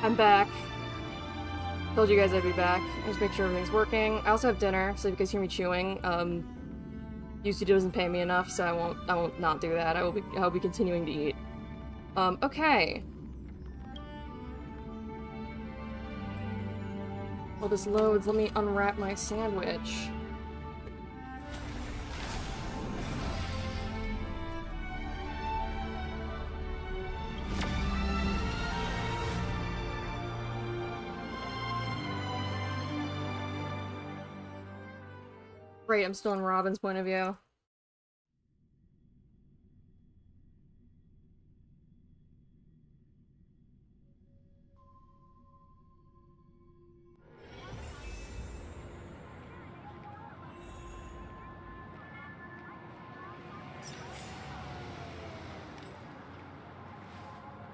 I'm back. Told you guys I'd be back. Just make sure everything's working. I also have dinner, so if you guys hear me chewing, UC doesn't pay me enough, so I won't not do that. I'll be continuing to eat. Okay. While this loads, let me unwrap my sandwich. Great, I'm still in Robin's point of view.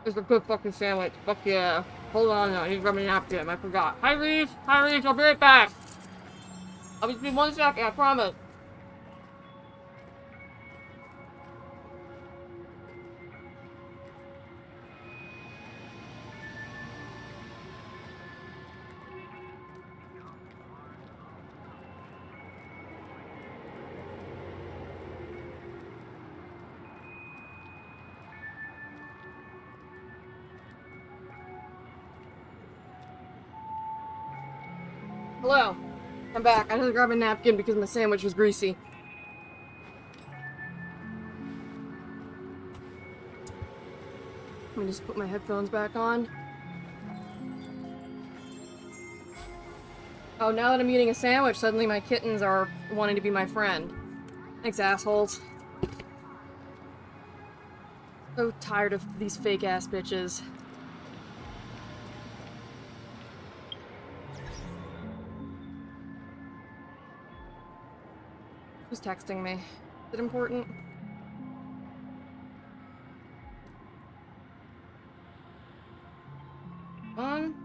It's a good fucking sandwich. Fuck yeah. Hold on, I need to grab a napkin. I forgot. Hi, Reese! Hi, Reese! I'll be right back! I'll just be 1 second, I promise. Hello. I'm back. I had to grab a napkin because my sandwich was greasy. Let me just put my headphones back on. Oh, now that I'm eating a sandwich, suddenly my kittens are wanting to be my friend. Thanks, assholes. So tired of these fake-ass bitches. Who's texting me? Is it important? On?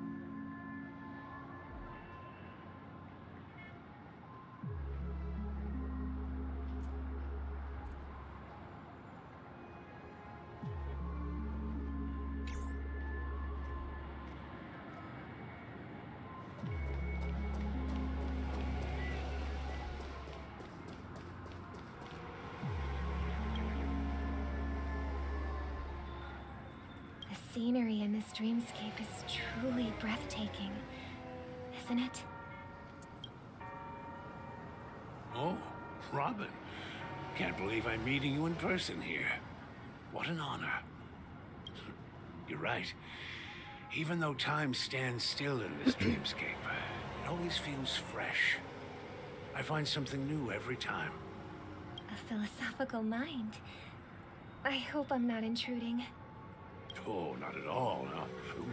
The scenery in this dreamscape is truly breathtaking, isn't it? Oh, Robin. Can't believe I'm meeting you in person here. What an honor. You're right. Even though time stands still in this dreamscape, it always feels fresh. I find something new every time. A philosophical mind. I hope I'm not intruding. Oh, not at all. No.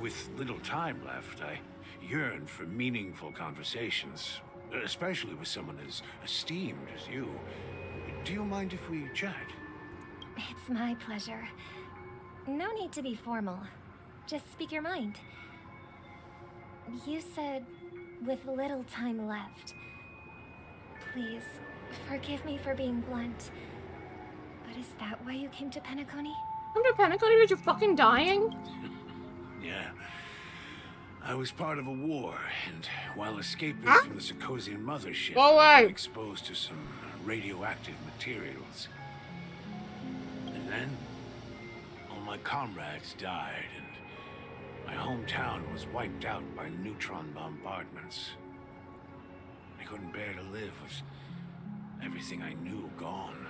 With little time left, I yearn for meaningful conversations, especially with someone as esteemed as you. Do you mind if we chat? It's my pleasure. No need to be formal. Just speak your mind. You said, with little time left. Please, forgive me for being blunt. But is that why you came to Penacony? Come to Penacony because you're fucking dying? Yeah. I was part of a war, and while escaping from the Sarkosian mothership, Go away. I got exposed to some radioactive materials. And then, all my comrades died, and my hometown was wiped out by neutron bombardments. I couldn't bear to live with everything I knew gone.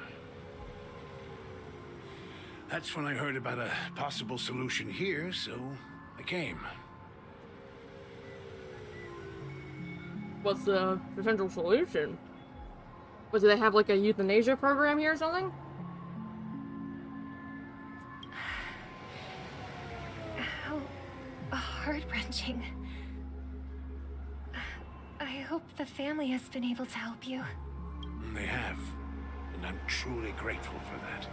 That's when I heard about a possible solution here, so I came. What's the potential solution? Do they have like a euthanasia program here or something? How heart-wrenching. I hope the family has been able to help you. They have, and I'm truly grateful for that.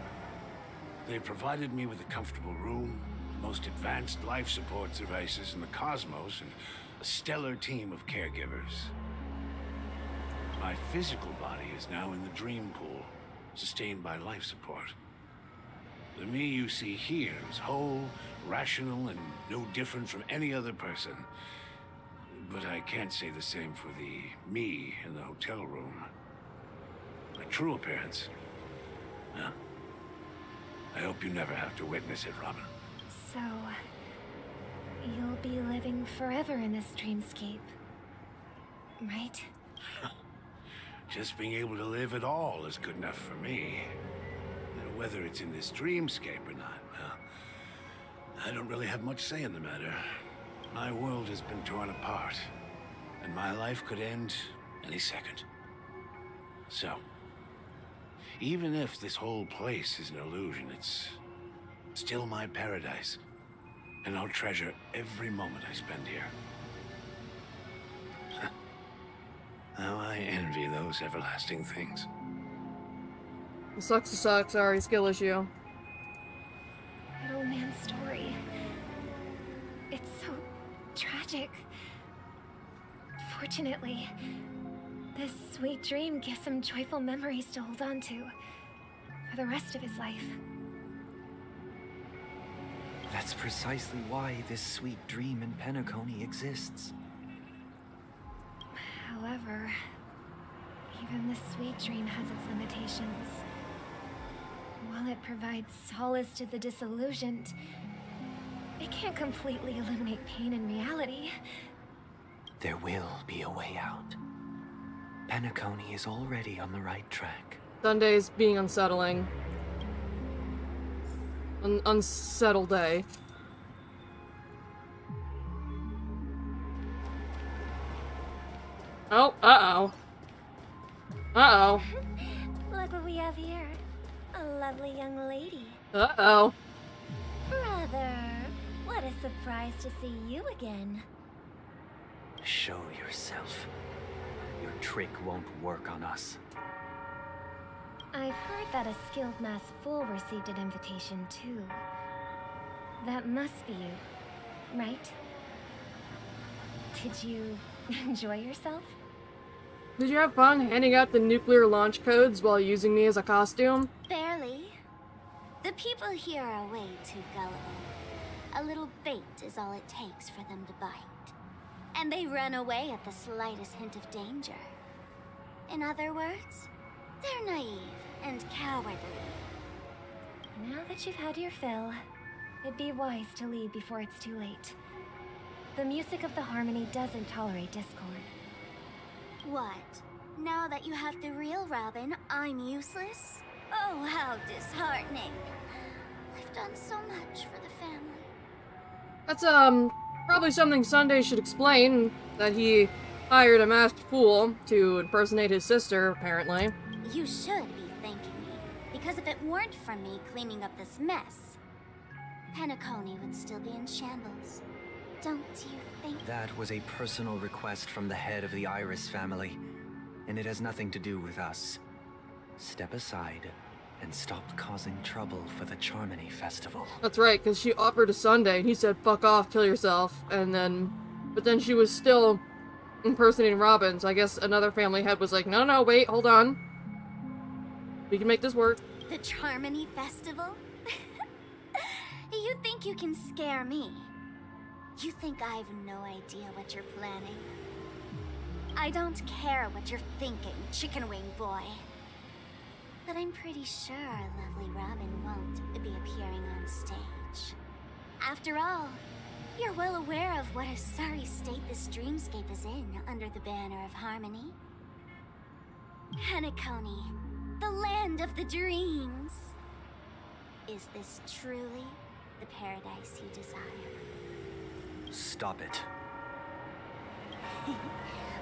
They provided me with a comfortable room, the most advanced life support devices in the cosmos, and a stellar team of caregivers. My physical body is now in the dream pool, sustained by life support. The me you see here is whole, rational, and no different from any other person. But I can't say the same for the me in the hotel room. My true appearance. Huh? I hope you never have to witness it, Robin. So, you'll be living forever in this dreamscape, right? Just being able to live at all is good enough for me. Now, whether it's in this dreamscape or not, well, I don't really have much say in the matter. My world has been torn apart, and my life could end any second. So, even if this whole place is an illusion, it's still my paradise. And I'll treasure every moment I spend here. How I envy those everlasting things. It sucks to suck, sorry, skill issue. That old man's story. It's so tragic. Fortunately, this sweet dream gives him joyful memories to hold on to for the rest of his life. That's precisely why this sweet dream in Penacony exists. However, even this sweet dream has its limitations. While it provides solace to the disillusioned, it can't completely eliminate pain in reality. There will be a way out. Penacony is already on the right track. Sunday's being unsettling. Unsettled day. Oh, uh-oh. Uh-oh. Look what we have here. A lovely young lady. Uh-oh. Brother, what a surprise to see you again. Show yourself. Your trick won't work on us. I've heard that a skilled mass fool received an invitation too. That must be you, right? Did you enjoy yourself? Did you have fun handing out the nuclear launch codes while using me as a costume? Barely. The people here are way too gullible. A little bait is all it takes for them to bite. And they run away at the slightest hint of danger. In other words, they're naive and cowardly. Now that you've had your fill, it'd be wise to leave before it's too late. The music of the harmony doesn't tolerate discord. What? Now that you have the real Robin, I'm useless? Oh, how disheartening. I've done so much for the family. That's, probably something Sunday should explain, that he hired a masked fool to impersonate his sister, apparently. You should be thanking me, because if it weren't for me cleaning up this mess, Penacony would still be in shambles. Don't you think? That was a personal request from the head of the Iris family, and it has nothing to do with us. Step aside and stop causing trouble for the Charmony Festival. That's right, because she offered to Sunday, and he said, fuck off, kill yourself, but then she was still impersonating Robin, so I guess another family head was like, no, wait, hold on. We can make this work. The Charmony Festival? You think you can scare me? You think I have no idea what you're planning? I don't care what you're thinking, chicken wing boy. But I'm pretty sure lovely Robin won't be appearing on stage. After all, you're well aware of what a sorry state this dreamscape is in under the banner of harmony. Penacony, the land of the dreams. Is this truly the paradise you desire? Stop it.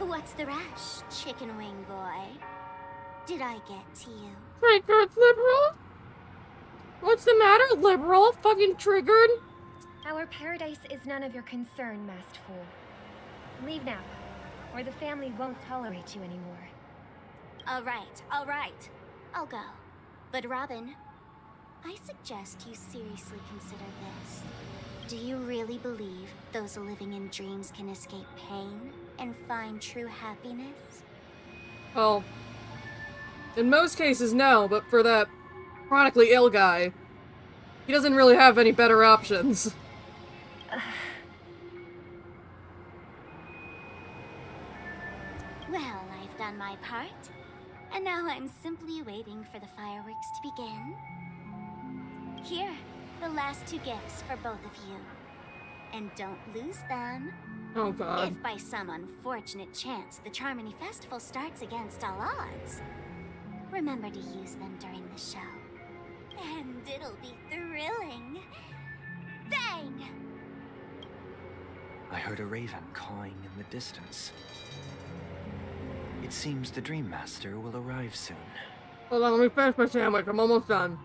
What's the rush, chicken wing boy? Did I get to you? Triggered, liberal? What's the matter, liberal? Fucking triggered? Our paradise is none of your concern, masked fool. Leave now, or the family won't tolerate you anymore. All right. I'll go. But Robin, I suggest you seriously consider this. Do you really believe those living in dreams can escape pain and find true happiness? Well, in most cases, no, but for that chronically ill guy, He doesn't really have any better options. Well, I've done my part, and now I'm simply waiting for the fireworks to begin. Here, the last 2 gifts for both of you. And don't lose them. Oh god. If by some unfortunate chance the Charmony Festival starts against all odds, remember to use them during the show. And it'll be thrilling. Bang! I heard a raven cawing in the distance. It seems the Dream Master will arrive soon. Hold on, let me finish my sandwich. I'm almost done.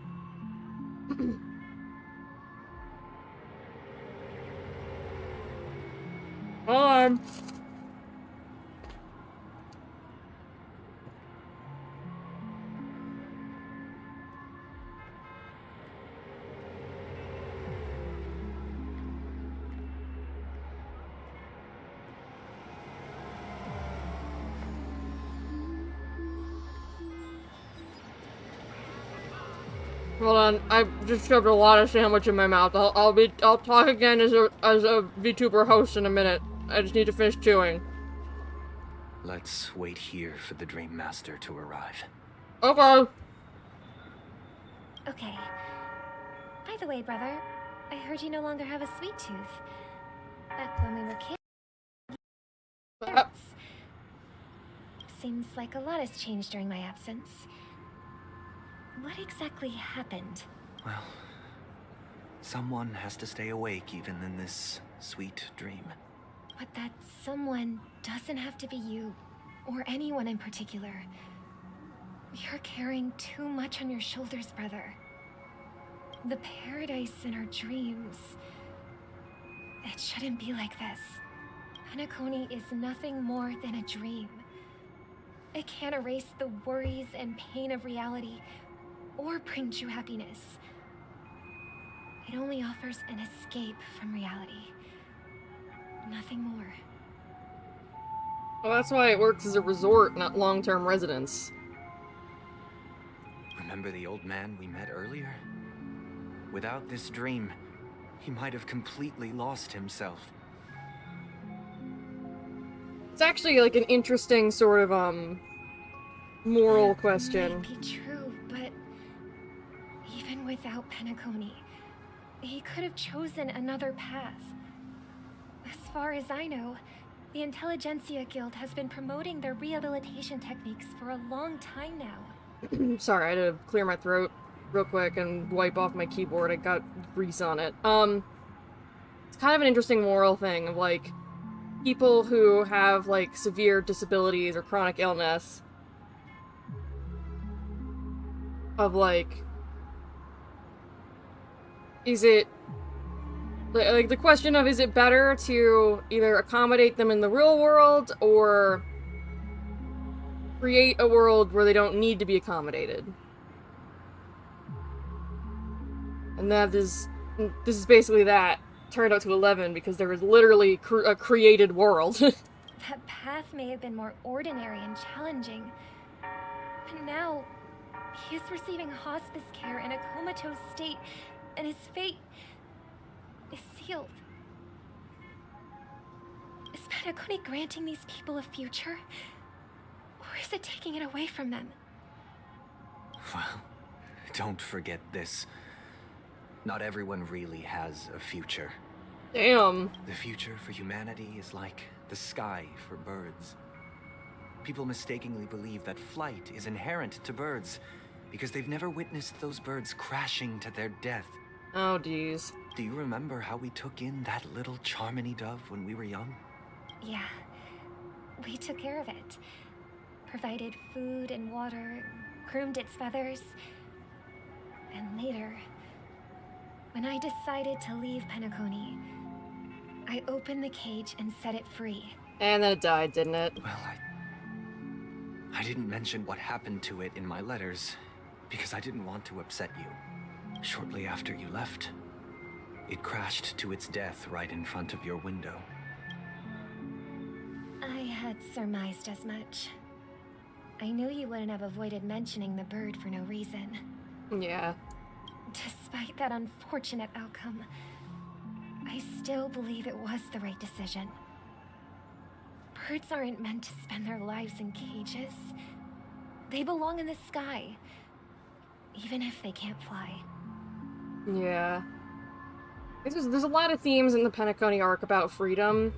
Hold on. Hold on, I just shoved a lot of sandwich in my mouth. I'll talk again as a VTuber host in a minute. I just need to finish chewing. Let's wait here for the Dream Master to arrive. Okay. Okay. By the way, brother, I heard you no longer have a sweet tooth. Back when we were kids. Seems like a lot has changed during my absence. What exactly happened? Well, someone has to stay awake even in this sweet dream. But that someone doesn't have to be you, or anyone in particular. You're carrying too much on your shoulders, brother. The paradise in our dreams. It shouldn't be like this. Penacony is nothing more than a dream. It can't erase the worries and pain of reality, or bring true happiness. It only offers an escape from reality. Nothing more. Well, that's why it works as a resort, not long-term residence. Remember the old man we met earlier? Without this dream, he might have completely lost himself. It's actually like an interesting sort of, moral question. Might be true, but even without Penacony, he could have chosen another path. As far as I know, the Intelligentsia Guild has been promoting their rehabilitation techniques for a long time now. Sorry, I had to clear my throat real quick and wipe off my keyboard. I got grease on it. It's kind of an interesting moral thing of, like, people who have, like, severe disabilities or chronic illness. Of, like, is it, like, the question of, is it better to either accommodate them in the real world or create a world where they don't need to be accommodated? And this is basically that turned out to 11 because there was literally a created world. That path may have been more ordinary and challenging, but now he is receiving hospice care in a comatose state, and his fate is sealed. Is Penacony granting these people a future? Or is it taking it away from them? Well, don't forget this. Not everyone really has a future. Damn. The future for humanity is like the sky for birds. People mistakenly believe that flight is inherent to birds because they've never witnessed those birds crashing to their death. Oh, geez. Do you remember how we took in that little Charmony dove when we were young? Yeah, we took care of it. Provided food and water, groomed its feathers. And later, when I decided to leave Penacony, I opened the cage and set it free. And then it died, didn't it? Well, I didn't mention what happened to it in my letters because I didn't want to upset you. Shortly after you left, it crashed to its death right in front of your window. I had surmised as much. I knew you wouldn't have avoided mentioning the bird for no reason. Yeah. Despite that unfortunate outcome, I still believe it was the right decision. Birds aren't meant to spend their lives in cages. They belong in the sky, even if they can't fly. Yeah. There's a lot of themes in the Penacony arc about freedom,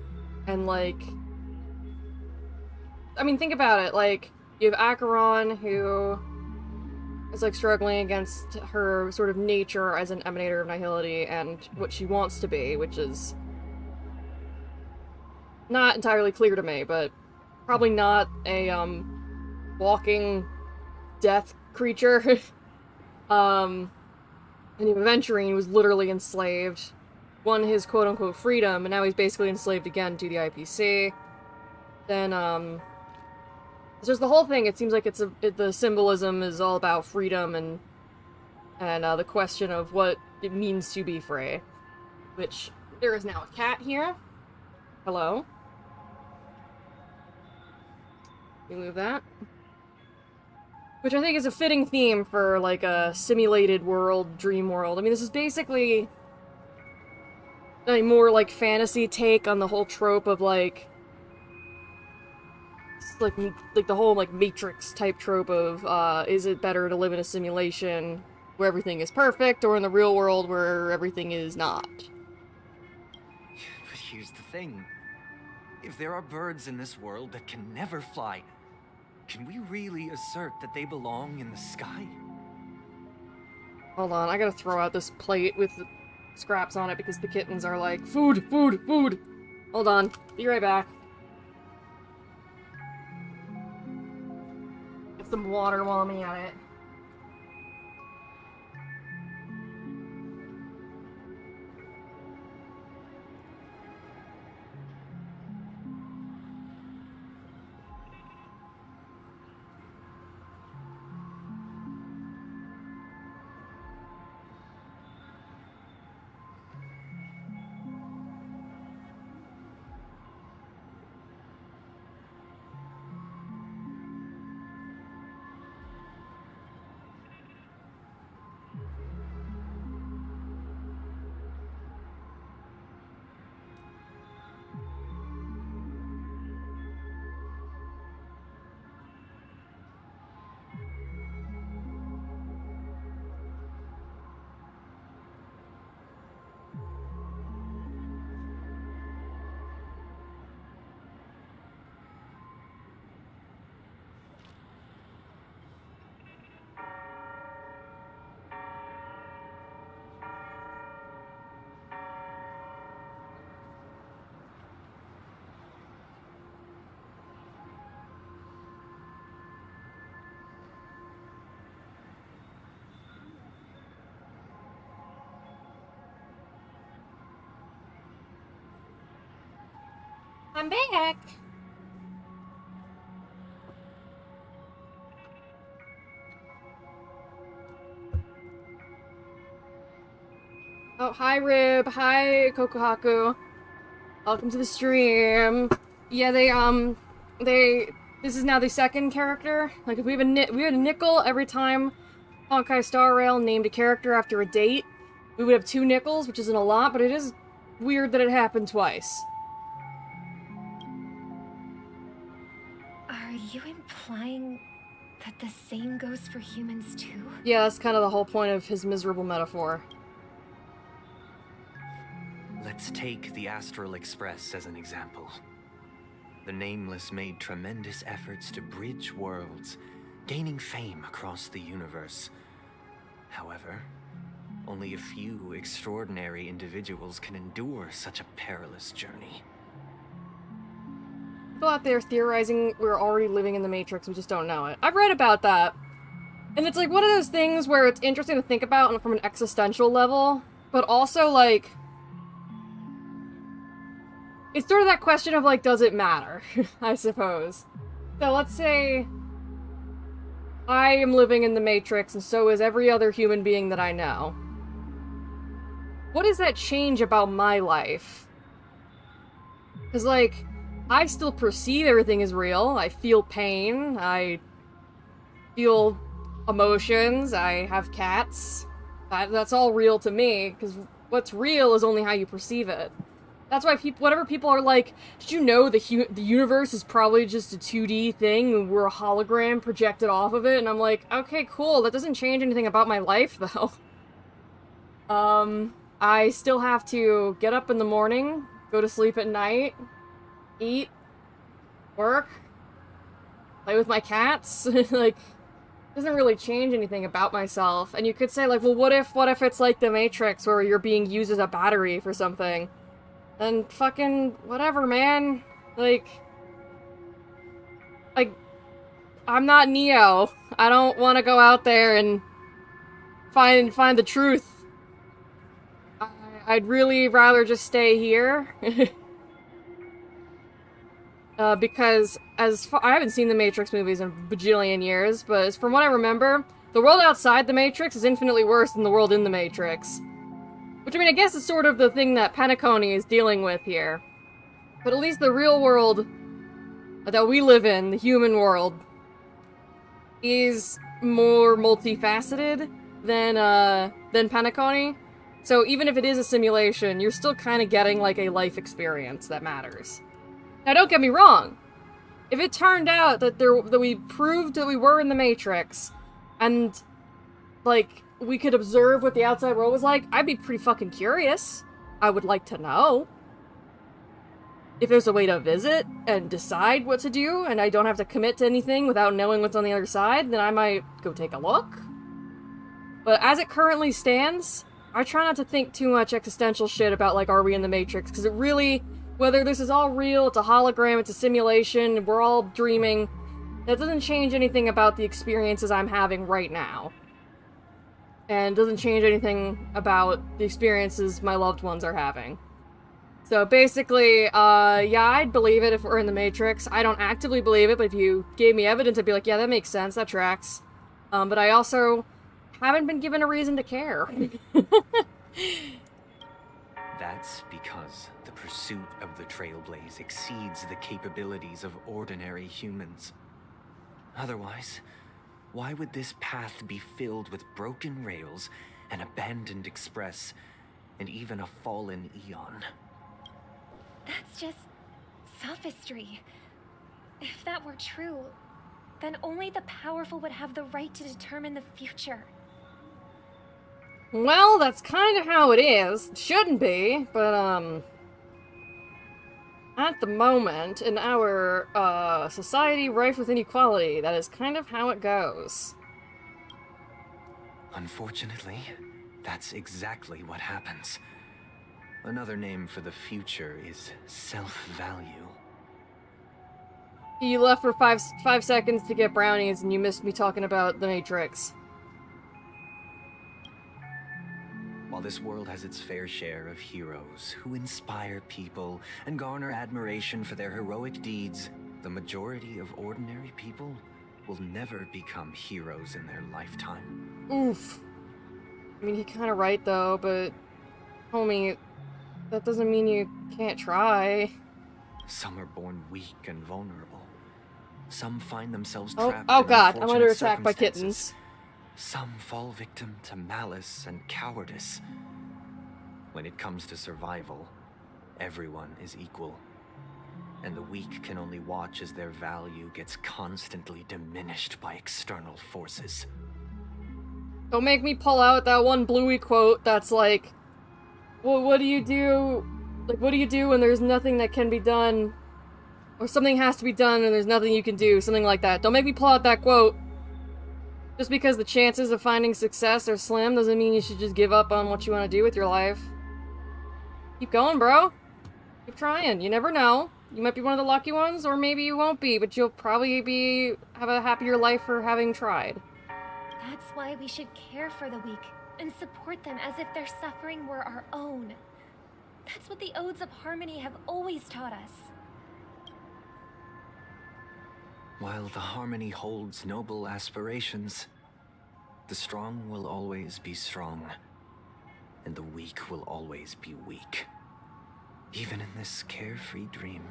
and, like... I mean, think about it, like, you have Acheron, who is, like, struggling against her sort of nature as an emanator of nihility and what she wants to be, which is not entirely clear to me, but probably not a, walking death creature. And Aventurine was literally enslaved, won his quote-unquote freedom, and now he's basically enslaved again to the IPC. Then, it's just the whole thing, it seems like the symbolism is all about freedom and the question of what it means to be free. Which, there is now a cat here. Hello. Remove that. Which I think is a fitting theme for, like, a simulated world, dream world. I mean, this is basically a more, like, fantasy take on the whole trope of, like the whole, like, Matrix type trope of, is it better to live in a simulation where everything is perfect, or in the real world where everything is not? But here's the thing. If there are birds in this world that can never fly, can we really assert that they belong in the sky? Hold on, I gotta throw out this plate with the scraps on it because the kittens are like, food, food, food! Hold on, be right back. Get some water while I'm at it. I'm back! Oh, hi Rib, hi Kokohaku. Welcome to the stream. Yeah, this is now the second character. Like, if we have a nickel every time Honkai Star Rail named a character after a date, we would have 2 nickels, which isn't a lot, but it is weird that it happened twice. Are you implying that the same goes for humans too? Yeah, that's kind of the whole point of his miserable metaphor. Let's take the Astral Express as an example. The Nameless made tremendous efforts to bridge worlds, gaining fame across the universe. However, only a few extraordinary individuals can endure such a perilous journey. People out there theorizing we're already living in the Matrix, we just don't know it. I've read about that. And it's like one of those things where it's interesting to think about from an existential level, but also, like, it's sort of that question of, like, does it matter? I suppose. So let's say I am living in the Matrix, and so is every other human being that I know. What does that change about my life? Because, like, I still perceive everything as real. I feel pain. I feel emotions. I have cats. That's all real to me, because what's real is only how you perceive it. That's why whatever people are like, did you know the universe is probably just a 2D thing and we're a hologram projected off of it? And I'm like, okay, cool, that doesn't change anything about my life, though. I still have to get up in the morning, go to sleep at night, eat, work, play with my cats, like, doesn't really change anything about myself. And you could say, like, well, what if it's like the Matrix, where you're being used as a battery for something? Then fucking whatever, man. Like, I'm not Neo. I don't want to go out there and find the truth. I'd really rather just stay here. Because I haven't seen the Matrix movies in a bajillion years, but from what I remember, the world outside the Matrix is infinitely worse than the world in the Matrix. Which, I mean, I guess is sort of the thing that Penacony is dealing with here. But at least the real world that we live in, the human world, is more multifaceted than Penacony. So even if it is a simulation, you're still kind of getting, like, a life experience that matters. Now, don't get me wrong. If it turned out that we proved that we were in the Matrix, and, like, we could observe what the outside world was like, I'd be pretty fucking curious. I would like to know. If there's a way to visit and decide what to do, and I don't have to commit to anything without knowing what's on the other side, then I might go take a look. But as it currently stands, I try not to think too much existential shit about, like, are we in the Matrix? Because it really, whether this is all real, it's a hologram, it's a simulation, we're all dreaming, that doesn't change anything about the experiences I'm having right now. And doesn't change anything about the experiences my loved ones are having. So basically, yeah, I'd believe it if we're in the Matrix. I don't actively believe it, but if you gave me evidence, I'd be like, yeah, that makes sense, that tracks. But I also haven't been given a reason to care. That's because the pursuit of the Trailblaze exceeds the capabilities of ordinary humans. Otherwise, why would this path be filled with broken rails, an abandoned express, and even a fallen eon? That's just sophistry. If that were true, then only the powerful would have the right to determine the future. Well, that's kind of how it is. It shouldn't be, but, at the moment, in our, society rife with inequality, that is kind of how it goes. Unfortunately, that's exactly what happens. Another name for the future is self-value. You left for five seconds to get brownies, and you missed me talking about the Matrix. While this world has its fair share of heroes who inspire people and garner admiration for their heroic deeds, the majority of ordinary people will never become heroes in their lifetime. Oof. I mean, he's kind of right, though, but... homie, that doesn't mean you can't try. Some are born weak and vulnerable. Some find themselves Oh trapped in god, I'm under unfortunate attack by circumstances. kittens. Some fall victim to malice and cowardice. When it comes to survival, everyone is equal. And the weak can only watch as their value gets constantly diminished by external forces. Don't make me pull out that one Bluey quote that's like, well, what do you do? Like, what do you do when there's nothing that can be done? Or something has to be done and there's nothing you can do, something like that. Don't make me pull out that quote. Just because the chances of finding success are slim doesn't mean you should just give up on what you want to do with your life. Keep going, bro. Keep trying. You never know. You might be one of the lucky ones, or maybe you won't be, but you'll probably have a happier life for having tried. That's why we should care for the weak and support them as if their suffering were our own. That's what the Odes of Harmony have always taught us. While the Harmony holds noble aspirations, the strong will always be strong, and the weak will always be weak. Even in this carefree dream.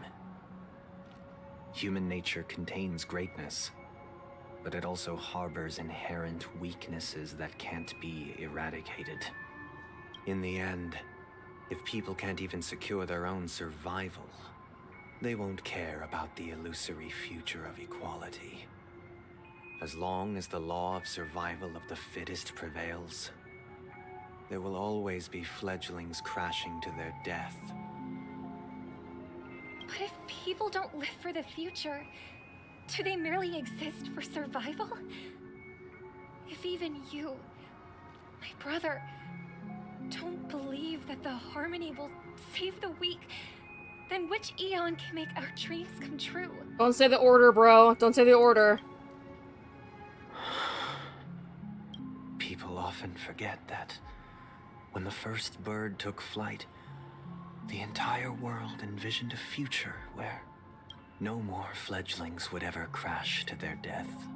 Human nature contains greatness, but it also harbors inherent weaknesses that can't be eradicated. In the end, if people can't even secure their own survival, they won't care about the illusory future of equality. As long as the law of survival of the fittest prevails, there will always be fledglings crashing to their death. But if people don't live for the future, do they merely exist for survival? If even you, my brother, don't believe that the harmony will save the weak, then which eon can make our dreams come true? Don't say the order, bro. Don't say the order. People often forget that when the first bird took flight, the entire world envisioned a future where no more fledglings would ever crash to their death.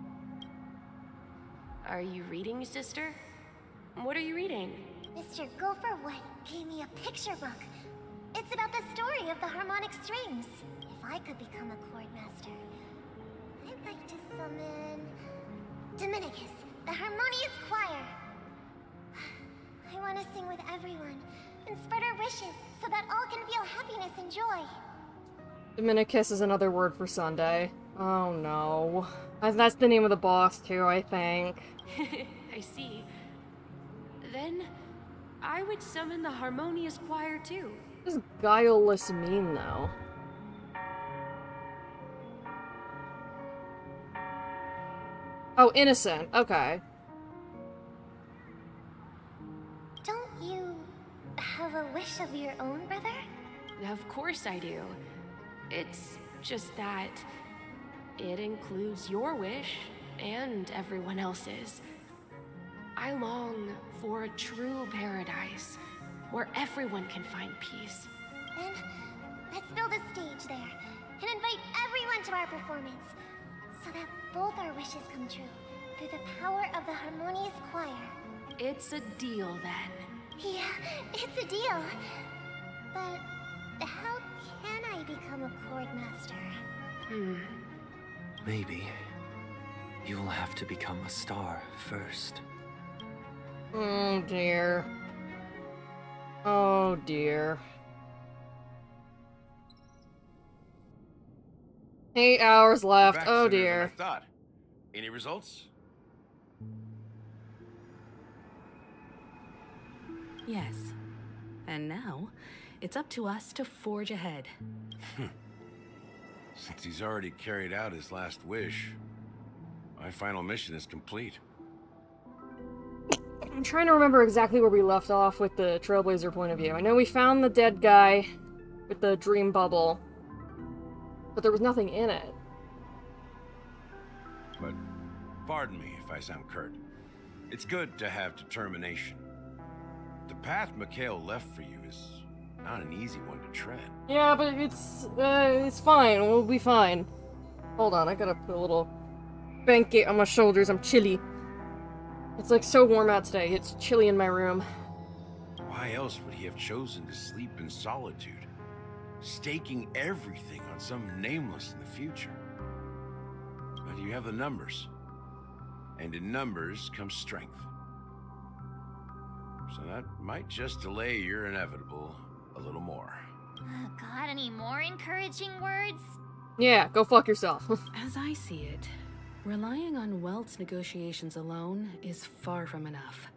Are you reading, sister? What are you reading? Mr. Gopherwood gave me a picture book. It's about the story of the harmonic strings. If I could become a chord master, I'd like to summon Dominicus, the harmonious choir. I want to sing with everyone and spread our wishes so that all can feel happiness and joy. Dominicus is another word for Sunday. Oh no. That's the name of the boss too, I think. I see. Then I would summon the harmonious choir too. What does guileless mean though? Oh, innocent. Okay. Don't you have a wish of your own, brother? Of course I do. It's just that it includes your wish and everyone else's. I long for a true paradise where everyone can find peace. Then, let's build a stage there and invite everyone to our performance so that both our wishes come true through the power of the harmonious choir. It's a deal then. Yeah, it's a deal. But how can I become a chord master? Maybe you'll have to become a star first. Oh dear. Oh dear. 8 hours left. Back Oh sooner than dear. I thought. Any results? Yes. And now, it's up to us to forge ahead. Since he's already carried out his last wish, my final mission is complete. I'm trying to remember exactly where we left off with the Trailblazer point of view. I know we found the dead guy with the dream bubble, but there was nothing in it. But pardon me if I sound curt. It's good to have determination. The path Mikhail left for you is not an easy one to tread. Yeah, but it's fine. We'll be fine. Hold on, I gotta put a little blanket on my shoulders. I'm chilly. It's like so warm out today. It's chilly in my room. Why else would he have chosen to sleep in solitude, staking everything on some nameless in the future? But you have the numbers, and in numbers comes strength. So that might just delay your inevitable a little more. Got any more encouraging words? Yeah, go fuck yourself. As I see it, relying on Welt's negotiations alone is far from enough.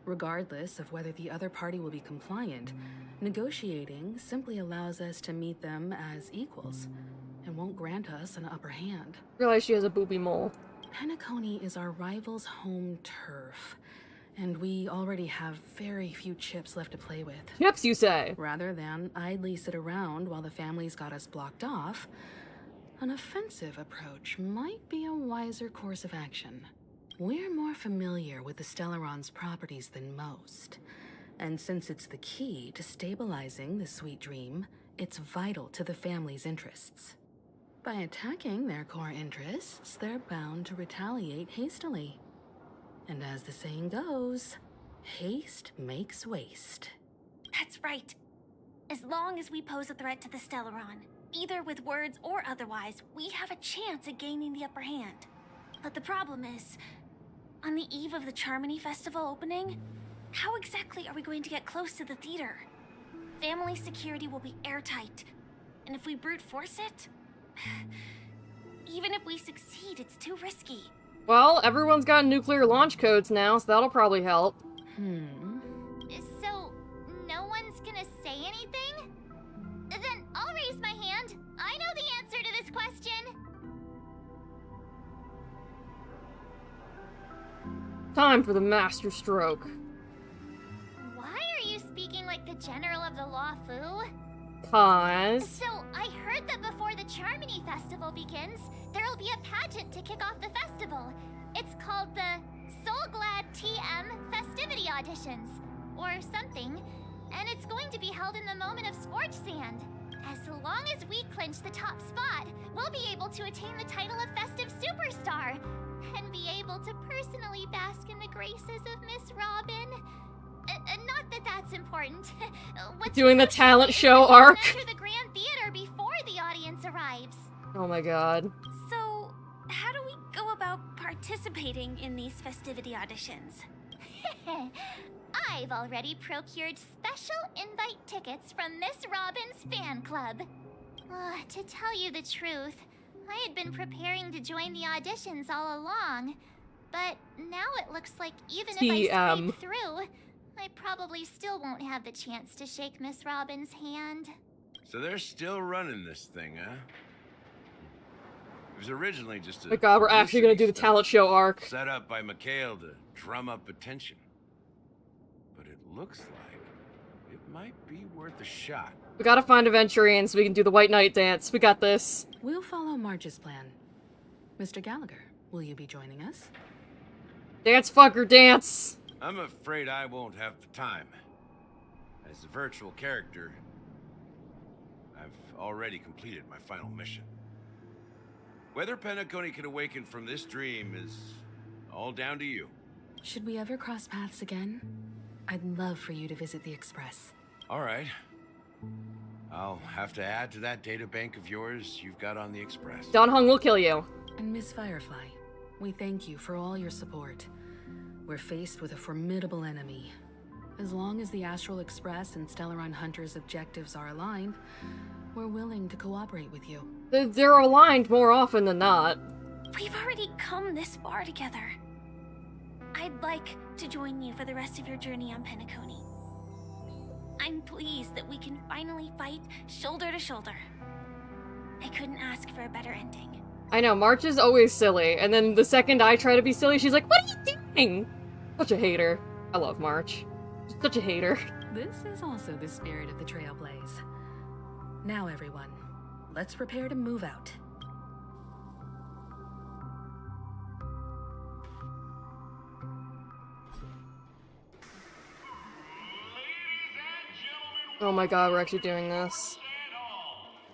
Regardless of whether the other party will be compliant, negotiating simply allows us to meet them as equals and won't grant us an upper hand. Realize she has a booby mole. Penacony is our rival's home turf, and we already have very few chips left to play with. Chips, you say? Rather than idly sit around while the family's got us blocked off, an offensive approach might be a wiser course of action. We're more familiar with the Stellaron's properties than most, and since it's the key to stabilizing the sweet dream, it's vital to the family's interests. By attacking their core interests, they're bound to retaliate hastily. And as the saying goes, haste makes waste. That's right. As long as we pose a threat to the Stellaron, either with words or otherwise, we have a chance at gaining the upper hand. But the problem is, on the eve of the Charmony Festival opening, how exactly are we going to get close to the theater? Family security will be airtight, and if we brute force it, even if we succeed, it's too risky. Well, everyone's got nuclear launch codes now, so that'll probably help. So, no one's gonna say anything? Then I'll raise my hand. I know the answer to this question. Time for the master stroke. Why are you speaking like the General of the Law Fu? Cause... So, I heard that before the Charmony Festival begins, there'll be a pageant to kick off the festival. It's called the Soul Glad TM Festivity Auditions, or something, and it's going to be held in the moment of Scorch Sand. As long as we clinch the top spot, we'll be able to attain the title of Festive Superstar, and be able to personally bask in the graces of Miss Robin. Not that that's important. What's Doing the crucial talent is show that we arc. enter the Grand Theater before the audience arrives. Oh my god. So, how do we go about participating in these festivity auditions? I've already procured special invite tickets from Miss Robin's fan club. To tell you the truth, I had been preparing to join the auditions all along, but now it looks like even if I scrape through, I probably still won't have the chance to shake Miss Robin's hand. So they're still running this thing, huh? It was originally just a... Oh my god, we're actually gonna do the talent show arc. set up by Mikhail to drum up attention. But it looks like it might be worth a shot. We gotta find Aventurian so we can do the White Knight dance. We got this. We'll follow March's plan. Mr. Gallagher, will you be joining us? Dance, fucker, dance! I'm afraid I won't have the time. As a virtual character, I've already completed my final mission. Whether Penacony can awaken from this dream is all down to you. Should we ever cross paths again? I'd love for you to visit the Express. All right. I'll have to add to that data bank of yours you've got on the Express. Don Hung will kill you. And Miss Firefly, we thank you for all your support. We're faced with a formidable enemy. As long as the Astral Express and Stellaron Hunter's objectives are aligned, we're willing to cooperate with you. They're aligned more often than not. We've already come this far together. I'd like to join you for the rest of your journey on Penacony. I'm pleased that we can finally fight shoulder to shoulder. I couldn't ask for a better ending. I know, March is always silly, and then the second I try to be silly, she's like, what are you doing? Such a hater. I love March. She's such a hater. This is also the spirit of the Trailblaze. Now everyone, let's prepare to move out. Oh my god, we're actually doing this.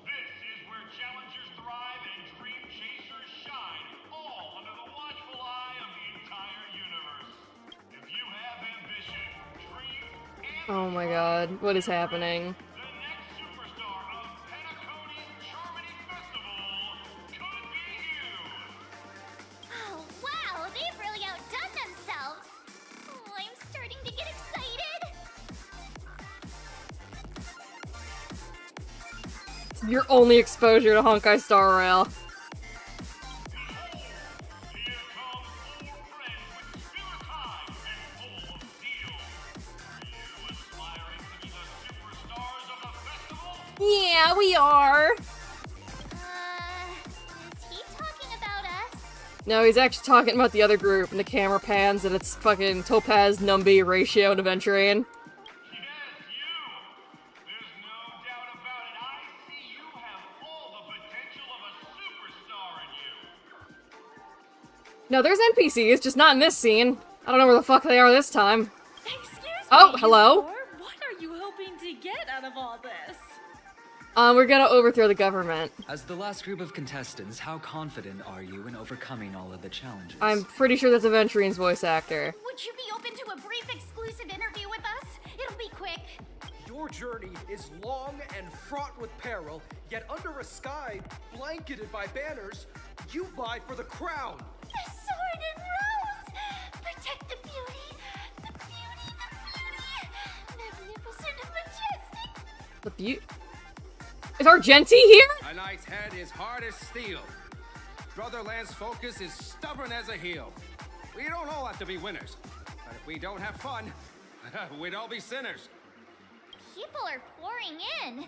This is where challengers thrive and dream chasers shine, all under the watchful eye of the entire universe. If you have ambition, dreams, and Oh my god, what is happening? the next superstar of Penacony's Charmony Festival could be you. Oh, wow, they've really outdone themselves. Oh, I'm starting to get excited. Your only exposure to Honkai Star Rail. Behold, here come four friends with spirit high and full of steel. Are you aspiring to be the superstars of the festival? Yeah, we are. Is he talking about us? No, he's actually talking about the other group, and the camera pans, and it's fucking Topaz, Numby, Ratio, and Aventurian. Yes, you! There's no doubt about it. I see you have all the potential of a superstar in you. No, there's NPCs, just not in this scene. I don't know where the fuck they are this time. Excuse Oh, me, hello? Igor. What are you hoping to get out of all this? We're gonna overthrow the government. As the last group of contestants, how confident are you in overcoming all of the challenges? I'm pretty sure that's Aventurian's voice actor. Would you be open to a brief exclusive interview with us? It'll be quick. Your journey is long and fraught with peril, yet under a sky blanketed by banners, you vie for the crown. The sword and rose! Protect the beauty! The beauty! The beauty! Magnificent and majestic! The beauty? Is Argenti here? A knight's head is hard as steel. Brother Lance's focus is stubborn as a heel. We don't all have to be winners. But if we don't have fun, we'd all be sinners. People are pouring in.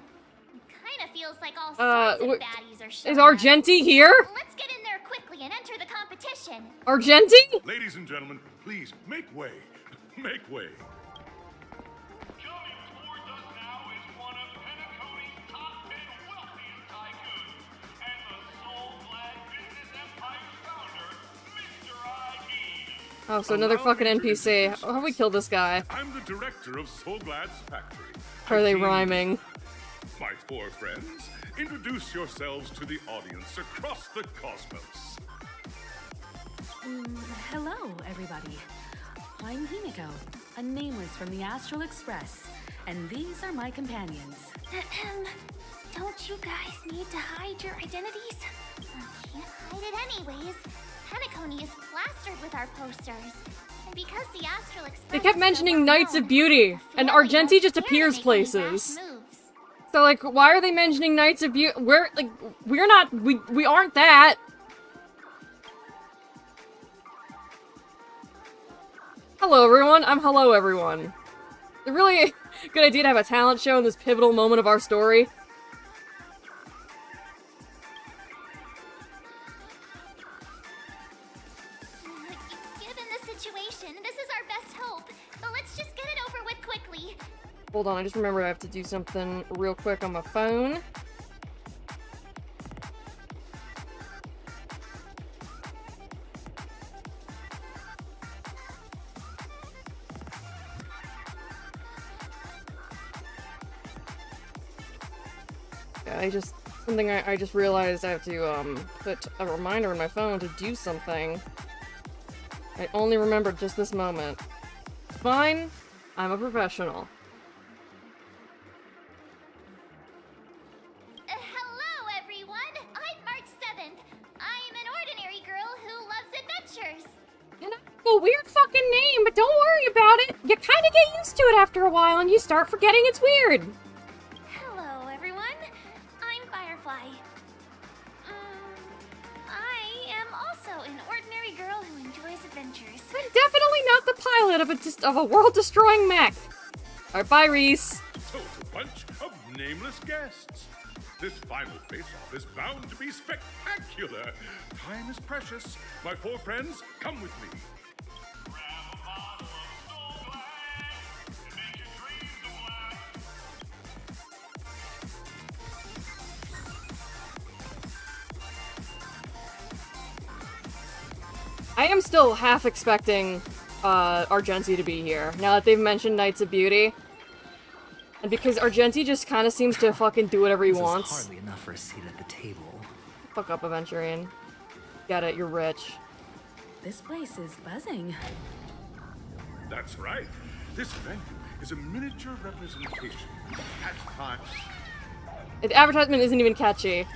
Kinda feels like all sorts of baddies are showing Is Argenti here? Let's get in there quickly and enter the competition. Argenti? Ladies and gentlemen, please make way. Make way. Coming towards us now is one of Penacony's top 10 wealthiest tycoons and the soul-glad business empire's founder, Mr. I.D. Oh, so another fucking NPC. How do we kill this guy? I'm the director of Soulglad's factory. How are they rhyming? My four friends, introduce yourselves to the audience across the cosmos. Hello, everybody. I'm Himiko, a nameless from the Astral Express, and these are my companions. Don't you guys need to hide your identities? Can't hide it anyways. Penacony is plastered with our posters. And because the Astral Express They kept mentioning Knights of Beauty, and Argenti just appears places. So, like, why are they mentioning Knights of Beauty? We aren't that. Hello, everyone. I'm Hello, everyone. It's a really good idea to have a talent show in this pivotal moment of our story. Given the situation, this is our best hope. But let's just get it over with quickly. Hold on, I just remembered I have to do something real quick on my phone. Yeah, I just realized I have to, put a reminder in my phone to do something. I only remembered just this moment. Fine, I'm a professional. Hello, everyone. I'm March 7th. I'm an ordinary girl who loves adventures. A weird fucking name, but don't worry about it. You kind of get used to it after a while, and you start forgetting it's weird. Hello, everyone. I'm Firefly. I am also an ordinary girl who enjoys adventures. I'm definitely not the pilot of a world-destroying mech. Alright, bye, Reese. Total bunch of nameless guests. This final face-off is bound to be spectacular. Time is precious. My four friends, come with me. Grab a bottle of Soulglad and make your dreams a blast. I am still half expecting Argenti to be here, now that they've mentioned Knights of Beauty. And because Argenti just kind of seems to fucking do whatever he wants. This is hardly enough for a seat at the table. Fuck up, Aventurian. Get it, you're rich. This place is buzzing. That's right. This venue is a miniature representation of past times. The advertisement isn't even catchy.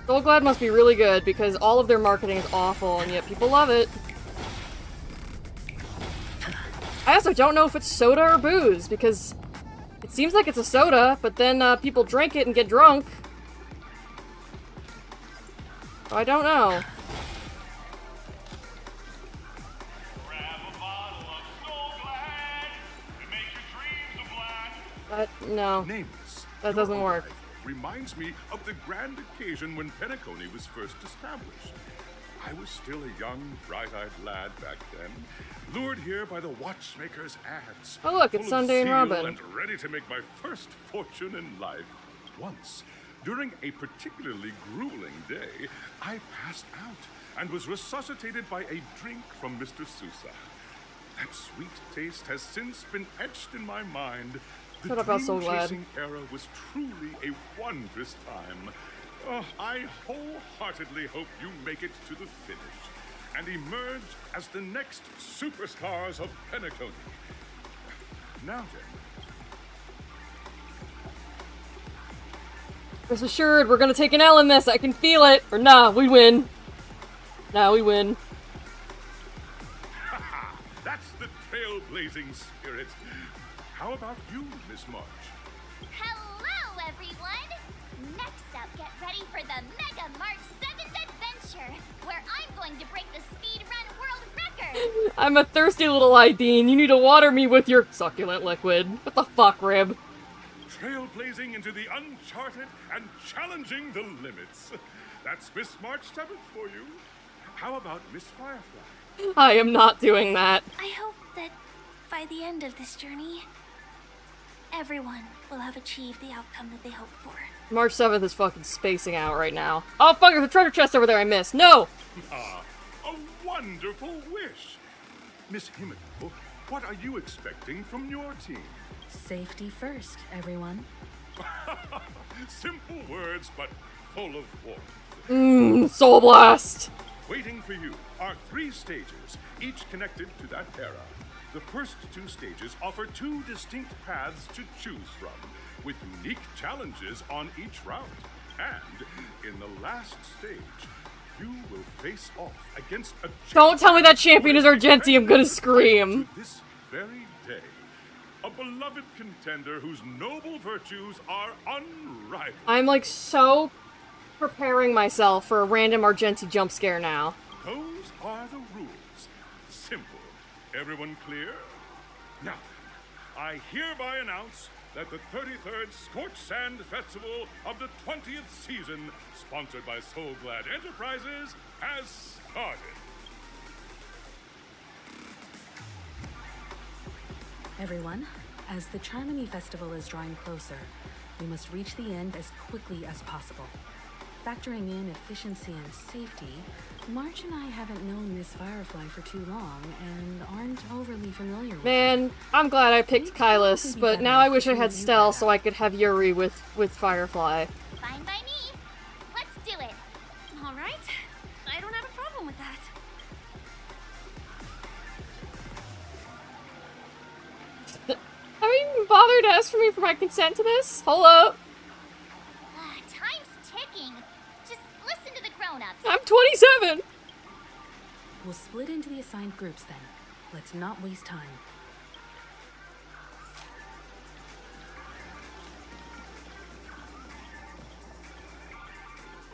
Soulglad must be really good because all of their marketing is awful and yet people love it. I also don't know if it's soda or booze because it seems like it's a soda, but then people drink it and get drunk. So I don't know. Grab a bottle of Soulglad and make your dreams a blast. No. Nameless. That doesn't work. Reminds me of the grand occasion when Penacony was first established. I was still a young, bright-eyed lad back then, lured here by the watchmaker's ads. Oh look, it's full of Sunday and zeal Robin. And ready to make my first fortune in life. Once, during a particularly grueling day, I passed out and was resuscitated by a drink from Mr. Sousa. That sweet taste has since been etched in my mind. The Shut up, I'm so glad. dream-chasing era was truly a wondrous time. Oh, I wholeheartedly hope you make it to the finish and emerge as the next superstars of Penacony. Now then. Rest assured, we're gonna take an L in this. I can feel it. Or nah, we win. Now we win. That's the trailblazing spirit. How about you, Miss March? Hello, everyone! Next up, get ready for the Mega March 7th adventure, where I'm going to break the speedrun world record! I'm a thirsty little ID, and you need to water me with your succulent liquid. What the fuck, Rib? Trailblazing into the uncharted and challenging the limits. That's Miss March 7th for you. How about Miss Firefly? I am not doing that. I hope that by the end of this journey, everyone will have achieved the outcome that they hoped for. March 7th is fucking spacing out right now. Oh fuck, there's a treasure chest over there I missed. No! Ah, a wonderful wish. Miss Himiko, what are you expecting from your team? Safety first, everyone. Simple words, but full of warmth. Soul Blast! Waiting for you are 3 stages, each connected to that era. The first 2 stages offer 2 distinct paths to choose from, with unique challenges on each route. And in the last stage, you will face off against a Don't tell me that champion is Argenti, I'm gonna scream. to this very day. A beloved contender whose noble virtues are unrivaled. I'm like so preparing myself for a random Argenti jump scare now. Those are the rules. Simple. Everyone clear? Now, I hereby announce that the 33rd Scorched Sand Festival of the 20th season, sponsored by Soul Glad Enterprises, has started. Everyone, as the Charmony Festival is drawing closer, we must reach the end as quickly as possible. Factoring in efficiency and safety, March and I haven't known Miss Firefly for too long and aren't overly familiar with her. Man, I'm glad I picked Kylus, but now I wish I had Stell so I could have Yuri with Firefly. Fine by me. Let's do it. All right. I don't have a problem with that. Have you even bothered to ask for me for my consent to this? Hold up. Time's ticking. Just listen to the grown-ups. I'm 27! We'll split into the assigned groups then. Let's not waste time.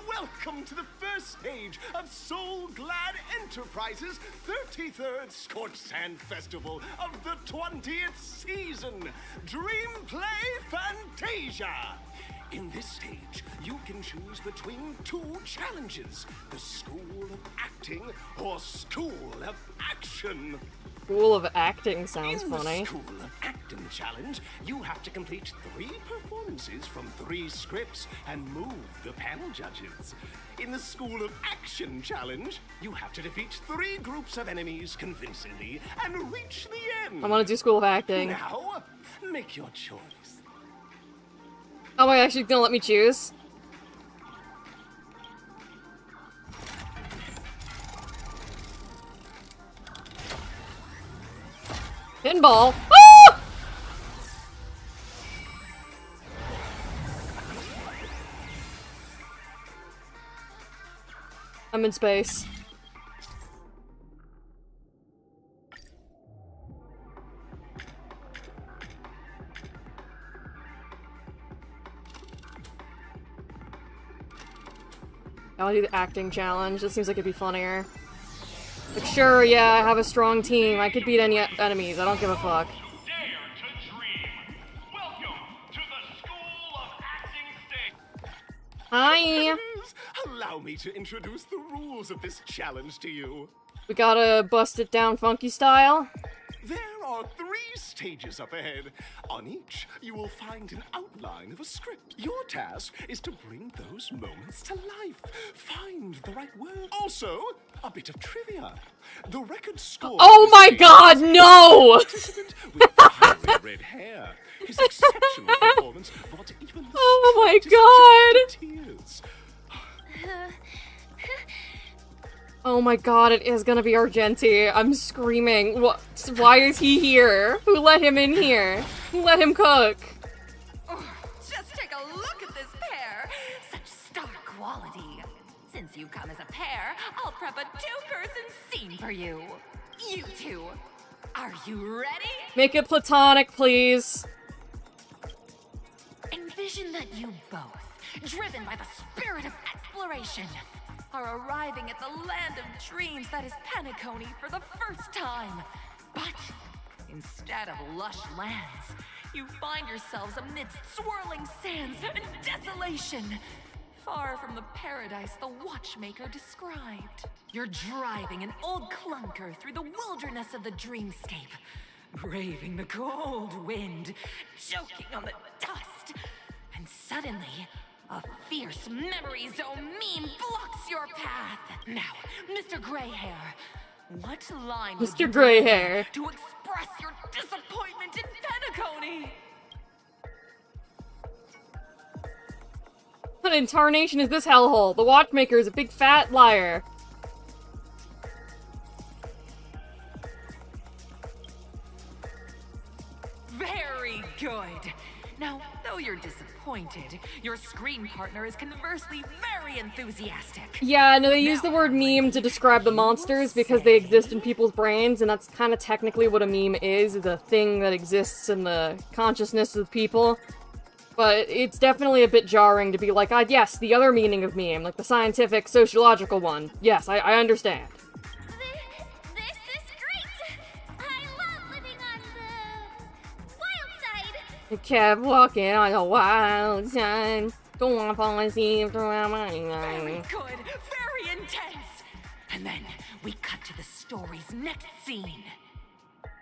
Welcome to the first stage of Soul Glad Enterprises' 33rd Scorched Sand Festival of the 20th season, Dream Play Fantasia. In this stage, you can choose between 2 challenges, the School of Acting or School of Action. School of Acting sounds In funny. the School of Acting challenge, you have to complete 3 performances from 3 scripts and move the panel judges. In the School of Action challenge, you have to defeat 3 groups of enemies convincingly and reach the end. I want to do School of Acting. Now, make your choice. Oh, my actually gonna let me choose? Pinball! Ah! I'm in space. I want to do the acting challenge. This seems like it'd be funnier. Like, sure, yeah, I have a strong team. I could beat any enemies. I don't give a fuck. Dare to dream. Welcome to the School of Acting stage. Hi! Allow me to introduce the rules of this challenge to you. We gotta bust it down funky style. There are 3 stages up ahead. On each, you will find an outline of a script. Your task is to bring those moments to life. Find the right word. Also, a bit of trivia. The record score. Oh my god, no! Participant with fiery red hair. His exceptional performance brought even the Oh my strongest judges to tears. Oh my god, it is gonna be Argenti. I'm screaming. What? Why is he here? Who let him in here? Who let him cook? Just take a look at this pair. Such star quality. Since you come as a pair, I'll prep a two-person scene for you. You two, are you ready? Make it platonic, please. Envision that you both, driven by the spirit of exploration, are arriving at the land of dreams that is Penacony for the first time. But instead of lush lands, you find yourselves amidst swirling sands and desolation, far from the paradise the Watchmaker described. You're driving an old clunker through the wilderness of the dreamscape, braving the cold wind, choking on the dust, and suddenly, a fierce memory zone meme blocks your path. Now, Mr. Greyhair, what line would you Mr. Greyhair to express your disappointment in Penacony? What in tarnation is this hellhole? The Watchmaker is a big fat liar. Very good. Now, though you're disappointed, your screen partner is conversely very enthusiastic. Yeah, no, they use the word meme to describe the monsters because they exist in people's brains, and that's kind of technically what a meme is a thing that exists in the consciousness of people. But it's definitely a bit jarring to be like, yes, the other meaning of meme, like the scientific, sociological one. Yes, I understand. This is great! I love living on the wild side! I kept walking on the wild side. Don't want to fall asleep throughout my Very life. good, very intense. And then we cut to the story's next scene.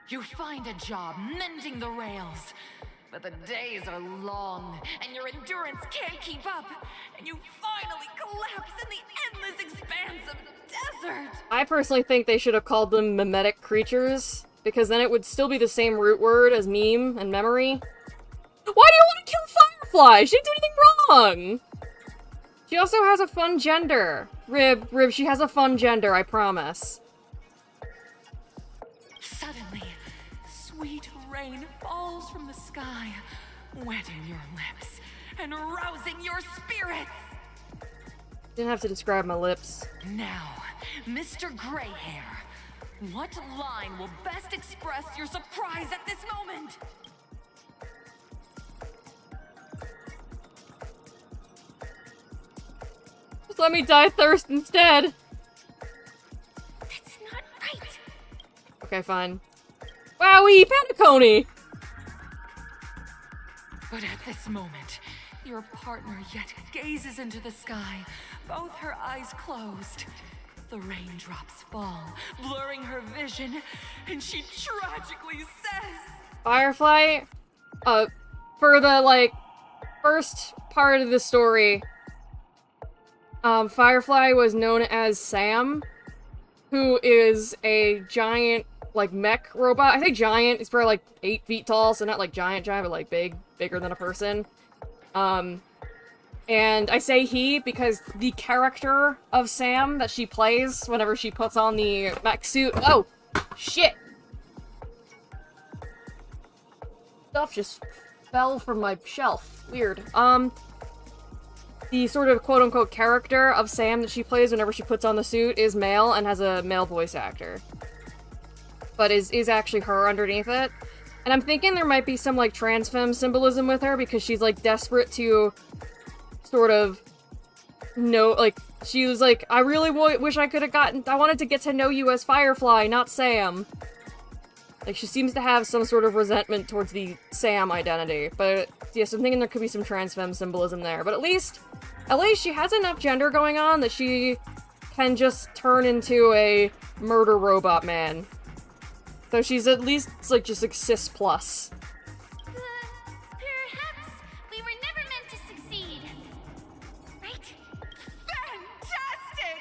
You find a job mending the rails. But the days are long, and your endurance can't keep up, and you finally collapse in the endless expanse of desert! I personally think they should have called them mimetic creatures, because then it would still be the same root word as meme and memory. Why do you want to kill Firefly? She didn't do anything wrong! She also has a fun gender. Rib, she has a fun gender, I promise. Suddenly, sweet rain falls from the sky, wetting your lips and rousing your spirits. Didn't have to describe my lips. Now, Mr. Greyhair, what line will best express your surprise at this moment? Just let me die thirst instead. That's not right. Okay, fine. Wowie, Penacony! But at this moment, your partner yet gazes into the sky, both her eyes closed. The raindrops fall, blurring her vision, and she tragically says, Firefly, for the, first part of the story, Firefly was known as Sam, who is a giant, mech robot. I say giant, he's probably, 8 feet tall, so not, giant, but, bigger than a person. And I say he because the character of Sam that she plays whenever she puts on the mech suit— oh! Shit! Stuff just fell from my shelf. Weird. The sort of quote-unquote character of Sam that she plays whenever she puts on the suit is male and has a male voice actor. But is actually her underneath it. And I'm thinking there might be some, trans femme symbolism with her because she's, desperate to sort of know, she was like, I really wish I could have I wanted to get to know you as Firefly, not Sam. She seems to have some sort of resentment towards the Sam identity. But, yes, I'm thinking there could be some trans femme symbolism there. But at least she has enough gender going on that she can just turn into a murder robot man. So she's at least, just cis plus. Perhaps we were never meant to succeed. Right? Fantastic!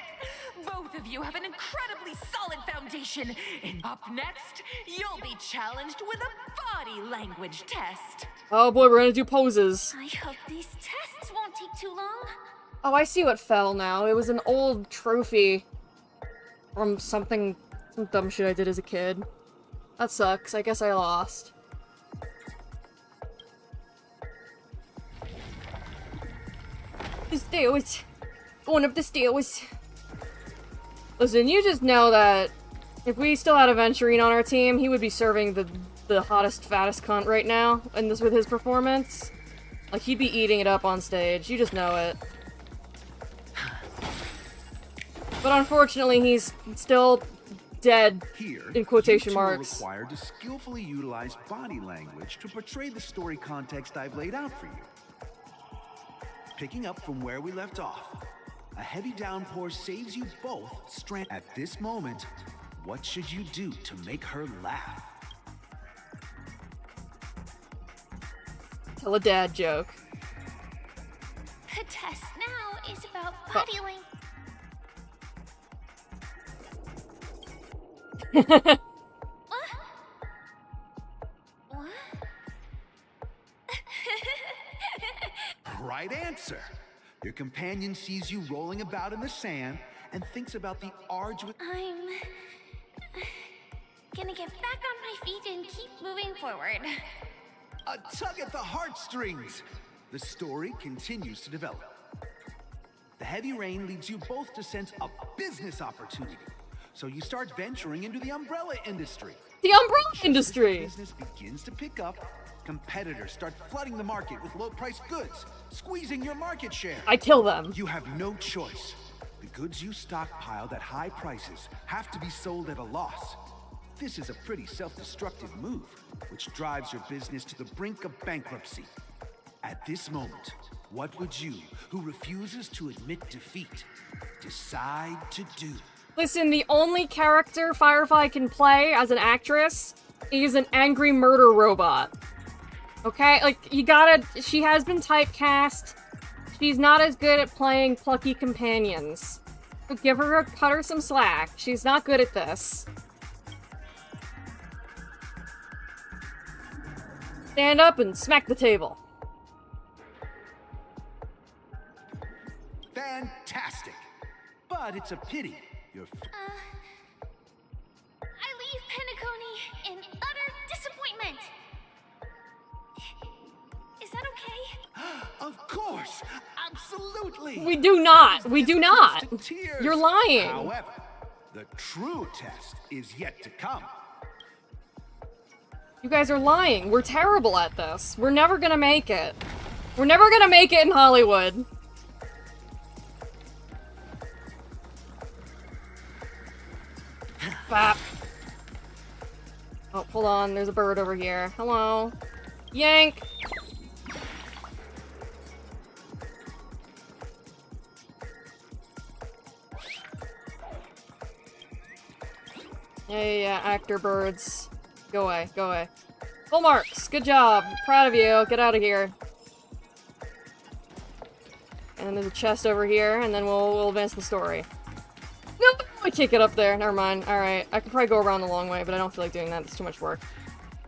Both of you have an incredibly solid foundation. And up next, you'll be challenged with a body language test. Oh boy, we're gonna do poses. I hope these tests won't take too long. Oh, I see what fell now. It was an old trophy from some dumb shit I did as a kid. That sucks. I guess I lost. The stairs. Going up the stairs. Listen, you just know that if we still had a Venturine on our team, he would be serving the hottest, fattest cunt right now, and this with his performance. Like, he'd be eating it up on stage. You just know it. But unfortunately, he's still dead, Here, in quotation you two marks. are required to skillfully utilize body language to portray the story context I've laid out for you. Picking up from where we left off, a heavy downpour saves you both strand. At this moment, what should you do to make her laugh? Tell a dad joke. The test now is about body language. What? What? Right answer. Your companion sees you rolling about in the sand and thinks about the arduous. I'm gonna get back on my feet and keep moving forward. A tug at the heartstrings. The story continues to develop. The heavy rain leads you both to sense a business opportunity. So you start venturing into the umbrella industry. The umbrella industry! Business begins to pick up. Competitors start flooding the market with low-priced goods, squeezing your market share. I kill them. You have no choice. The goods you stockpiled at high prices have to be sold at a loss. This is a pretty self-destructive move, which drives your business to the brink of bankruptcy. At this moment, what would you, who refuses to admit defeat, decide to do? Listen, the only character Firefly can play as an actress is an angry murder robot. Okay? Like, you gotta... She has been typecast. She's not as good at playing plucky companions. So cut her some slack. She's not good at this. Stand up and smack the table. Fantastic! But it's a pity. You're I leave Penacony in utter disappointment. Is that okay? Of course! Absolutely! We do not! We do not! You're lying! However, the true test is yet to come. You guys are lying. We're terrible at this. We're never gonna make it. We're never gonna make it in Hollywood. Bap. Oh, hold on. There's a bird over here. Hello. Yank! Yeah, actor birds. Go away, go away. Full marks! Good job! Proud of you. Get out of here. And then there's a chest over here, and then we'll advance the story. Nope! I can't get up there. Never mind. Alright. I could probably go around the long way, but I don't feel like doing that. It's too much work.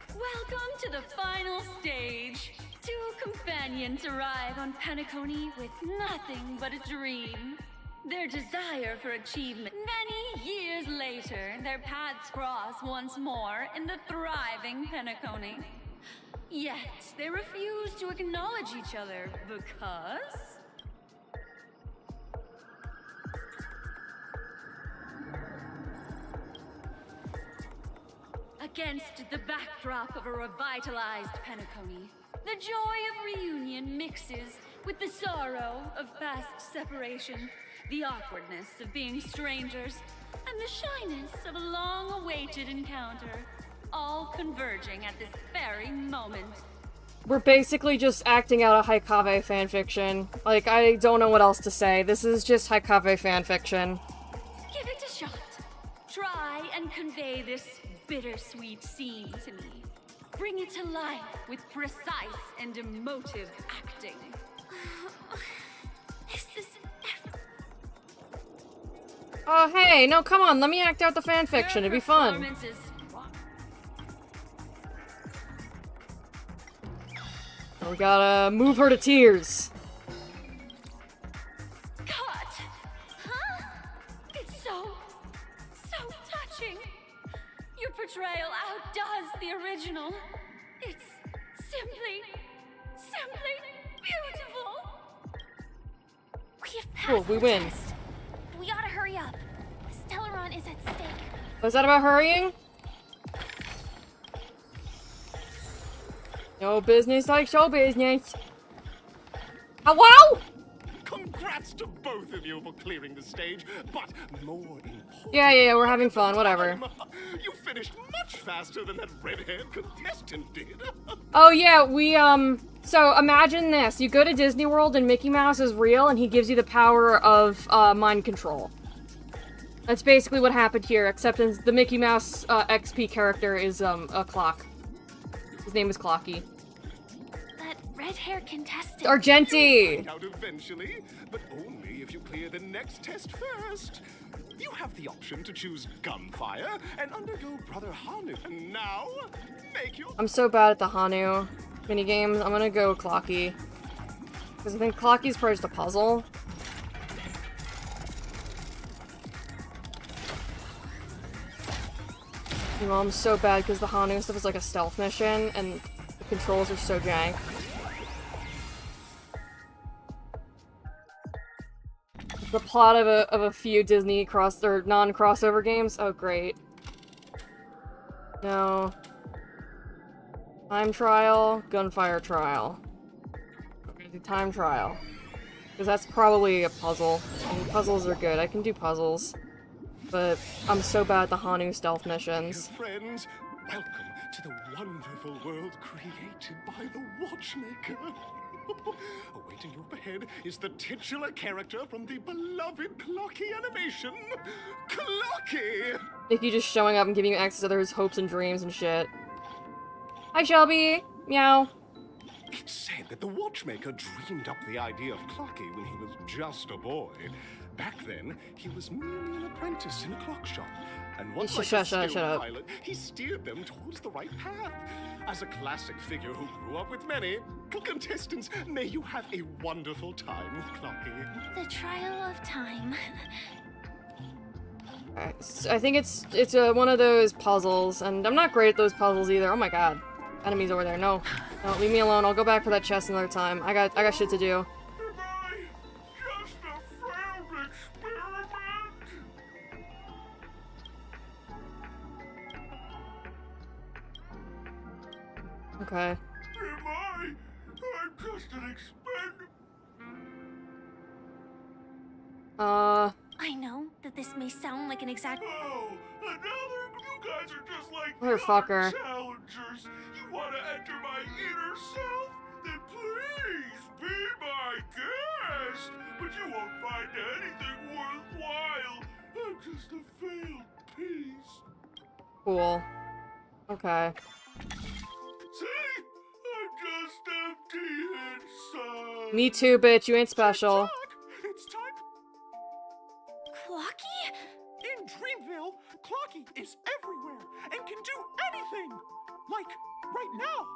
Welcome to the final stage. Two companions arrive on Penacony with nothing but a dream. Their desire for achievement. Many years later, their paths cross once more in the thriving Penacony. Yet, they refuse to acknowledge each other because... Against the backdrop of a revitalized Penacony, the joy of reunion mixes with the sorrow of past separation, the awkwardness of being strangers, and the shyness of a long-awaited encounter, all converging at this very moment. We're basically just acting out a Haikave fanfiction. Like, I don't know what else to say. This is just Haikave fanfiction. Give it a shot. Try and convey this bittersweet scene to me. Bring it to life with precise and emotive acting. This is... Oh, hey, no, come on, let me act out the fanfiction. It'd be fun. We gotta move her to tears. Cut! Huh? It's so touching. Your portrayal outdoes the original. It's simply beautiful. We have Cool, passed we the win. test. We ought to hurry up. Stella restaurant is at stake. Was that about hurrying? No business like show business. Hello? Congrats to both of you for clearing the stage, but more important... Yeah, we're having fun, whatever. You finished much faster than that red-haired contestant did. Oh yeah, so imagine this. You go to Disney World and Mickey Mouse is real and he gives you the power of, mind control. That's basically what happened here, except the Mickey Mouse, XP character is, a clock. His name is Clocky. That red-haired contestant. Argenti! Find out eventually, but only if you clear the next test first. You have the option to choose gunfire and undergo Brother Hanu. And now, make your... I'm so bad at the Hanu minigames. I'm gonna go Clocky. Because I think Clocky's probably just a puzzle. You know, I'm so bad because the Hanu stuff is like a stealth mission and the controls are so jank. The plot of a few Disney non-crossover games? Oh, great. No. Time trial, gunfire trial. We're gonna do time trial. Because that's probably a puzzle. And puzzles are good. I can do puzzles. But I'm so bad at the Hanu stealth missions. Friends, welcome to the wonderful world created by the Watchmaker. Awaiting you up ahead is the titular character from the beloved Clocky animation, Clocky! Mickey just showing up and giving you access to others' hopes and dreams and shit. Hi, Shelby! Meow. It's said that the Watchmaker dreamed up the idea of Clocky when he was just a boy. Back then, he was merely an apprentice in a clock shop. And once like a skilled pilot, he steered them towards the right path. As a classic figure who grew up with many contestants, may you have a wonderful time with Clocky. The trial of time. So I think it's one of those puzzles, and I'm not great at those puzzles either. Oh my god. Enemies over there. No. No, leave me alone. I'll go back for that chest another time. I got shit to do. Okay. I'm just an experiment. I know that this may sound like an exact. Oh, another. You guys are just like Motherfucker. challengers. You want to enter my inner self? Then please be my guest. But you won't find anything worthwhile. I'm just a failed piece. Cool. Okay. See? I'm just empty inside. Me too, bitch. You ain't special. It's time. Clocky? In Dreamville, Clocky is everywhere and can do anything. Like right now.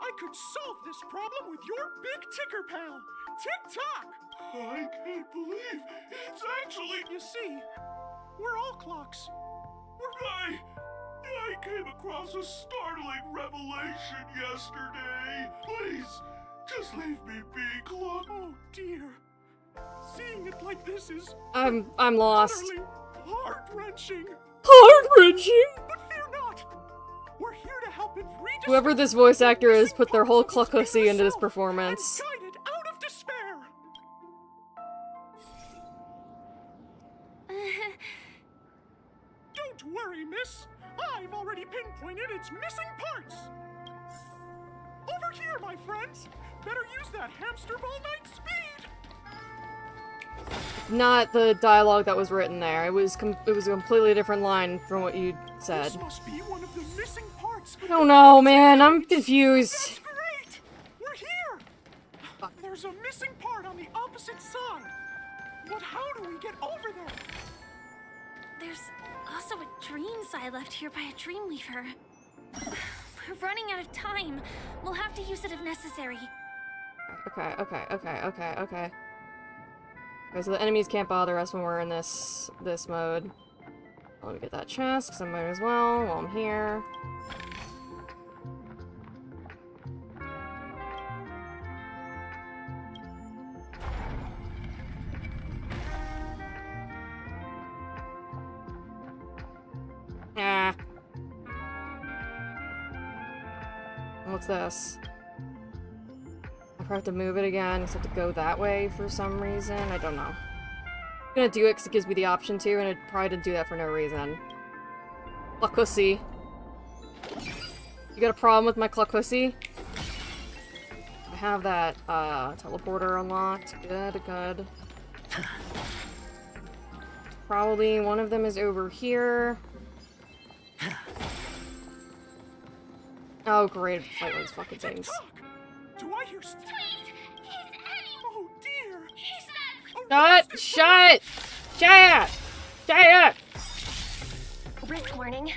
I could solve this problem with your big ticker pal, Tick-Tock. I can't believe it's actually. You see, we're all clocks. I came across a startling revelation yesterday. Please, just leave me be, Clock. Oh dear. Seeing it like this is I'm lost. utterly heart-wrenching. Heart-wrenching? But fear not. We're here to help it rediscover. Whoever this voice actor is put their whole cluckussy into this performance. Guided out of despair. Don't worry, miss. I've already pinpointed its missing parts. Over here, my friends. Better use that hamster ball night speed. Not the dialogue that was written there. It was a completely different line from what you said. This must be one of the missing parts. I don't know, man. I'm confused. That's great. We're here. There's a missing part on the opposite side. But how do we get over there? There's also a dream side left here by a Dreamweaver. We're running out of time. We'll have to use it if necessary. Okay. Okay, so the enemies can't bother us when we're in this mode. Let me get that chest, because I might as well while I'm here. What's this? I have to move it again, so I have to go that way for some reason. I don't know. I'm gonna do it because it gives me the option to, and I probably didn't do that for no reason. Cluckussy. You got a problem with my Cluckussy? I have that, teleporter unlocked. Good, good. Probably one of them is over here. Oh, great. Fight those fucking things. Do I hear? Oh dear! Shut! Shut! Shut up! Shut up! Risk warning.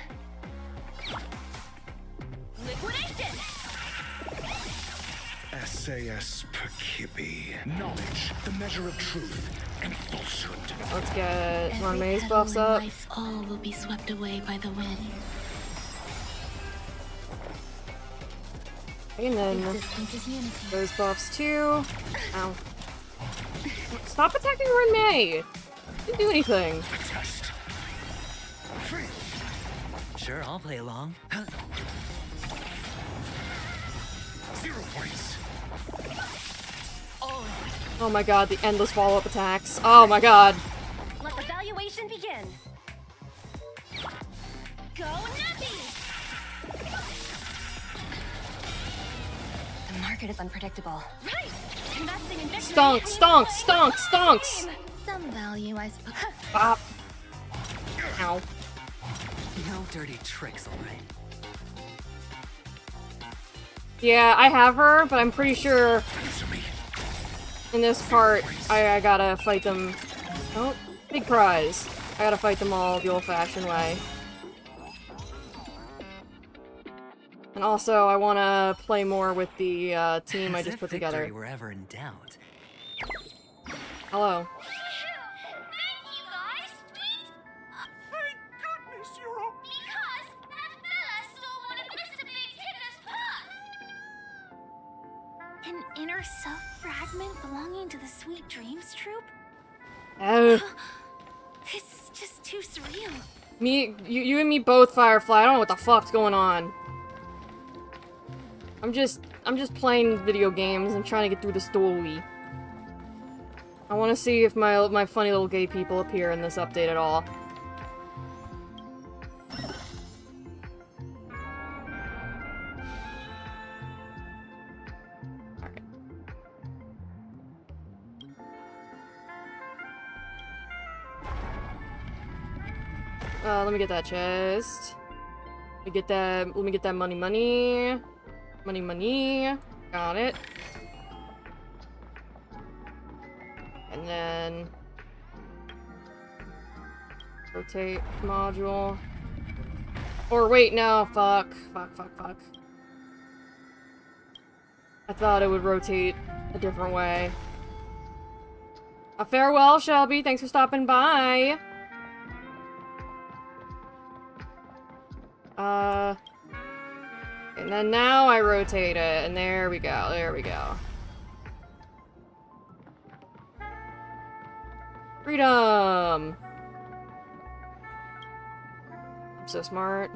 Liquidation! SAS Perkibi. Knowledge, the measure of truth and falsehood. Let's get one maze buffs up. All will be swept away by the wind. And then those buffs too. Ow. Stop attacking Renmei! Didn't do anything. Sure, I'll play along. 0 points. Oh my god, the endless follow-up attacks. Oh my god. Let the valuation begin. Go Nappy! The market is unpredictable. Right! Investing in victory. Stonks, stonks, stonks, stonks! Some value, I suppose. Bop. Ow. No dirty tricks, alright? Yeah, I have her, but I'm pretty sure in this part, I gotta fight them. Oh, big prize. I gotta fight them all the old-fashioned way. And also, I wanna play more with the team I just put together. We're ever in doubt. Hello. Thank you guys! Sweet! Thank goodness you're okay. Because that fella stole one of Mr. Big Ticker's pups! An inner self fragment belonging to the Sweet Dreams troupe? Oh. This is just too surreal. You and me both, Firefly. I don't know what the fuck's going on. I'm just playing video games and trying to get through the story. I want to see if my funny little gay people appear in this update at all. Let me get that chest. Let me get that money. Money. Got it. And then rotate module. Or wait, no, fuck. I thought it would rotate a different way. A farewell, Shelby. Thanks for stopping by. And then now I rotate it, and there we go. Freedom! I'm so smart.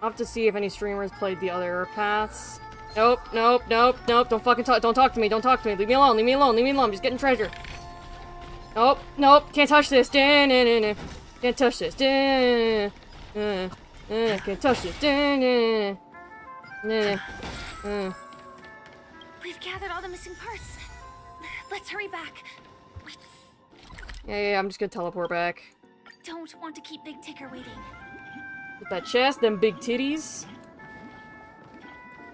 I'll have to see if any streamers played the other paths. Nope. Don't fucking talk. Don't talk to me. Leave me alone. I'm just getting treasure. Nope. Can't touch this. Can't touch this. Can't touch this. We've gathered all the missing parts. Let's hurry back. Yeah, I'm just gonna teleport back. Don't want to keep Big Ticker waiting. With that chest, them big titties.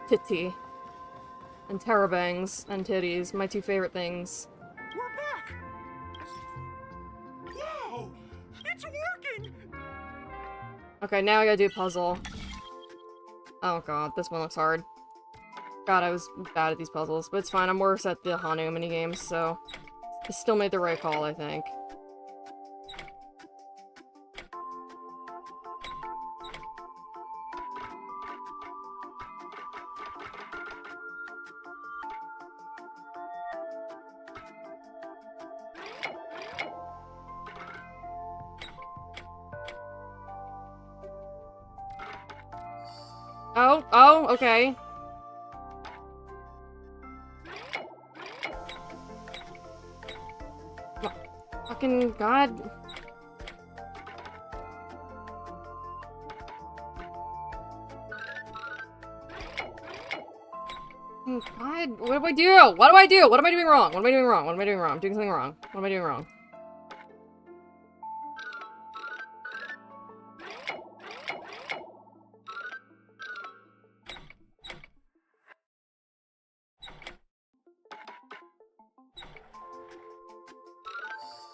Titty. And terrabangs and titties, my two favorite things. We're back. Whoa! It's working. Okay, now I gotta do a puzzle. Oh god, this one looks hard. God, I was bad at these puzzles, but it's fine. I'm worse at the Hanu minigames, so I still made the right call, I think. Oh, okay. Fucking god. Oh god, what do I do? What do I do? What am I doing wrong? What am I doing wrong? What am I doing wrong? I'm doing something wrong. What am I doing wrong?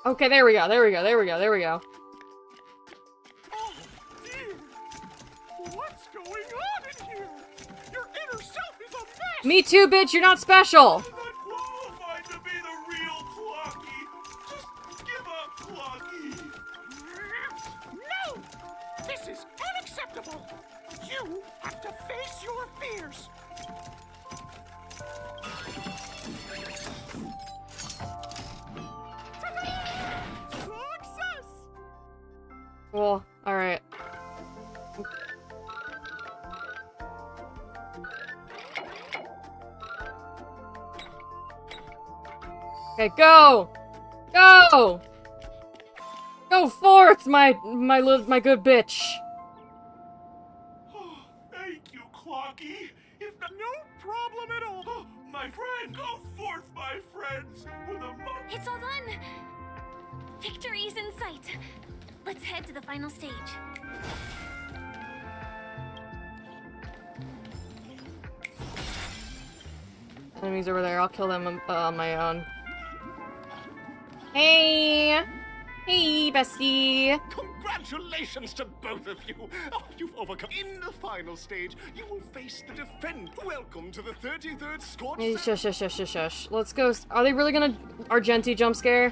Okay, there we go, there we go, there we go, there we go. Oh, dear. What's going on in here? Your inner self is a mess! Me too, bitch, you're not special! I'm not qualified to be the real Clocky. Just give up, Clocky. No! This is unacceptable! You have to face your fears! Success! Cool, alright. Okay, go! Go! Go forth, my good bitch! Oh, thank you, Clocky. If not, no problem at all. Oh, my friend, go forth, my friends, with a It's all done! Victory's in sight. Let's head to the final stage. Enemies over there, I'll kill them on my own. Hey! Hey, bestie! Congratulations to both of you! Oh, you've overcome. In the final stage, you will face the defend. Welcome to the 33rd Scorch. Hey, shush. Let's go. Are they really gonna Argenti jump scare?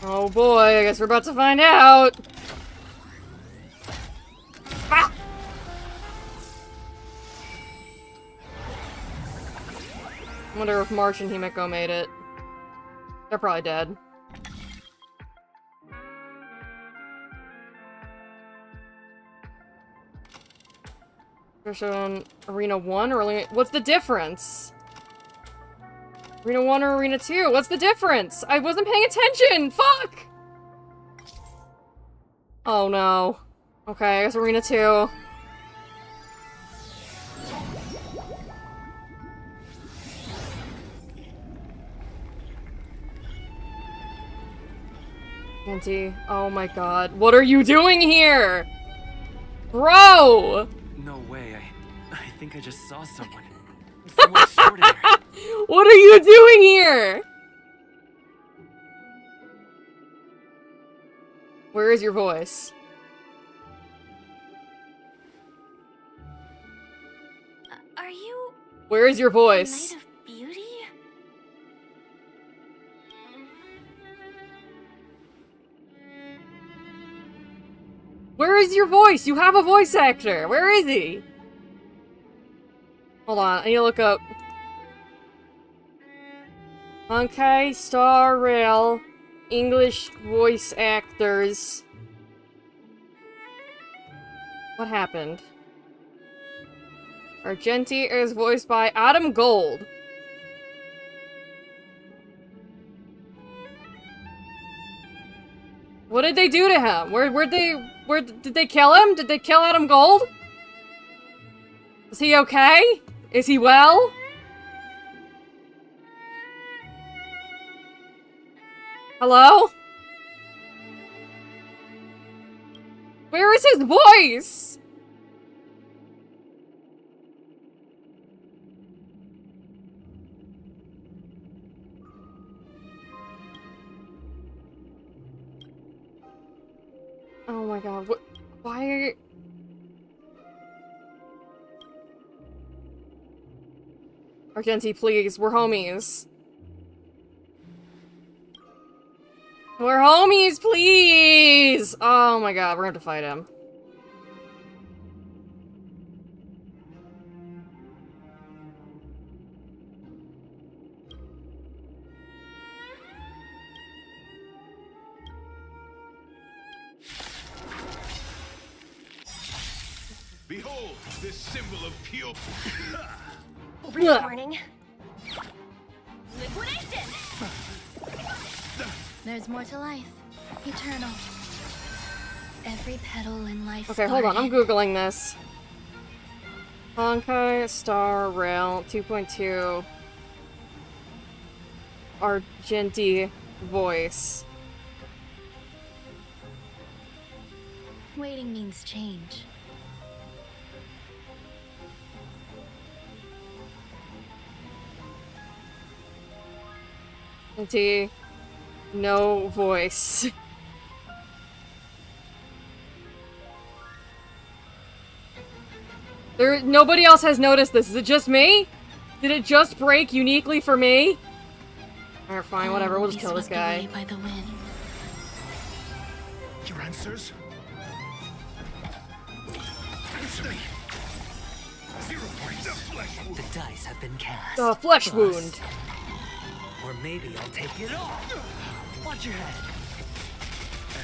Oh boy, I guess we're about to find out! Ah! I wonder if March and Himeko made it. They're probably dead. Shown Arena 1 or Arena... What's the difference? Arena 1 or Arena 2? What's the difference? I wasn't paying attention! Fuck! Oh no. Okay, I guess Arena 2. Auntie, oh my god. What are you doing here? Bro! No way, I think I just saw someone. Someone extraordinary. What are you doing here? Where is your voice? Are you... Where is your voice? Knight of Beauty? Where is your voice? You have a voice actor. Where is he? Hold on, I need to look up. Honkai Star Rail English voice actors. What happened? Argenti is voiced by Adam Gold. What did they do to him? Where did they kill him? Did they kill Adam Gold? Is he okay? Is he well? Hello? Where is his voice? Oh my god, what? Why are you... Argenti, please, we're homies. We're homies, please! Oh my god, we're gonna have to fight him. Behold, this symbol of pure. Brief warning. Liquidation! There's more to life. Eternal. Every petal in life. Okay, hold on. I'm googling this. Honkai Star Rail 2.2 Argenti voice. Waiting means change. Argenti, no voice. Nobody else has noticed this. Is it just me? Did it just break uniquely for me? Alright, fine, whatever. We'll just kill this guy. By the wind. Your answers? Answer me. 0 points. The flesh wound. The dice have been cast. The flesh Bust. wound. Or maybe I'll take it off. Watch your head.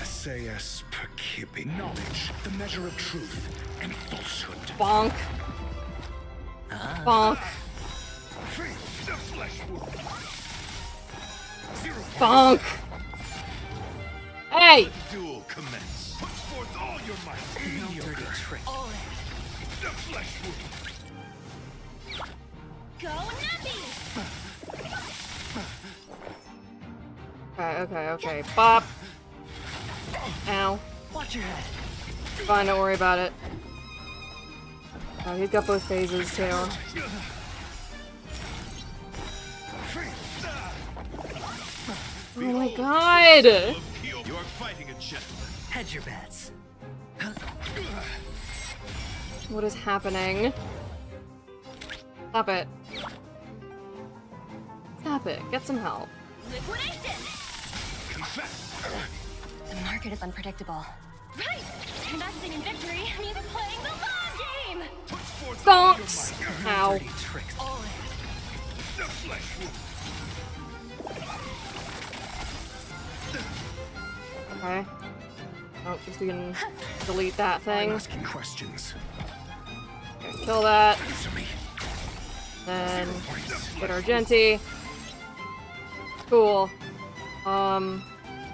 SAS per keeping knowledge, the measure of truth and falsehood. Bonk. Bonk. The flesh wound. 0 Bonk. Hey! Let the duel commence. Put forth all your might. No dirty trick. The flesh wound. Go Nappy! Okay. Bop. Ow. Watch your head. Fine, don't worry about it. Oh, he's got both phases, too. Oh my god! You're fighting a gentleman. Hedge your bets. What is happening? Stop it. Stop it. Get some help. Liquidation! The market is unpredictable. Right! Investing in victory means playing the long game! Stonks! Ow. Dirty tricks. The flesh wound. Okay. Oh, just we can delete that thing. I'm asking questions. Okay, kill that. Answer me. Then get Argenti. Cool.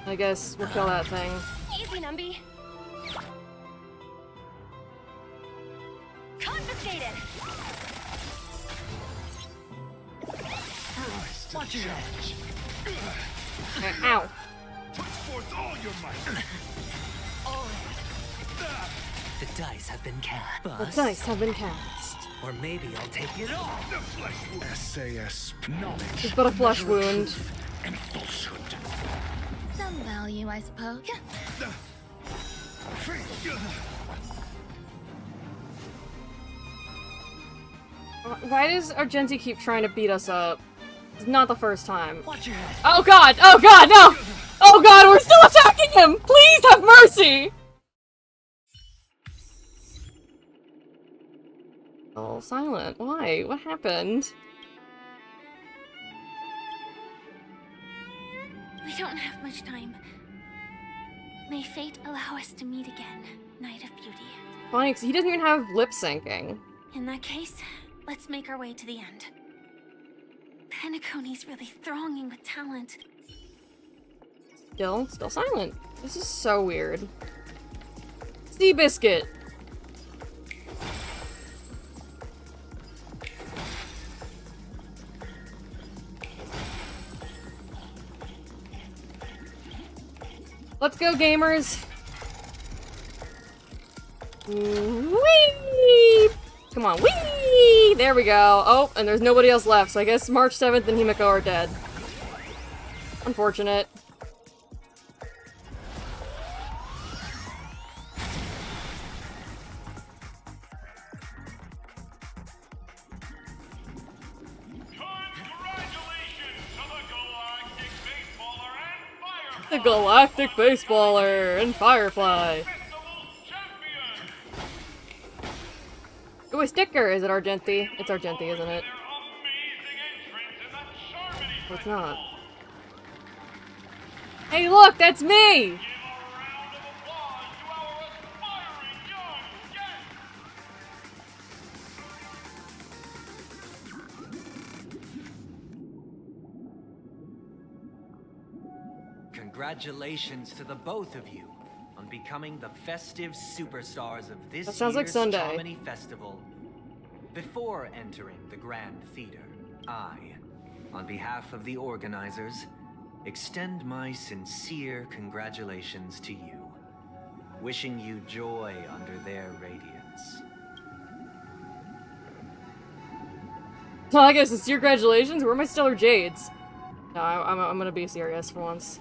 I guess we'll kill that thing. Easy, Numby. Confiscated! Watch your head. Okay, ow. Put forth all your might. The dice have been cast. The Bust. dice have been cast. Or maybe I'll take it off. The flesh wound. SAS knowledge. He's got a flesh measure of wound. truth and falsehood. Some value, I suppose. Why does Argenti keep trying to beat us up? It's not the first time. Watch your head. Oh god! Oh god, no! Oh god, we're still attacking him! Please have mercy! Oh, silent. Why? What happened? We don't have much time. May fate allow us to meet again, Knight of Beauty. Funny, 'cause he doesn't even have lip syncing. In that case, let's make our way to the end. Penacony's really thronging with talent. Still silent. This is so weird. Seabiscuit! Let's go, gamers! Whee! Come on, whee! There we go. Oh, and there's nobody else left, so I guess March 7th and Himiko are dead. Unfortunate. The Galactic Baseballer and Firefly. Ooh, a sticker! Is it Argenti? It's Argenti, isn't it? Oh, it's not. Hey, look! That's me! Congratulations to the both of you on becoming the festive superstars of this That sounds like year's Sunday. Charmony Festival. Before entering the Grand Theater, I, on behalf of the organizers, extend my sincere congratulations to you, wishing you joy under their radiance. So I guess sincere congratulations. Where are my stellar jades? No, I'm gonna be serious for once.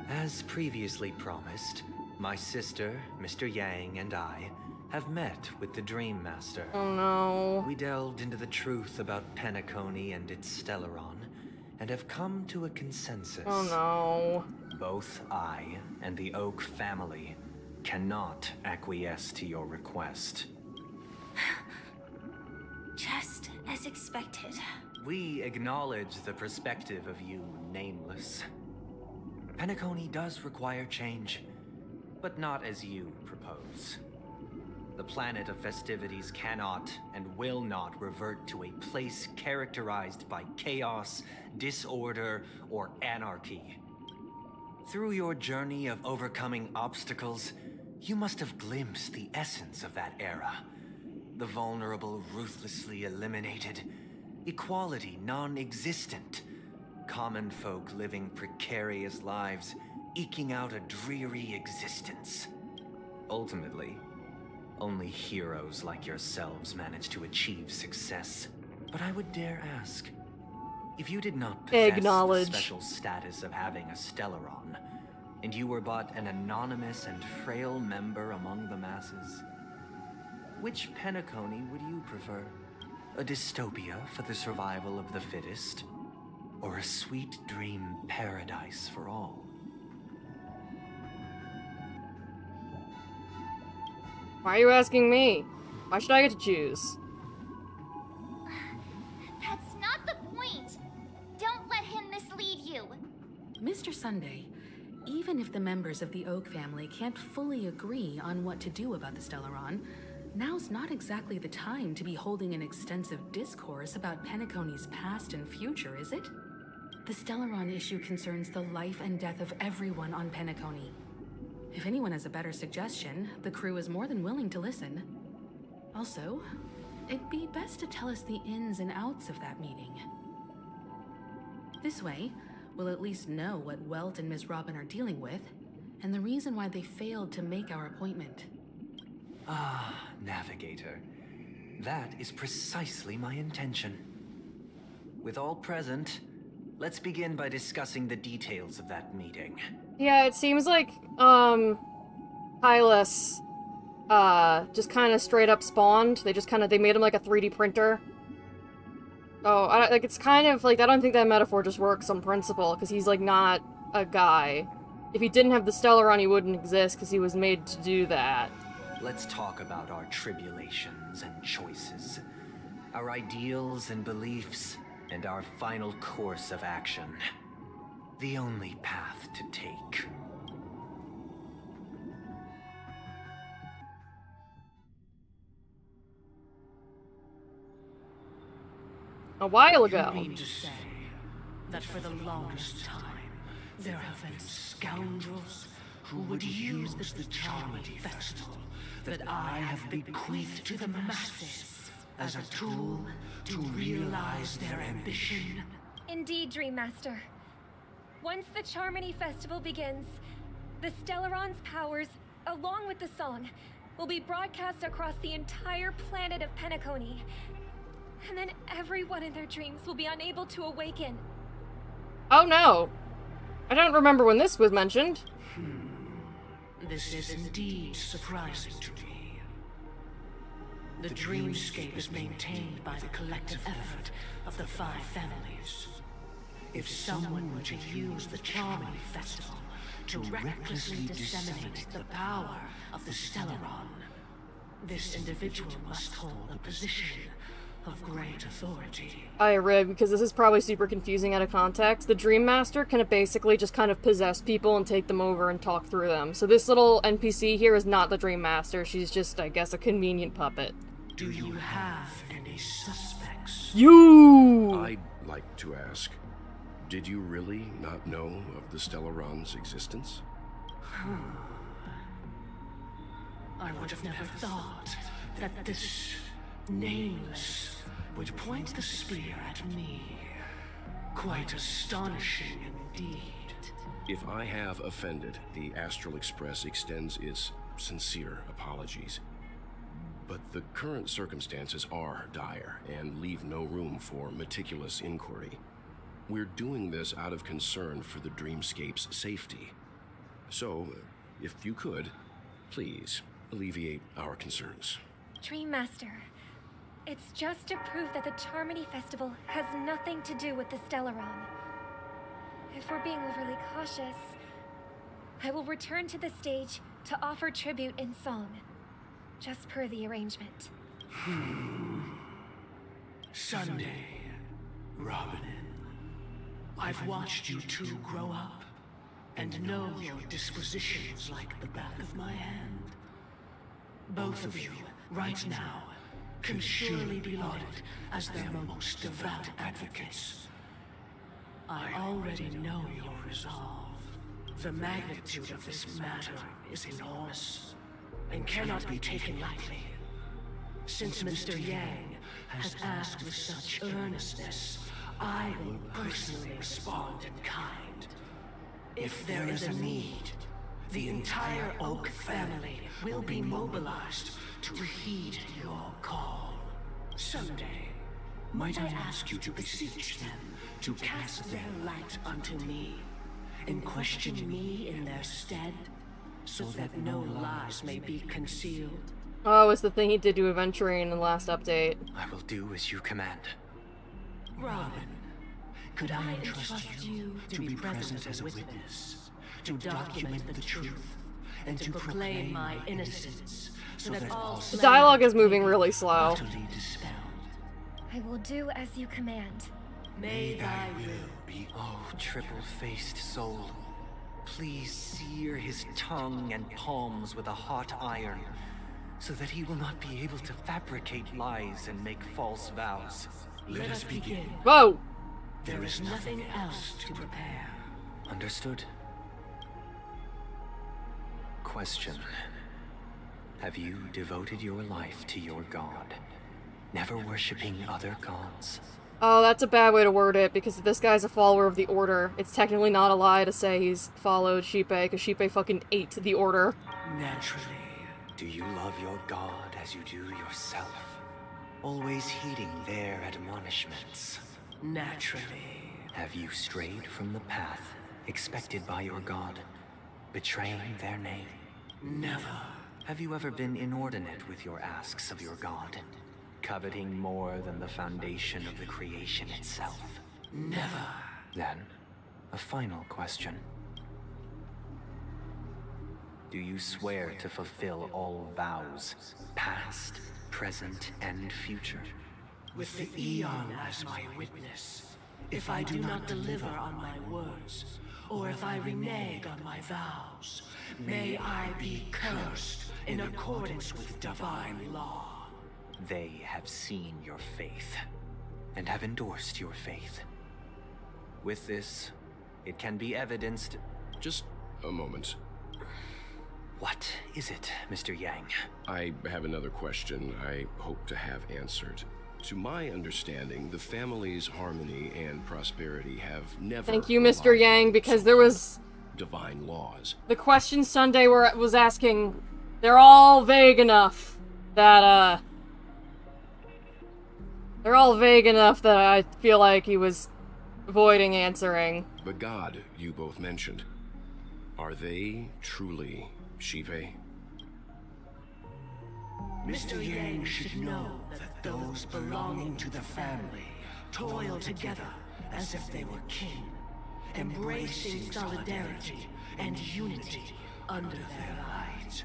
As previously promised, my sister, Mr. Yang, and I have met with the Dream Master. Oh no. We delved into the truth about Penacony and its Stellaron, and have come to a consensus. Oh no. Both I and the Oak family cannot acquiesce to your request. Just as expected. We acknowledge the perspective of you, Nameless. Penacony does require change, but not as you propose. The planet of festivities cannot and will not revert to a place characterized by chaos, disorder, or anarchy. Through your journey of overcoming obstacles, you must have glimpsed the essence of that era. The vulnerable ruthlessly eliminated, equality non-existent, common folk living precarious lives, eking out a dreary existence. Ultimately, only heroes like yourselves manage to achieve success. But I would dare ask, if you did not possess the special status of having a Stellaron, and you were but an anonymous and frail member among the masses, which Penacony would you prefer? A dystopia for the survival of the fittest? Or a sweet dream paradise for all? Why are you asking me? Why should I get to choose? That's not the point! Don't let him mislead you! Mr. Sunday, even if the members of the Oak family can't fully agree on what to do about the Stellaron, now's not exactly the time to be holding an extensive discourse about Penacony's past and future, is it? The Stellaron issue concerns the life and death of everyone on Penacony. If anyone has a better suggestion, the crew is more than willing to listen. Also, it'd be best to tell us the ins and outs of that meeting. This way, we'll at least know what Welt and Miss Robin are dealing with, and the reason why they failed to make our appointment. Ah, Navigator. That is precisely my intention. With all present, let's begin by discussing the details of that meeting. Yeah, it seems like, Hylas, just kind of straight up spawned. They made him like a 3D printer. Oh, like, it's kind of, like, I don't think that metaphor just works on principle, because he's, like, not a guy. If he didn't have the Stellaron, he wouldn't exist, because he was made to do that. Let's talk about our tribulations and choices, our ideals and beliefs, and our final course of action. The only path to take. A while ago. You mean to say that for the longest time, there have been scoundrels who would use the Charmony Festival that I have bequeathed to the masses as a tool to realize their ambition? Indeed, Dream Master. Once the Charmony Festival begins, the Stellaron's powers, along with the song, will be broadcast across the entire planet of Penacony. And then everyone in their dreams will be unable to awaken. Oh no! I don't remember when this was mentioned. This is indeed surprising to me. The dreamscape is maintained by the collective effort of the 5 families. If someone were to use the Charmony Festival to recklessly disseminate the power of the Stellaron, this individual must hold a position of great authority. I rib, because this is probably super confusing out of context. The Dream Master can basically just kind of possess people and take them over and talk through them. So this little NPC here is not the Dream Master. She's just, I guess, a convenient puppet. Do you have any suspects? You! I like to ask, did you really not know of the Stellaron's existence? I would have never thought that this nameless would point the spear at me. Quite astonishing indeed. If I have offended, the Astral Express extends its sincere apologies. But the current circumstances are dire and leave no room for meticulous inquiry. We're doing this out of concern for the Dreamscape's safety. So, if you could, please alleviate our concerns. Dream Master, it's just to prove that the Charmony Festival has nothing to do with the Stellaron. If we're being overly cautious, I will return to the stage to offer tribute in song, just per the arrangement. Sunday, Robin, I've watched you two grow up and know your dispositions like the back of my hand. Both of you, right now, can surely be lauded as their most devout advocates. I already know your resolve. The magnitude of this matter is enormous and cannot be taken lightly. Since Mr. Yang has asked with such earnestness, I will personally respond in kind. If there is a need, the entire Oak family will be mobilized to heed your call. Someday, might I ask you to beseech them to cast their light unto me and question me in their stead, so that no lies may be concealed? Oh, it's the thing he did to Aventurine in the last update. I will do as you command. Robin, could I entrust you to be present as a witness, to document the truth, and to proclaim my innocence, so that all The dialogue is moving really slow. I will do as you command. May thy will be. Oh, triple-faced soul, please sear his tongue and palms with a hot iron, so that he will not be able to fabricate lies and make false vows. Let us begin. Whoa! There is nothing else to prepare. Understood. Question. Have you devoted your life to your god, never worshipping other gods? Oh, that's a bad way to word it, because if this guy's a follower of the Order, it's technically not a lie to say he's followed Xipe, because Xipe fucking ate the Order. Naturally. Do you love your god as you do yourself? Always heeding their admonishments? Naturally. Have you strayed from the path expected by your god, betraying their name? Never. Have you ever been inordinate with your asks of your god, coveting more than the foundation of the creation itself? Never. Then, a final question. Do you swear to fulfill all vows, past, present, and future? With the Eon as my witness, if I do not deliver on my words, or if I renege on my vows, may I be cursed in accordance with divine law. They have seen your faith, and have endorsed your faith. With this, it can be evidenced... Just a moment. What is it, Mr. Yang? I have another question I hope to have answered. To my understanding, the family's harmony and prosperity have never... Thank you, Mr. Yang, because there was... divine laws. The question Sunday where it was asking, they're all vague enough that, they're all vague enough that I feel like he was avoiding answering. The god you both mentioned, are they truly Xipe? Mr. Yang should know that those belonging to the family toil together as if they were kin, embracing solidarity and unity under their light.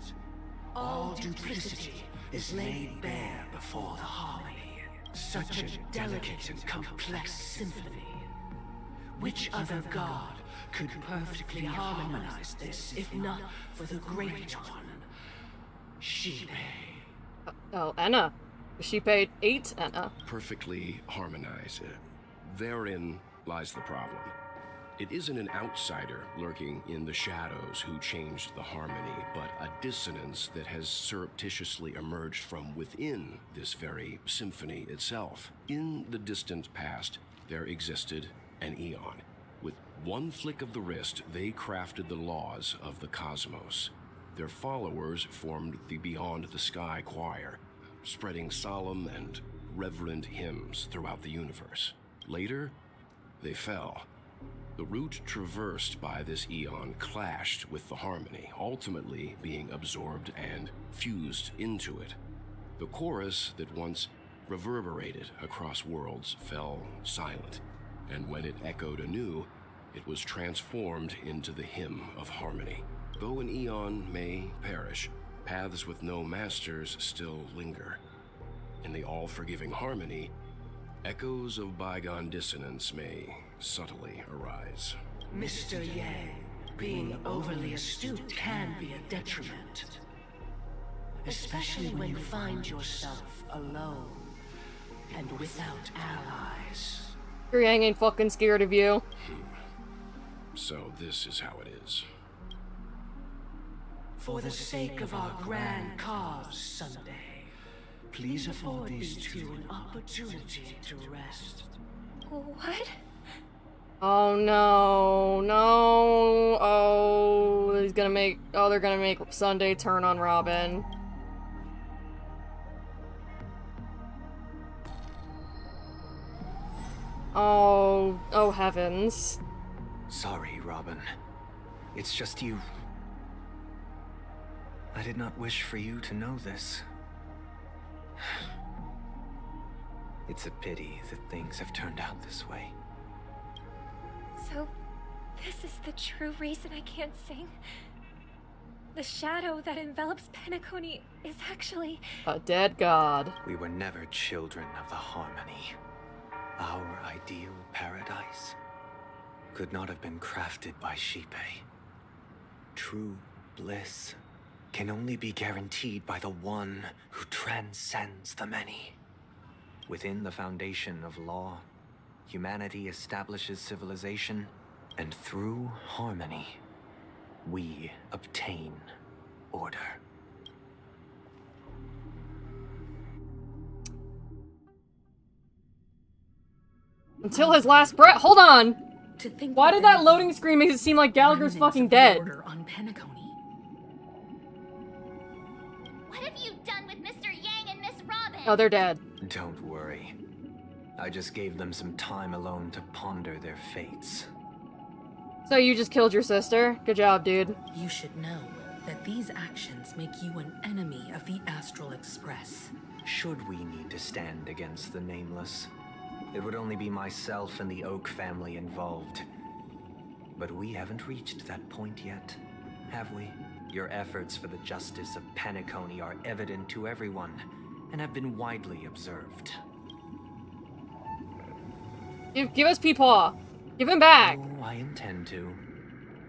All duplicity is laid bare before the harmony. Such a delicate and complex symphony. Which other god could perfectly harmonize this, if not for the great one, Xipe? Oh, Enna. Xipe ate Enna. Perfectly harmonized. Therein lies the problem. It isn't an outsider lurking in the shadows who changed the harmony, but a dissonance that has surreptitiously emerged from within this very symphony itself. In the distant past, there existed an Eon. With one flick of the wrist, they crafted the laws of the cosmos. Their followers formed the Beyond the Sky Choir, spreading solemn and reverent hymns throughout the universe. Later, they fell. The route traversed by this Eon clashed with the harmony, ultimately being absorbed and fused into it. The chorus that once reverberated across worlds fell silent, and when it echoed anew, it was transformed into the hymn of harmony. Though an Eon may perish, paths with no masters still linger. In the all-forgiving harmony, echoes of bygone dissonance may subtly arise. Mr. Yang, being overly astute can be a detriment. Especially when you find yourself alone and without allies. Your Yang ain't fucking scared of you. So this is how it is. For the sake of our grand cause Sunday, please afford these two an opportunity to rest. What? Oh no, no. Oh, they're gonna make Sunday turn on Robin. Oh heavens. Sorry, Robin. It's just you. I did not wish for you to know this. It's a pity that things have turned out this way. So, this is the true reason I can't sing? The shadow that envelops Penacony is actually... a dead god. We were never children of the harmony. Our ideal paradise could not have been crafted by Xipe. True bliss can only be guaranteed by the one who transcends the many. Within the foundation of law, humanity establishes civilization, and through harmony, we obtain order. Until his last breath. Hold on! Why did that loading screen make it seem like Gallagher's fucking dead? On Penacony. What have you done with Mr. Yang and Miss Robin? Oh, they're dead. Don't worry. I just gave them some time alone to ponder their fates. So you just killed your sister? Good job, dude. You should know that these actions make you an enemy of the Astral Express. Should we need to stand against the Nameless, it would only be myself and the Oak family involved. But we haven't reached that point yet, have we? Your efforts for the justice of Penacony are evident to everyone, and have been widely observed. Give us Peepaw. Give him back. Oh, I intend to.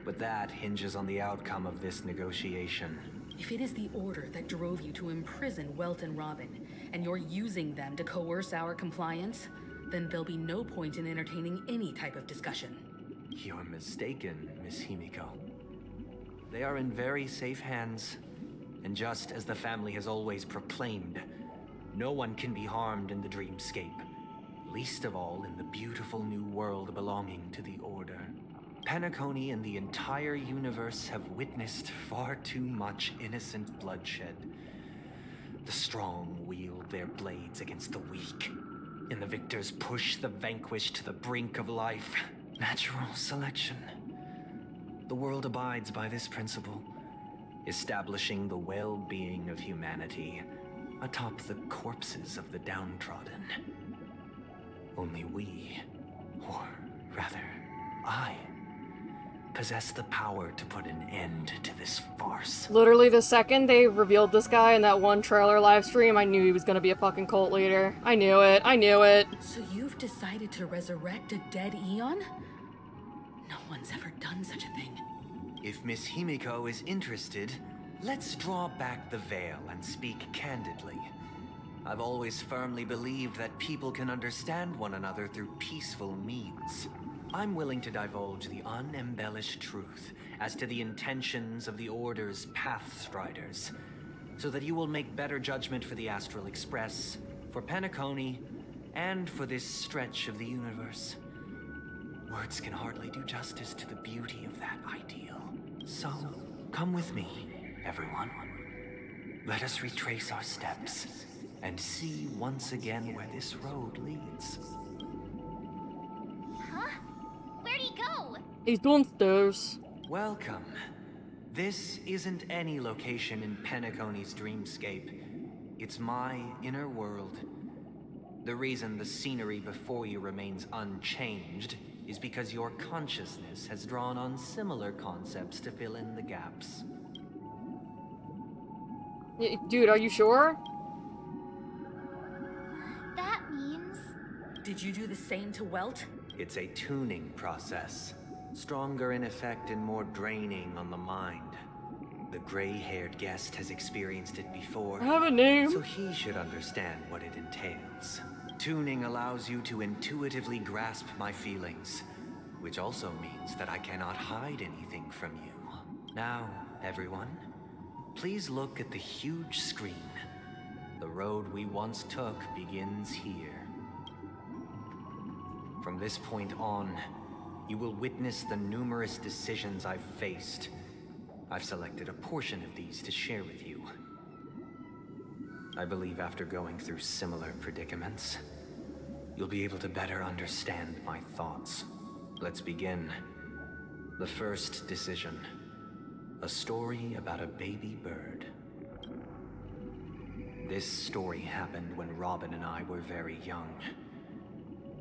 But that hinges on the outcome of this negotiation. If it is the order that drove you to imprison Welt and Robin, and you're using them to coerce our compliance, then there'll be no point in entertaining any type of discussion. You're mistaken, Miss Himiko. They are in very safe hands, and just as the family has always proclaimed, no one can be harmed in the dreamscape, least of all in the beautiful new world belonging to the Order. Penacony and the entire universe have witnessed far too much innocent bloodshed. The strong wield their blades against the weak, and the victors push the vanquished to the brink of life. Natural selection. The world abides by this principle, establishing the well-being of humanity atop the corpses of the downtrodden. Only we, or rather, I, possess the power to put an end to this farce. Literally the second they revealed this guy in that one trailer live stream, I knew he was gonna be a fucking cult leader. I knew it. I knew it. So you've decided to resurrect a dead Eon? No one's ever done such a thing. If Miss Himiko is interested, let's draw back the veil and speak candidly. I've always firmly believed that people can understand one another through peaceful means. I'm willing to divulge the unembellished truth as to the intentions of the Order's Pathstriders, so that you will make better judgment for the Astral Express, for Penacony, and for this stretch of the universe. Words can hardly do justice to the beauty of that ideal. So, come with me, everyone. Let us retrace our steps and see once again where this road leads. Huh? Where'd he go? He's downstairs. Welcome. This isn't any location in Penacony's dreamscape. It's my inner world. The reason the scenery before you remains unchanged is because your consciousness has drawn on similar concepts to fill in the gaps. Dude, are you sure? That means... Did you do the same to Welt? It's a tuning process. Stronger in effect and more draining on the mind. The gray-haired guest has experienced it before. I have a name. So he should understand what it entails. Tuning allows you to intuitively grasp my feelings, which also means that I cannot hide anything from you. Now, everyone, please look at the huge screen. The road we once took begins here. From this point on, you will witness the numerous decisions I've faced. I've selected a portion of these to share with you. I believe after going through similar predicaments, you'll be able to better understand my thoughts. Let's begin. The first decision. A story about a baby bird. This story happened when Robin and I were very young.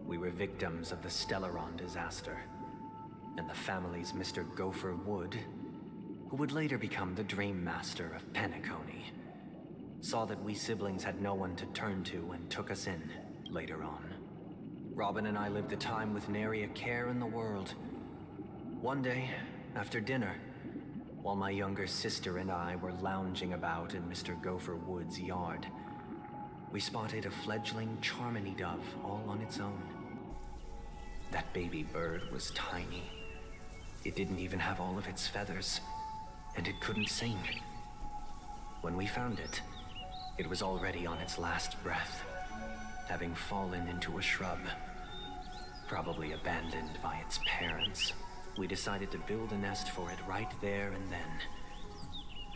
We were victims of the Stellaron disaster, and the family's Mr. Gopher Wood, who would later become the Dream Master of Penacony, saw that we siblings had no one to turn to and took us in later on. Robin and I lived a time with nary a care in the world. One day, after dinner, while my younger sister and I were lounging about in Mr. Gopher Wood's yard, we spotted a fledgling Charmony dove all on its own. That baby bird was tiny. It didn't even have all of its feathers, and it couldn't sing. When we found it, it was already on its last breath, having fallen into a shrub, probably abandoned by its parents. We decided to build a nest for it right there and then.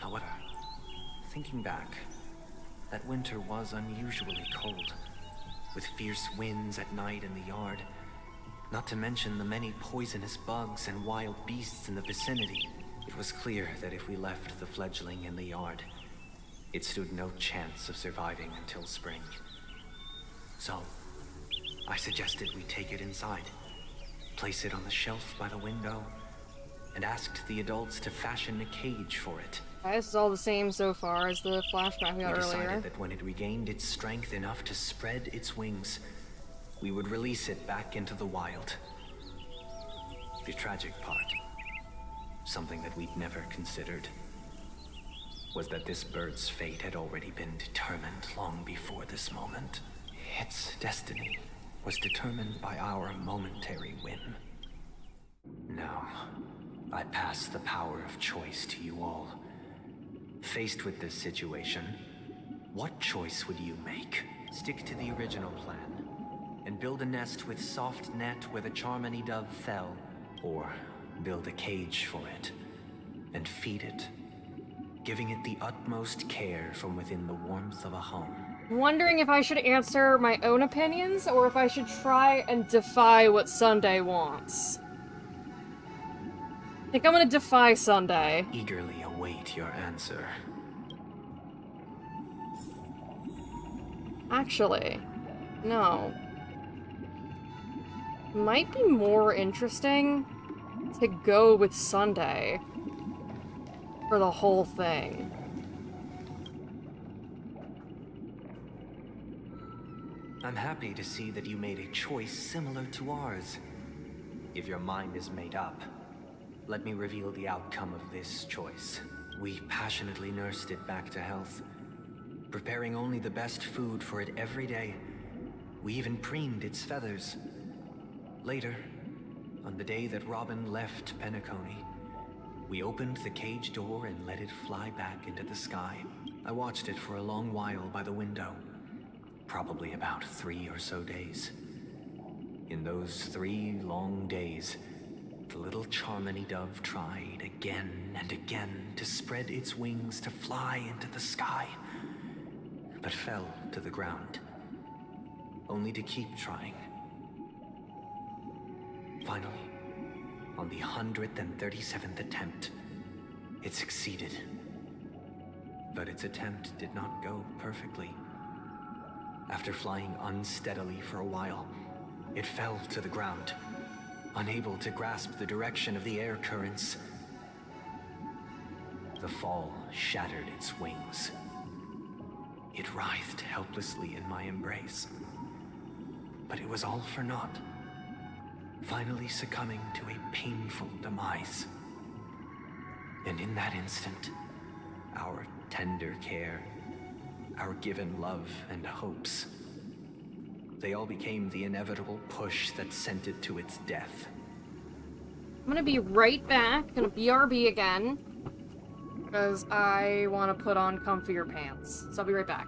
However, thinking back, that winter was unusually cold, with fierce winds at night in the yard, not to mention the many poisonous bugs and wild beasts in the vicinity. It was clear that if we left the fledgling in the yard, it stood no chance of surviving until spring. So, I suggested we take it inside, place it on the shelf by the window, and asked the adults to fashion a cage for it. This is all the same so far as the flashback we got earlier. We decided that when it regained its strength enough to spread its wings, we would release it back into the wild. The tragic part, something that we'd never considered, was that this bird's fate had already been determined long before this moment. Its destiny was determined by our momentary whim. Now, I pass the power of choice to you all. Faced with this situation, what choice would you make? Stick to the original plan and build a nest with soft net where the Charmony dove fell, or build a cage for it and feed it, giving it the utmost care from within the warmth of a home. I'm wondering if I should answer my own opinions or if I should try and defy what Sunday wants. I think I'm gonna defy Sunday. Eagerly await your answer. Actually, no. Might be more interesting to go with Sunday for the whole thing. I'm happy to see that you made a choice similar to ours. If your mind is made up, let me reveal the outcome of this choice. We passionately nursed it back to health, preparing only the best food for it every day. We even preened its feathers. Later, on the day that Robin left Penacony, we opened the cage door and let it fly back into the sky. I watched it for a long while by the window, probably about 3 or so days. In those 3 long days, the little Charmony dove tried again and again to spread its wings to fly into the sky, but fell to the ground, only to keep trying. Finally, on the 137th attempt, it succeeded. But its attempt did not go perfectly. After flying unsteadily for a while, it fell to the ground, unable to grasp the direction of the air currents. The fall shattered its wings. It writhed helplessly in my embrace. But it was all for naught, finally succumbing to a painful demise. And in that instant, our tender care, our given love and hopes, they all became the inevitable push that sent it to its death. I'm gonna be right back. Gonna BRB again. Because I want to put on comfier pants. So I'll be right back.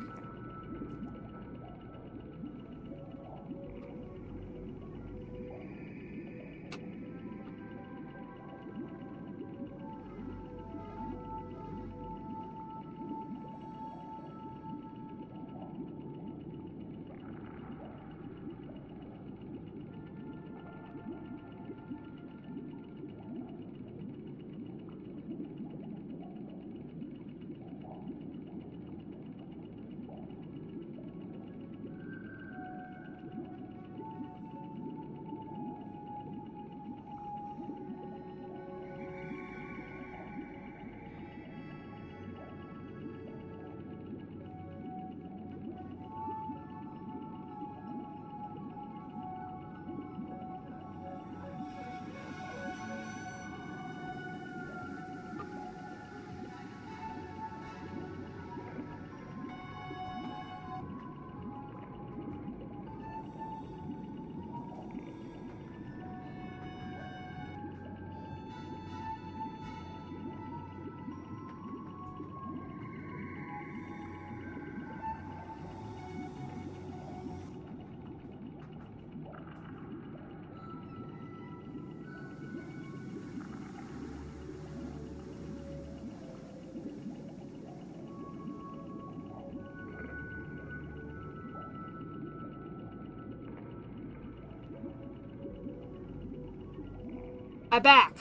I'm back!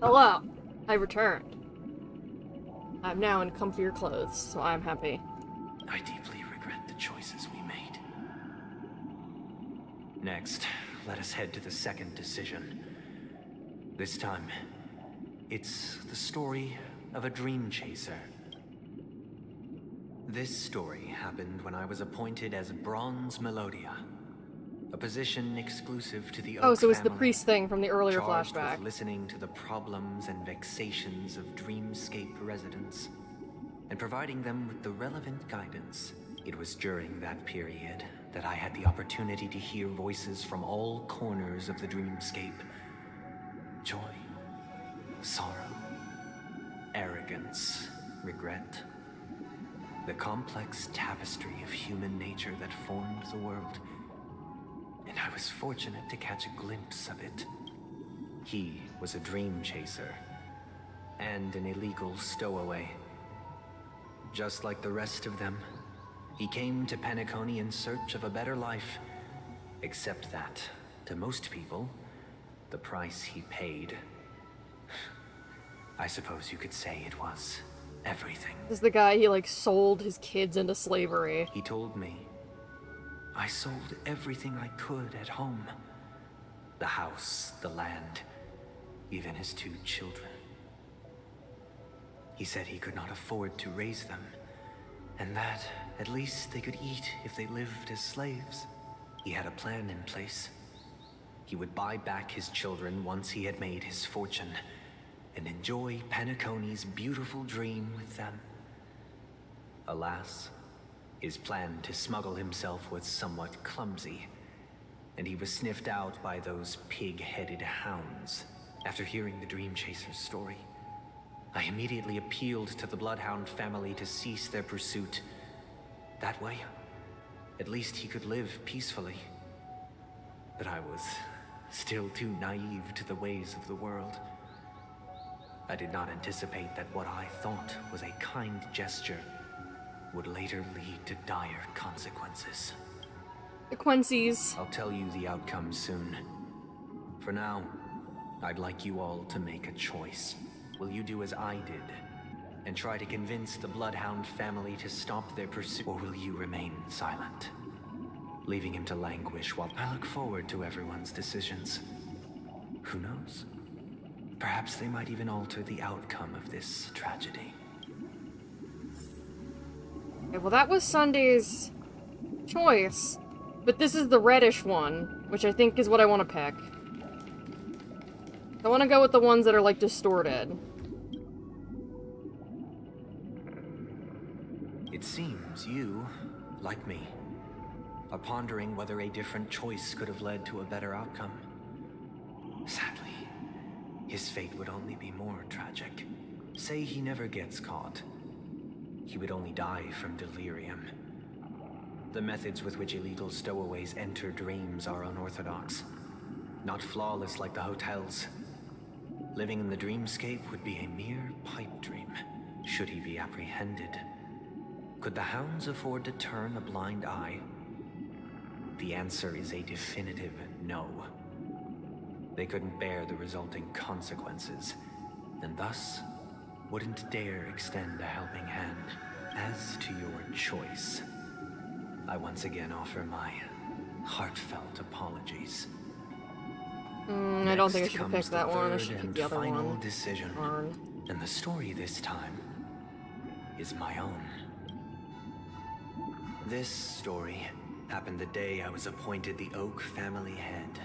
Hello! I returned. I'm now in comfier clothes, so I'm happy. I deeply regret the choices we made. Next, let us head to the second decision. This time, it's the story of a dream chaser. This story happened when I was appointed as Bronze Melodia, a position exclusive to the Oak Oh, so it's the family, priest thing from the earlier charged flashback. with listening to the problems and vexations of Dreamscape residents, and providing them with the relevant guidance. It was during that period that I had the opportunity to hear voices from all corners of the Dreamscape. Joy, sorrow, arrogance, regret. The complex tapestry of human nature that formed the world. And I was fortunate to catch a glimpse of it. He was a dream chaser, and an illegal stowaway. Just like the rest of them, he came to Penacony in search of a better life. Except that, to most people, the price he paid, I suppose you could say it was everything. This is the guy, he like sold his kids into slavery. He told me, I sold everything I could at home. The house, the land, even his 2 children. He said he could not afford to raise them, and that at least they could eat if they lived as slaves. He had a plan in place. He would buy back his children once he had made his fortune, and enjoy Penacony's beautiful dream with them. Alas, His plan to smuggle himself was somewhat clumsy, and he was sniffed out by those pig-headed hounds. After hearing the Dream Chaser's story, I immediately appealed to the Bloodhound family to cease their pursuit. That way, at least he could live peacefully. But I was still too naive to the ways of the world. I did not anticipate that what I thought was a kind gesture would later lead to dire consequences. The Quincy's. I'll tell you the outcome soon. For now, I'd like you all to make a choice. Will you do as I did and try to convince the Bloodhound family to stop their pursuit, or will you remain silent, leaving him to languish while I look forward to everyone's decisions? Who knows? Perhaps they might even alter the outcome of this tragedy. Okay, well, that was Sunday's choice, but this is the reddish one, which I think is what I want to pick. I want to go with the ones that are, like, distorted. It seems you, like me, are pondering whether a different choice could have led to a better outcome. Sadly, his fate would only be more tragic. Say he never gets caught. He would only die from delirium. The methods with which illegal stowaways enter dreams are unorthodox, not flawless like the hotels. Living in the dreamscape would be a mere pipe dream, should he be apprehended. Could the hounds afford to turn a blind eye? The answer is a definitive no. They couldn't bear the resulting consequences, and thus wouldn't dare extend a helping hand. As to your choice, I once again offer my heartfelt apologies. I don't think I should have picked that one. I should pick the other final one. Decision. And the story this time is my own. This story happened the day I was appointed the Oak family head.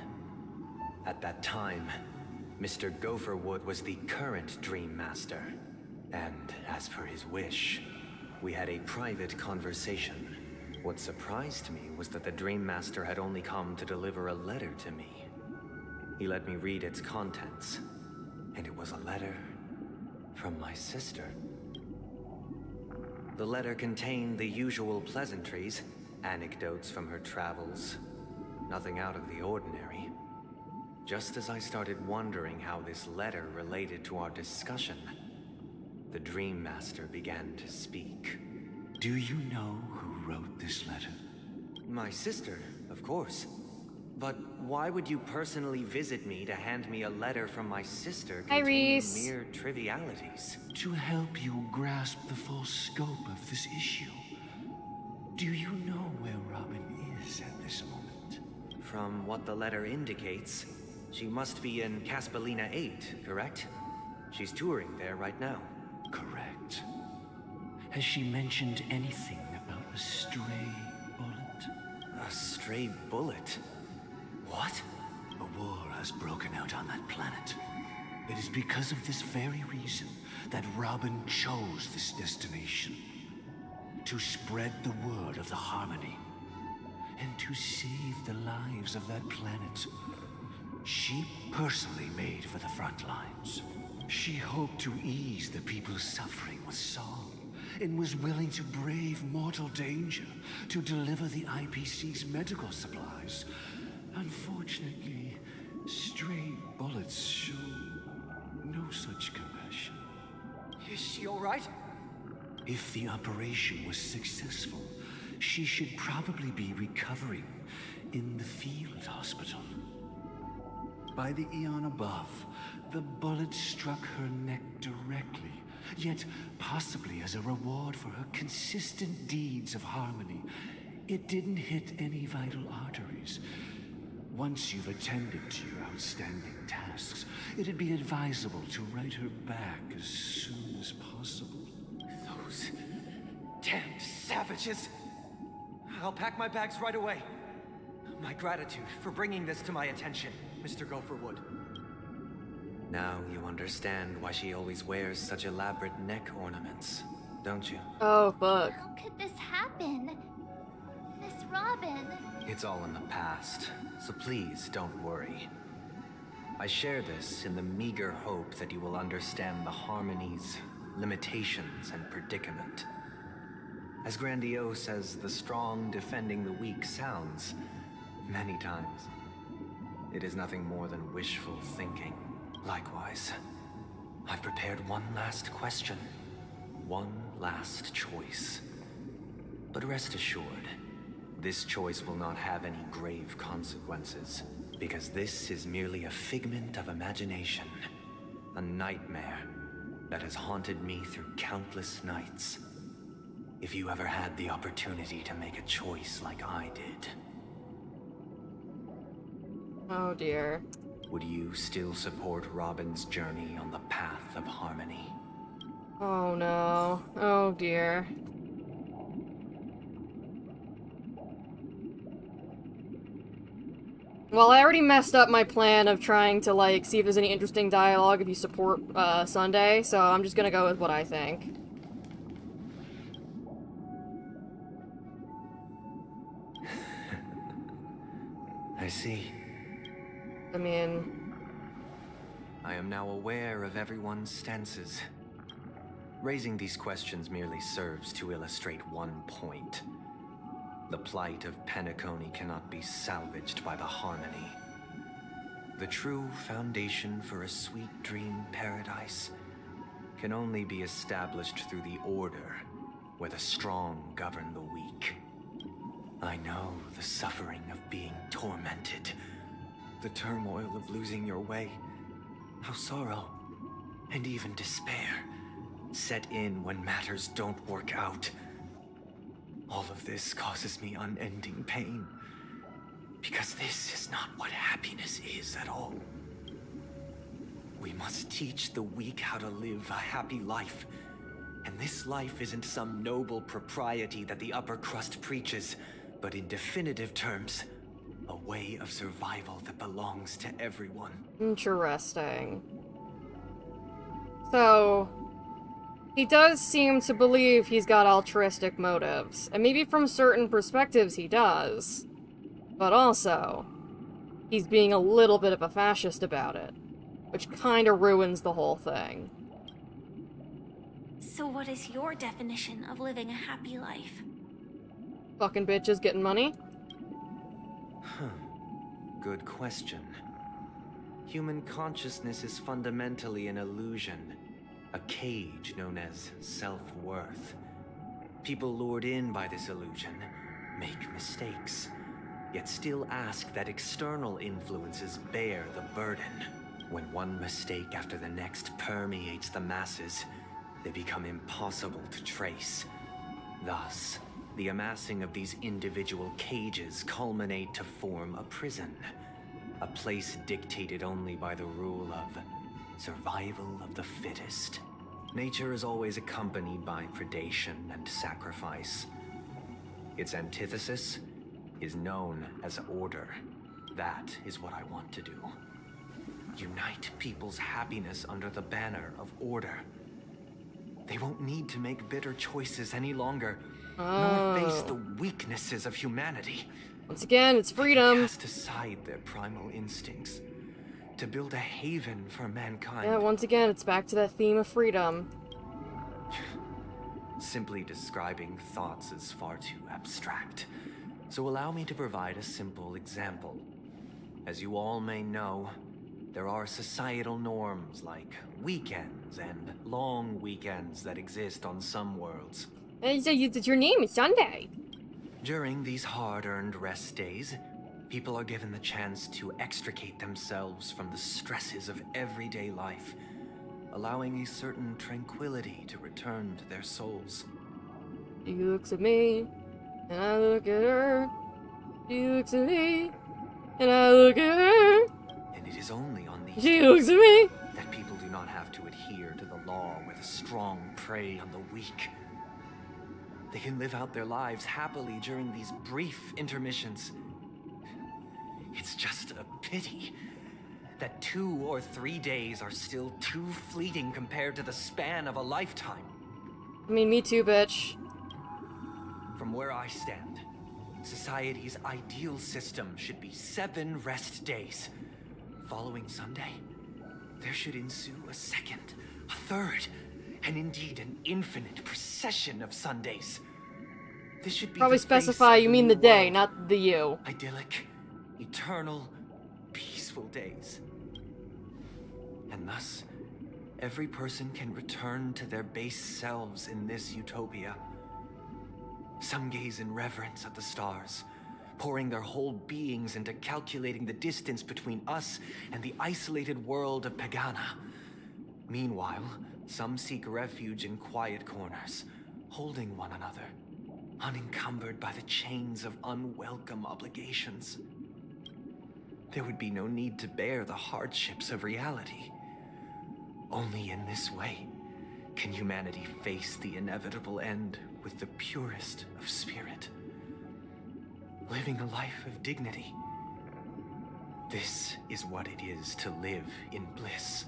At that time, Mr. Gopherwood was the current Dream Master. And as per his wish, we had a private conversation. What surprised me was that the Dream Master had only come to deliver a letter to me. He let me read its contents, and it was a letter from my sister. The letter contained the usual pleasantries, anecdotes from her travels, nothing out of the ordinary. Just as I started wondering how this letter related to our discussion, the Dream Master began to speak. Do you know who wrote this letter? My sister, of course. But why would you personally visit me to hand me a letter from my sister containing mere trivialities? To help you grasp the full scope of this issue. Do you know where Robin is at this moment? From what the letter indicates, she must be in Caspelina 8, correct? She's touring there right now. Correct. Has she mentioned anything about a stray bullet? A stray bullet? What? A war has broken out on that planet. It is because of this very reason that Robin chose this destination. To spread the word of the Harmony. And to save the lives of that planet. She personally made for the front lines. She hoped to ease the people's suffering with song, and was willing to brave mortal danger to deliver the IPC's medical supplies. Unfortunately, stray bullets show no such compassion. Is she all right? If the operation was successful, she should probably be recovering in the field hospital. By the eon above, the bullet struck her neck directly, yet possibly as a reward for her consistent deeds of harmony. It didn't hit any vital arteries. Once you've attended to your outstanding tasks, it'd be advisable to write her back as soon as possible. Those damned savages! I'll pack my bags right away. My gratitude for bringing this to my attention, Mr. Gopherwood. Now you understand why she always wears such elaborate neck ornaments. don't you? Oh, fuck. How could this happen? Miss Robin. It's all in the past, so please don't worry. I share this in the meager hope that you will understand the harmony's limitations and predicament. As grandiose as the strong defending the weak sounds, many times, it is nothing more than wishful thinking. Likewise, I've prepared one last question, one last choice. But rest assured, this choice will not have any grave consequences, because this is merely a figment of imagination, a nightmare that has haunted me through countless nights. If you ever had the opportunity to make a choice like I did. Oh dear. Would you still support Robin's journey on the path of harmony? Oh no. Oh dear. Well, I already messed up my plan of trying to, like, see if there's any interesting dialogue if you support, Sunday, so I'm just gonna go with what I think. I see. I mean... I am now aware of everyone's stances. Raising these questions merely serves to illustrate one point. The plight of Penacony cannot be salvaged by the harmony. The true foundation for a sweet dream paradise can only be established through the order, where the strong govern the weak. I know the suffering of being tormented, the turmoil of losing your way, how sorrow, and even despair, set in when matters don't work out. All of this causes me unending pain, because this is not what happiness is at all. We must teach the weak how to live a happy life, and this life isn't some noble propriety that the upper crust preaches, but in definitive terms, a way of survival that belongs to everyone. Interesting. So... he does seem to believe he's got altruistic motives, and maybe from certain perspectives he does. But also, he's being a little bit of a fascist about it, which kinda ruins the whole thing. So what is your definition of living a happy life? Fucking bitches getting money? Good question. Human consciousness is fundamentally an illusion. A cage known as self-worth. People lured in by this illusion make mistakes, yet still ask that external influences bear the burden. When one mistake after the next permeates the masses, they become impossible to trace. Thus, the amassing of these individual cages culminate to form a prison. A place dictated only by the rule of survival of the fittest. Nature is always accompanied by predation and sacrifice. Its antithesis is known as order. That is what I want to do. Unite people's happiness under the banner of order. They won't need to make bitter choices any longer, nor face the weaknesses of humanity. Once again, it's freedom. Cast aside their primal instincts to build a haven for mankind. Yeah, once again, it's back to that theme of freedom. Simply describing thoughts is far too abstract, so allow me to provide a simple example. As you all may know, there are societal norms like weekends and long weekends that exist on some worlds. And so your name is Sunday. During these hard-earned rest days, people are given the chance to extricate themselves from the stresses of everyday life, allowing a certain tranquility to return to their souls. She looks at me, and I look at her. She looks at me, and I look at her. And it is only on these She days looks at me. that people do not have to adhere to the law where the strong prey on the weak. They can live out their lives happily during these brief intermissions. It's just a pity that 2 or 3 days are still too fleeting compared to the span of a lifetime. I mean, me too, bitch. From where I stand, society's ideal system should be 7 rest days. Following Sunday, there should ensue a second, a third, and indeed an infinite procession of Sundays. This should be probably the specify face you of mean new the day, world. not the you. Idyllic, eternal, peaceful days. And thus, every person can return to their base selves in this utopia. Some gaze in reverence at the stars, pouring their whole beings into calculating the distance between us and the isolated world of Pagana. Meanwhile, some seek refuge in quiet corners, holding one another, unencumbered by the chains of unwelcome obligations. There would be no need to bear the hardships of reality. Only in this way can humanity face the inevitable end with the purest of spirit, living a life of dignity. This is what it is to live in bliss.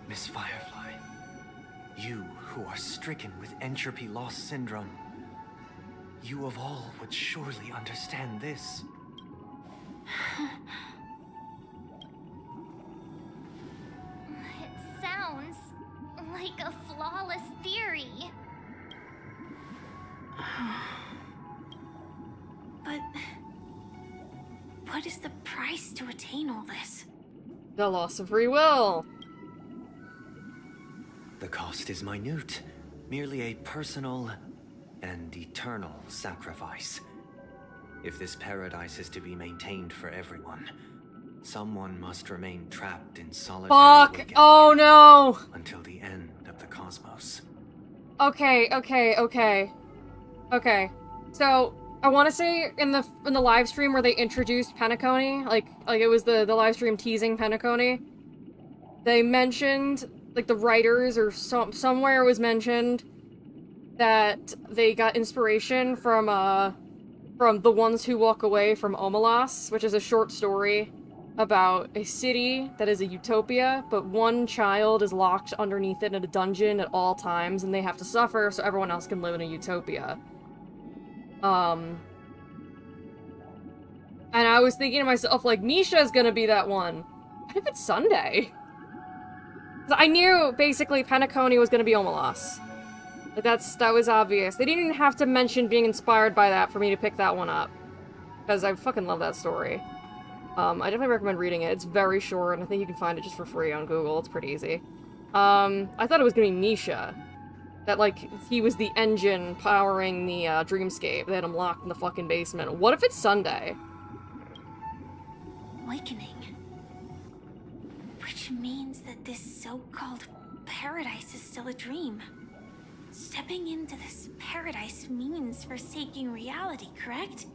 Miss Firefly, you who are stricken with entropy loss syndrome, you of all would surely understand this. It sounds like a flawless theory. But what is the price to attain all this? The loss of free will. The cost is minute, merely a personal and eternal sacrifice. If this paradise is to be maintained for everyone, someone must remain trapped in solitary Fuck! awakening Oh no! until the end of the cosmos. Okay. So I want to say in the live stream where they introduced Penacony, like it was the live stream teasing Penacony, they mentioned, like, the writers or somewhere it was mentioned that they got inspiration from The Ones Who Walk Away from Omelas, which is a short story about a city that is a utopia, but one child is locked underneath it in a dungeon at all times, and they have to suffer so everyone else can live in a utopia. And I was thinking to myself, like, Misha's gonna be that one. What if it's Sunday? 'Cause I knew, basically, Penacony was gonna be Omelas. Like, that was obvious. They didn't even have to mention being inspired by that for me to pick that one up. Because I fucking love that story. I definitely recommend reading it. It's very short, and I think you can find it just for free on Google. It's pretty easy. I thought it was gonna be Misha. That, like, he was the engine powering the, dreamscape. They had him locked in the fucking basement. What if it's Sunday? Awakening. Which means that this so-called paradise is still a dream. Stepping into this paradise means forsaking reality, correct?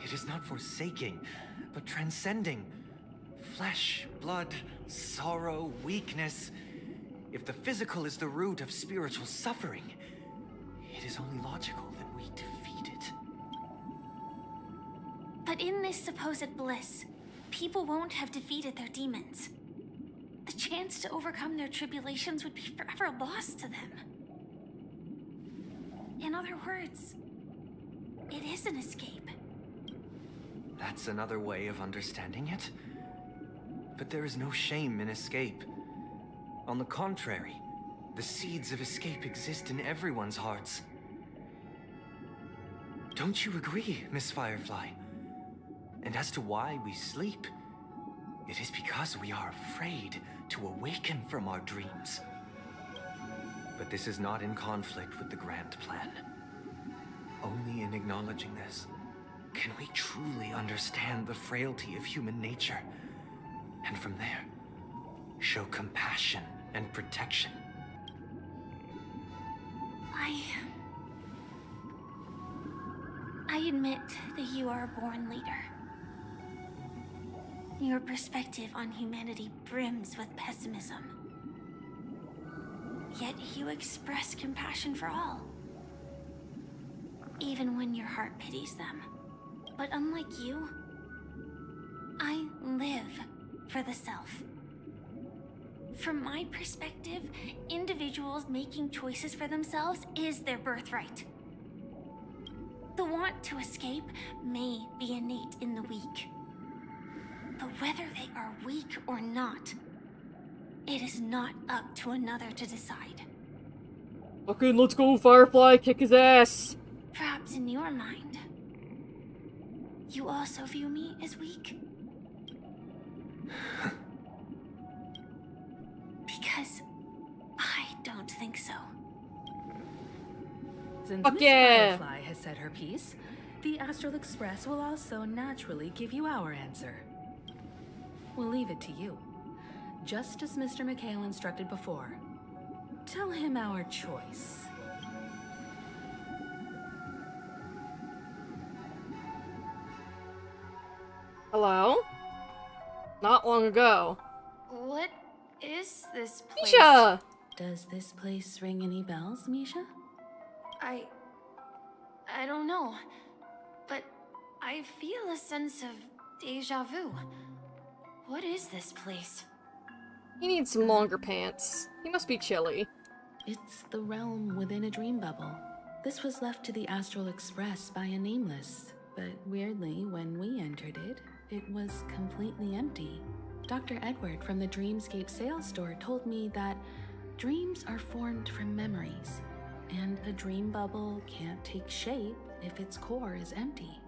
It is not forsaking, but transcending. Flesh, blood, sorrow, weakness. If the physical is the root of spiritual suffering, it is only logical that we defeat it. But in this supposed bliss, people won't have defeated their demons. The chance to overcome their tribulations would be forever lost to them. In other words, it is an escape. That's another way of understanding it. But there is no shame in escape. On the contrary, the seeds of escape exist in everyone's hearts. Don't you agree, Miss Firefly? And as to why we sleep, it is because we are afraid to awaken from our dreams. But this is not in conflict with the grand plan. Only in acknowledging this can we truly understand the frailty of human nature, and from there, show compassion and protection. I admit that you are a born leader. Your perspective on humanity brims with pessimism. Yet you express compassion for all, even when your heart pities them. But unlike you, I live for the self. From my perspective, individuals making choices for themselves is their birthright. The want to escape may be innate in the weak. But whether they are weak or not, it is not up to another to decide. Okay, let's go, Firefly, kick his ass! Perhaps in your mind, you also view me as weak? Because I don't think so. Since Fuck Miss yeah. Firefly has said her piece, the Astral Express will also naturally give you our answer. We'll leave it to you. Just as Mr. McHale instructed before. Tell him our choice. Hello? Not long ago. What is this place? Misha! Does this place ring any bells, Misha? I don't know, but I feel a sense of deja vu. What is this place? He needs some longer pants. He must be chilly. It's the realm within a dream bubble. This was left to the Astral Express by a nameless, but weirdly, when we entered it, it was completely empty. Dr. Edward from the Dreamscape sales store told me that dreams are formed from memories, and a dream bubble can't take shape if its core is empty.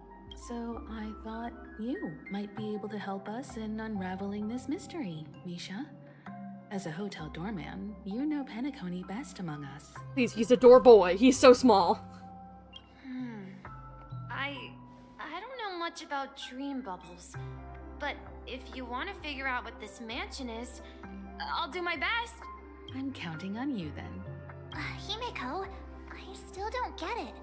So I thought you might be able to help us in unraveling this mystery, Misha. As a hotel doorman, you know Penacony best among us. Please, he's a door boy. He's so small. I don't know much about dream bubbles, but if you want to figure out what this mansion is, I'll do my best. I'm counting on you then. Himeko, I still don't get it.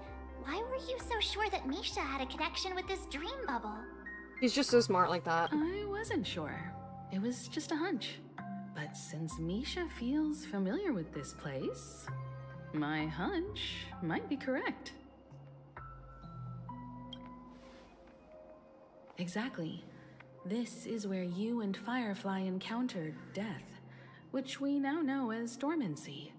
Why were you so sure that Misha had a connection with this dream bubble? He's just so smart like that. I wasn't sure. It was just a hunch. But since Misha feels familiar with this place, my hunch might be correct. Exactly. This is where you and Firefly encountered death, which we now know as dormancy.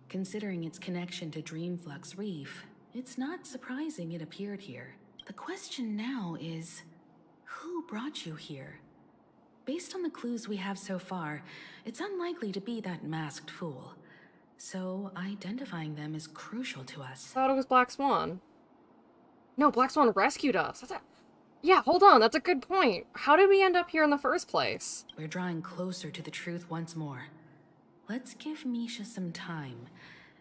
Considering its connection to Dreamflux Reef, it's not surprising it appeared here. The question now is, who brought you here? Based on the clues we have so far, it's unlikely to be that masked fool. So identifying them is crucial to us. Thought it was Black Swan. No, Black Swan rescued us. Yeah, hold on, that's a good point. How did we end up here in the first place? We're drawing closer to the truth once more. Let's give Misha some time,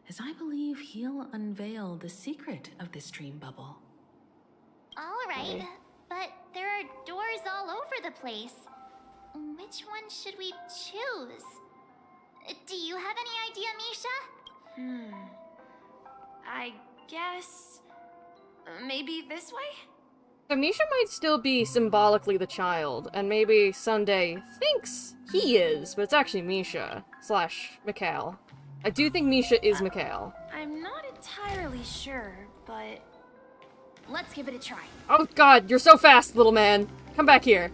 as I believe he'll unveil the secret of this dream bubble. Alright, but there are doors all over the place. Which one should we choose? Do you have any idea, Misha? I guess... maybe this way? So Misha might still be symbolically the child, and maybe Sunday thinks he is, but it's actually Misha / Mikhail. I do think Misha is Mikhail. I'm not entirely sure, but... let's give it a try. Oh god, you're so fast, little man. Come back here.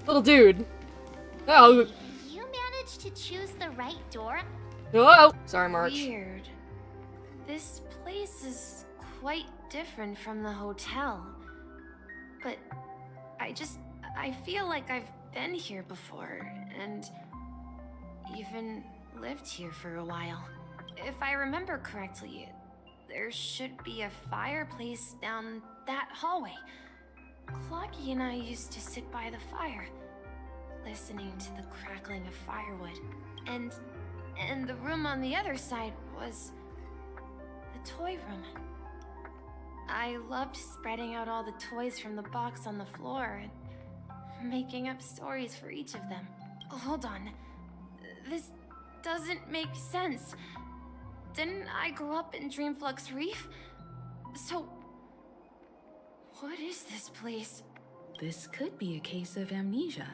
Little dude. Oh. You managed to choose the right door? Oh! Sorry, March. Weird. This place is quite different from the hotel. But I feel like I've been here before, and even lived here for a while. If I remember correctly, there should be a fireplace down that hallway. Clocky and I used to sit by the fire, listening to the crackling of firewood. And the room on the other side was the toy room. I loved spreading out all the toys from the box on the floor and making up stories for each of them. Hold on. This doesn't make sense. Didn't I grow up in Dreamflux Reef? So, what is this place? This could be a case of amnesia.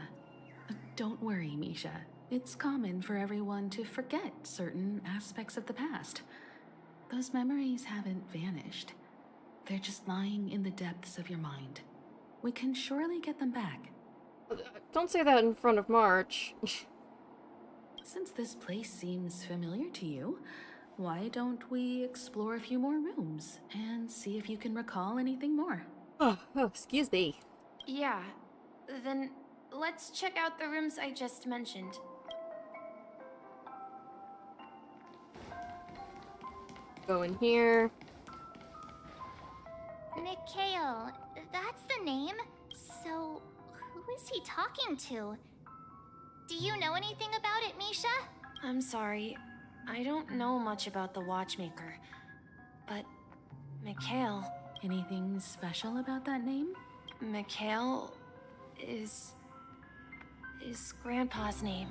Don't worry, Misha. It's common for everyone to forget certain aspects of the past. Those memories haven't vanished. They're just lying in the depths of your mind. We can surely get them back. Don't say that in front of March. since this place seems familiar to you, why don't we explore a few more rooms and see if you can recall anything more? Oh, excuse me. Yeah, then let's check out the rooms I just mentioned. Go in here. Mikhail, that's the name? So, who is he talking to? Do you know anything about it, Misha? I'm sorry, I don't know much about the Watchmaker. But, Mikhail... Anything special about that name? Mikhail is Grandpa's name.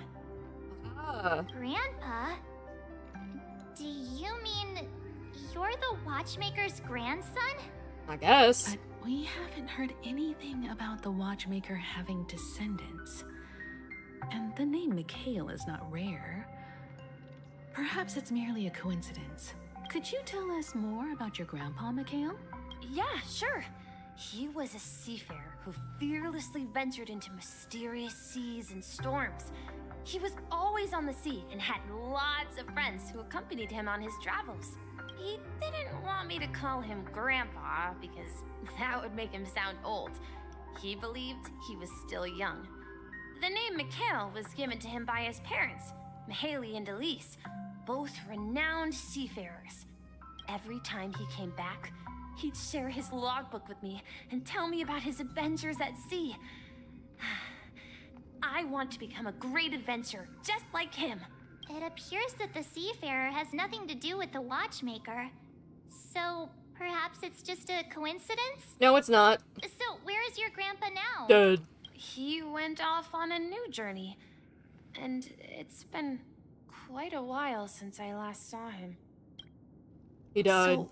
Ah. Grandpa? Do you mean you're the Watchmaker's grandson? I guess. But we haven't heard anything about the Watchmaker having descendants. And the name Mikhail is not rare. Perhaps it's merely a coincidence. Could you tell us more about your grandpa, Mikhail? Yeah, sure. He was a seafarer who fearlessly ventured into mysterious seas and storms. He was always on the sea and had lots of friends who accompanied him on his travels. He didn't want me to call him Grandpa because that would make him sound old. He believed he was still young. The name Mikhail was given to him by his parents, Mihaly and Elise, both renowned seafarers. Every time he came back, he'd share his logbook with me and tell me about his adventures at sea. I want to become a great adventurer, just like him. It appears that the seafarer has nothing to do with the Watchmaker. So, perhaps it's just a coincidence? No, it's not. So, where is your grandpa now? Dead. He went off on a new journey, and it's been quite a while since I last saw him. He died. So,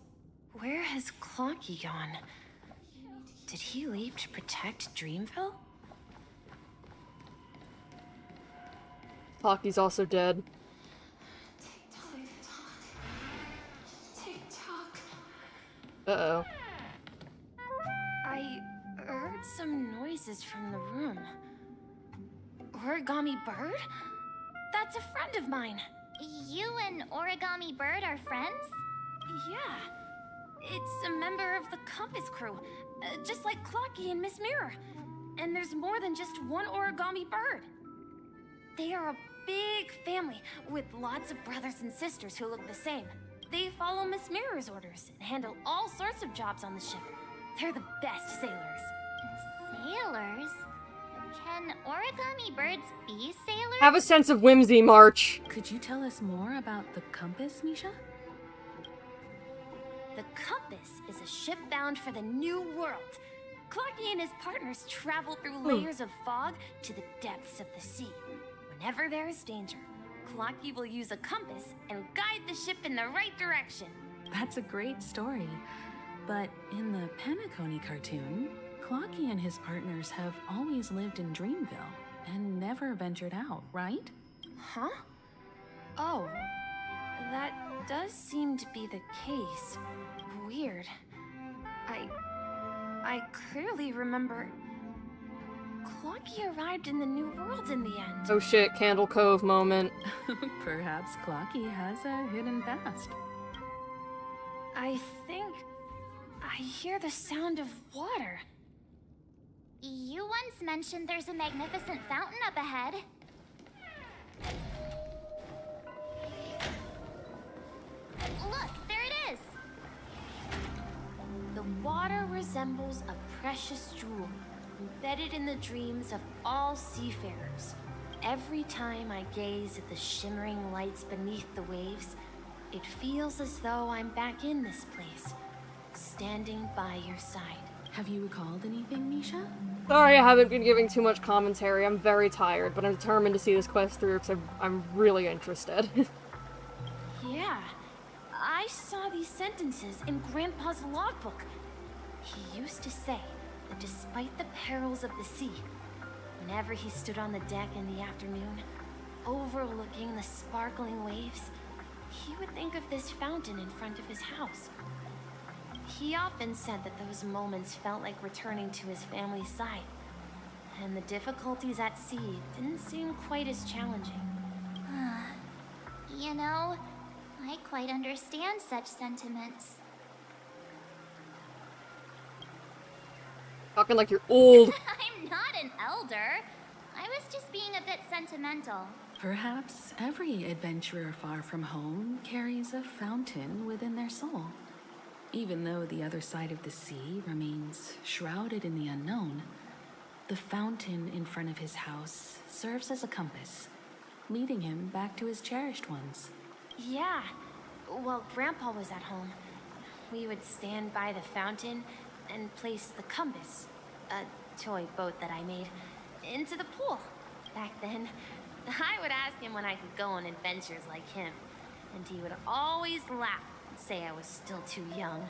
where has Clocky gone? Did he leave to protect Dreamville? Clocky's also dead. Uh-oh. I heard some noises from the room. Origami Bird? That's a friend of mine. You and Origami Bird are friends? Yeah. It's a member of the Compass crew, just like Clocky and Miss Mirror. And there's more than just one Origami Bird. They are a big family with lots of brothers and sisters who look the same. They follow Miss Mirror's orders and handle all sorts of jobs on the ship. They're the best sailors. Sailors? Can Origami Birds be sailors? Have a sense of whimsy, March. Could you tell us more about the compass, Misha? The Compass is a ship bound for the New World. Clocky and his partners travel through layers of fog to the depths of the sea. Whenever there is danger, Clocky will use a compass and guide the ship in the right direction. That's a great story. But in the Penacony cartoon, Clocky and his partners have always lived in Dreamville and never ventured out, right? Huh? Oh, that does seem to be the case. Weird. I clearly remember Clocky arrived in the New World in the end. Oh shit, Candle Cove moment. Perhaps Clocky has a hidden past. I think I hear the sound of water. You once mentioned there's a magnificent fountain up ahead. Look, there it is! The water resembles a precious jewel, embedded in the dreams of all seafarers. Every time I gaze at the shimmering lights beneath the waves, it feels as though I'm back in this place, standing by your side. Have you recalled anything, Misha? Sorry I haven't been giving too much commentary. I'm very tired, but I'm determined to see this quest through because I'm really interested. Yeah, I saw these sentences in Grandpa's logbook. He used to say that despite the perils of the sea, whenever he stood on the deck in the afternoon, overlooking the sparkling waves, he would think of this fountain in front of his house. He often said that those moments felt like returning to his family's side, and the difficulties at sea didn't seem quite as challenging. You know, I quite understand such sentiments. Talking like you're old. I'm not an elder. I was just being a bit sentimental. Perhaps every adventurer far from home carries a fountain within their soul. Even though the other side of the sea remains shrouded in the unknown, the fountain in front of his house serves as a compass, leading him back to his cherished ones. Yeah. While Grandpa was at home, we would stand by the fountain and place the compass, a toy boat that I made, into the pool. Back then, I would ask him when I could go on adventures like him, and he would always laugh and say I was still too young.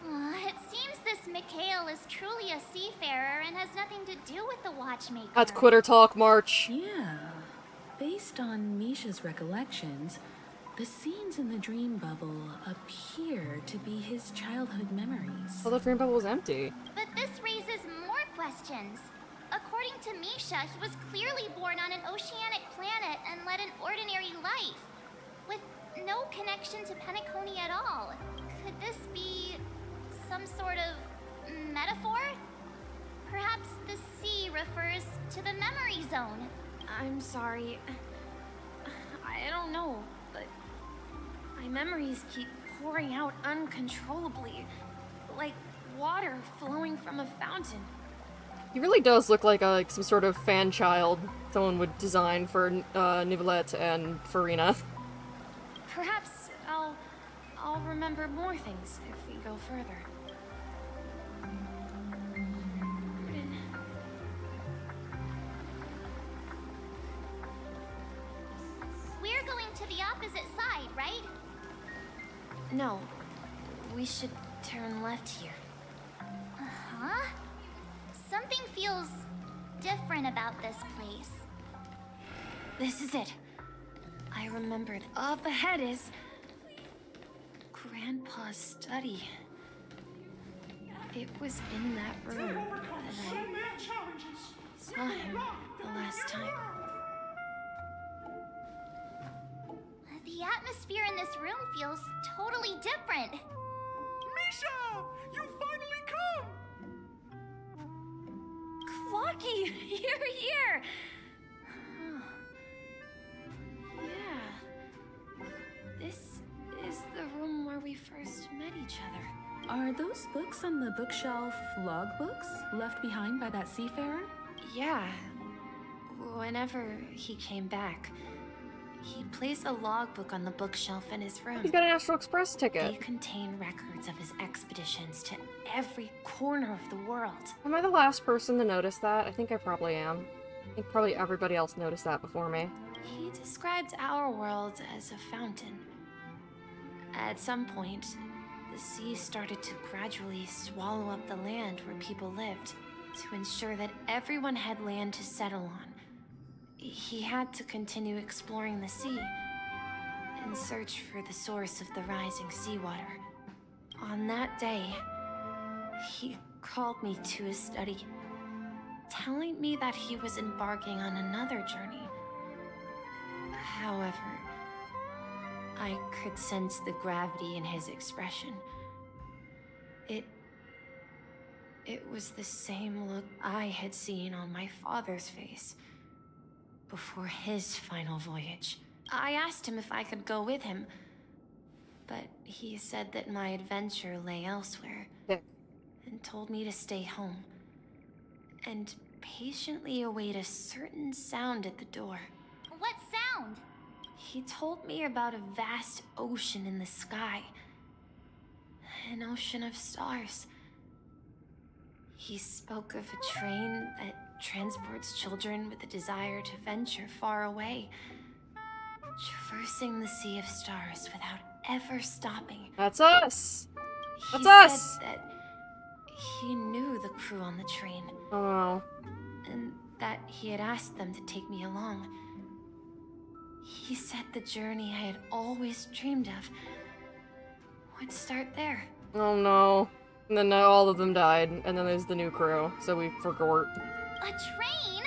It seems this Mikhail is truly a seafarer and has nothing to do with the watchmaker. That's quitter talk, March. Yeah. Based on Misha's recollections, the scenes in the dream bubble appear to be his childhood memories. Well, the dream bubble was empty. But this raises more questions. According to Misha, he was clearly born on an oceanic planet and led an ordinary life, with no connection to Penacony at all. Could this be some sort of metaphor? Perhaps the sea refers to the memory zone. I'm sorry. I don't know, but my memories keep pouring out uncontrollably, like water flowing from a fountain. He really does look like some sort of fan child someone would design for Nicolette and Farina. Perhaps I'll remember more things if we go further. We're going to the opposite side, right? No, we should turn left here. Uh-huh. Something feels different about this place. This is it. I remembered. Up ahead is Grandpa's study. It was in that room that I saw him the last time. The atmosphere in this room feels totally different. Misha! You finally come! Clocky, you're here! Yeah. This is the room where we first met each other. Are those books on the bookshelf logbooks left behind by that seafarer? Yeah. Whenever he came back, he placed a logbook on the bookshelf in his room. He's got an Astral Express ticket. They contain records of his expeditions to every corner of the world. Am I the last person to notice that? I think I probably am. I think probably everybody else noticed that before me. He described our world as a fountain. At some point, the sea started to gradually swallow up the land where people lived. To ensure that everyone had land to settle on, he had to continue exploring the sea in search for the source of the rising seawater. On that day, he called me to his study, telling me that he was embarking on another journey. However, I could sense the gravity in his expression. It was the same look I had seen on my father's face before his final voyage. I asked him if I could go with him, but he said that my adventure lay elsewhere, and told me to stay home and patiently await a certain sound at the door. What sound? He told me about a vast ocean in the sky, an ocean of stars. He spoke of a train that transports children with a desire to venture far away, traversing the sea of stars without ever stopping. That's us! That's He us! said that he knew the crew on the train. Oh no. And that he had asked them to take me along. He said the journey I had always dreamed of would start there. Oh no. And then all of them died, and then there's the new crew, so we forgot. A train?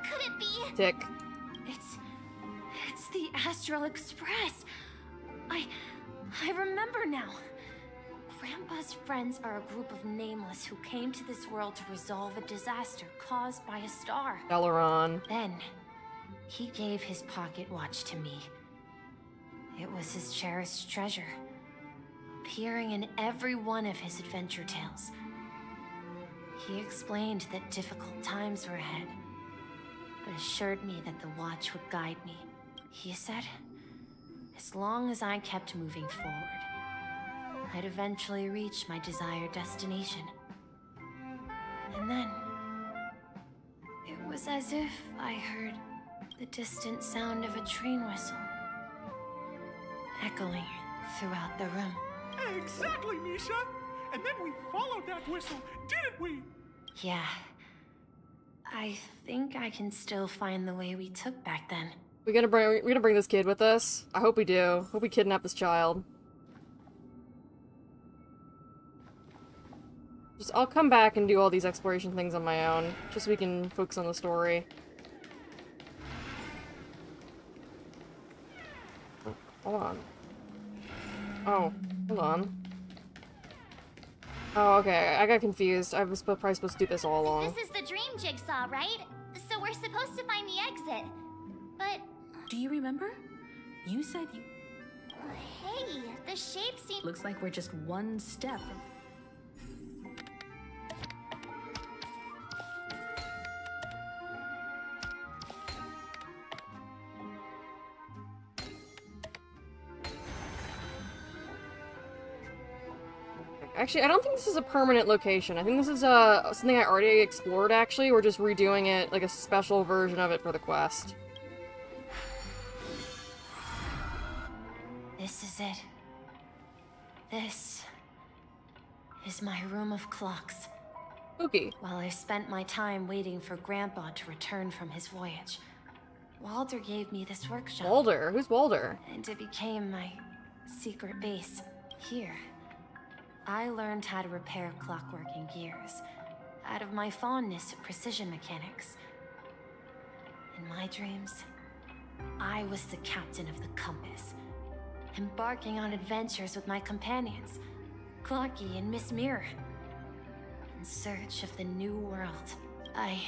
Could it be? Tick. It's the Astral Express! I remember now. Grandpa's friends are a group of nameless who came to this world to resolve a disaster caused by a star. Dalaran. Then, he gave his pocket watch to me. It was his cherished treasure, appearing in every one of his adventure tales. He explained that difficult times were ahead, but assured me that the watch would guide me. He said, as long as I kept moving forward, I'd eventually reach my desired destination. And then, it was as if I heard the distant sound of a train whistle, echoing throughout the room. Exactly, Misha! And then we followed that whistle, didn't we? Yeah. I think I can still find the way we took back then. We gotta bring this kid with us. I hope we do. Hope we kidnap this child. I'll come back and do all these exploration things on my own, just so we can focus on the story. Hold on. Oh, hold on. Oh, okay, I got confused. I was probably supposed to do this all along. This is the dream jigsaw, right? So we're supposed to find the exit. But... Do you remember? You said you... Hey, the shape seems... Looks like we're just one step from... Actually, I don't think this is a permanent location. I think this is something I already explored, actually. We're just redoing it, like a special version of it for the quest. This is it. This is my room of clocks. Spooky. While I spent my time waiting for Grandpa to return from his voyage, Walder gave me this workshop. Walder? Who's Walder? And it became my secret base. Here, I learned how to repair clockworking gears out of my fondness of precision mechanics. In my dreams, I was the captain of the compass, embarking on adventures with my companions, Clocky and Miss Mirror, in search of the new world. I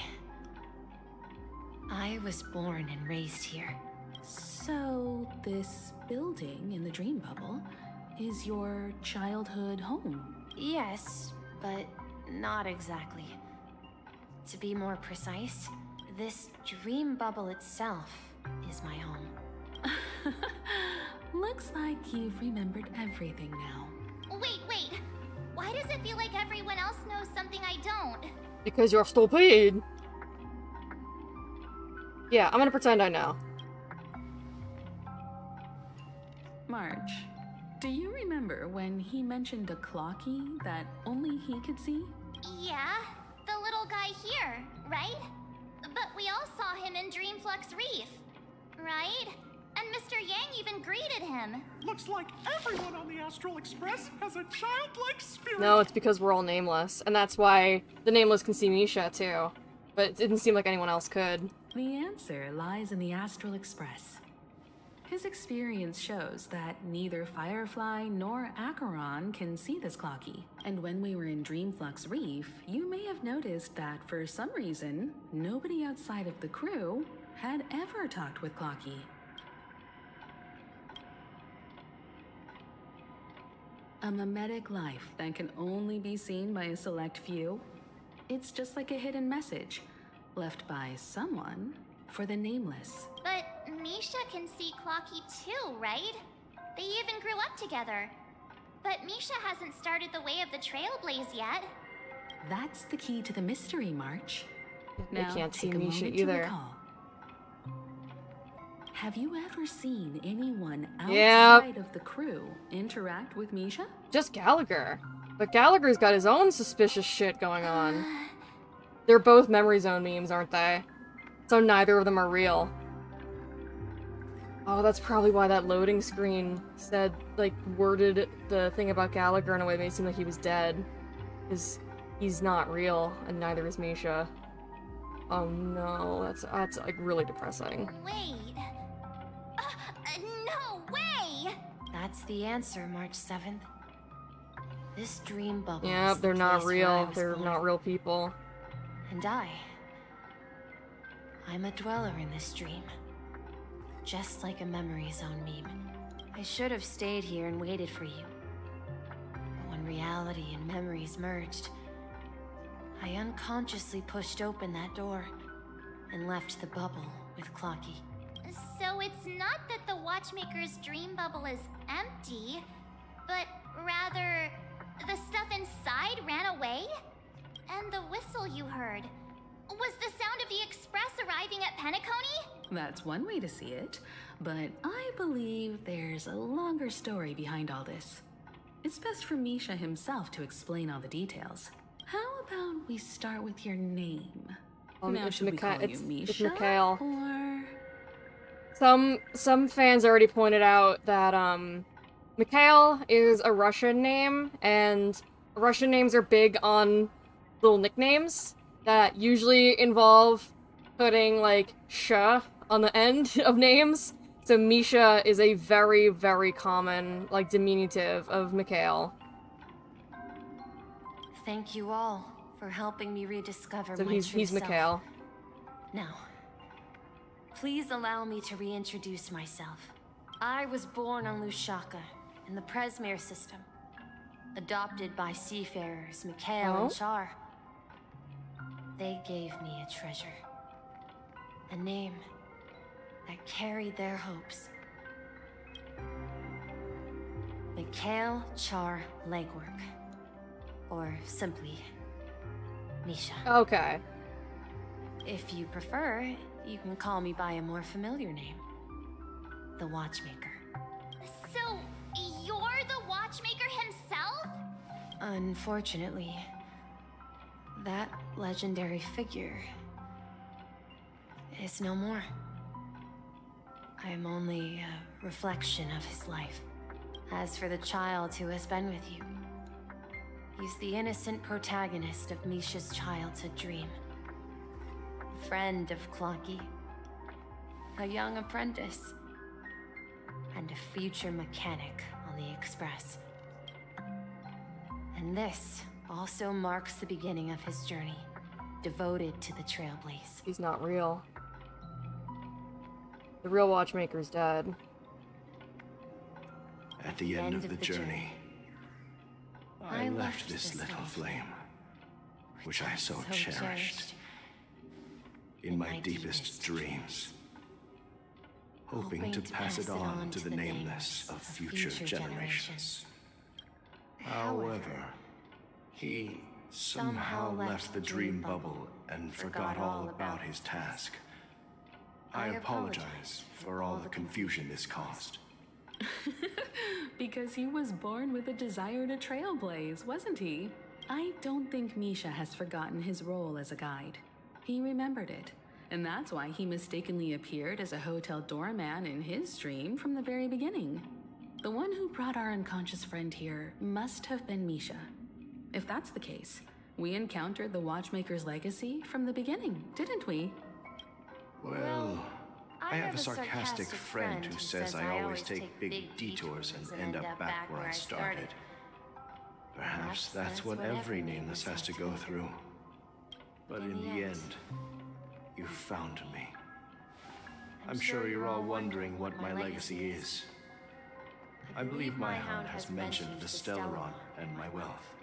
was born and raised here. So, this building in the dream bubble is your childhood home? Yes, but not exactly. To be more precise, this dream bubble itself is my home. Looks like you've remembered everything now. Wait. Why does it feel like everyone else knows something I don't? Because you're stupid. Yeah, I'm gonna pretend I know. March, do you remember when he mentioned a clocky that only he could see? Yeah, the little guy here, right? But we all saw him in Dreamflux Reef, right? And Mr. Yang even greeted him. Looks like everyone on the Astral Express has a childlike spirit. No, it's because we're all nameless, and that's why the nameless can see Misha too. But it didn't seem like anyone else could. The answer lies in the Astral Express. His experience shows that neither Firefly nor Acheron can see this clocky. And when we were in Dreamflux Reef, you may have noticed that for some reason, nobody outside of the crew had ever talked with Clocky. A mimetic life that can only be seen by a select few. It's just like a hidden message, left by someone for the nameless. But Misha can see Clocky too, right? They even grew up together. But Misha hasn't started the way of the Trailblaze yet. That's the key to the mystery, March. They Now, can't see take a Misha moment to either. recall. Have you ever seen anyone Yep. outside of the crew interact with Misha? Just Gallagher. But Gallagher's got his own suspicious shit going on. They're both Memory Zone memes, aren't they? So neither of them are real. Oh, that's probably why that loading screen said, like, worded the thing about Gallagher in a way that made it seem like he was dead. Because he's not real, and neither is Misha. Oh no, that's like, really depressing. Wait. No way! That's the answer, March 7th. This dream bubble. Yeah, is the they're not place where I real. was They're born. not real people. And I'm a dweller in this dream. Just like a memory zone meme. I should have stayed here and waited for you. But when reality and memories merged, I unconsciously pushed open that door and left the bubble with Clocky. So it's not that the Watchmaker's dream bubble is empty, but rather the stuff inside ran away? And the whistle you heard was the sound of the express arriving at Penacony? That's one way to see it, but I believe there's a longer story behind all this. It's best for Misha himself to explain all the details. How about we start with your name? Now, It's should we call you Misha, it's Mikhail. or... Some fans already pointed out that Mikhail is a Russian name, and Russian names are big on little nicknames that usually involve putting like sh on the end of names. So Misha is a very, very common like diminutive of Mikhail. Thank you all for helping me rediscover So my he's true self. Mikhail. Now, please allow me to reintroduce myself. I was born on Lushaka, in the Presmere system. Adopted by seafarers Mikhail and Char. They gave me a treasure. A name that carried their hopes. Mikhail Char Legwork. Or simply, Misha. Okay. If you prefer, you can call me by a more familiar name. The Watchmaker. So, you're the Watchmaker himself? Unfortunately, that legendary figure is no more. I am only a reflection of his life. As for the child who has been with you, he's the innocent protagonist of Misha's childhood dream. A friend of Clocky, a young apprentice, and a future mechanic on the Express. And this also marks the beginning of his journey, devoted to the Trailblaze. He's not real. The real Watchmaker's dead. At the end of the journey, I left this little flame, which I so cherished, in my deepest dreams, hoping to pass it on to the nameless of future generations. However, he somehow left the dream bubble and forgot all about his task. I apologize for all the confusion this caused. Because he was born with a desire to trailblaze, wasn't he? I don't think Misha has forgotten his role as a guide. He remembered it, and that's why he mistakenly appeared as a hotel doorman in his dream from the very beginning. The one who brought our unconscious friend here must have been Misha. If that's the case, we encountered the Watchmaker's legacy from the beginning, didn't we? Well, I have a sarcastic friend who says I always take big detours and end up back where I started. Perhaps that's what every nameless has to go through. But in the end, you found me. I'm sure you're all wondering what my legacy is. I believe my hound has mentioned the Stellaron and my wealth.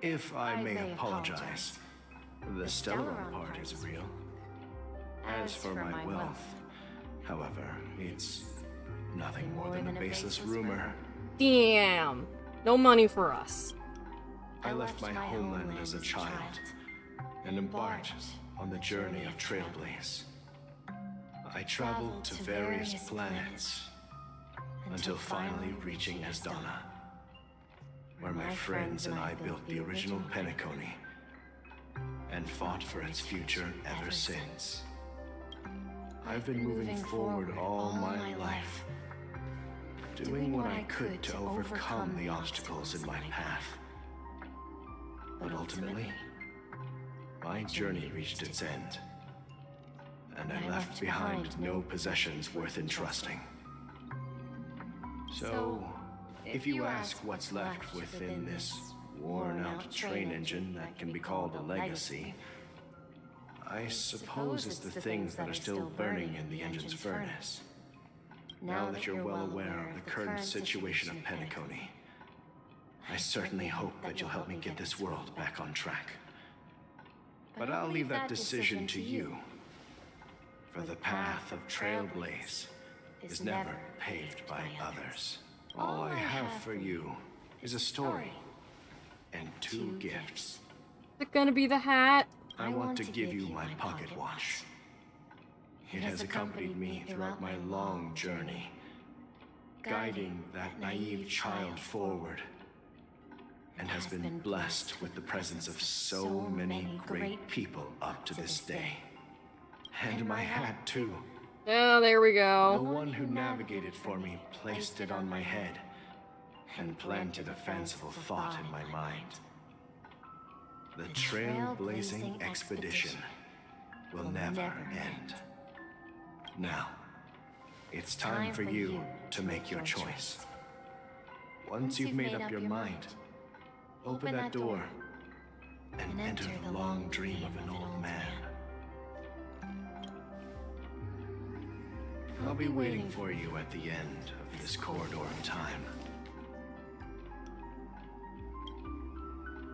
If I may apologize, the Stellaron part is real. As for my wealth, however, it's nothing more than a baseless rumor. Damn. No money for us. I left my homeland as a child and embarked on the journey of Trailblaze. I traveled to various planets until finally reaching Asdana, where my friends and I built the original Penacony and fought for its future ever since. I've been moving forward all my life, doing what I could to overcome the obstacles in my path. But ultimately, my journey reached its end, and I left behind no possessions worth entrusting. So, if you ask what's left within this worn-out train engine that can be called a legacy, I suppose it's the things that are still burning in the engine's furnace. Now that you're well aware of the current situation of Penacony, I certainly hope that you'll help me get this world back on track. But I'll leave that decision to you, for the path of Trailblaze is never paved by others. All I have for you is a story and 2 gifts. Is it gonna be the hat? I want to give you my pocket watch. It has accompanied me throughout my long journey, guiding that naive child forward, and has been blessed with the presence of so many great people up to this day. And my hat, too. Oh, there we The go. one who navigated for me placed it on my head and planted a fanciful thought in my mind. The trailblazing expedition will never end. Now, it's time for you to make your choice. Once you've made up your mind, open that door and enter the long dream of an old man. I'll be waiting for you at the end of this corridor of time.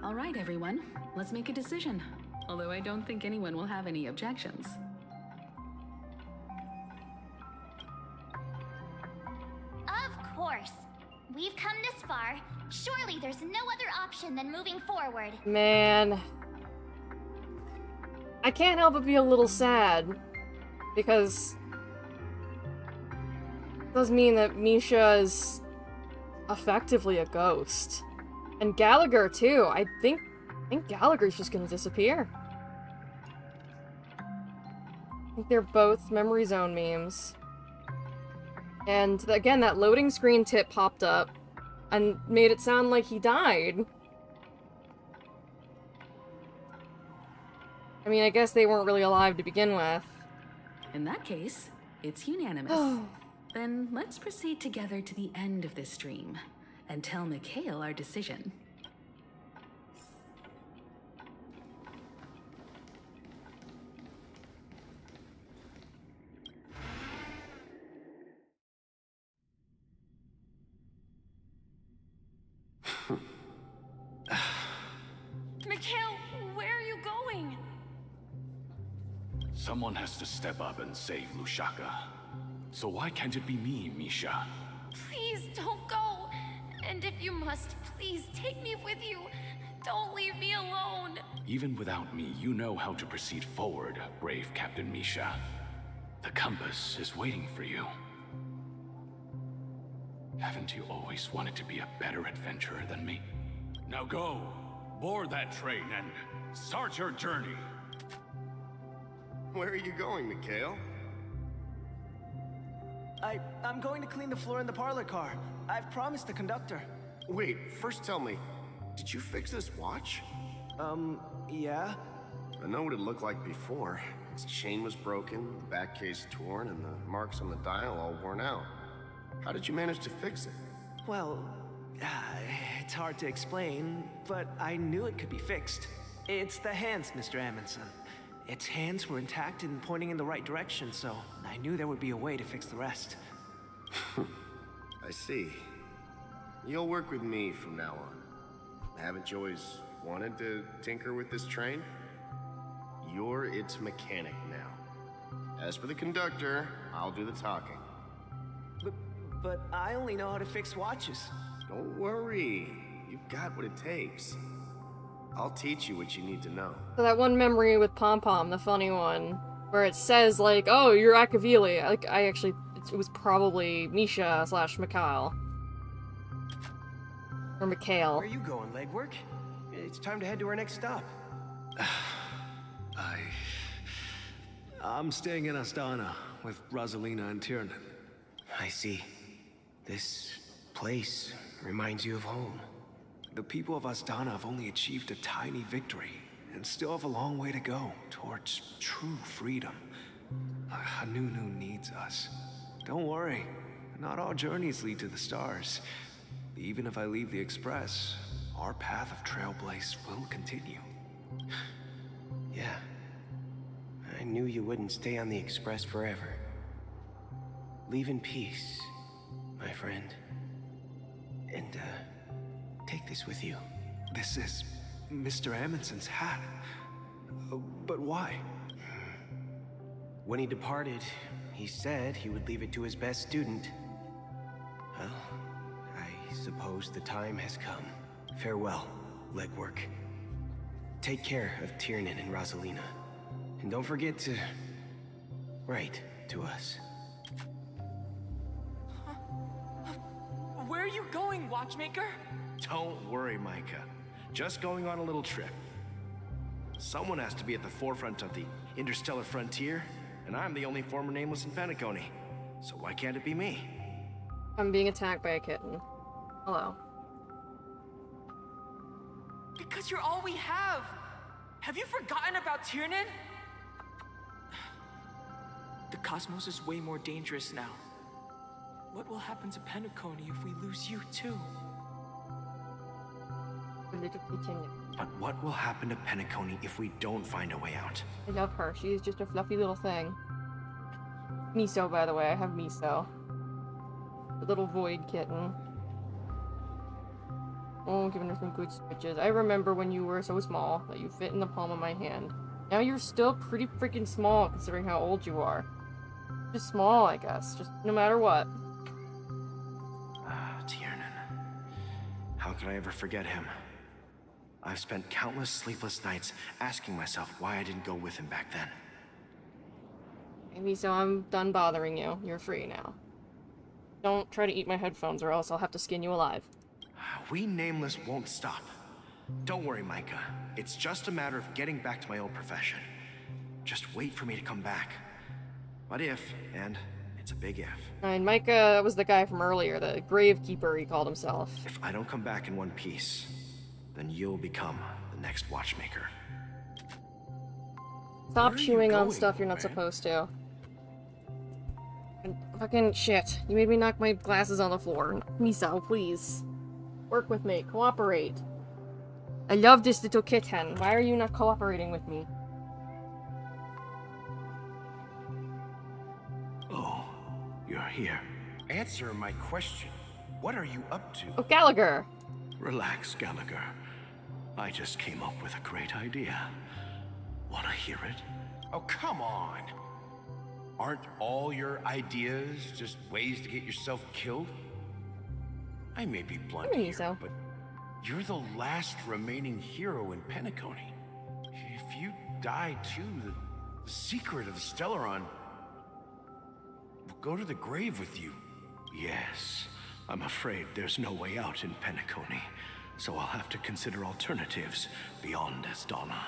All right, everyone. Let's make a decision. Although I don't think anyone will have any objections. Of course. We've come this far. Surely there's no other option than moving forward. Man. I can't help but be a little sad. Because it does mean that Misha is effectively a ghost. And Gallagher too. I think Gallagher's just gonna disappear. I think they're both Memory Zone memes. And again, that loading screen tip popped up and made it sound like he died. I mean, I guess they weren't really alive to begin with. In that case, it's unanimous. Then let's proceed together to the end of this dream and tell Mikhail our decision. Mikhail, where are you going? Someone has to step up and save Lushaka. So why can't it be me, Misha? Please don't go. And if you must, please take me with you. Don't leave me alone. Even without me, you know how to proceed forward, brave Captain Misha. The compass is waiting for you. Haven't you always wanted to be a better adventurer than me? Now go, board that train and start your journey. Where are you going, Mikhail? I'm going to clean the floor in the parlor car. I've promised the conductor. Wait, first tell me, did you fix this watch? Yeah. I know what it looked like before. Its chain was broken, the back case torn, and the marks on the dial all worn out. How did you manage to fix it? Well, it's hard to explain, but I knew it could be fixed. It's the hands, Mr. Amundsen. Its hands were intact and pointing in the right direction, so I knew there would be a way to fix the rest. I see. You'll work with me from now on. Haven't you always wanted to tinker with this train? You're its mechanic now. As for the conductor, I'll do the talking. But I only know how to fix watches. Don't worry. You've got what it takes. I'll teach you what you need to know. So that one memory with Pom Pom, the funny one, where it says like, "Oh, you're Akavili." Like, it was probably Misha / Mikhail. Or Mikhail. Where are you going, legwork? It's time to head to our next stop. I'm staying in Astana with Rosalina and Tiernan. I see. This place reminds you of home. The people of Astana have only achieved a tiny victory and still have a long way to go towards true freedom. Hanunu needs us. Don't worry, not all journeys lead to the stars. Even if I leave the Express, our path of Trailblaze will continue. Yeah. I knew you wouldn't stay on the Express forever. Leave in peace, my friend. And, take this with you. This is Mr. Amundsen's hat. But why? When he departed, he said he would leave it to his best student. Well, I suppose the time has come. Farewell, legwork. Take care of Tiernan and Rosalina. And don't forget to write to us. Where are you going, Watchmaker? Don't worry, Micah. Just going on a little trip. Someone has to be at the forefront of the interstellar frontier, and I'm the only former nameless in Penacony. So why can't it be me? I'm being attacked by a kitten. Hello. Because you're all we have! Have you forgotten about Tiernan? The cosmos is way more dangerous now. What will happen to Penacony if we lose you too? But what will happen to Penacony if we don't find a way out? I love her. She is just a fluffy little thing. Miso, by the way. I have Miso. The little void kitten. Oh, giving her some good stitches. I remember when you were so small that you fit in the palm of my hand. Now you're still pretty freaking small considering how old you are. Just small, I guess. Just no matter what. Tiernan. How could I ever forget him? I've spent countless sleepless nights asking myself why I didn't go with him back then. Amy, so I'm done bothering you. You're free now. Don't try to eat my headphones or else I'll have to skin you alive. We Nameless won't stop. Don't worry, Micah. It's just a matter of getting back to my old profession. Just wait for me to come back. But if, and it's a big if. And Micah was the guy from earlier, the Gravekeeper he called himself. If I don't come back in one piece, then you'll become the next Watchmaker. Stop chewing on stuff you're not supposed to. And fucking shit. You made me knock my glasses on the floor. Miso, please. Work with me. Cooperate. I love this little kitten. Why are you not cooperating with me? Oh, you're here. Answer my question. What are you up to? Oh, Gallagher! Relax, Gallagher. I just came up with a great idea. Wanna hear it? Oh, come on. Aren't all your ideas just ways to get yourself killed? I may be blunt here, but you're the last remaining hero in Penacony. If you die too, the secret of the Stellaron will go to the grave with you. Yes, I'm afraid there's no way out in Penacony, so I'll have to consider alternatives beyond Esdonna.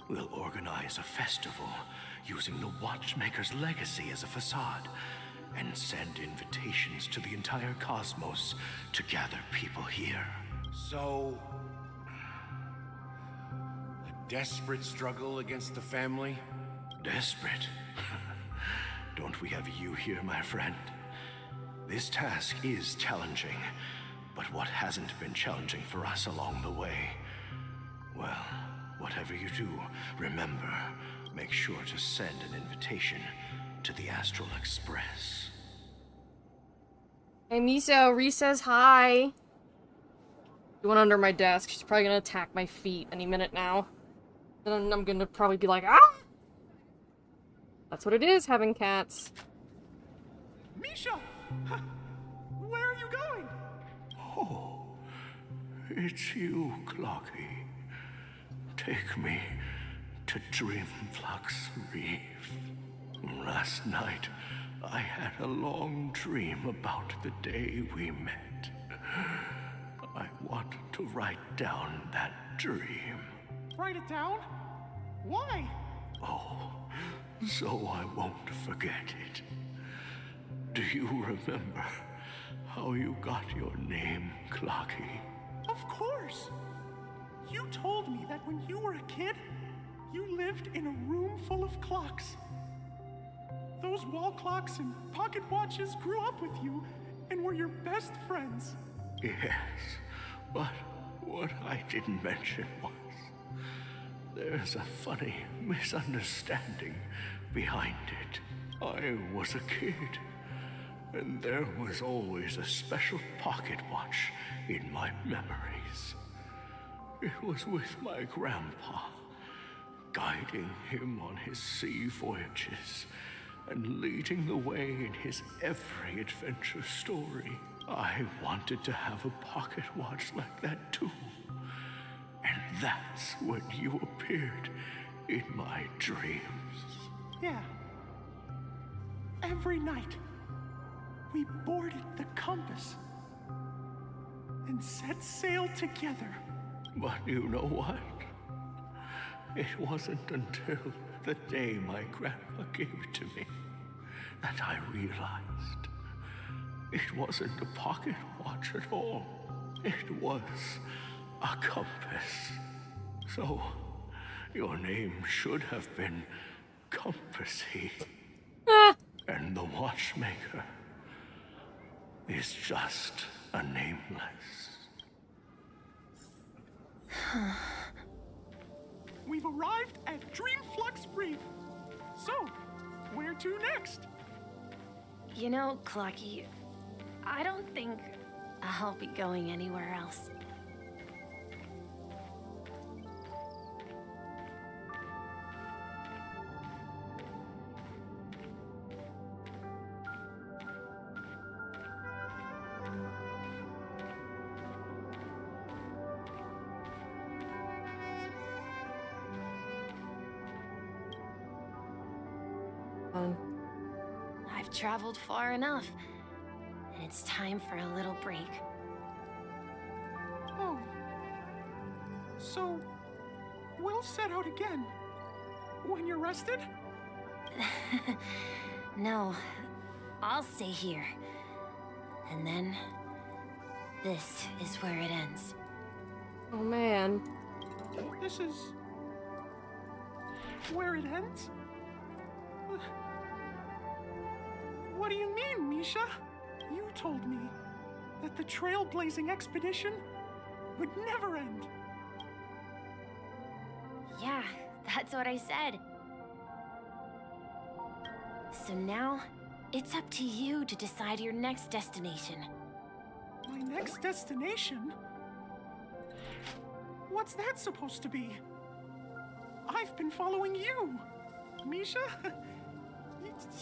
We'll organize a festival using the Watchmaker's legacy as a facade, and send invitations to the entire cosmos to gather people here. So, a desperate struggle against the family? Desperate? Don't we have you here, my friend? This task is challenging, but what hasn't been challenging for us along the way? Well, whatever you do, remember, make sure to send an invitation to the Astral Express. Hey, Miso, Ree says hi. She went under my desk. She's probably gonna attack my feet any minute now. And I'm gonna probably be like, ah! That's what it is, having cats. Misha! Where are you going? Oh, it's you, Clocky. Take me to Dreamflux Reef. Last night, I had a long dream about the day we met. I want to write down that dream. Write it down? Why? Oh, so I won't forget it. Do you remember how you got your name, Clocky? Of course! You told me that when you were a kid, you lived in a room full of clocks. Those wall clocks and pocket watches grew up with you and were your best friends. Yes, but what I didn't mention was there's a funny misunderstanding behind it. I was a kid, and there was always a special pocket watch in my memories. It was with my grandpa, guiding him on his sea voyages and leading the way in his every adventure story. I wanted to have a pocket watch like that too. And that's when you appeared in my dreams. Yeah. Every night, we boarded the compass and set sail together. But you know what? It wasn't until the day my grandpa gave it to me that I realized it wasn't a pocket watch at all. It was a compass. So, your name should have been Compassy. And the watchmaker is just a nameless. We've arrived at Dreamflux Reef. So, where to next? You know, Clocky, I don't think I'll be going anywhere else. I've traveled far enough, and it's time for a little break. Oh. So, we'll set out again. When you're rested? No, I'll stay here. And then, this is where it ends. Oh man. This is... where it ends? What do you mean, Misha? You told me that the trailblazing expedition would never end. Yeah, that's what I said. So now, it's up to you to decide your next destination. My next destination? What's that supposed to be? I've been following you, Misha.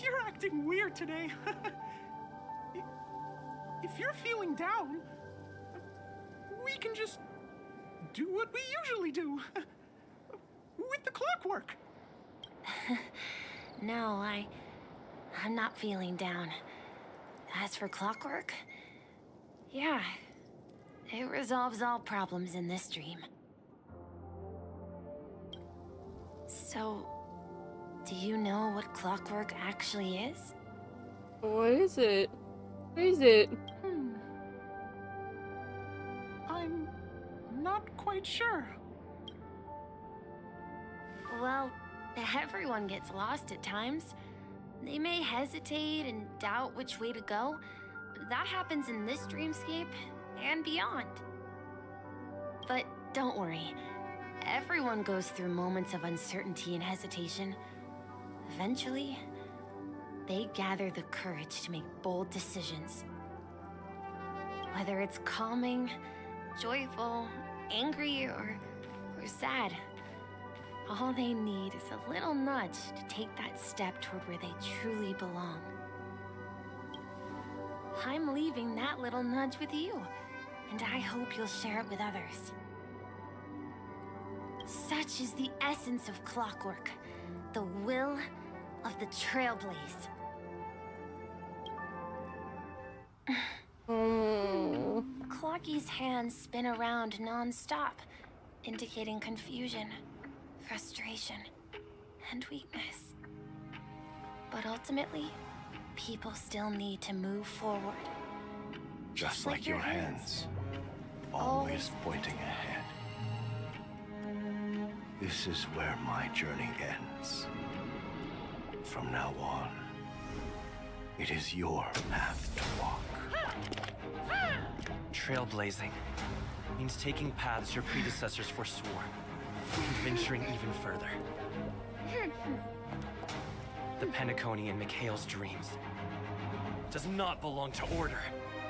You're acting weird today. If you're feeling down, we can just do what we usually do. With the clockwork. No, I'm not feeling down. As for clockwork, yeah, it resolves all problems in this dream. So, do you know what clockwork actually is? What is it? What is it? I'm not quite sure. Well, everyone gets lost at times. They may hesitate and doubt which way to go. That happens in this dreamscape and beyond. But don't worry. Everyone goes through moments of uncertainty and hesitation. Eventually, they gather the courage to make bold decisions. Whether it's calming, joyful, angry, or sad, all they need is a little nudge to take that step toward where they truly belong. I'm leaving that little nudge with you, and I hope you'll share it with others. Such is the essence of clockwork, the will of the Trailblaze. Clocky's hands spin around non-stop, indicating confusion, frustration, and weakness. But ultimately, people still need to move forward. Just like your hands, always pointing ahead. This is where my journey ends. From now on, It is your path to walk. Trailblazing means taking paths your predecessors forswore, and venturing even further. The Penacony in Mikhail's dreams does not belong to Order.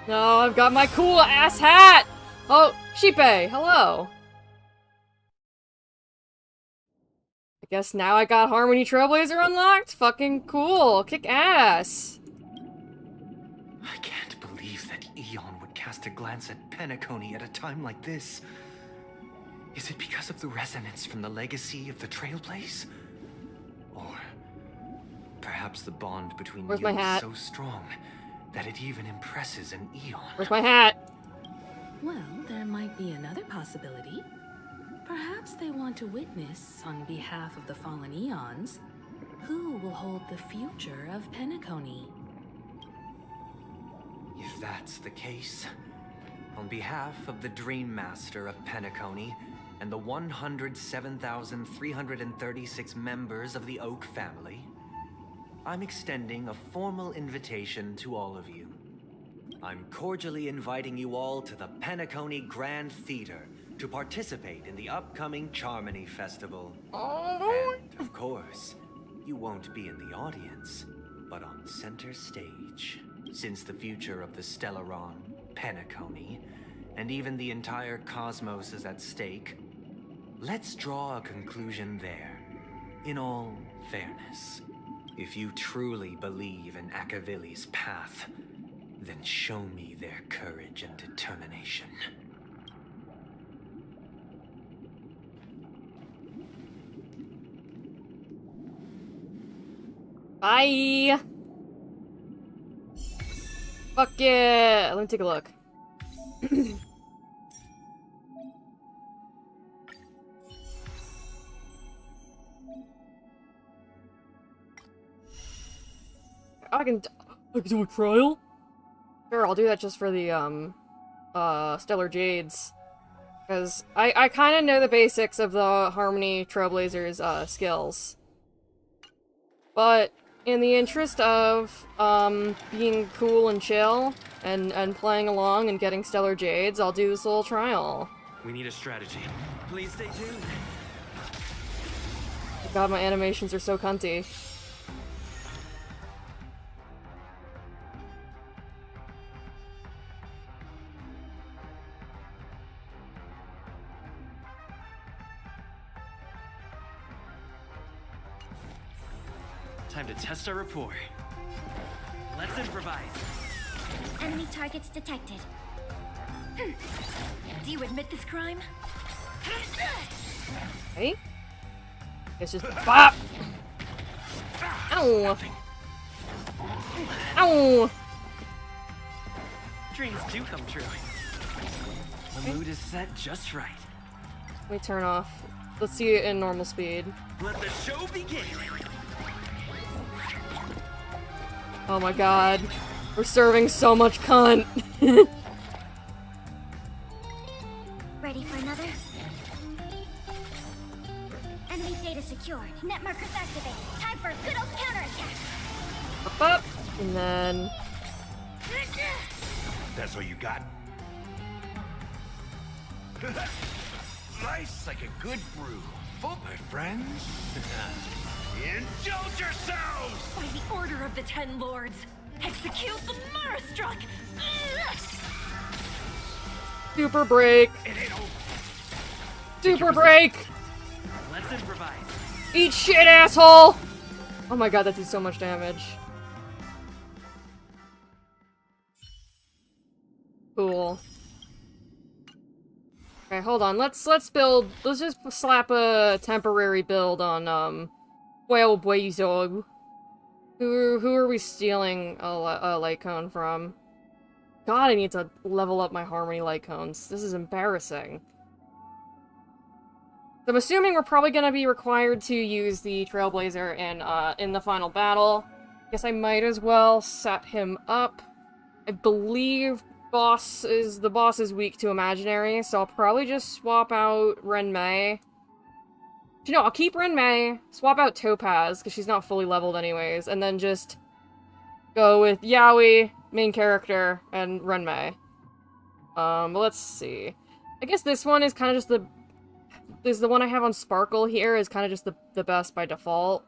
No, I've got my cool ass hat! Oh, Sheepay, hello. I guess now I got Harmony Trailblazer unlocked? Fucking cool, kick ass. I can't believe that Eon would cast a glance at Penacony at a time like this. Is it because of the resonance from the legacy of the Trailblaze? Or perhaps the bond between Where's you my is hat? so strong that it even impresses an Eon? Where's my hat? Well, there might be another possibility. Perhaps they want to witness, on behalf of the fallen Eons, who will hold the future of Penacony. If that's the case, on behalf of the Dream Master of Penacony and the 107,336 members of the Oak family, I'm extending a formal invitation to all of you. I'm cordially inviting you all to the Penacony Grand Theater to participate in the upcoming Charmony Festival. And, of course, you won't be in the audience, but on center stage. Since the future of the Stellaron, Penacony, and even the entire cosmos is at stake, let's draw a conclusion there, in all fairness. If you truly believe in Akavili's path, then show me their courage and determination. Bye! Fuck yeah! Let me take a look. I can do a trial? Sure, I'll do that just for the, Stellar Jades. Because I kind of know the basics of the Harmony Trailblazer's, skills. But in the interest of, being cool and chill, and playing along and getting Stellar Jades, I'll do this little trial. We need a strategy. Please stay tuned. God, my animations are so cunty. Time to test our rapport. Let's improvise. Enemy targets detected. Do you admit this crime? Hey? It's just bop! Ow! Ow! Dreams do come true. The mood is set just right. Let me turn off. Let's see it in normal speed. Let the show begin. Oh my god. We're serving so much cunt. Ready for another? Enemy data secured. Net markers activated. Time for a good old counterattack. Up, up. And then... That's all you got? Nice, like a good brew. Full, my friends. Indulge yourselves! By the order of the Ten Lords, execute the Marastruck! Super break! Super break! Let's improvise. Eat shit, asshole! Oh my god, that did so much damage. Cool. Okay, hold on. Let's build. Let's just slap a temporary build on Whale Boyzog. Who are we stealing a light cone from? God, I need to level up my Harmony light cones. This is embarrassing. So I'm assuming we're probably gonna be required to use the Trailblazer in the final battle. Guess I might as well set him up. I believe the boss is weak to imaginary, so I'll probably just swap out Renmei. You know, I'll keep Renmei, swap out Topaz, because she's not fully leveled anyways, and then just go with Yaoi, main character, and Renmei. But let's see. I guess this one is kind of just the one I have on Sparkle here is kind of just the best by default.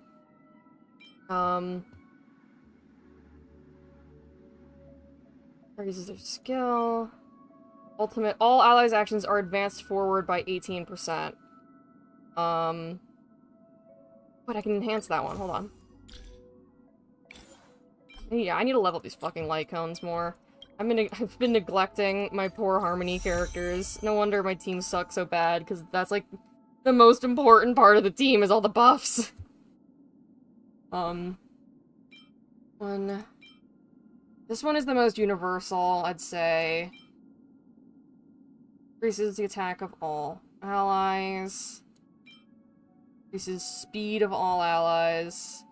Raises their skill. Ultimate. All allies' actions are advanced forward by 18%. But I can enhance that one. Hold on. Yeah, I need to level these fucking light cones more. I've been neglecting my poor Harmony characters. No wonder my team sucks so bad, because that's, like, the most important part of the team is all the buffs. This one is the most universal, I'd say. Increases the attack of all allies. Increases speed of all allies.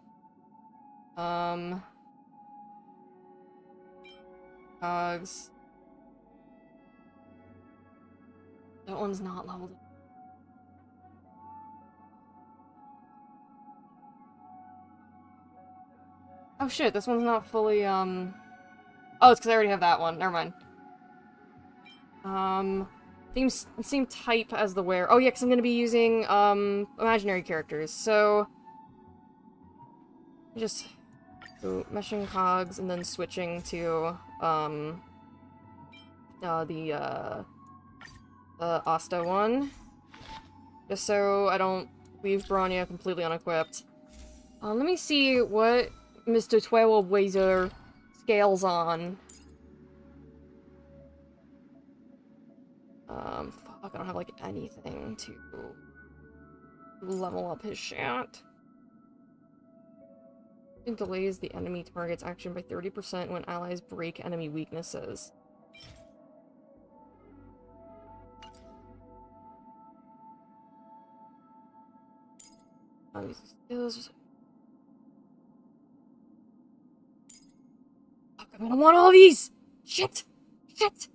Cogs. That one's not leveled. Oh shit, this one's not fully, Oh, it's because I already have that one. Never mind. Same type as the wear. Oh yeah, because I'm gonna be using, imaginary characters, so... Just... So, meshing cogs, and then switching to, the Asta one. Just so I don't leave Bronya completely unequipped. Let me see what Mr. Trailblazer scales on. Fuck, I don't have, like, anything to level up his shit. It delays the enemy target's action by 30% when allies break enemy weaknesses. Skills. Fuck, I'm gonna want all these! Shit! Shit!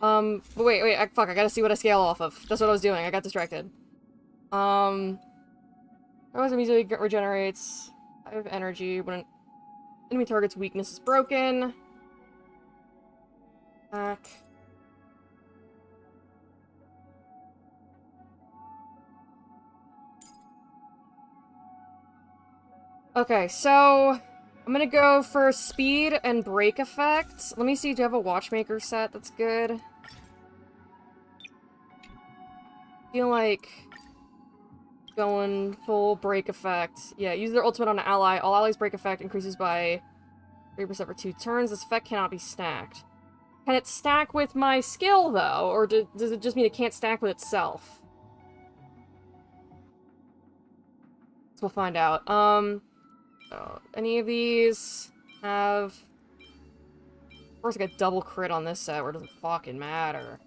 But wait, fuck, I gotta see what I scale off of. That's what I was doing, I got distracted. Always immediately regenerates 5 energy when an enemy target's weakness is broken. Back. Okay, so I'm gonna go for speed and break effect. Let me see, do I have a watchmaker set that's good? I feel like going full break effect. Yeah, use their ultimate on an ally. All allies break effect increases by 3% for 2 turns. This effect cannot be stacked. Can it stack with my skill, though? Or does it just mean it can't stack with itself? So we'll find out. Any of these have... Of course I got double crit on this set, where it doesn't fucking matter.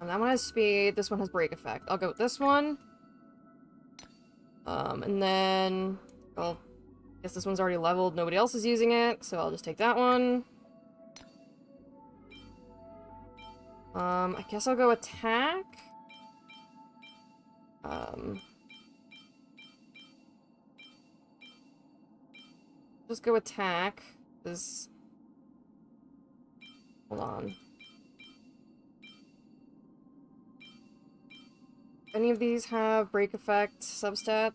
And that one has speed, this one has break effect. I'll go with this one. And then... Well, I guess this one's already leveled, nobody else is using it, so I'll just take that one. I guess I'll go attack. Just go attack, because... Hold on. Any of these have break effect substat?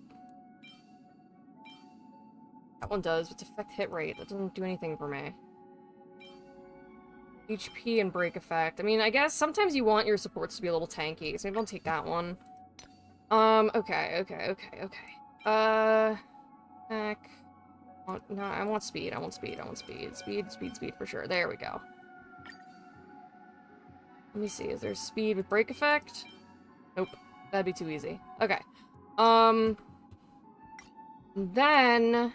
That one does. It's effect hit rate. That doesn't do anything for me. HP and break effect. I mean, I guess sometimes you want your supports to be a little tanky, so maybe I'll take that one. Okay. Attack. No, I want speed. Speed for sure. There we go. Let me see. Is there speed with break effect? Nope. That'd be too easy. Okay. Then...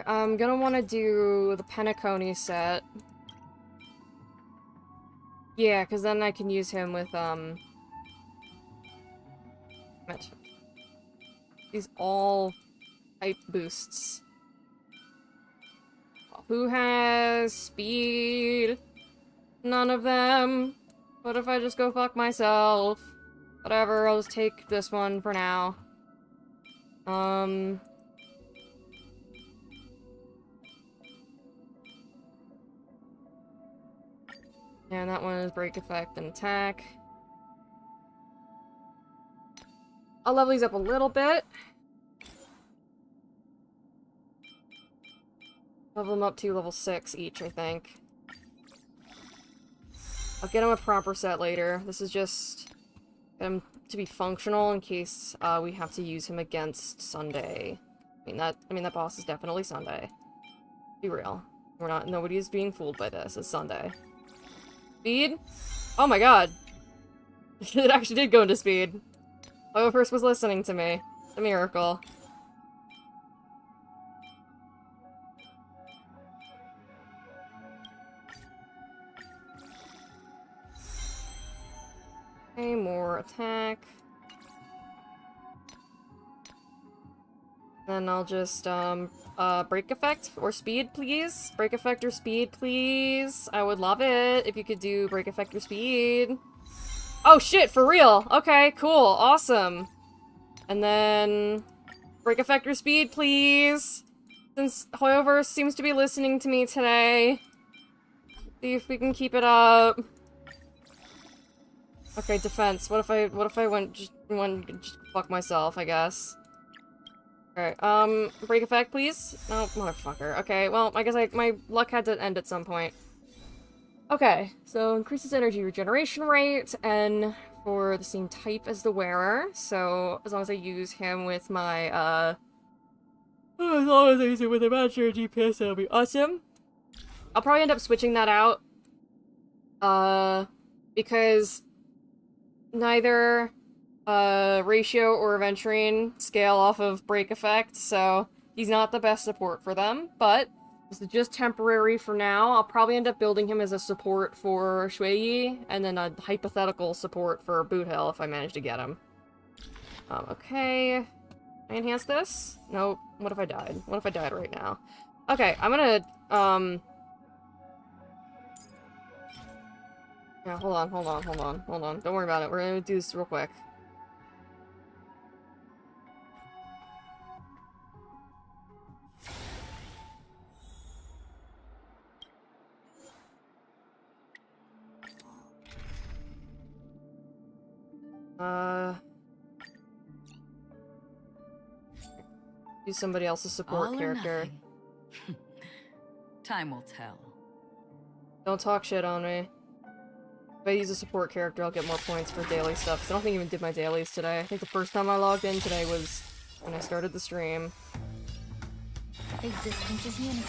I'm gonna want to do the Penacony set. Yeah, because then I can use him with, these all type boosts. Who has speed? None of them. What if I just go fuck myself? Whatever, I'll just take this one for now. And that one is break effect and attack. I'll level these up a little bit. Level them up to level 6 each, I think. I'll get him a proper set later. This is just get him to be functional in case we have to use him against Sunday. I mean that boss is definitely Sunday. Be real. Nobody is being fooled by this. It's Sunday. Speed? Oh my god. It actually did go into speed. Whoever was listening to me. It's a miracle. Okay, more attack. Then I'll just, break effect or speed, please? Break effect or speed, please? I would love it if you could do break effect or speed. Oh shit, for real! Okay, cool, awesome. And then... break effect or speed, please? Since Hoyoverse seems to be listening to me today. See if we can keep it up. Okay, defense. What if I went just fuck myself, I guess. Alright, break effect, please? No, motherfucker. Okay, well, I guess my luck had to end at some point. Okay, so increases energy regeneration rate, and for the same type as the wearer, so as long as I use him with my, as long as I use it with a master GPS, that'll be awesome. I'll probably end up switching that out, because neither Ratio or Aventurine scale off of break effect, so he's not the best support for them, but this is just temporary for now. I'll probably end up building him as a support for Shuiyi, and then a hypothetical support for Boothill if I manage to get him. Okay. Can I enhance this? Nope. What if I died? What if I died right now? Okay, I'm gonna, yeah, hold on. Don't worry about it. We're gonna do this real quick. Use somebody else's support All or character. nothing. Time will tell. Don't talk shit on me. If I use a support character, I'll get more points for daily stuff, because I don't think I even did my dailies today. I think the first time I logged in today was when I started the stream. Existence is unity.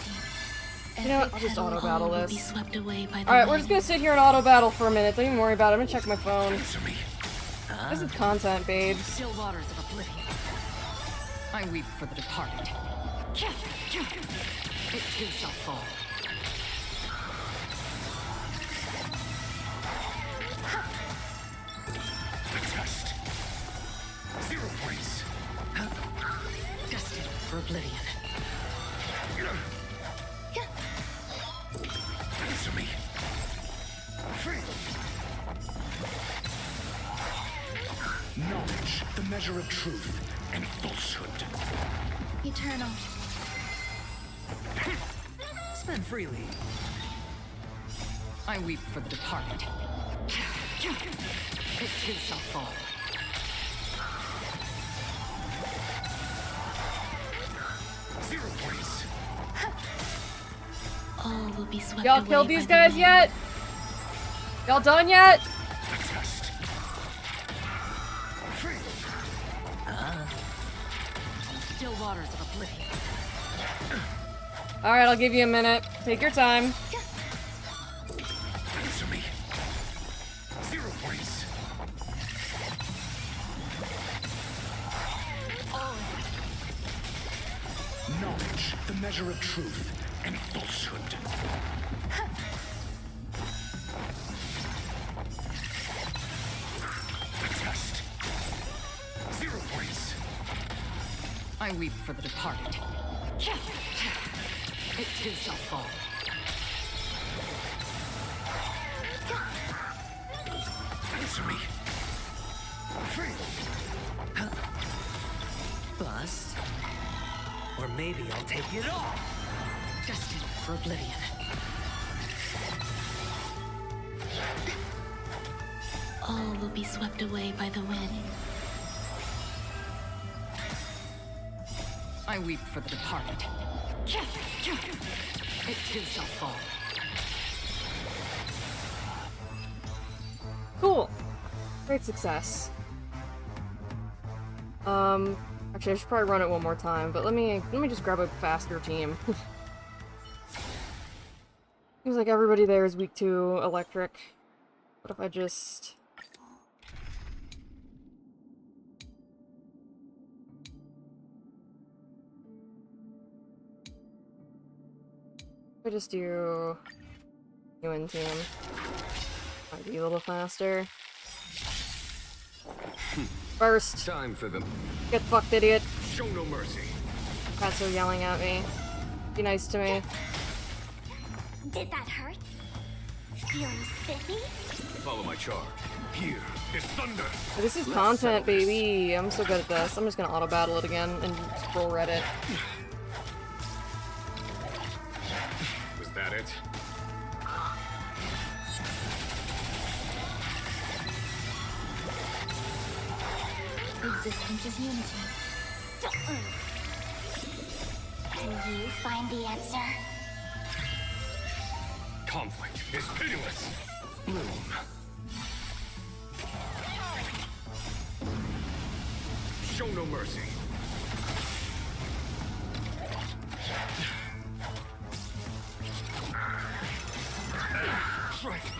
You know what? I'll just auto-battle Will be this. swept away by the Alright, we're wind. just gonna sit here and auto-battle for a minute. Don't even worry about it. I'm gonna check my phone. This is content, babes. Still waters of oblivion. I weep for the departed. It too shall fall. Test. 0 points. Destined for oblivion. Answer me. Knowledge, the measure of truth and falsehood. Eternal. Spend freely. I weep for the departed. It too shall fall. Zero points. All will be swept Y'all away killed by these the guys wind. yet? Y'all done yet? Still waters of oblivion. Alright, I'll give you a minute. Take your time. Answer me. 0 points. Knowledge, the measure of truth and falsehood. Test. 0 points. I weep for the departed. It too shall fall. Answer me. Bust. Maybe I'll take it all. Destined for oblivion. All will be swept away by the wind. I weep for the departed. It too shall fall. Cool. Great success. Actually, I should probably run it one more time, but let me just grab a faster team. Seems like everybody there is weak to electric. What if I just... I just do UN team. Might be a little faster. First. Time for them. Get fucked, idiot. Show no mercy. Cats are yelling at me. Be nice to me. Did that hurt? Feeling spiffy? Follow my charge. Here is thunder. This is content, baby. I'm so good at this. I'm just gonna auto battle it again and scroll Reddit. Was that it? Existence is unity. Can you find the answer? Conflict is pitiless. Bloom. Show no mercy. Strike me.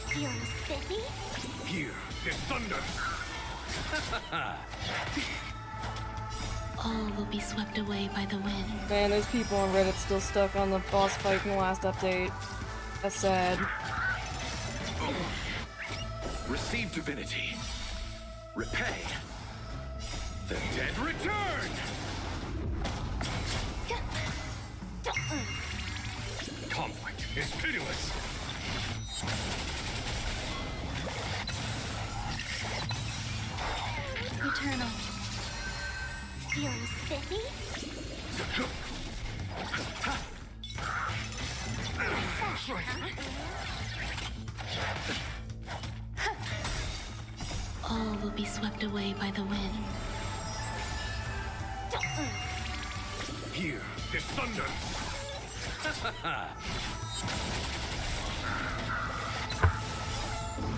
Feeling spiffy? Here is thunder. All will be swept away by the wind. Man, there's people on Reddit still stuck on the boss fight in the last update. That's sad. Receive divinity. Repay. The dead return. Conflict is pitiless. Eternal. Feeling spiffy? All will be swept away by the wind. Here is thunder.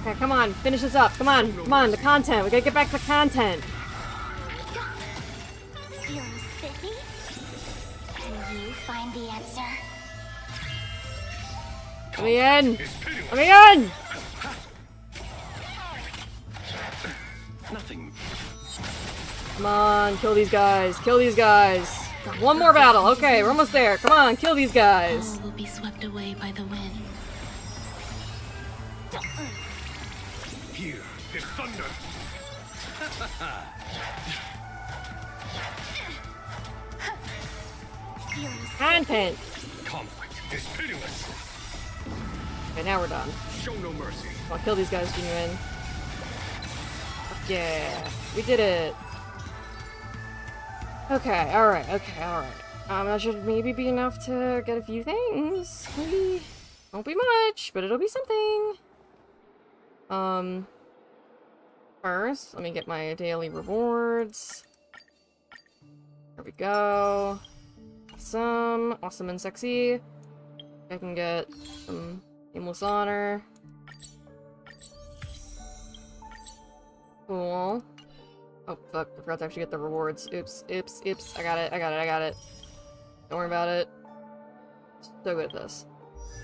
Okay, come on, finish this up. Come on, come on, the content. We gotta get back to the content. Feeling spiffy? Can you find the answer? Let me in! Let me in! Nothing. Come on, kill these guys. Kill these guys. Got one more battle. Okay, we're almost there. Come on, kill these guys. All will be swept away by the wind. Here is thunder. Content. Conflict is pitiless. Okay, now we're done. Show no mercy. I'll kill these guys, genuine. Yeah, we did it. Okay, alright, that should maybe be enough to get a few things. Maybe. Won't be much, but it'll be something. First, let me get my daily rewards. There we go. Awesome and sexy. I can get some aimless honor. Cool. Oh, fuck, I forgot to actually get the rewards. Oops. I got it. Don't worry about it. So good at this.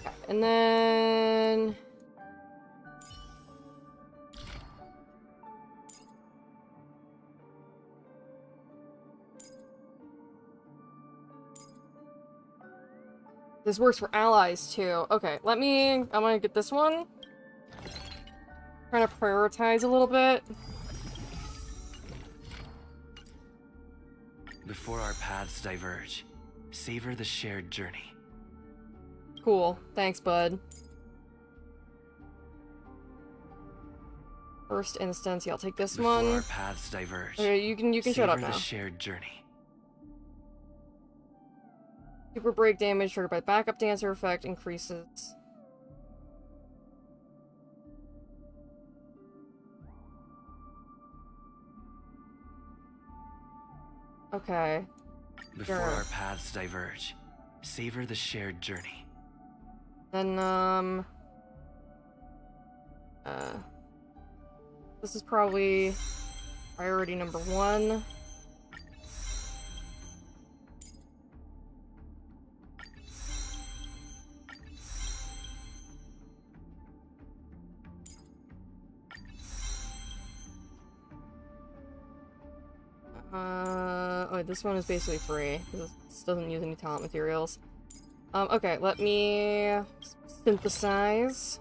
Okay, and then... This works for allies, too. Okay, I'm gonna get this one. Trying to prioritize a little bit. Before our paths diverge, savor the shared journey. Cool. Thanks, bud. First instance, yeah, I'll take this Before one. our paths diverge. Okay, you can shut up savor now. the shared journey. Super break damage triggered by backup dancer effect increases. Okay. Before Sure. our paths diverge, savor the shared journey. Then, this is probably priority number 1. Oh, this one is basically free, because this doesn't use any talent materials. Okay, let me synthesize.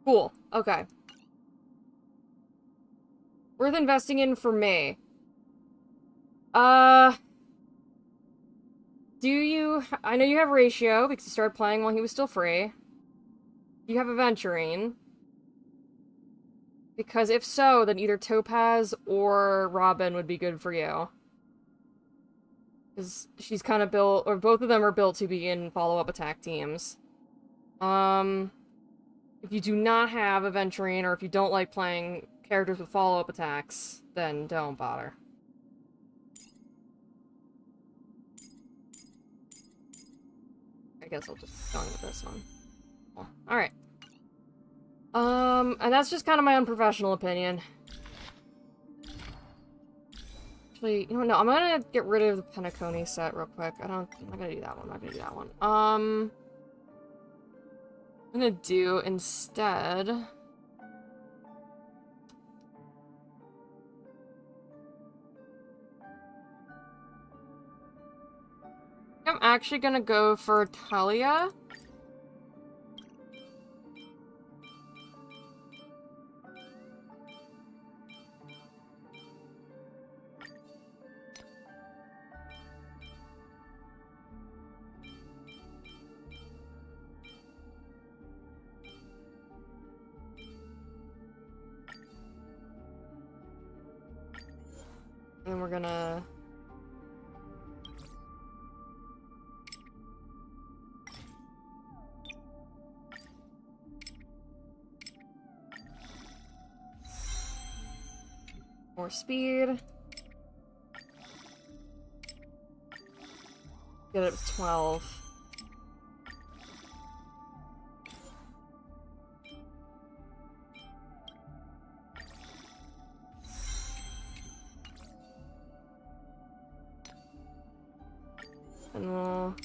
Cool, okay. Worth investing in for me. Do you... I know you have Ratio, because you started playing while he was still free. Do you have Aventurine? Because if so, then either Topaz or Robin would be good for you. Because she's kind of built... Or both of them are built to be in follow-up attack teams. If you do not have Aventurine, or if you don't like playing characters with follow-up attacks, then don't bother. I guess I'll just go on with this one. Well, alright. And that's just kind of my unprofessional opinion. Actually, you know, no, I'm gonna get rid of the Penacony set real quick. I'm not gonna do that one, I'm not gonna do that one. I'm gonna do instead... I'm actually gonna go for Talia. And we're gonna... more speed. Get it up to 12. And we'll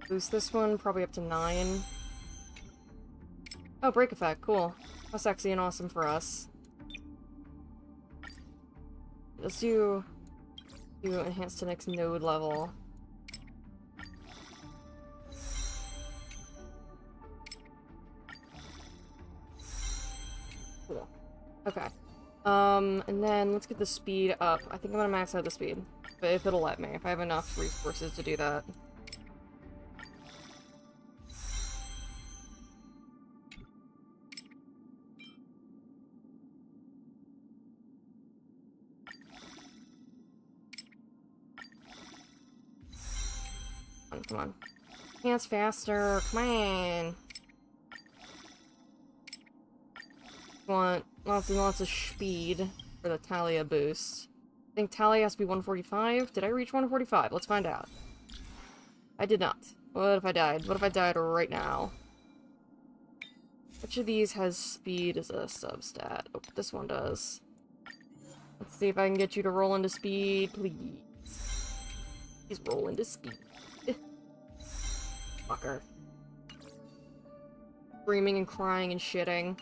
boost this one probably up to 9. Oh, break effect, cool. How sexy and awesome for us. Let's do enhance to next node level. Cool. Okay. And then let's get the speed up. I think I'm gonna max out the speed. If it'll let me, if I have enough resources to do that. Come on. Enhance faster, come on! Want lots and lots of speed for the Talia boost. I think Talia has to be 145. Did I reach 145? Let's find out. I did not. What if I died? What if I died right now? Which of these has speed as a substat? Oh, this one does. Let's see if I can get you to roll into speed, please. Please roll into speed. Fucker. Screaming and crying and shitting.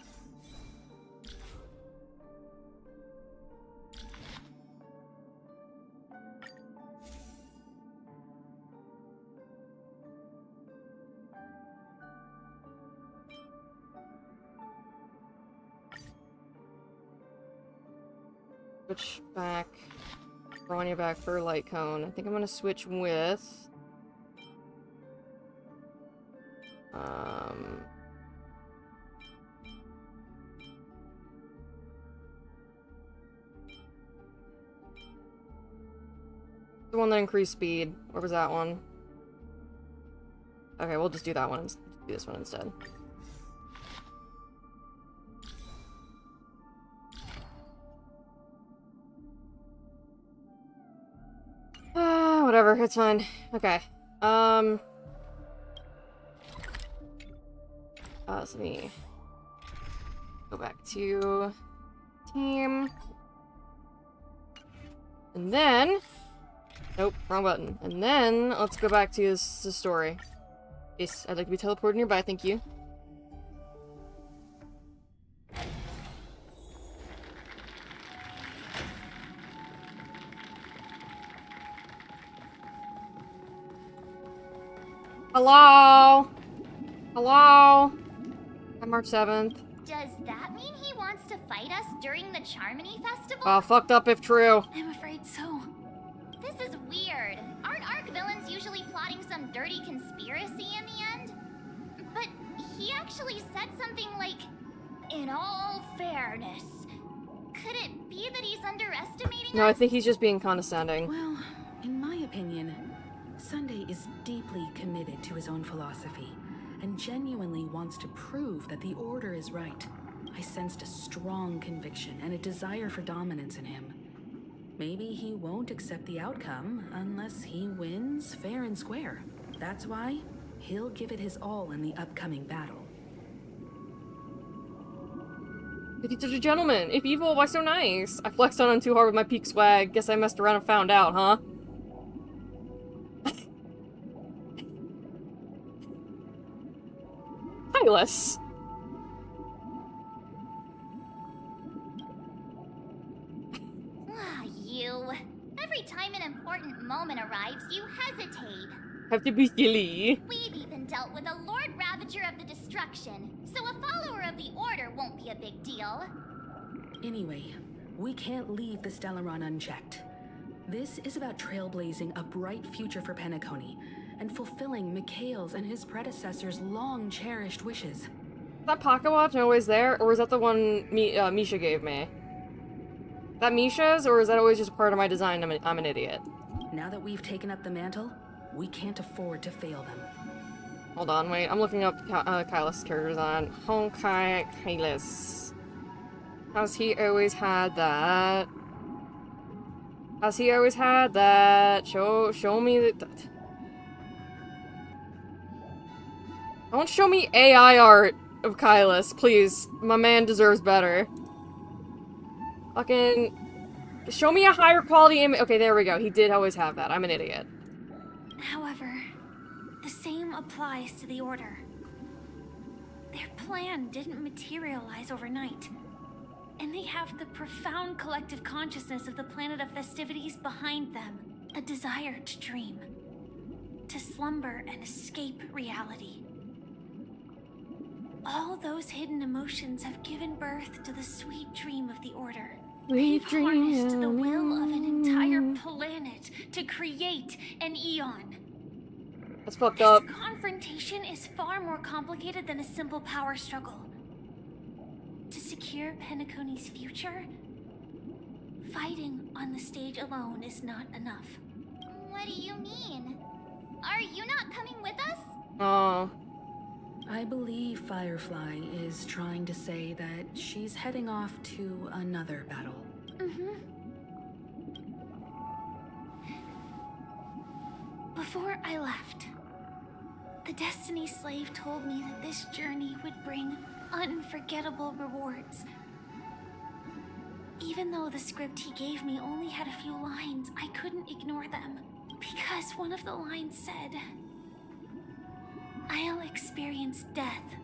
Switch back Ronja back for light cone. I think I'm gonna switch with... The one that increased speed. Or was that one? Okay, we'll just do that one. Do this one instead. Whatever, it's fine. Okay. So let me go back to team. And then... Nope, wrong button. And then, let's go back to this story. Yes, I'd like to be teleported nearby, thank you. Hello? Hello? I'm March 7th. Does that mean he wants to fight us during the Charmony Festival? Well, fucked up if true. I'm afraid so. This is weird. Aren't Arc villains usually plotting some dirty conspiracy in the end? But he actually said something like, in all fairness. Could it be that he's underestimating No, us? I think he's just being condescending. Well, in my opinion, Sunday is deeply committed to his own philosophy and genuinely wants to prove that the Order is right. I sensed a strong conviction and a desire for dominance in him. Maybe he won't accept the outcome unless he wins fair and square. That's why he'll give it his all in the upcoming battle. If he's such a gentleman. If evil, why so nice? I flexed on him too hard with my peak swag. Guess I messed around and found out, huh? Hylas. You. Every time an important moment arrives, you hesitate. Have to be silly. We've even dealt with a Lord Ravager of the Destruction, so a follower of the Order won't be a big deal. Anyway, we can't leave the Stellaron unchecked. This is about trailblazing a bright future for Penacony and fulfilling Mikhail's and his predecessors' long-cherished wishes. Is that pocket watch always there, or is that the one Misha gave me? Is that Misha's, or is that always just part of my design? I'm an idiot. Now that we've taken up the mantle, we can't afford to fail them. Hold on, wait. I'm looking up Kylas' character design. Honkai Kylas. Has he always had that? Has he always had that? Show me that. Don't show me AI art of Kylas, please. My man deserves better. Fucking... Show me a higher quality image. Okay, there we go. He did always have that. I'm an idiot. However, the same applies to the Order. Their plan didn't materialize overnight. And they have the profound collective consciousness of the planet of festivities behind them. A desire to dream. To slumber and escape reality. All those hidden emotions have given birth to the sweet dream of the Order. They've harnessed the will of an entire planet to create an eon. That's fucked up. This confrontation is far more complicated than a simple power struggle. To secure Penacony's future, fighting on the stage alone is not enough. What do you mean? Are you not coming with us? Oh. I believe Firefly is trying to say that she's heading off to another battle. Before I left, the Destiny Slave told me that this journey would bring unforgettable rewards. Even though the script he gave me only had a few lines, I couldn't ignore them. Because one of the lines said, I'll experience death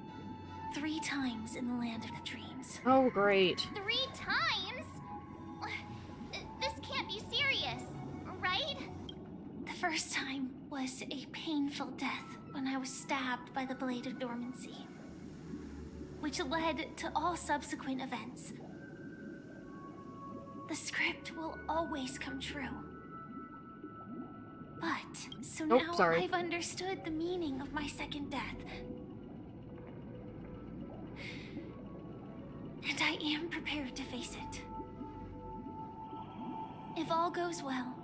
3 times in the land of the dreams. Oh, great. 3 times? This can't be serious, right? The first time was a painful death when I was stabbed by the Blade of Dormancy, which led to all subsequent events. The script will always come true. So Nope, now sorry. I've understood the meaning of my second death. And I am prepared to face it. If all goes well,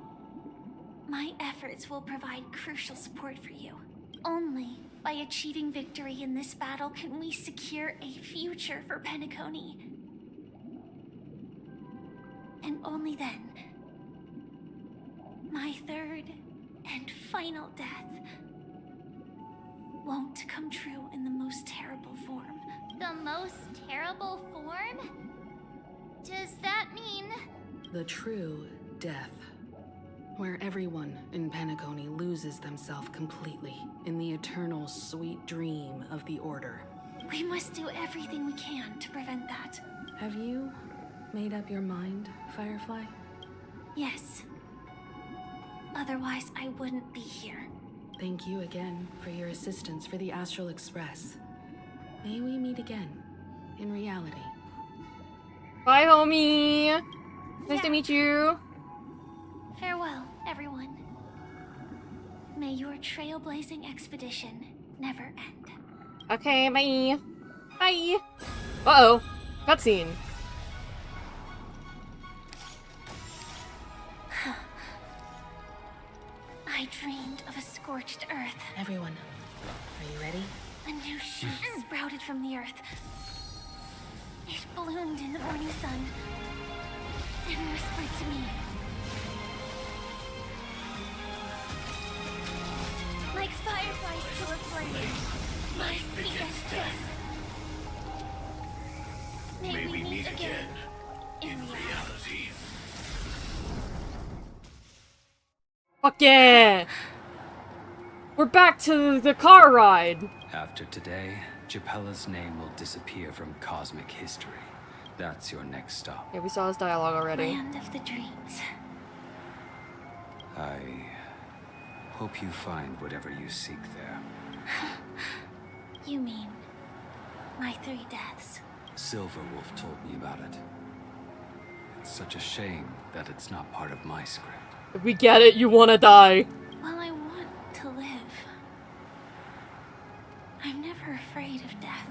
my efforts will provide crucial support for you. Only by achieving victory in this battle can we secure a future for Penacony. And only then, my third and final death won't come true in the most terrible form. The most terrible form? Does that mean... The true death. Where everyone in Penacony loses themselves completely in the eternal sweet dream of the Order. We must do everything we can to prevent that. Have you made up your mind, Firefly? Yes. Otherwise, I wouldn't be here. Thank you again for your assistance for the Astral Express. May we meet again, in reality. Bye, homie! Nice to meet you. Farewell, everyone. May your trailblazing expedition never end. Okay, bye. Bye. Uh-oh. Cutscene. I dreamed of a scorched earth. Everyone, are you ready? A new shoot sprouted from the earth. It bloomed in the morning sun and whispered to me. Like fireflies to a flame, life begets death. May we meet again in reality. Fuck yeah! We're back to the car ride! After today, Japella's name will disappear from cosmic history. That's your next stop. Yeah, we saw his dialogue already. Land of the dreams. I hope you find whatever you seek there. You mean my 3 deaths? Silverwolf told me about it. It's such a shame that it's not part of my script. If we get it, you wanna die. Well, I want to live. I'm never afraid of death.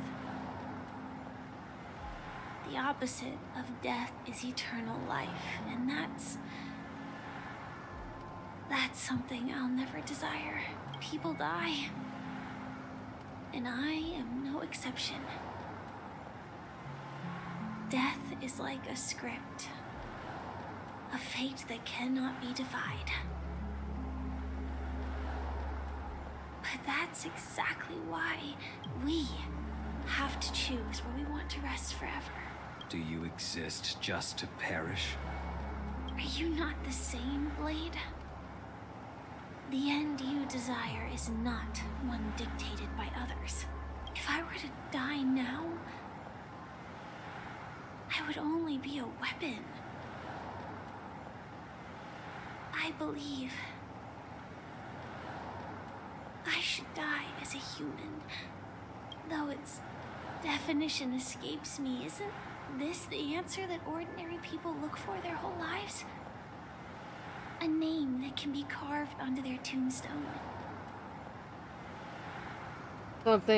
The opposite of death is eternal life, and that's something I'll never desire. People die, and I am no exception. Death is like a script. A fate that cannot be defied. But that's exactly why we have to choose where we want to rest forever. Do you exist just to perish? Are you not the same, Blade? The end you desire is not one dictated by others. If I were to die now, I would only be a weapon. I believe I should die as a human. Though its definition escapes me, isn't this the answer that ordinary people look for their whole lives? A name that can be carved onto their tombstone.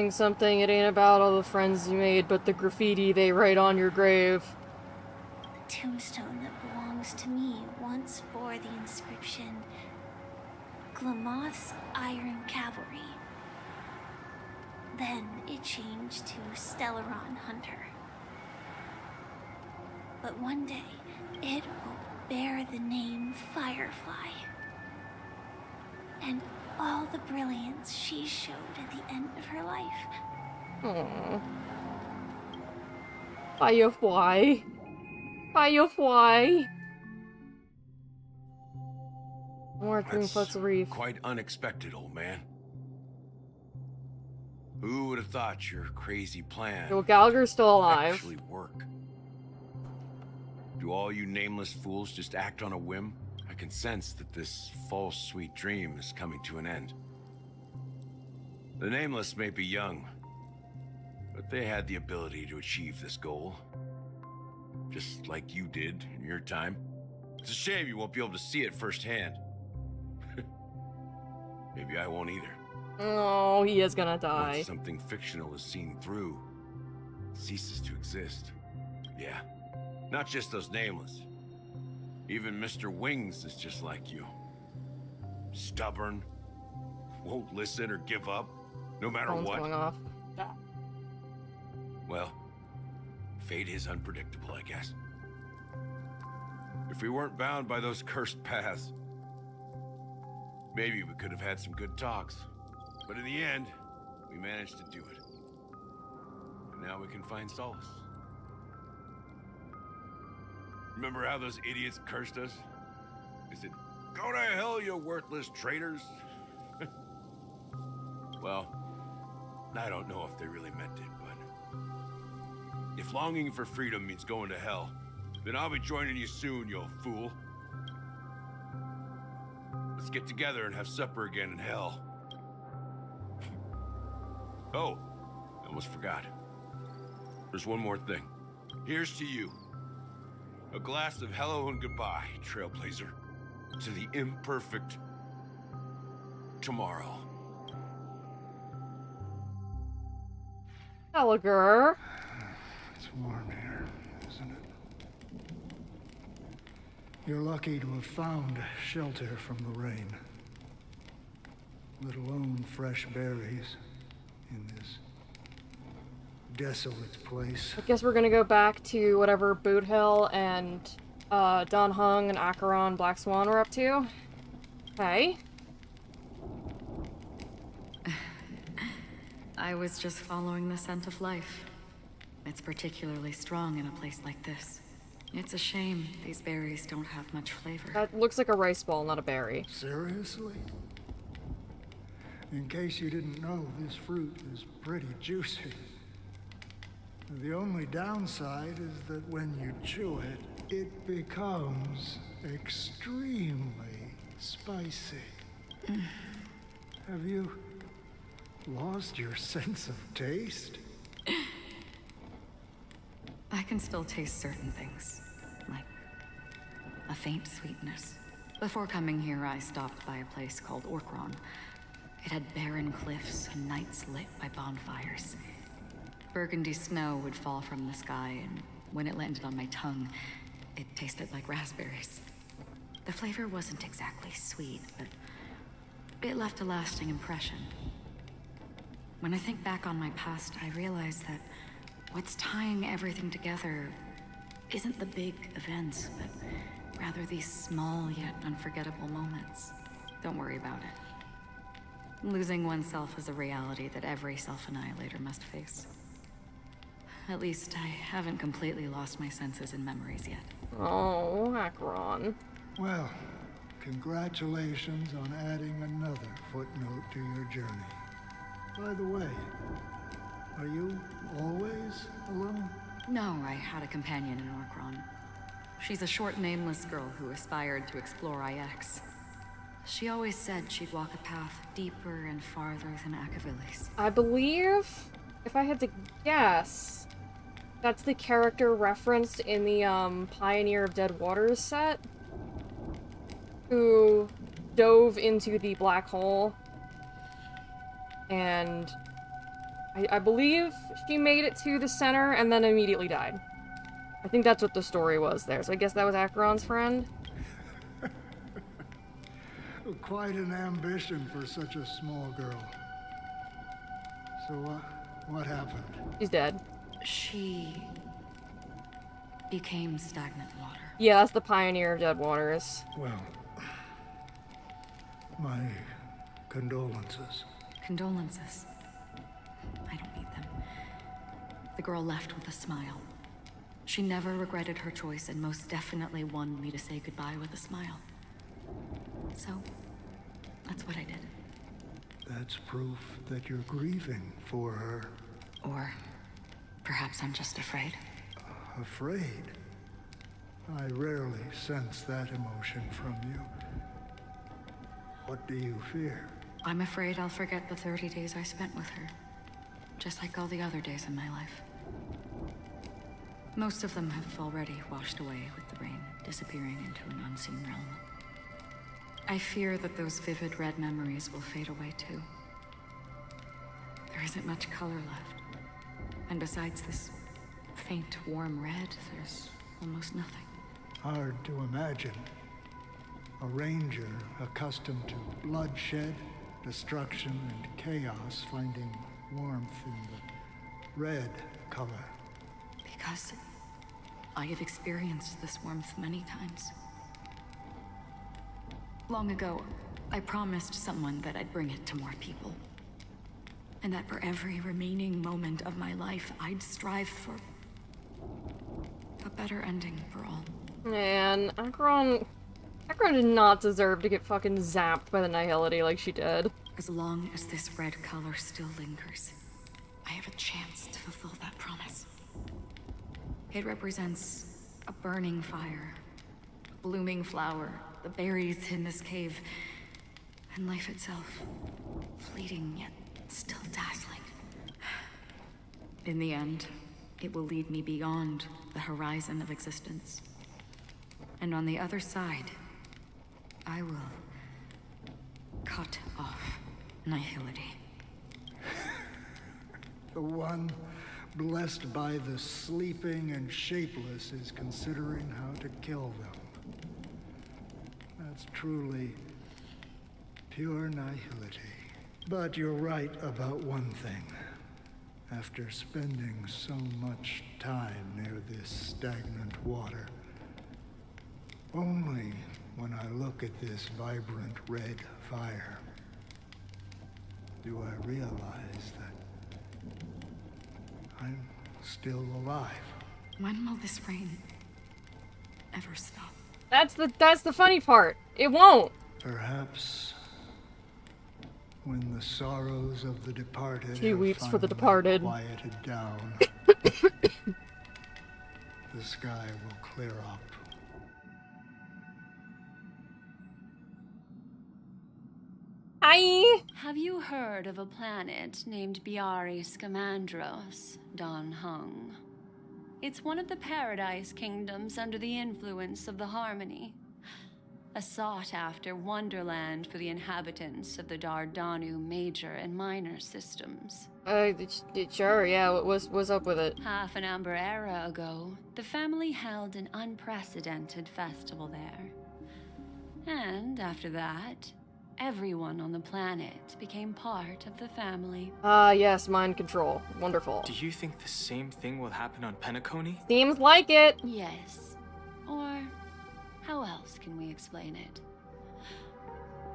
Something, it ain't about all the friends you made, but the graffiti they write on your grave. The tombstone that belongs to me once bore the inscription, Glamoth's Iron Cavalry. Then it changed to Stellaron Hunter. But one day, it will bear the name Firefly. And all the brilliance she showed at the end of her life. Aww. Firefly. Firefly. More Dreamfoot's Reef. Quite unexpected, old man. Who would have thought your crazy plan Well, Gallagher's still alive. actually work? Do all you nameless fools just act on a whim? I can sense that this false sweet dream is coming to an end. The nameless may be young, but they had the ability to achieve this goal. Just like you did in your time. It's a shame you won't be able to see it firsthand. Maybe I won't either. Oh, he is gonna die. Once something fictional is seen through, it ceases to exist. Yeah, not just those nameless. Even Mr. Wings is just like you. Stubborn, won't listen or give up, no matter Phone's what. going off. Well, fate is unpredictable, I guess. If we weren't bound by those cursed paths, maybe we could have had some good talks. But in the end, we managed to do it. And now we can find solace. Remember how those idiots cursed us? They said, "Go to hell, you worthless traitors." Well, I don't know if they really meant it, but if longing for freedom means going to hell, then I'll be joining you soon, you old fool. Let's get together and have supper again in hell. Oh, I almost forgot. There's one more thing. Here's to you. A glass of hello and goodbye, Trailblazer. To the imperfect tomorrow. Gallagher. It's warm here, isn't it? You're lucky to have found shelter from the rain. Let alone fresh berries in this desolate place. I guess we're gonna go back to whatever Boot Hill and Don Hung and Acheron Black Swan were up to. Okay. I was just following the scent of life. It's particularly strong in a place like this. It's a shame these berries don't have much flavor. That looks like a rice ball, not a berry. Seriously? In case you didn't know, this fruit is pretty juicy. The only downside is that when you chew it, it becomes extremely spicy. Have you lost your sense of taste? I can still taste certain things, like a faint sweetness. Before coming here, I stopped by a place called Orkron. It had barren cliffs and nights lit by bonfires. Burgundy snow would fall from the sky, and when it landed on my tongue, it tasted like raspberries. The flavor wasn't exactly sweet, but it left a lasting impression. When I think back on my past, I realize that what's tying everything together isn't the big events, but rather these small yet unforgettable moments. Don't worry about it. Losing oneself is a reality that every self-annihilator must face. At least I haven't completely lost my senses and memories yet. Oh, Acheron. Well, congratulations on adding another footnote to your journey. By the way, are you always alone? No, I had a companion in Orkron. She's a short, nameless girl who aspired to explore IX. She always said she'd walk a path deeper and farther than Akavilis. I believe, if I had to guess, that's the character referenced in the Pioneer of Dead Waters set, who dove into the black hole, and I believe she made it to the center and then immediately died. I think that's what the story was there, so I guess that was Acheron's friend. Quite an ambition for such a small girl. So what happened? She's dead. She became stagnant water. Yeah, that's the Pioneer of Dead Waters. Well, my condolences. Condolences. I don't need them. The girl left with a smile. She never regretted her choice and most definitely wanted me to say goodbye with a smile. So, that's what I did. That's proof that you're grieving for her. Or perhaps I'm just afraid. Afraid? I rarely sense that emotion from you. What do you fear? I'm afraid I'll forget the 30 days I spent with her. Just like all the other days in my life. Most of them have already washed away with the rain, disappearing into an unseen realm. I fear that those vivid red memories will fade away too. There isn't much color left. And besides this faint, warm red, there's almost nothing. Hard to imagine. A ranger accustomed to bloodshed, destruction, and chaos finding warmth in the red color. Because I have experienced this warmth many times. Long ago, I promised someone that I'd bring it to more people. And that for every remaining moment of my life, I'd strive for a better ending for all. Man, Akron did not deserve to get fucking zapped by the nihility like she did. As long as this red color still lingers, I have a chance to fulfill that promise. It represents a burning fire, a blooming flower, the berries in this cave, and life itself. Fleeting yet still dazzling. In the end, it will lead me beyond the horizon of existence. And on the other side, I will cut off nihility. The one blessed by the sleeping and shapeless is considering how to kill them. That's truly pure nihility. But you're right about one thing. After spending so much time near this stagnant water, only when I look at this vibrant red fire do I realize that I'm still alive. When will this rain ever stop? That's the funny part. It won't. Perhaps when the sorrows of the departed He weeps for the finally departed. quieted down, the sky will clear up. Hi. Have you heard of a planet named Biari Scamandros, Don Hung? It's one of the Paradise Kingdoms under the influence of the Harmony. A sought-after wonderland for the inhabitants of the Dardanu major and minor systems. Sure, yeah, what's up with it? Half an Amber era ago, the family held an unprecedented festival there. And after that, everyone on the planet became part of the family. Yes, mind control. Wonderful. Do you think the same thing will happen on Penacony? Seems like it. Yes. Or how else can we explain it?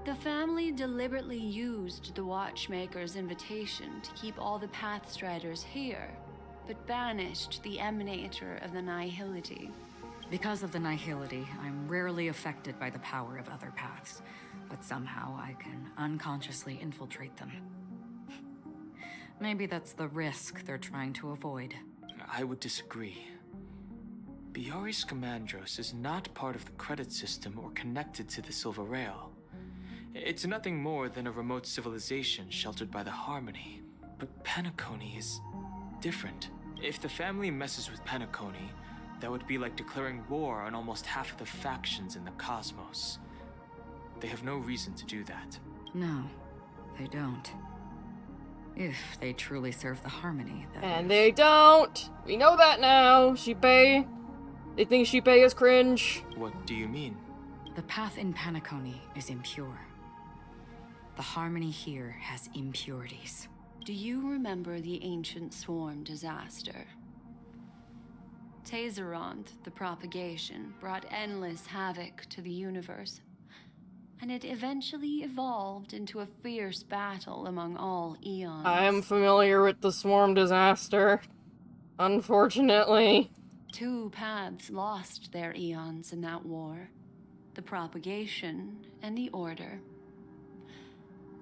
The family deliberately used the Watchmaker's invitation to keep all the Pathstriders here, but banished the Emanator of the Nihility. Because of the nihility, I'm rarely affected by the power of other paths, but somehow I can unconsciously infiltrate them. Maybe that's the risk they're trying to avoid. I would disagree. Biari Scamandros is not part of the credit system or connected to the Silver Rail. It's nothing more than a remote civilization sheltered by the Harmony. But Penacony is different. If the family messes with Penacony, that would be like declaring war on almost half of the factions in the cosmos. They have no reason to do that. No, they don't. If they truly serve the Harmony, that And is. they don't. We know that now. Shippei. They think Shippei is cringe. What do you mean? The path in Penacony is impure. The Harmony here has impurities. Do you remember the ancient swarm disaster? Tazeront, the propagation, brought endless havoc to the universe, and it eventually evolved into a fierce battle among all eons. I am familiar with the swarm disaster. Unfortunately. 2 paths lost their eons in that war. The propagation and the order.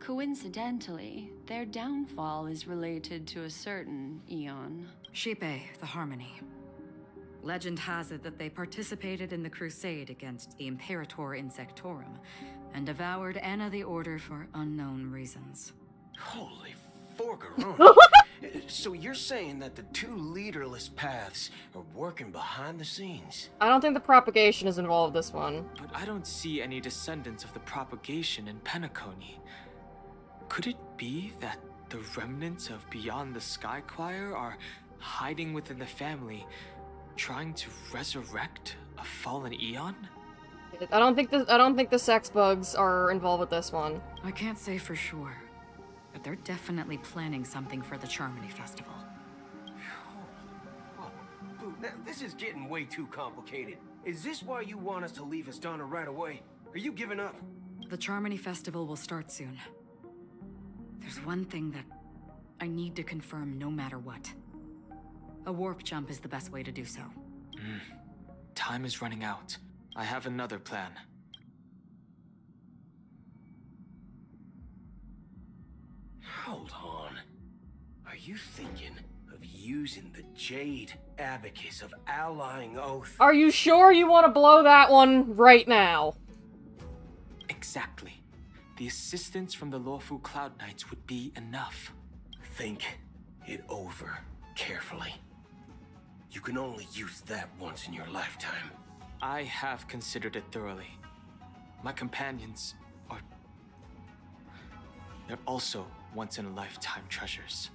Coincidentally, their downfall is related to a certain eon. Shippei, the Harmony. Legend has it that they participated in the crusade against the Imperator Insectorum and devoured Anna the Order for unknown reasons. Holy forgaroon. So you're saying that the two leaderless paths are working behind the scenes? I don't think the propagation is involved this one. But I don't see any descendants of the propagation in Penacony. Could it be that the remnants of Beyond the Sky Choir are hiding within the family, trying to resurrect a fallen Eon? I don't think the sex bugs are involved with this one. I can't say for sure, but they're definitely planning something for the Charmony Festival. Boo, now this is getting way too complicated. Is this why you want us to leave Astana right away? Are you giving up? The Charmony Festival will start soon. There's one thing that I need to confirm no matter what. A warp jump is the best way to do so. Time is running out. I have another plan. Hold on. Are you thinking of using the Jade Abacus of Allying Oath? Are you sure you want to blow that one right now? Exactly. The assistance from the lawful Cloud Knights would be enough. Think it over carefully. You can only use that once in your lifetime. I have considered it thoroughly. My companions are... they're also once-in-a-lifetime treasures.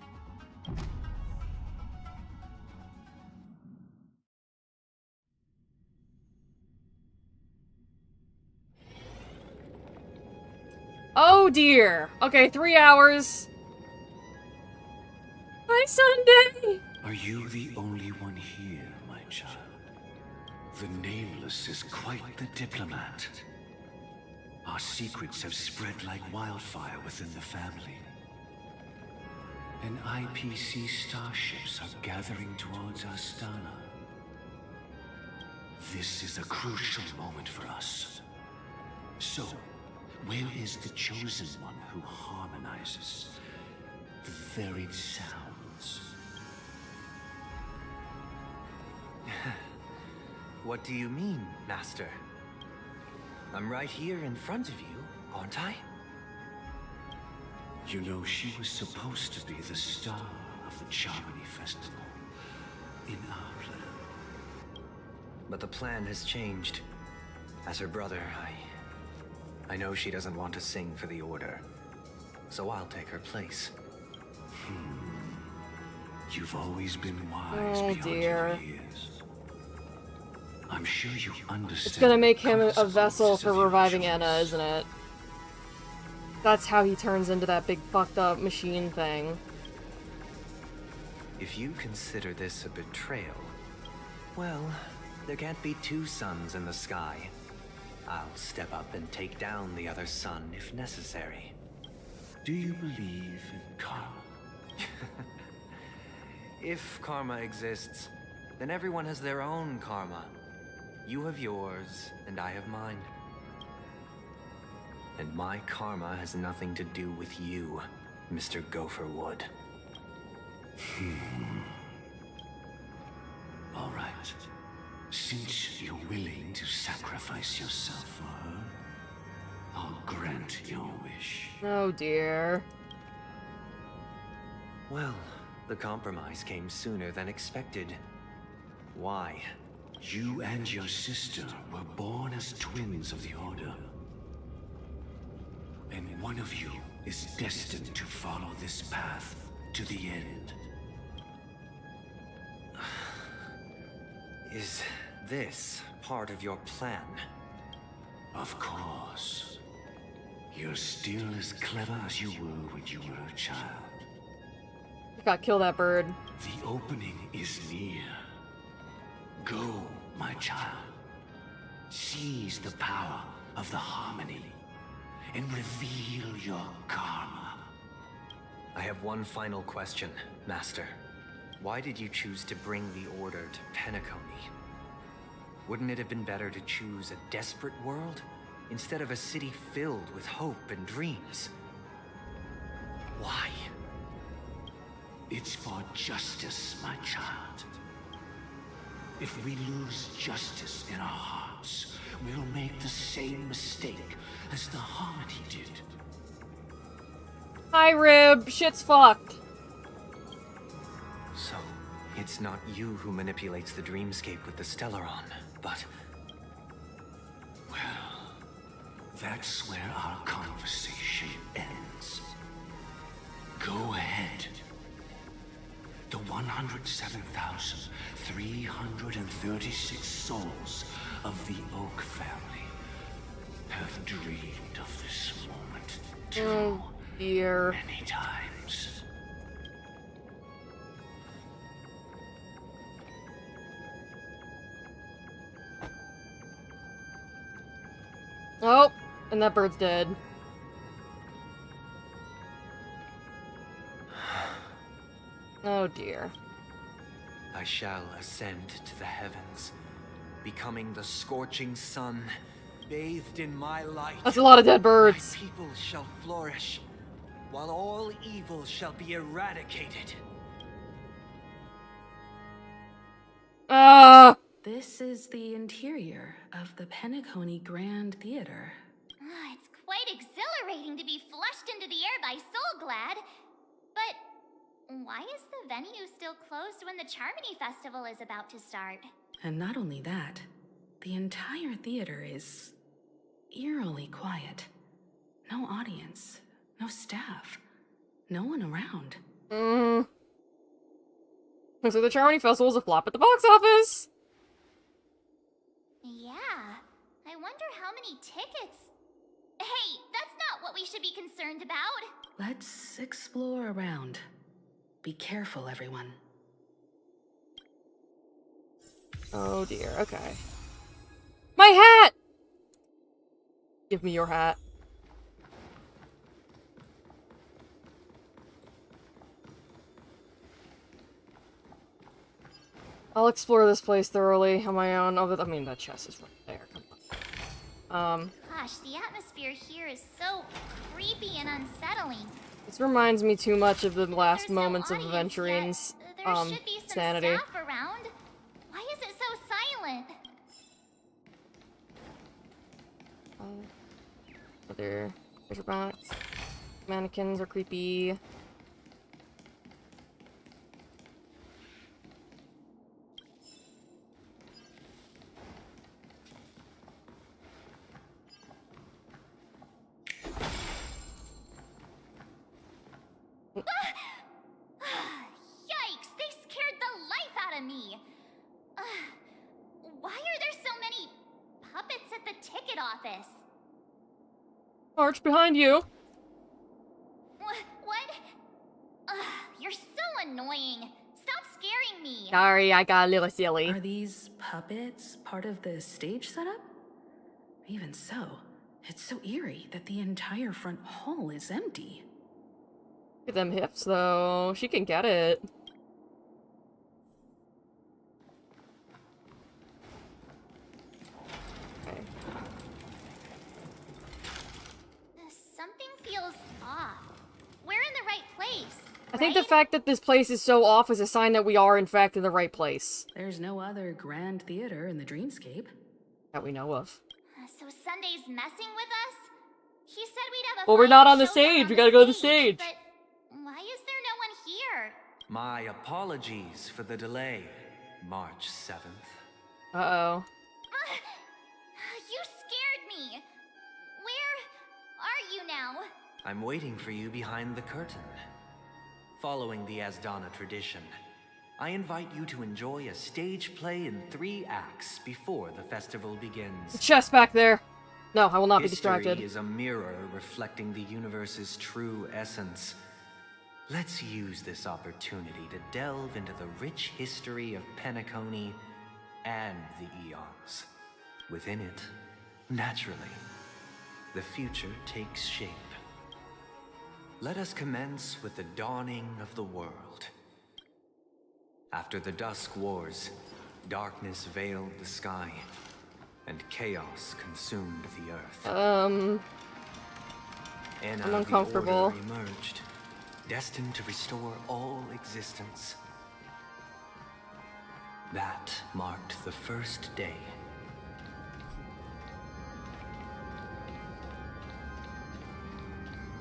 Oh dear. Okay, 3 hours. Hi, Sunday! Are you the only one here, my child? The Nameless is quite the diplomat. Our secrets have spread like wildfire within the family. And IPC starships are gathering towards Astana. This is a crucial moment for us. So, where is the chosen one who harmonizes the varied sounds? What do you mean, Master? I'm right here in front of you, aren't I? You know, she was supposed to be the star of the Charmony Festival in our plan. But the plan has changed. As her brother, I know she doesn't want to sing for the Order. So I'll take her place. You've always been wise beyond your years. I'm sure you understand. It's gonna make him a vessel for reviving Enna, isn't it? That's how he turns into that big fucked up machine thing. If you consider this a betrayal, well, there can't be two suns in the sky. I'll step up and take down the other sun if necessary. Do you believe in karma? If karma exists, then everyone has their own karma. You have yours, and I have mine. And my karma has nothing to do with you, Mr. Gopherwood. All right. Since you're willing to sacrifice yourself for her, I'll grant your wish. Oh dear. Well, the compromise came sooner than expected. Why? You and your sister were born as twins of the Order. And one of you is destined to follow this path to the end. Is this part of your plan? Of course. You're still as clever as you were when you were a child. You gotta kill that bird. The opening is near. Go, my child. Seize the power of the harmony and reveal your karma. I have one final question, Master. Why did you choose to bring the Order to Penacony? Wouldn't it have been better to choose a desperate world instead of a city filled with hope and dreams? Why? It's for justice, my child. If we lose justice in our hearts, we'll make the same mistake as the Harmony did. Hi, Rib. Shit's fucked. So, it's not you who manipulates the dreamscape with the Stellaron, but... Well, that's where our conversation ends. Go ahead. The 107,336 souls of the Oak family have dreamed of this moment too many times. Oh, and that bird's dead. Oh dear. I shall ascend to the heavens, becoming the scorching sun, bathed in my light. That's a lot of dead birds. My people shall flourish, while all evil shall be eradicated. This is the interior of the Penacony Grand Theater. It's quite exhilarating to be flushed into the air by Soulglad. But why is the venue still closed when the Charmony Festival is about to start? And not only that, the entire theater is eerily quiet. No audience, no staff, no one around. So the Charmony Festival's a flop at the box office. Yeah, I wonder how many tickets... Hey, that's not what we should be concerned about. Let's explore around. Be careful, everyone. Oh dear, okay. My hat! Give me your hat. I'll explore this place thoroughly on my own. Oh, I mean, that chest is right there. Come on. Gosh, the atmosphere here is so creepy and unsettling. This reminds me too much of the last There's moments no of audience Aventurine's yet. There should be some sanity. staff around. Why is it so silent? Other treasure box. Mannequins are creepy. Yikes, they scared the life out of me. Why are there so many puppets at the ticket office? Arch behind you. What? You're so annoying. Stop scaring me. Sorry, I got a little silly. Are these puppets part of the stage setup? Even so, it's so eerie that the entire front hall is empty. Look at them hips, though. She can get it. Okay. Something feels off. We're in the right place. I think the fact that this place is so off is a sign that we are, in fact, in the right place. There's no other grand theater in the dreamscape. That we know of. So Sunday's messing with us? He said we'd have a Well, we're fine not on the showdown stage. on We gotta go to the stage. But why is there no one here? My apologies for the delay, March 7th. Uh-oh. You scared me. Where are you now? I'm waiting for you behind the curtain. Following the Asdana tradition, I invite you to enjoy a stage play in 3 acts before the festival begins. The chest back there. No, I will not be distracted. History is a mirror reflecting the universe's true essence. Let's use this opportunity to delve into the rich history of Penacony and the eons. Within it, naturally, the future takes shape. Let us commence with the dawning of the world. After the Dusk Wars, darkness veiled the sky, and chaos consumed the earth. I'm uncomfortable. The Order emerged, destined to restore all existence. That marked the first day.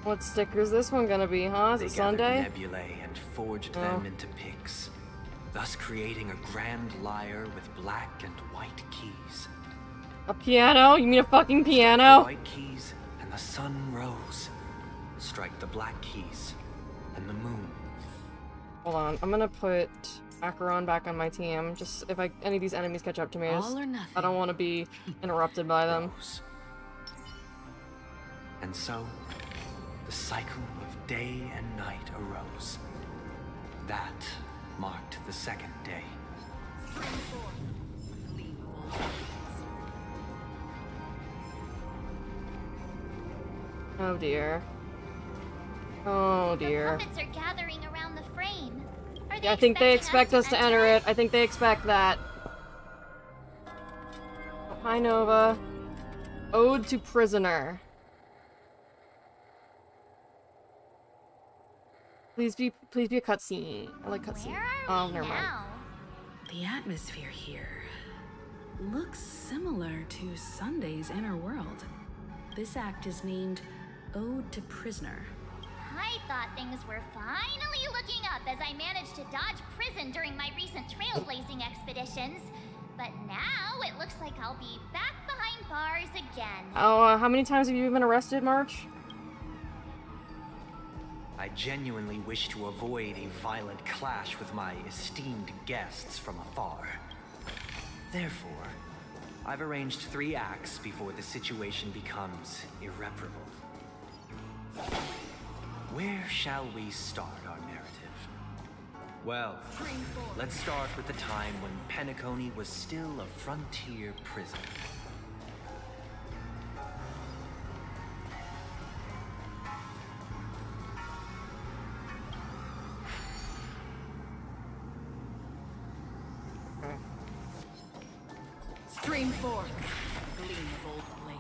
What sticker's this one gonna be, huh? Is They it gathered Sunday? nebulae and forged them into picks. thus creating a grand lyre with black and white keys. A piano? You mean a fucking Strike piano? the white keys, and the sun rose. Strike the black keys, and the moon. Hold on, I'm gonna put Acheron back on my team. Just if any of these enemies catch up to me, All or nothing. I don't want to be interrupted by them. And so, the cycle of day and night arose. That marked the second day. Oh dear. Oh dear. The puppets are gathering around the frame. Are they Yeah, I think they expect us to enter it? it. I think they expect that. Oh, hi, Nova. Ode to Prisoner. Please be a cutscene. I like cutscene. Oh, never mind. The atmosphere here looks similar to Sunday's Inner World. This act is named Ode to Prisoner. I thought things were finally looking up as I managed to dodge prison during my recent trailblazing expeditions. But now it looks like I'll be back behind bars again. Oh, how many times have you been arrested, March? I genuinely wish to avoid a violent clash with my esteemed guests from afar. Therefore, I've arranged 3 acts before the situation becomes irreparable. Where shall we start our narrative? Well, let's start with the time when Penacony was still a frontier prison. Stream forth, gleam of old blades.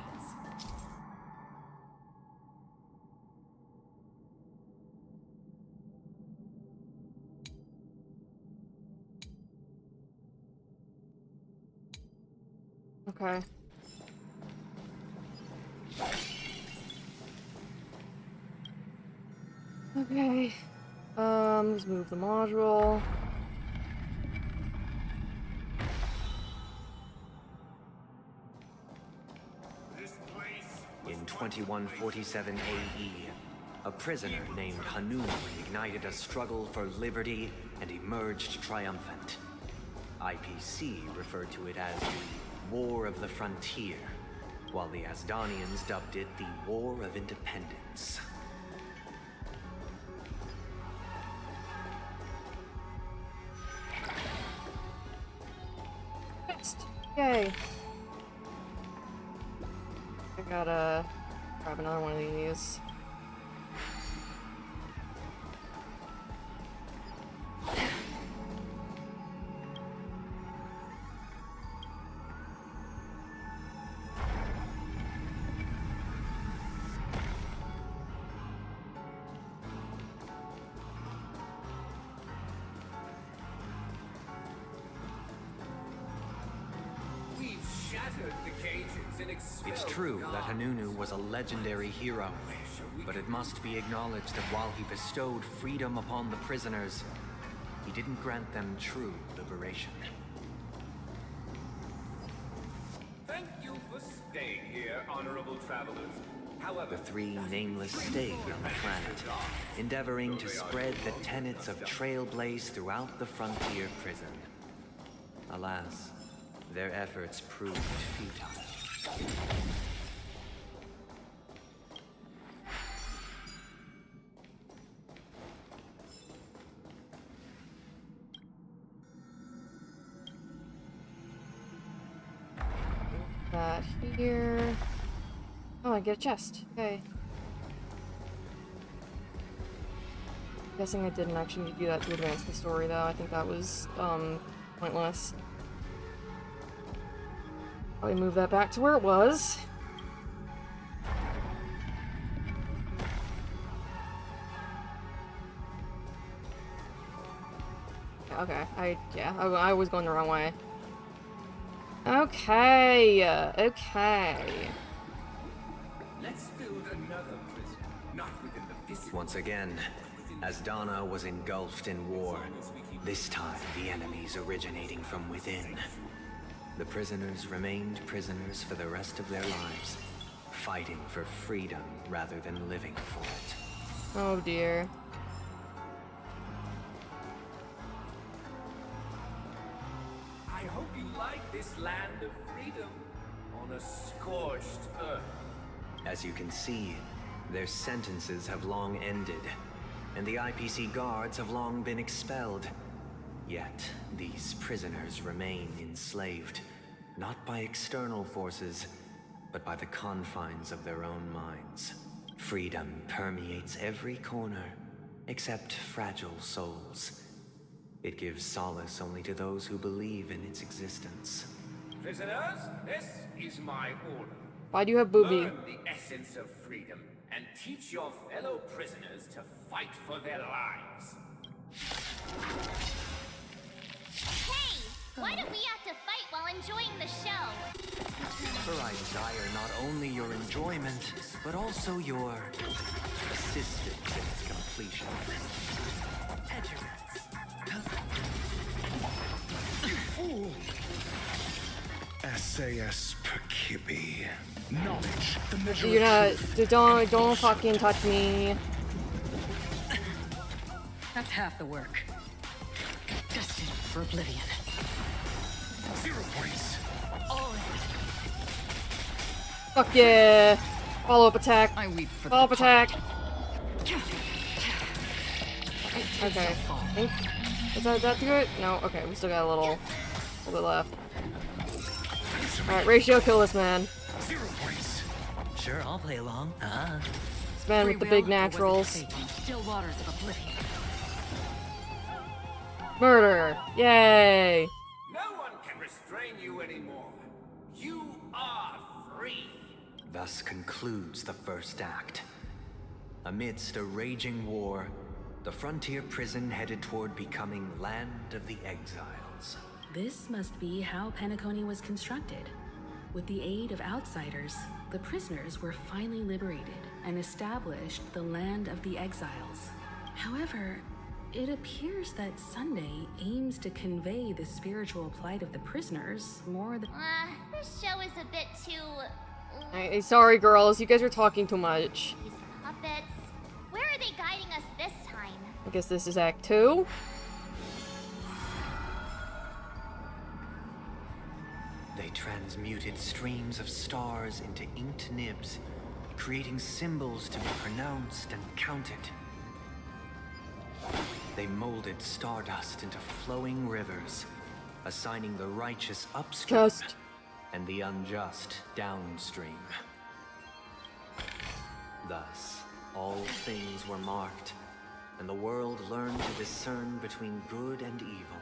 Okay. Okay. Let's move the module. In 2147 AE, a prisoner named Hanun ignited a struggle for liberty and emerged triumphant. IPC referred to it as the War of the Frontier, while the Asdanians dubbed it the War of Independence. Next. Yay. I gotta grab another one of these. It's true that Hanunu was a legendary hero, but it must be acknowledged that while he bestowed freedom upon the prisoners, he didn't grant them true liberation. Thank you for staying here, honorable travelers. However, The 3 nameless stayed on the planet, endeavoring to spread the tenets of Trailblaze throughout the frontier prison. Alas, their efforts proved futile. That here. Oh, I get a chest. Okay. Guessing I didn't actually need to do that to advance the story, though. I think that was, pointless. Probably move that back to where it was. Okay, I was going the wrong way. Okay, okay. let's build another prison, not within the physical. Once again, As Donna was engulfed in war, this time the enemies originating from within. The prisoners remained prisoners for the rest of their lives, fighting for freedom rather than living for it. Oh dear. I hope you like this land of freedom on a scorched earth. As you can see, their sentences have long ended, and the IPC guards have long been expelled. Yet, these prisoners remain enslaved, not by external forces, but by the confines of their own minds. Freedom permeates every corner, except fragile souls. It gives solace only to those who believe in its existence. Prisoners, this is my order. Why do you have booby? Learn the essence of freedom and teach your fellow prisoners to fight for their lives. Hey! Why do we have to fight while enjoying the show? For I desire not only your enjoyment, but also your assistance in its completion. SAS Perkibi. Knowledge, the measure You're of not. Don't fucking touch me. That's half the work. Destined for oblivion. 0 points. All in. Fuck yeah. Follow-up attack. I weep for Follow-up the attack. Okay. Does that do it? No? Okay, we still got a little bit left. Alright, Ratio, kill this man. 0 points. Sure, I'll play along. This man with the big naturals. Still waters of oblivion. Murder! Yay! No one can restrain you anymore. You are free. Thus concludes the first act. Amidst a raging war, the frontier prison headed toward becoming Land of the Exiles. This must be how Penacony was constructed. With the aid of outsiders, the prisoners were finally liberated and established the Land of the Exiles. However, it appears that Sunday aims to convey the spiritual plight of the prisoners more than— This show is a bit too... Hey, sorry girls, you guys are talking too much. These puppets. Where are they guiding us this time? I guess this is Act 2. They transmuted streams of stars into inked nibs, creating symbols to be pronounced and counted. They molded stardust into flowing rivers, assigning the righteous upstream and the unjust downstream. Thus, all things were marked, and the world learned to discern between good and evil.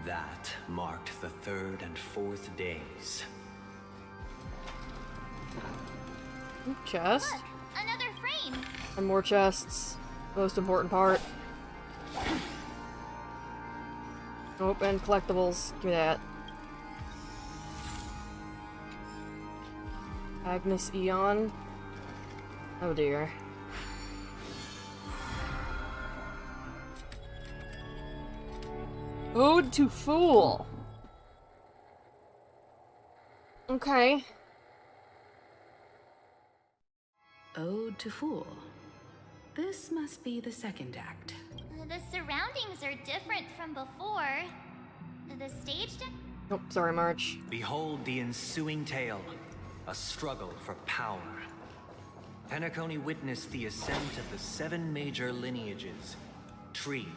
That marked the 3rd and 4th days. Chest. Look, another frame. And more chests. Most important part. Oh, and collectibles. Give me that. Agnes Eon. Oh dear. Ode to Fool. Okay. Ode to Fool. This must be the second act. The surroundings are different from before. The stage... Oh, sorry, March. Behold the ensuing tale. A struggle for power. Penacony witnessed the ascent of the 7 major lineages. Tree,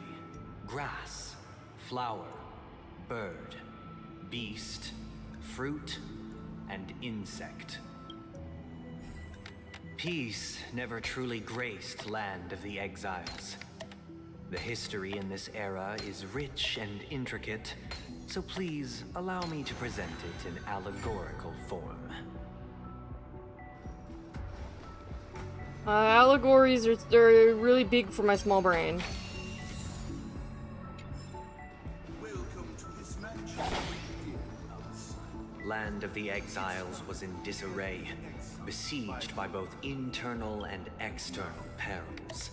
grass, flower, bird, beast, fruit, and insect. Peace never truly graced Land of the Exiles. The history in this era is rich and intricate, so please allow me to present it in allegorical form. Allegories they're really big for my small brain. land of the exiles was in disarray, besieged by both internal and external perils.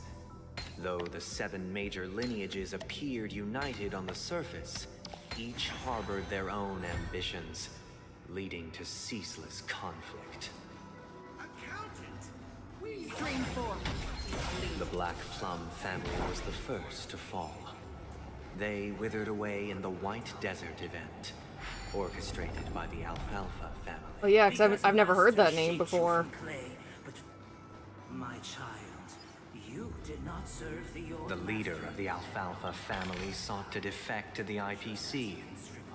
Though the 7 major lineages appeared united on the surface, each harbored their own ambitions, leading to ceaseless conflict. Dream 4. The Black Plum family was the first to fall. They withered away in the White Desert event, orchestrated by the Alfalfa family. Oh yeah, because I've never heard that name before. My child, you did not serve the old The leader of the Alfalfa family sought to defect to the IPC,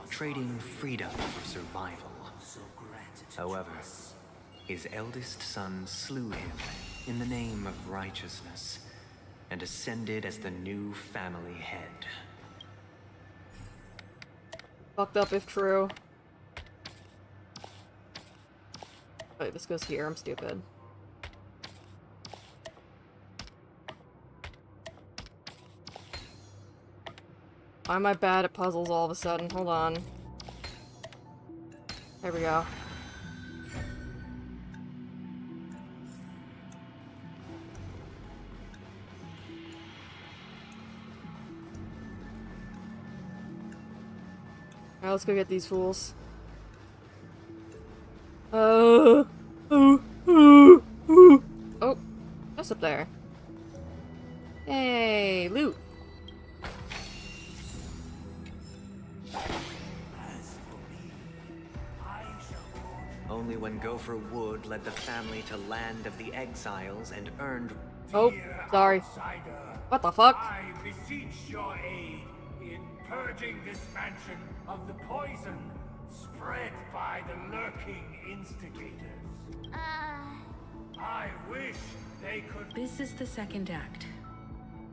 trading freedom for survival. However, his eldest son slew him in the name of righteousness and ascended as the new family head. Fucked up if true. Wait, this goes here. I'm stupid. Why am I bad at puzzles all of a sudden? Hold on. There we go. Alright, let's go get these fools. Oh, that's up there. Hey, loot. Only when Gopher Wood led the family to land of the exiles and earned... Oh, sorry. What the fuck? I beseech your aid in purging this mansion of the poison spread by the lurking instigators. I wish they could... This is the second act.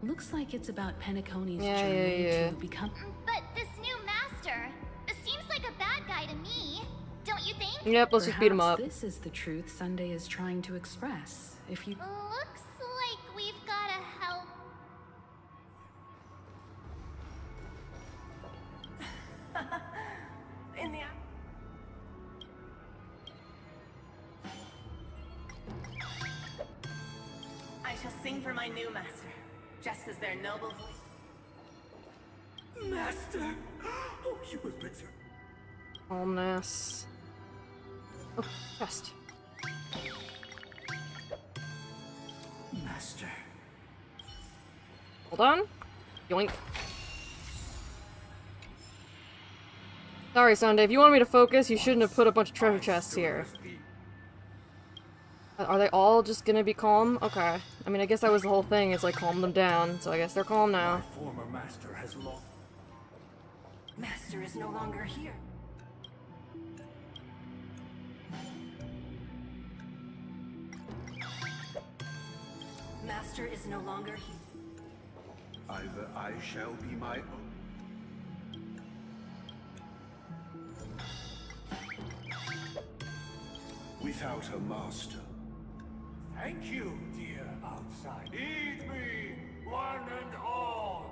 Looks like it's about Penacony's Yeah, journey yeah. to become... But this new master, it seems like a bad guy to me. Don't you think? Yep, let's just beat him up. This is the truth Sunday is trying to express. If you... Looks like we've gotta help. In the... I shall sing for my new master, just as their noble voice. Master! Oh, you were better. Calmness. Oh, chest. Master. Hold on. Yoink. Sorry, Sunday. If you wanted me to focus, you shouldn't have put a bunch of treasure chests here. Are they all just gonna be calm? Okay. I mean, I guess that was the whole thing. It's like calm them down. So I guess they're calm now. My former master has lost. Master is no longer here. Master is no longer here. Either I shall be my own. Without a master. Thank you, dear outside. Heed me, one and all.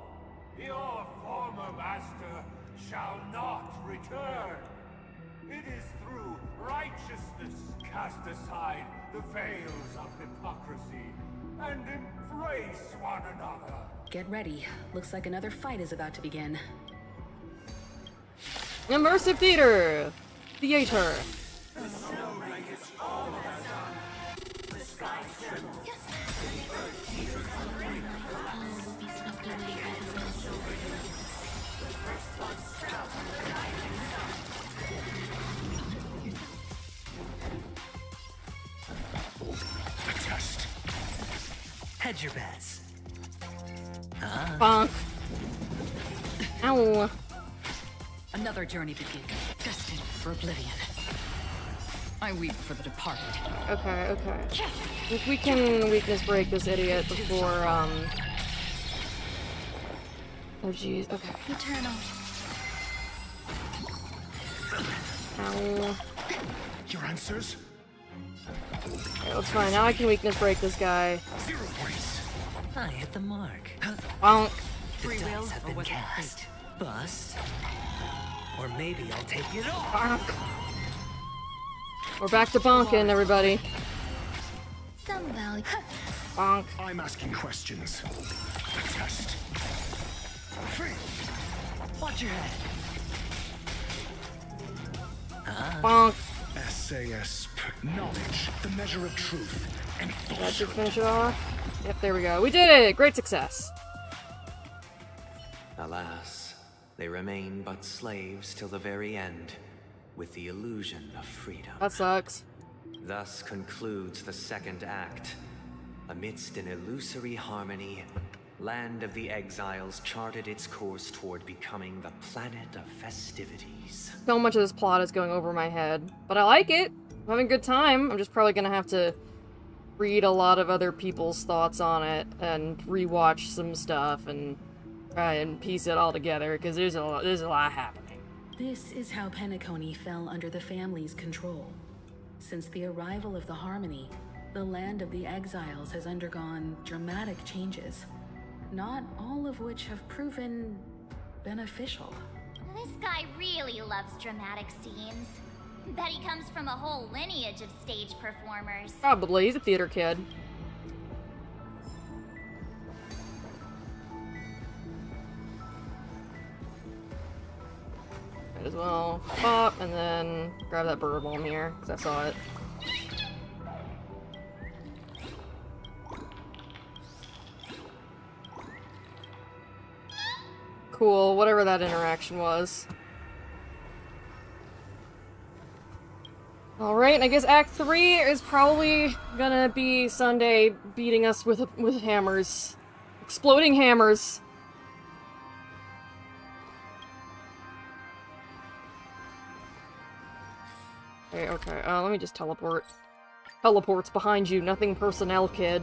Your former master shall not return. It is through righteousness cast aside the veils of hypocrisy and embrace one another. Get ready. Looks like another fight is about to begin. Immersive theater! Theater! Just hedge your bets. Bonk. Ow. Another journey begins, destined for oblivion. I weep for the departed. Okay, okay. If we can weakness break this idiot before, Oh jeez, okay. Eternal. Ow. Your answers? Okay, that's fine. Now I can weakness break this guy. 0 points. I hit the mark. Bonk. The Free will, dice have or been was it cast. fate? Bust. Or maybe I'll take it all. Bonk. We're back to bonking, everybody. Some value. Bonk. I'm asking questions. A test. Watch your head. Bonk. SAS. Knowledge. The measure of truth. And That should finish it off. Yep, there we go. We did it! Great success. Alas, they remain but slaves till the very end, with the illusion of freedom. That sucks. Thus concludes the second act. Amidst an illusory harmony, Land of the Exiles charted its course toward becoming the planet of festivities. So much of this plot is going over my head, but I like it. I'm having a good time. I'm just probably gonna have to read a lot of other people's thoughts on it and rewatch some stuff and try and piece it all together because there's a lot happening. This is how Penacony fell under the family's control. Since the arrival of the Harmony, the Land of the Exiles has undergone dramatic changes, not all of which have proven beneficial. This guy really loves dramatic scenes. Bet he comes from a whole lineage of stage performers. Probably. He's a theater kid. Might as well pop and then grab that bird while I'm here, because I saw it. Cool, whatever that interaction was. Alright, I guess Act 3 is probably gonna be Sunday beating us with hammers. Exploding hammers. Okay, let me just teleport. Teleport's behind you, nothing personnel, kid.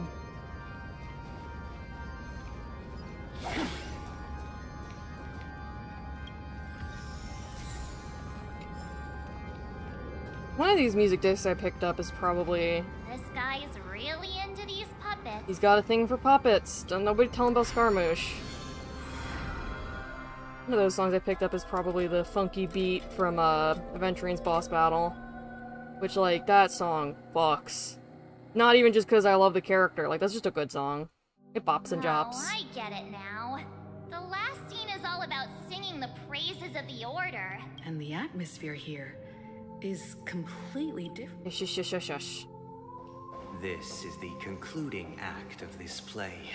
One of these music discs I picked up is probably... This guy is really into these puppets. He's got a thing for puppets. Don't nobody tell him about Scaramouche. One of those songs I picked up is probably the funky beat from Aventurine's boss battle. Which, like, that song fucks. Not even just because I love the character. Like, that's just a good song. It bops and jops. Oh, I get it now. The last scene is all about singing the praises of the Order. And the atmosphere here is completely different. Shush, shush, shush, shush. This is the concluding act of this play.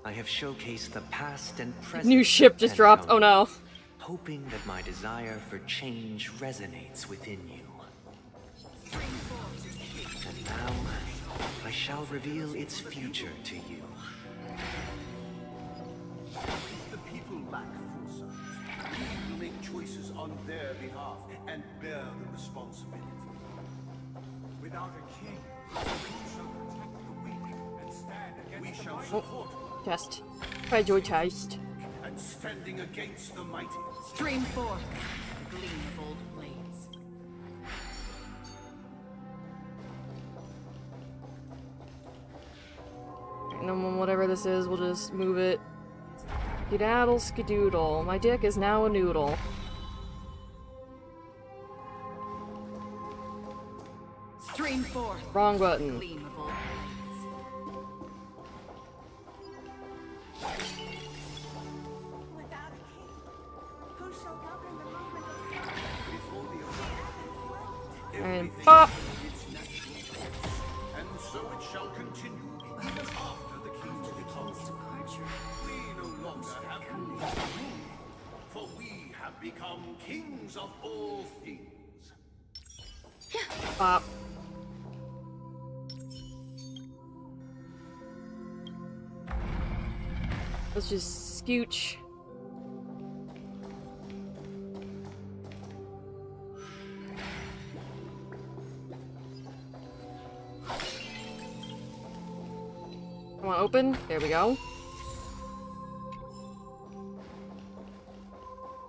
I have showcased the past and present. New ship just dropped. Oh no. Hoping that my desire for change resonates within you. And now, I shall reveal its future to you. The people lack foresight. We will make choices on their behalf and bear the responsibility. Without a king, who shall protect the weak and stand against the mighty? Oh, chest. Try joy chest. And standing against the mighty. Stream forth the gleam of old blades. And then whatever this is, we'll just move it. Skedaddle, skedoodle. My dick is now a noodle. Stream forth. Wrong button. Gleam of old blades. Without a king, who shall govern the movement of And pop! And so it shall continue even after the king's departure. We no longer have rule, for we have become kings of all things. Pop. Let's just scooch. Come on, open. There we go.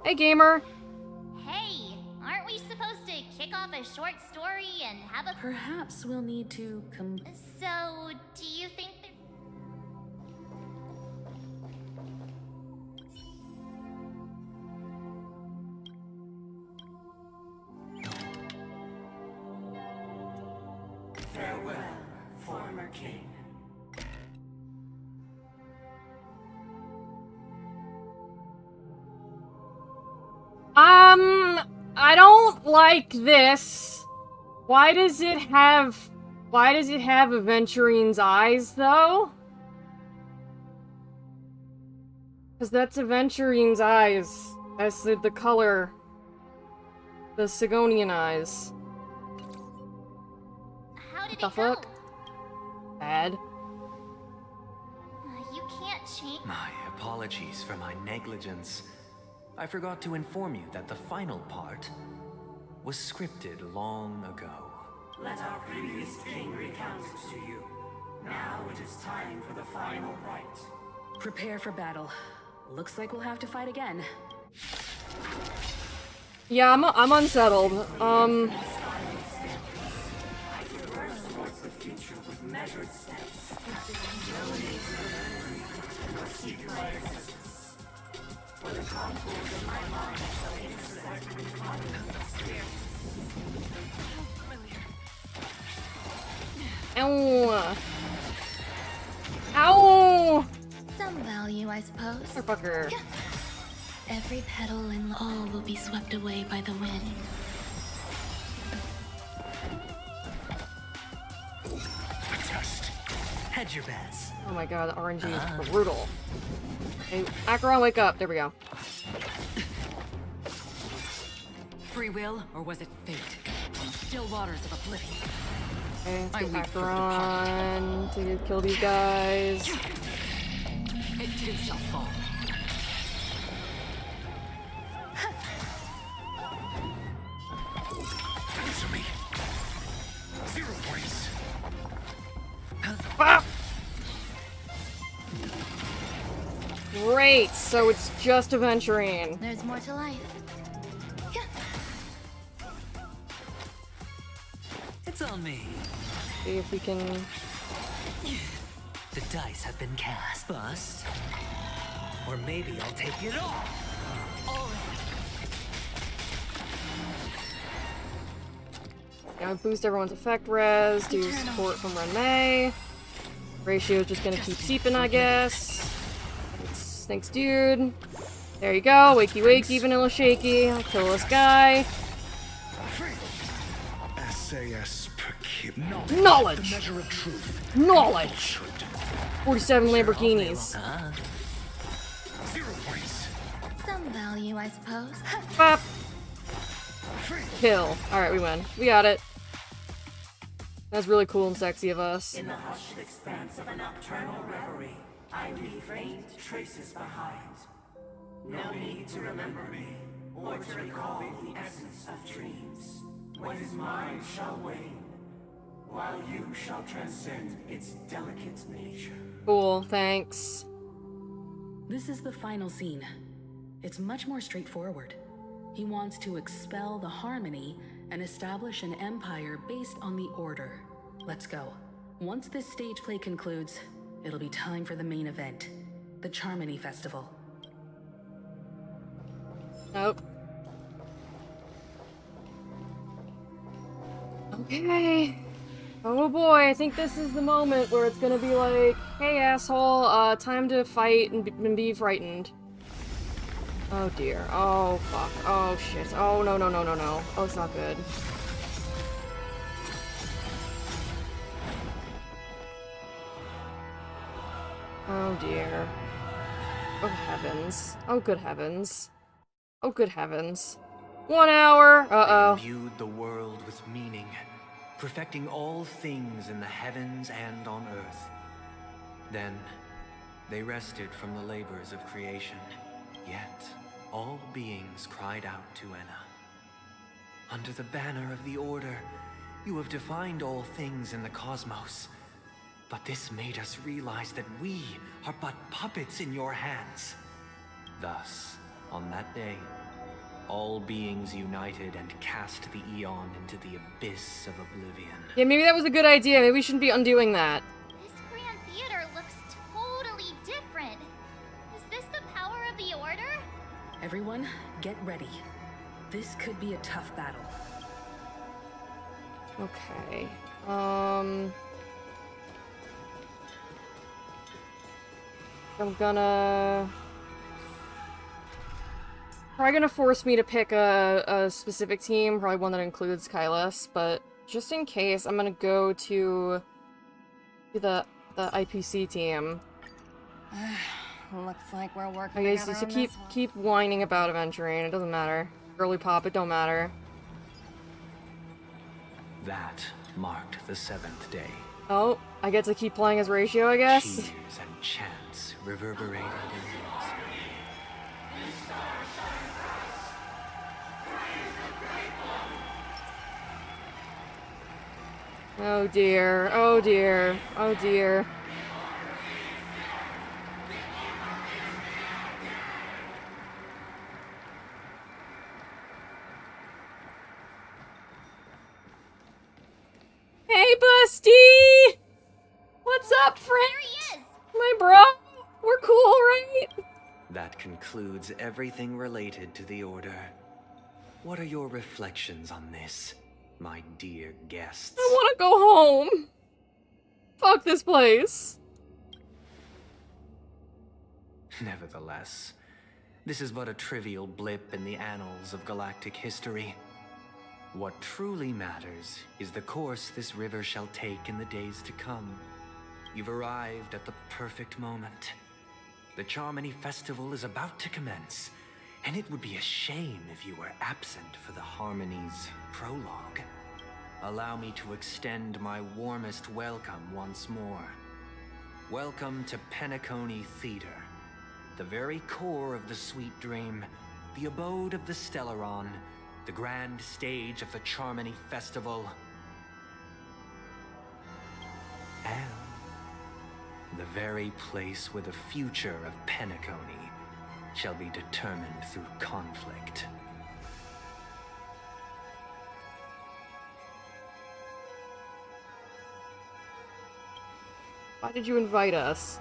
Hey, gamer. Hey, aren't we supposed to kick off a short story and have a... Perhaps we'll need to So, do you think that... like this. Why does it have Aventurine's eyes, though? Because that's Aventurine's eyes. That's the color. The Sigonian eyes. How did The it go? fuck? Bad. You can't change. My apologies for my negligence. I forgot to inform you that the final part was scripted long ago. Let our previous king recount it to you. Now it is time for the final rite. Prepare for battle. Looks like we'll have to fight again. Yeah, I'm unsettled. Ow! Ow! Some value, I suppose. Motherfucker. Every petal and all will be swept away by the wind. Hedge your bets. Oh my god, the RNG is brutal. Hey, Acheron, wake up. There we go. Free will, or was it fate? On the still waters of oblivion. Okay, let's I get weep for the Acheron to kill these guys. It too shall fall. Answer me. 0 points. Ah! Great, so it's just Aventurine. There's more to life. It's on me. See if we can... The dice have been cast. Bust. Or maybe I'll take it all. Yeah, boost everyone's effect res, do support from Renmei. Ratio's just gonna keep seeping, I guess. Thanks, dude. There you go, wakey wakey, vanilla shaky. I'll kill this guy. SAS per kib. Knowledge! The measure of truth. Knowledge! 47 Lamborghinis. 0 points. Some value, I suppose. Bop! Kill. Alright, we win. We got it. That's really cool and sexy of us. In the hushed expanse of a nocturnal reverie, I leave faint traces behind. No need to remember me, or to recall the essence of dreams. What is mine shall wane, while you shall transcend its delicate nature. Cool, thanks. This is the final scene. It's much more straightforward. He wants to expel the harmony and establish an empire based on the order. Let's go. Once this stage play concludes, it'll be time for the main event, the Charmony Festival. Nope. Okay. Oh boy, I think this is the moment where it's gonna be like, hey asshole, time to fight and be frightened. Oh dear. Oh fuck. Oh shit. Oh no no no no no. Oh, it's not good. Oh dear. Oh heavens. Oh good heavens. Oh good heavens. 1 hour! Uh-oh. They imbued the world with meaning, perfecting all things in the heavens and on earth. Then, they rested from the labors of creation. Yet, all beings cried out to Enna. Under the banner of the Order, you have defined all things in the cosmos. But this made us realize that we are but puppets in your hands. Thus, on that day, all beings united and cast the Eon into the abyss of oblivion. Yeah, maybe that was a good idea. Maybe we shouldn't be undoing that. This grand theater looks totally different. Is this the power of the Order? Everyone, get ready. This could be a tough battle. Okay. I'm gonna... Probably gonna force me to pick a specific team, probably one that includes Kylus, but just in case, I'm gonna go to the IPC team. Looks like we're working Okay, together so on keep this one. keep whining about adventuring, it doesn't matter. Girly pop, it don't matter. That marked the 7th day. Oh, I get to keep playing as Ratio, I guess? Cheers and chants reverberated in the Oh dear, oh dear, oh dear. Hey, Busty! What's up, friend? There he is! My bro? We're cool, right? That concludes everything related to the Order. What are your reflections on this, my dear guests? I wanna go home. Fuck this place. Nevertheless, this is but a trivial blip in the annals of galactic history. What truly matters is the course this river shall take in the days to come. You've arrived at the perfect moment. The Charmony Festival is about to commence, and it would be a shame if you were absent for the Harmony's prologue. Allow me to extend my warmest welcome once more. Welcome to Penacony Theater, the very core of the Sweet Dream, the abode of the Stellaron, the grand stage of the Charmony Festival, and the very place where the future of Penacony shall be determined through conflict. Why did you invite us?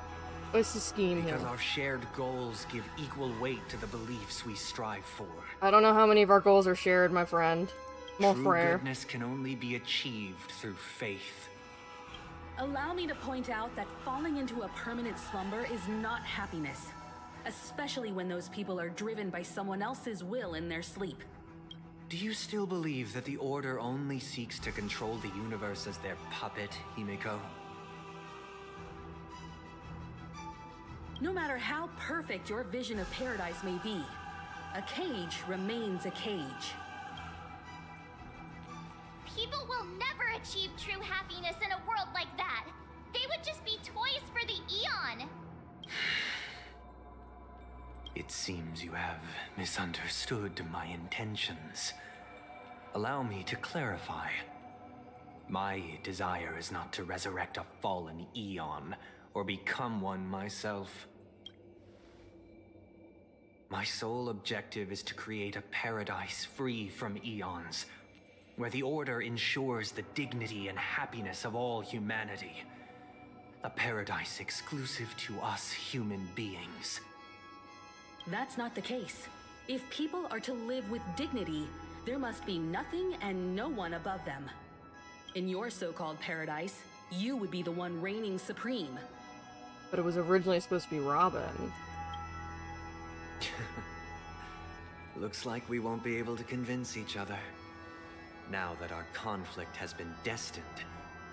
What's the scheme here? Because our shared goals give equal weight to the beliefs we strive for. I don't know how many of our goals are shared, my friend. Mon True frere. goodness can only be achieved through faith. Allow me to point out that falling into a permanent slumber is not happiness, especially when those people are driven by someone else's will in their sleep. Do you still believe that the Order only seeks to control the universe as their puppet, Himiko? No matter how perfect your vision of paradise may be, a cage remains a cage. People will never achieve true happiness in a world like that. They would just be toys for the Eon. It seems you have misunderstood my intentions. Allow me to clarify. My desire is not to resurrect a fallen Eon, or become one myself. My sole objective is to create a paradise free from Eons, where the Order ensures the dignity and happiness of all humanity. A paradise exclusive to us human beings. That's not the case. If people are to live with dignity, there must be nothing and no one above them. In your so-called paradise, you would be the one reigning supreme. But it was originally supposed to be Robin. Looks like we won't be able to convince each other. Now that our conflict has been destined,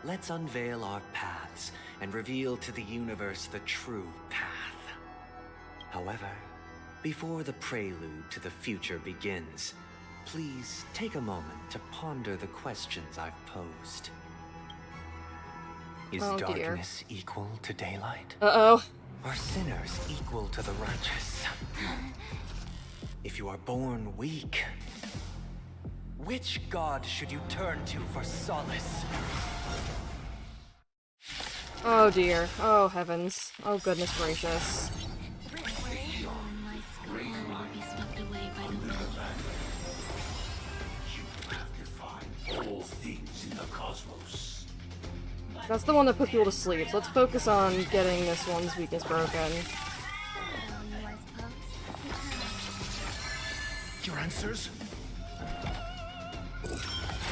let's unveil our paths and reveal to the universe the true path. However, before the prelude to the future begins, please take a moment to ponder the questions I've posed. Is darkness equal to daylight? Uh-oh. Are sinners equal to the righteous? If you are born weak, which god should you turn to for solace? Oh dear. Oh heavens. Oh goodness gracious. All things in the cosmos. That's the one that puts people to sleep, so let's focus on getting this one's weakness broken. Your answers?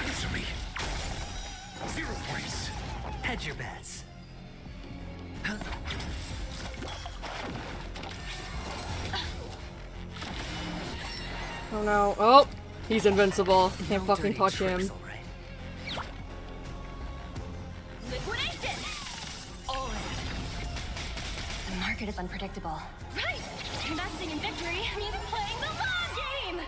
Answer me. 0 points. Hedge your bets. Oh no. Oh! He's invincible. Can't fucking touch him. Liquidation! The market is unpredictable. Right! Investing in victory means playing the long game!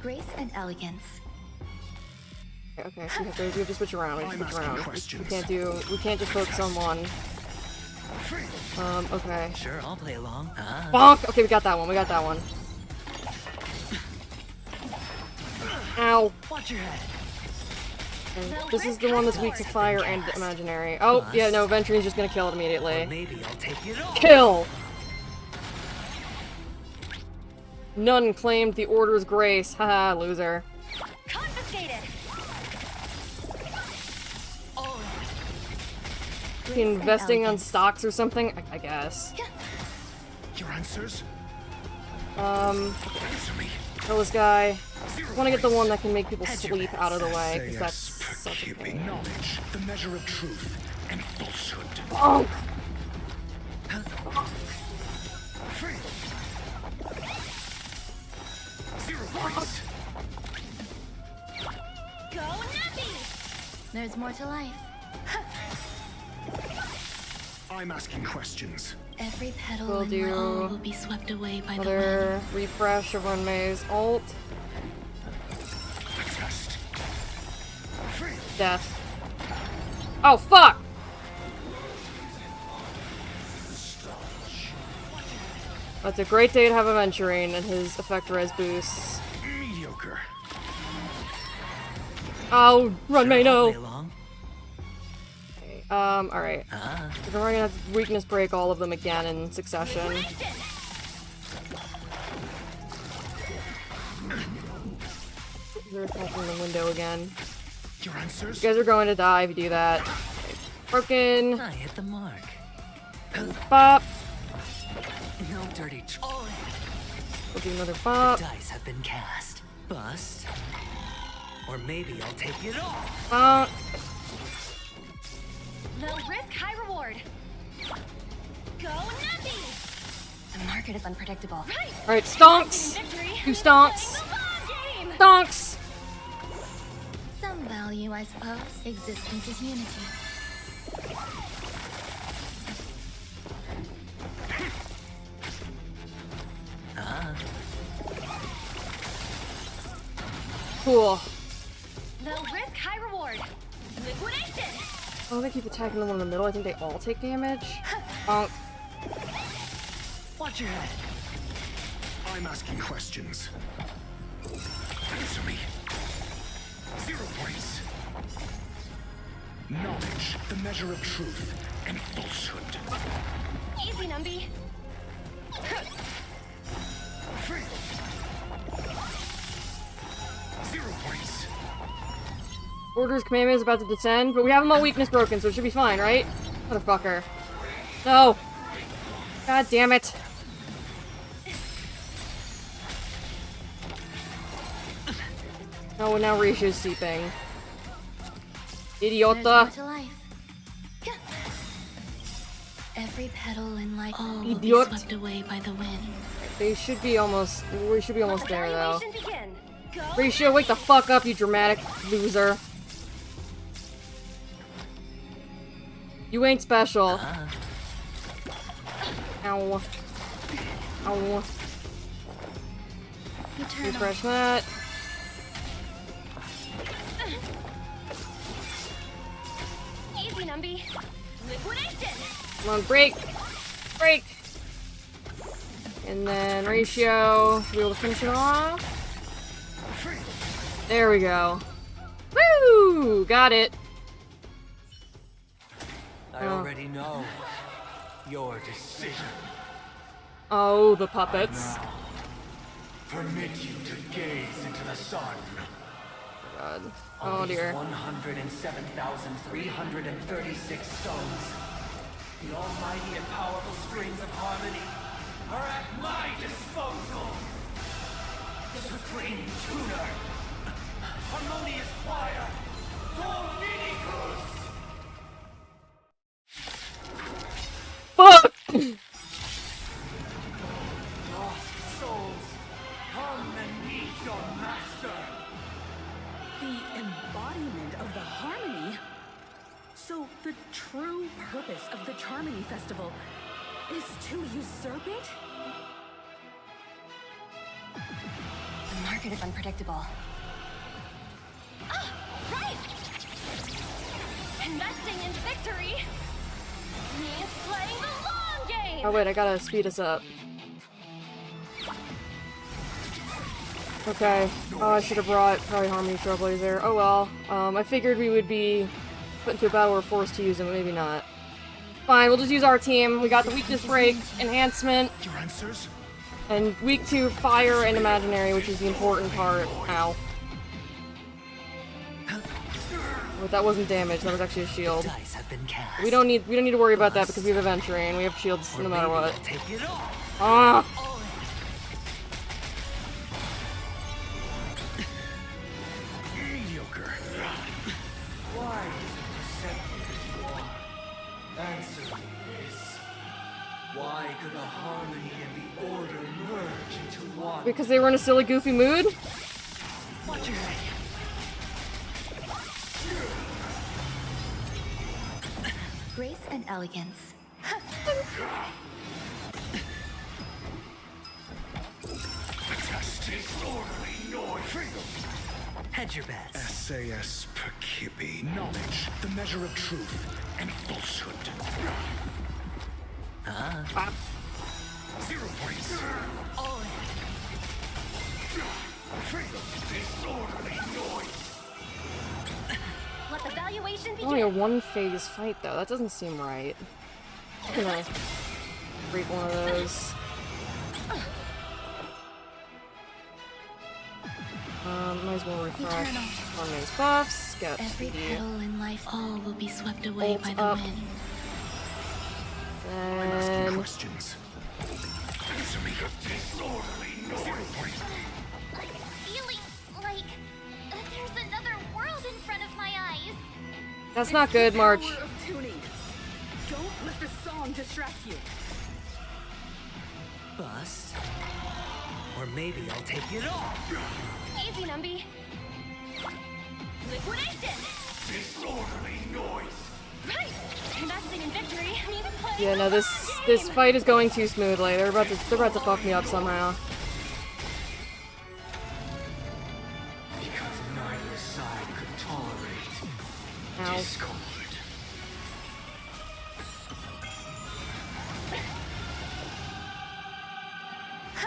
Grace and elegance. Okay, so we have to switch around. We have to switch around. We can't just focus on one. Okay. Sure, I'll play along. Bonk! Okay, we got that one. We got that one. Ow. Watch your head. And this is the one that's weak to fire and imaginary. Oh, yeah, no, Venturing's just gonna kill it immediately. Maybe I'll take it all. Kill! None claimed the Order's grace. Haha, loser. Confiscated! Investing on stocks or something? I guess. Your answers? Kill this guy. I want to get the one that can make people sleep out of the way, because that's such a pain. Knowledge, the measure of truth and falsehood. Bonk! Go Nappy! There's more to life. I'm asking questions. Every petal We'll in do my all will be swept away by the wind. another refresh of Unmay's ult. Death. Oh, fuck! That's a great day to have Aventurine and his effect res boosts. Mediocre. Oh, run, May, no! Play along. Okay, alright. We're gonna have to weakness break all of them again in succession. They're attacking the window again. Your answers? You guys are going to die if you do that. Okay. Broken. I hit the mark. Bop. No dirty We'll do another bop. The dice have been cast. Bust. Or maybe I'll take it all. Low risk, high reward. Go Nappy! The market is unpredictable. Right! Alright, stonks! Two stonks! Stonks! Some value, I suppose. Existence is unity. Cool. Low risk, high reward. Liquidation! Oh, they keep attacking the one in the middle. I think they all take damage. Bonk. Watch your head. I'm asking questions. Answer me. 0 points. Knowledge, the measure of truth and falsehood. Easy, Numby. 0 points. Order's commandment is about to descend, but we have them all weakness broken, so it should be fine, right? Motherfucker. No! God damn it. Oh, and now Risha's seeping. Idiota! Every petal in life all will be Idiot. swept away by the wind. They should be almost. We should be almost there, though. Begin. Go Risha, wake the fuck up, you dramatic loser. You ain't special. Ow. Ow. Refresh that. Easy, Numby. Liquidation! Come on, break! Break! And then Ratio. Should be able to finish it off. There we go. Woo! Got it. I already know your decision. Oh, the puppets. Now, permit you to gaze into the sun. God. All Oh these dear. 107,336 stones, the almighty and powerful strings of harmony, are at my disposal. Supreme tuner, harmonious choir, Dominicus. Fuck! the Charmony Festival is to usurp it? The market is unpredictable. Ah, right! Investing in victory means playing the long game! Oh wait, I gotta speed us up. Okay. Oh, I should have brought probably Harmony Trailblazer. Oh well. I figured we would be put into a battle where we're forced to use them, but maybe not. Fine, we'll just use our team. We got the weakness break, enhancement, and weak to fire and imaginary, which is the important part. Ow. But that wasn't damage, that was actually a shield. We don't need to worry about that because we have Adventuring and we have shields no matter what. Ah! Mediocre. Why is it deceptive? Answer me this. Why could the harmony and the order merge into one? Because they were in a silly, goofy mood? Watch your head. Grace and elegance. Hedge your bets. SAS Percipi. Knowledge, the measure of truth and falsehood. Ah. 0 points. All in. Disorderly noise. Let the valuation begin. Only a one-phase fight, though. That doesn't seem right. I'm gonna break one of those. Might as well refresh on those buffs. Get Every the petal in life, all will be swept away ult by the up. wind. Then Questions. Answer me. Disorderly noise. I'm feeling like there's another world in front of my eyes. that's not good, March. Power of tuning. Don't let the song distract you. Bust. Or maybe I'll take it all. Easy, Numby. Liquidation! Disorderly noise. Right! Investing in victory means playing Yeah, no, the this long this game. fight is going too smoothly. They're about to fuck me up somehow. Because neither side could tolerate Ow. discord.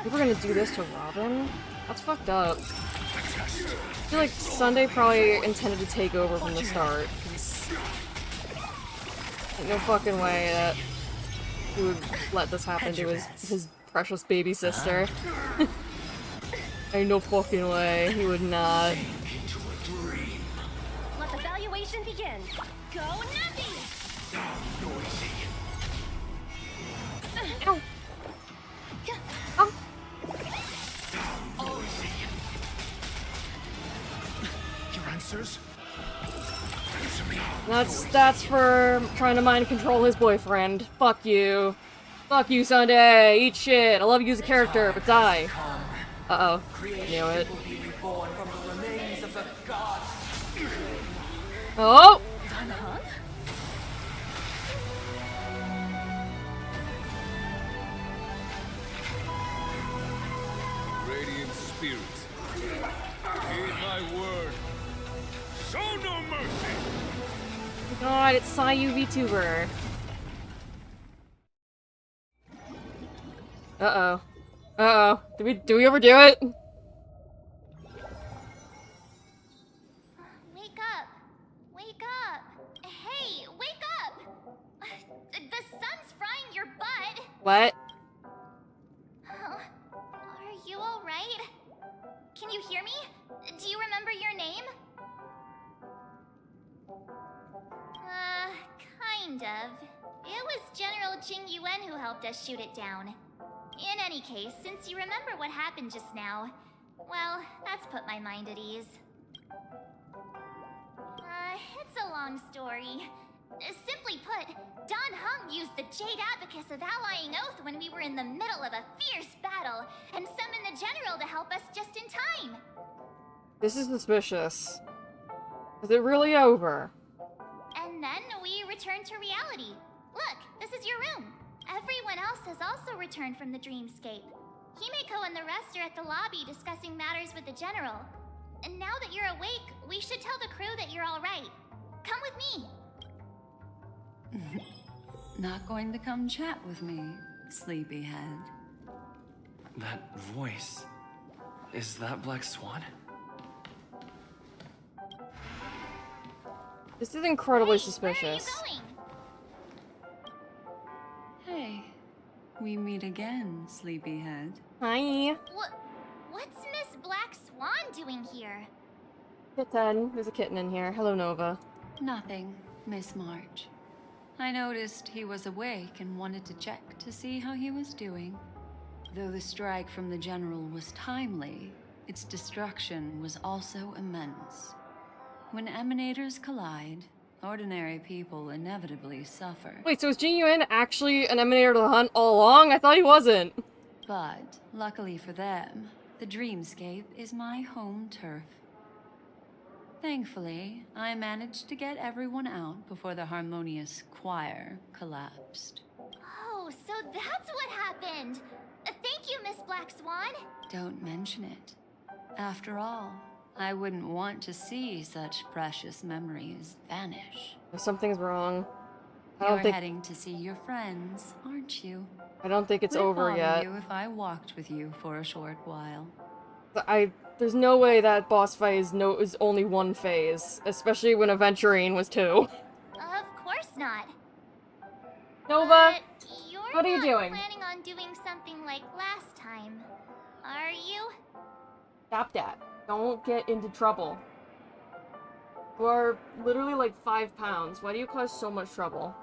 If we're gonna do this to Robin, that's fucked up. I feel like Sunday probably intended to take over from the start. 'Cause ain't no fucking way that he would let this happen to his precious baby sister. Ain't no fucking way. He would not. Let the valuation begin. Go, Numby! Ow. Oh. Your answers? That's for trying to mind control his boyfriend. Fuck you. Fuck you, Sunday. Eat shit. I love you as a character, but die. Uh-oh. Knew it. Will be reborn from the remains of the gods. Oh! Radiant spirits, heed my word. Show no mercy. God, it's Sayu VTuber. Uh-oh. Uh-oh. Do we overdo it? Wake up! Wake up! Hey, wake up! The sun's frying your butt! What? Are you alright? Can you hear me? Do you remember your name? Kind of. It was General Jing Yuan who helped us shoot it down. In any case, since you remember what happened just now, well, that's put my mind at ease. It's a long story. Simply put, Don Hung used the Jade Abacus of Allying Oath when we were in the middle of a fierce battle, and summoned the General to help us just in time. This is suspicious. Is it really over? And then we returned to reality. Look, this is your room. Everyone else has also returned from the dreamscape. Himeko and the rest are at the lobby discussing matters with the general. And now that you're awake, we should tell the crew that you're all right. Come with me. Not going to come chat with me, sleepyhead. That voice. Is that Black Swan? This is incredibly suspicious. Hey, we meet again, sleepyhead. Hi. What's Miss Black Swan doing here? Kitten. There's a kitten in here. Hello, Nova. Nothing, Miss March. I noticed he was awake and wanted to check to see how he was doing. Though the strike from the general was timely, its destruction was also immense. When emanators collide, ordinary people inevitably suffer. Wait, so is Jin Yuan actually an emanator to the hunt all along? I thought he wasn't. But, luckily for them, the dreamscape is my home turf. Thankfully, I managed to get everyone out before the harmonious choir collapsed. Oh, so that's what happened! Thank you, Miss Black Swan! Don't mention it. After all, I wouldn't want to see such precious memories vanish. Something's wrong. You're heading to see your friends, aren't you? I don't think it's over yet. You if I walked with you for a short while. There's no way that boss fight is only one phase, especially when Aventurine was 2. Of course not. Nova, You're what are you doing? Planning on doing something like last time, are you? Stop that. Don't get into trouble. You are literally like 5 pounds. Why do you cause so much trouble?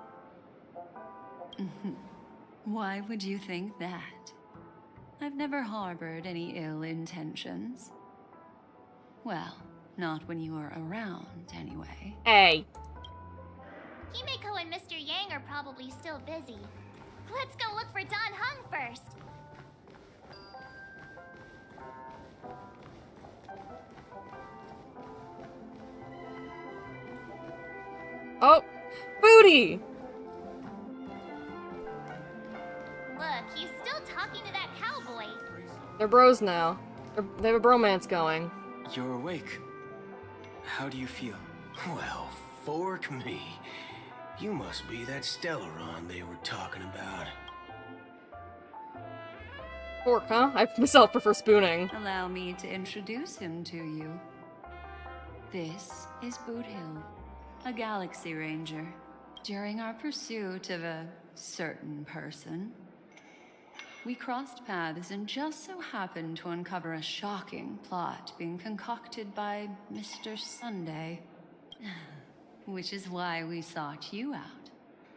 Why would you think that? I've never harbored any ill intentions. Well, not when you were around, anyway. Hey. Himeko and Mr. Yang are probably still busy. Let's go look for Don Hung first. Oh, booty! Look, he's still talking to that cowboy. They're bros now. They have a bromance going. You're awake. How do you feel? Well, fork me. You must be that Stellaron they were talking about. Fork, huh? I myself prefer spooning. Allow me to introduce him to you. This is Boot Hill, a Galaxy Ranger. During our pursuit of a certain person, we crossed paths and just so happened to uncover a shocking plot being concocted by Mr. Sunday. Which is why we sought you out,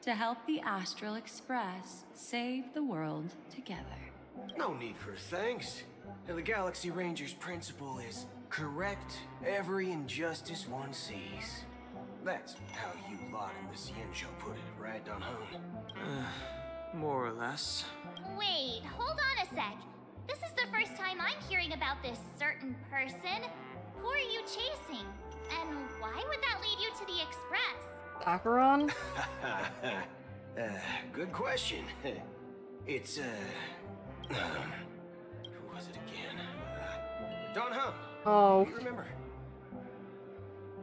to help the Astral Express save the world together. No need for thanks. The Galaxy Ranger's principle is correct every injustice one sees. That's how you lot in the Cienjo put it, right, Don Hung? More or less. Wait, hold on a sec. This is the first time I'm hearing about this certain person. Who are you chasing? And why would that lead you to the Express? Acheron? Good question. It's, who was it again? Don Hung. Oh. You remember?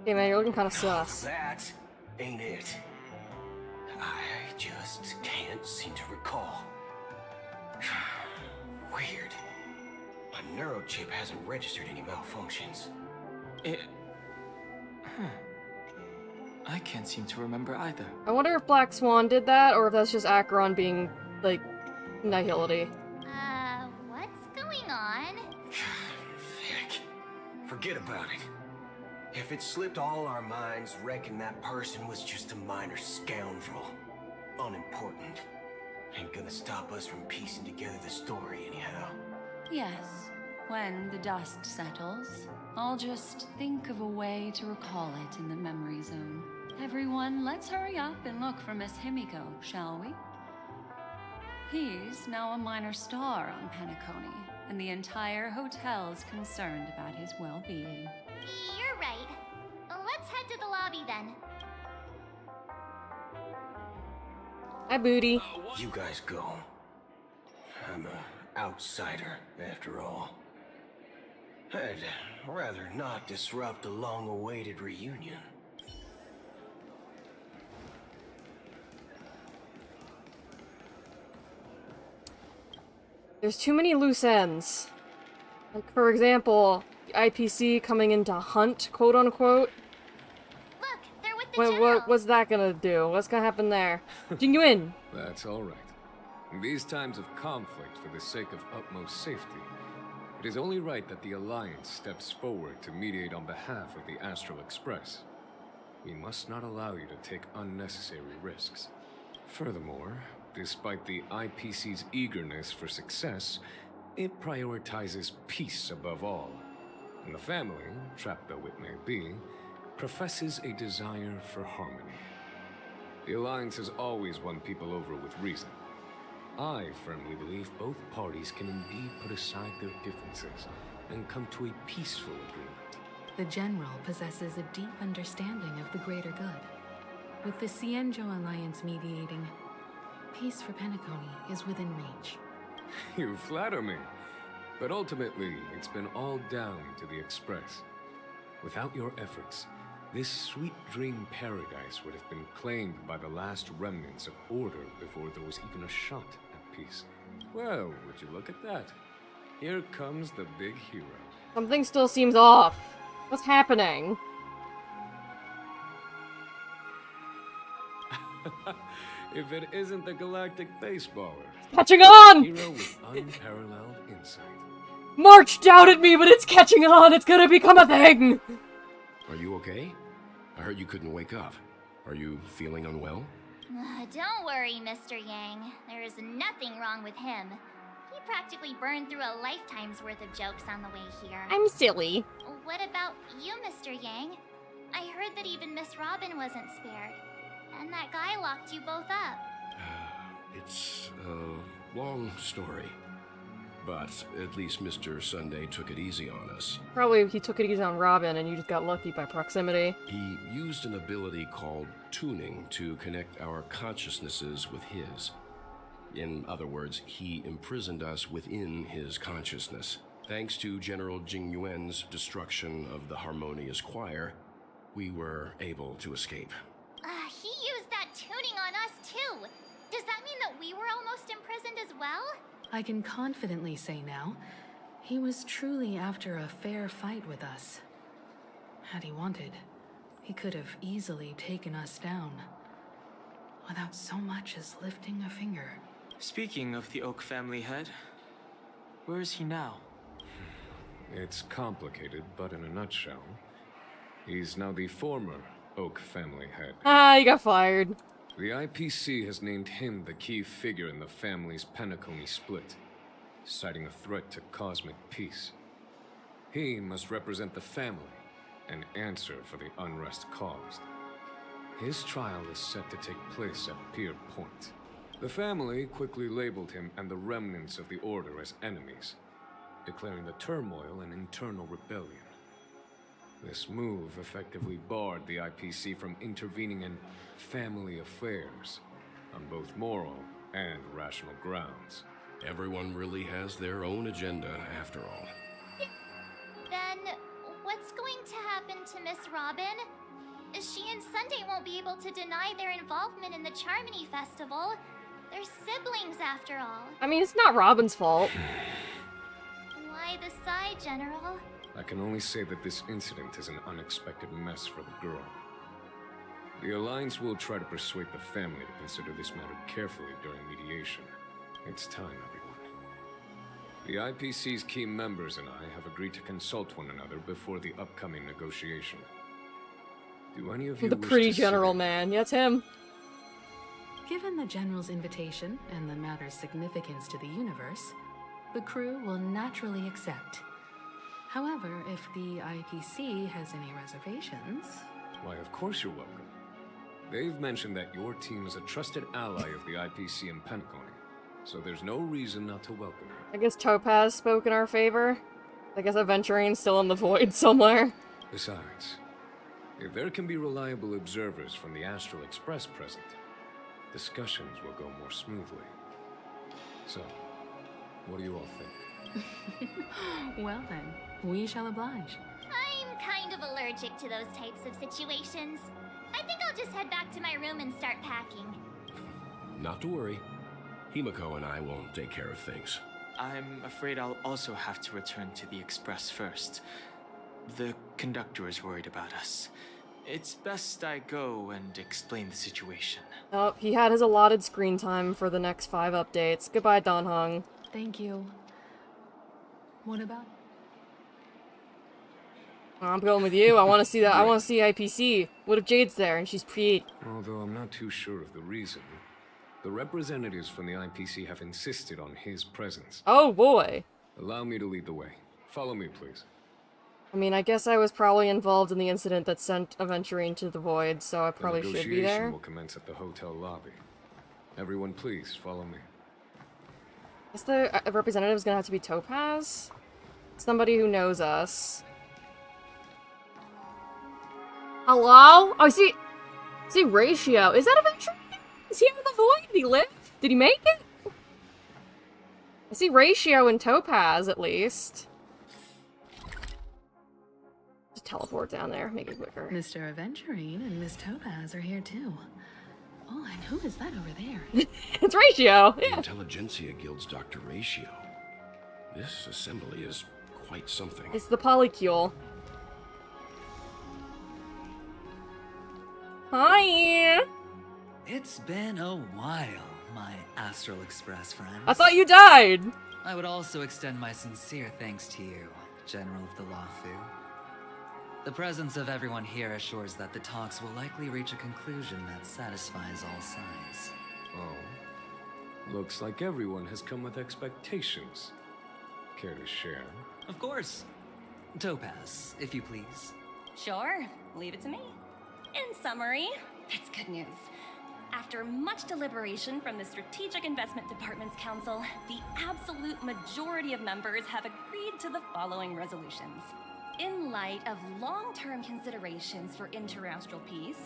Hey man, you're looking kind of sus. That ain't it. I just can't seem to recall. Weird. My neurochip hasn't registered any malfunctions. I can't seem to remember either. I wonder if Black Swan did that, or if that's just Acheron being, like, nihility. What's going on? Heck. Forget about it. If it slipped all our minds, reckon that person was just a minor scoundrel. Unimportant. Ain't gonna stop us from piecing together the story anyhow. Yes, when the dust settles, I'll just think of a way to recall it in the memory zone. Everyone, let's hurry up and look for Miss Himiko, shall we? He's now a minor star on Penacony, and the entire hotel's concerned about his well-being. You're right. Let's head to the lobby then. Hi, Booty. You guys go. I'm an outsider, after all. I'd rather not disrupt the long-awaited reunion. There's too many loose ends. Like, for example, the IPC coming in to hunt, quote-unquote. Look, they're with the general. What's that gonna do? What's gonna happen there? Jingyuin! That's all right. In these times of conflict, for the sake of utmost safety, it is only right that the Alliance steps forward to mediate on behalf of the Astral Express. We must not allow you to take unnecessary risks. Furthermore, despite the IPC's eagerness for success, it prioritizes peace above all. And the family, trapped though it may be, professes a desire for harmony. The Alliance has always won people over with reason. I firmly believe both parties can indeed put aside their differences and come to a peaceful agreement. The General possesses a deep understanding of the greater good. With the Cienjo Alliance mediating, peace for Penacony is within reach. You flatter me. But ultimately, it's been all down to the Express. Without your efforts, this sweet dream paradise would have been claimed by the last remnants of order before there was even a shot at peace. Well, would you look at that? Here comes the big hero. Something still seems off. What's happening? If it isn't the galactic baseballer. Catching on! Hero with unparalleled insight. March doubted me, but it's catching on! It's gonna become a thing! Are you okay? I heard you couldn't wake up. Are you feeling unwell? Don't worry, Mr. Yang. There is nothing wrong with him. He practically burned through a lifetime's worth of jokes on the way here. I'm silly. What about you, Mr. Yang? I heard that even Miss Robin wasn't spared. And that guy locked you both up. It's a long story. But at least Mr. Sunday took it easy on us. Probably he took it easy on Robin and you just got lucky by proximity. He used an ability called tuning to connect our consciousnesses with his. In other words, he imprisoned us within his consciousness. Thanks to General Jingyuan's destruction of the Harmonious Choir, we were able to escape. He used that tuning on us too. Does that mean that we were almost imprisoned as well? I can confidently say now, he was truly after a fair fight with us. Had he wanted, he could have easily taken us down, without so much as lifting a finger. Speaking of the Oak family head, where is he now? It's complicated, but in a nutshell, he's now the former Oak family head. Ah, you got fired. The IPC has named him the key figure in the family's Penacony split, citing a threat to cosmic peace. He must represent the family and answer for the unrest caused. His trial is set to take place at Pier Point. The family quickly labeled him and the remnants of the Order as enemies, declaring the turmoil an internal rebellion. This move effectively barred the IPC from intervening in family affairs on both moral and rational grounds. Everyone really has their own agenda, after all. Then, what's going to happen to Miss Robin? She and Sunday won't be able to deny their involvement in the Charmony Festival. They're siblings, after all. I mean, it's not Robin's fault. Why the sigh, General? I can only say that this incident is an unexpected mess for the girl. The Alliance will try to persuade the family to consider this matter carefully during mediation. It's time, everyone. The IPC's key members and I have agreed to consult one another before the upcoming negotiation. Do any of you The wish pretty to general say... man. Yeah, it's him. Given the General's invitation and the matter's significance to the universe, the crew will naturally accept. However, if the IPC has any reservations... Why, of course you're welcome. They've mentioned that your team is a trusted ally of the IPC in Penacony, so there's no reason not to welcome you. I guess Topaz spoke in our favor. I guess Aventurine's still in the void somewhere. Besides, if there can be reliable observers from the Astral Express present, discussions will go more smoothly. So, what do you all think? Well then, we shall oblige. I'm kind of allergic to those types of situations. I think I'll just head back to my room and start packing. Not to worry. Himiko and I won't take care of things. I'm afraid I'll also have to return to the Express first. The conductor is worried about us. It's best I go and explain the situation. Oh, he had his allotted screen time for the next 5 updates. Goodbye, Don Hung. Thank you. What about? I'm going with you. I want to see that. I want to see IPC. What if Jade's there and she's pre-8? Although I'm not too sure of the reason. The representatives from the IPC have insisted on his presence. Oh boy. Allow me to lead the way. Follow me, please. I mean, I guess I was probably involved in the incident that sent Aventurine to the Void, so I probably should be there. The negotiation will commence at the hotel lobby. Everyone, please follow me. I guess the representative is gonna have to be Topaz? Somebody who knows us. Hello? Oh, I see Ratio. Is that Aventurine? Is he in the Void? Did he live? Did he make it? I see Ratio and Topaz, at least. Just teleport down there, make it quicker. Mr. Aventurine and Miss Topaz are here too. Oh, and who is that over there? It's Ratio! The Intelligentsia Guild's Dr. Ratio. This assembly is quite something. It's the Polycule. Hi! It's been a while, my Astral Express friends. I thought you died! I would also extend my sincere thanks to you, General of the Lafu. The presence of everyone here assures that the talks will likely reach a conclusion that satisfies all sides. Oh. Looks like everyone has come with expectations. Care to share? Of course. Topaz, if you please. Sure, leave it to me. In summary, it's good news. After much deliberation from the Strategic Investment Department's council, the absolute majority of members have agreed to the following resolutions. In light of long-term considerations for interastral peace,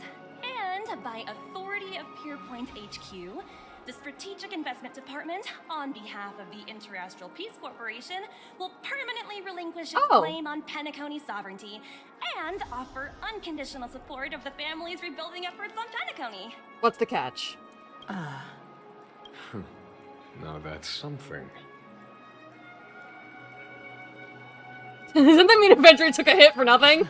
and by authority of Pierpoint HQ, the Strategic Investment Department, on behalf of the Interastral Peace Corporation, will permanently relinquish its claim on Penacony sovereignty and offer unconditional support of the family's rebuilding efforts on Penacony. What's the catch? Now that's something. Doesn't that mean Adventure took a hit for nothing?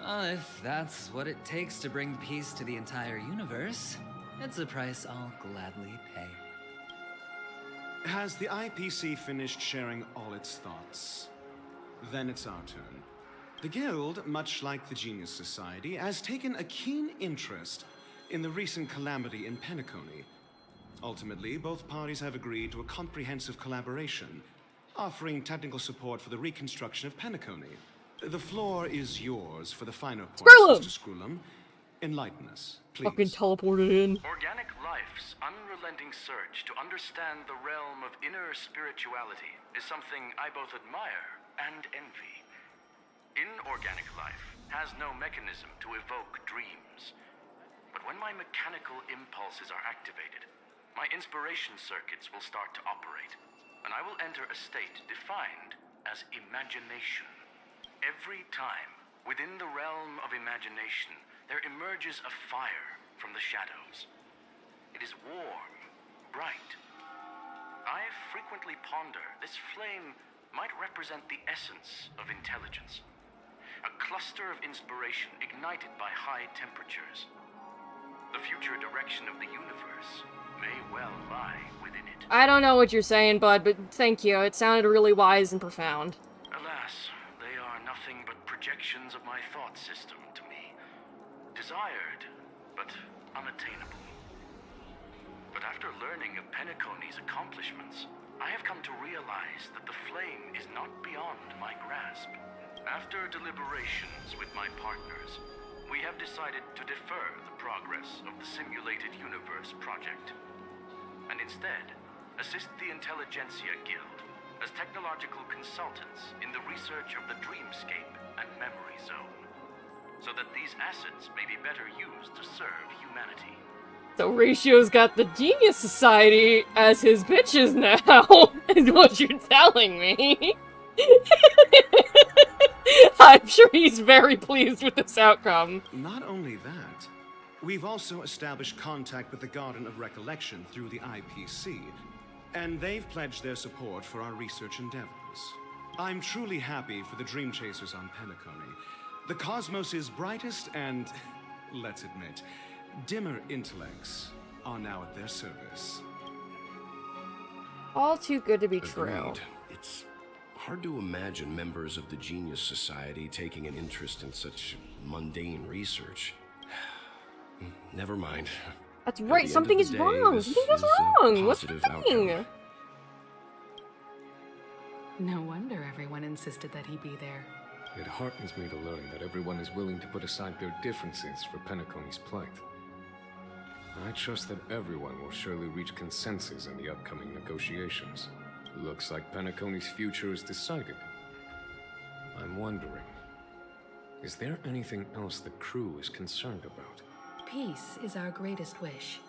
If that's what it takes to bring peace to the entire universe, it's a price I'll gladly pay. Has the IPC finished sharing all its thoughts? Then it's our turn. The Guild, much like the Genius Society, has taken a keen interest in the recent calamity in Penacony. Ultimately, both parties have agreed to a comprehensive collaboration, offering technical support for the reconstruction of Penacony. The floor is yours for the finer points, Mr. Screwlum. Enlighten us, please. Fucking teleported in. Organic life's unrelenting search to understand the realm of inner spirituality is something I both admire and envy. Inorganic life has no mechanism to evoke dreams. But when my mechanical impulses are activated, my inspiration circuits will start to operate, and I will enter a state defined as imagination. Every time, within the realm of imagination, there emerges a fire from the shadows. It is warm, bright. I frequently ponder this flame might represent the essence of intelligence. A cluster of inspiration ignited by high temperatures. The future direction of the universe may well lie within it. I don't know what you're saying, bud, but thank you. It sounded really wise and profound. Alas, they are nothing but projections of my thought system to me. Desired, but unattainable. But after learning of Penacony's accomplishments, I have come to realize that the flame is not beyond my grasp. After deliberations with my partners, we have decided to defer the progress of the Simulated Universe project, and instead assist the Intelligentsia Guild as technological consultants in the research of the Dreamscape and Memory Zone, so that these assets may be better used to serve humanity. So Ratio's got the Genius Society as his bitches now, is what you're telling me. I'm sure he's very pleased with this outcome. Not only that, we've also established contact with the Garden of Recollection through the IPC, and they've pledged their support for our research endeavors. I'm truly happy for the Dream Chasers on Penacony. The cosmos' brightest and, let's admit, dimmer intellects are now at their service. All too good to be true. Agreed. It's hard to imagine members of the Genius Society taking an interest in such mundane research. Never mind. That's right, something is wrong! Something is wrong! What's happening? No wonder everyone insisted that he be there. It heartens me to learn that everyone is willing to put aside their differences for Penacony's plight. I trust that everyone will surely reach consensus in the upcoming negotiations. Looks like Penacony's future is decided. I'm wondering, is there anything else the crew is concerned about? Peace is our greatest wish.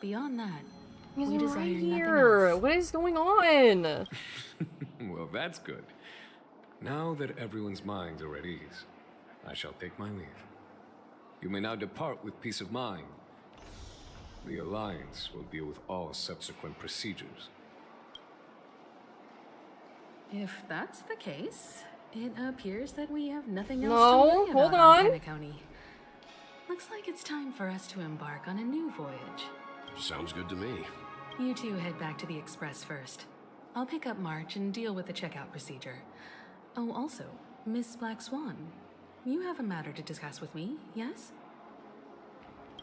Beyond that, He's we desire right nothing here. else. What is going on? Well, that's good. Now that everyone's minds are at ease, I shall take my leave. You may now depart with peace of mind. The Alliance will deal with all subsequent procedures. If that's the case, it appears that we have nothing else No, to worry hold about on. Penacony. Looks like it's time for us to embark on a new voyage. Sounds good to me. You two head back to the Express first. I'll pick up March and deal with the checkout procedure. Oh, also, Miss Black Swan, you have a matter to discuss with me, yes?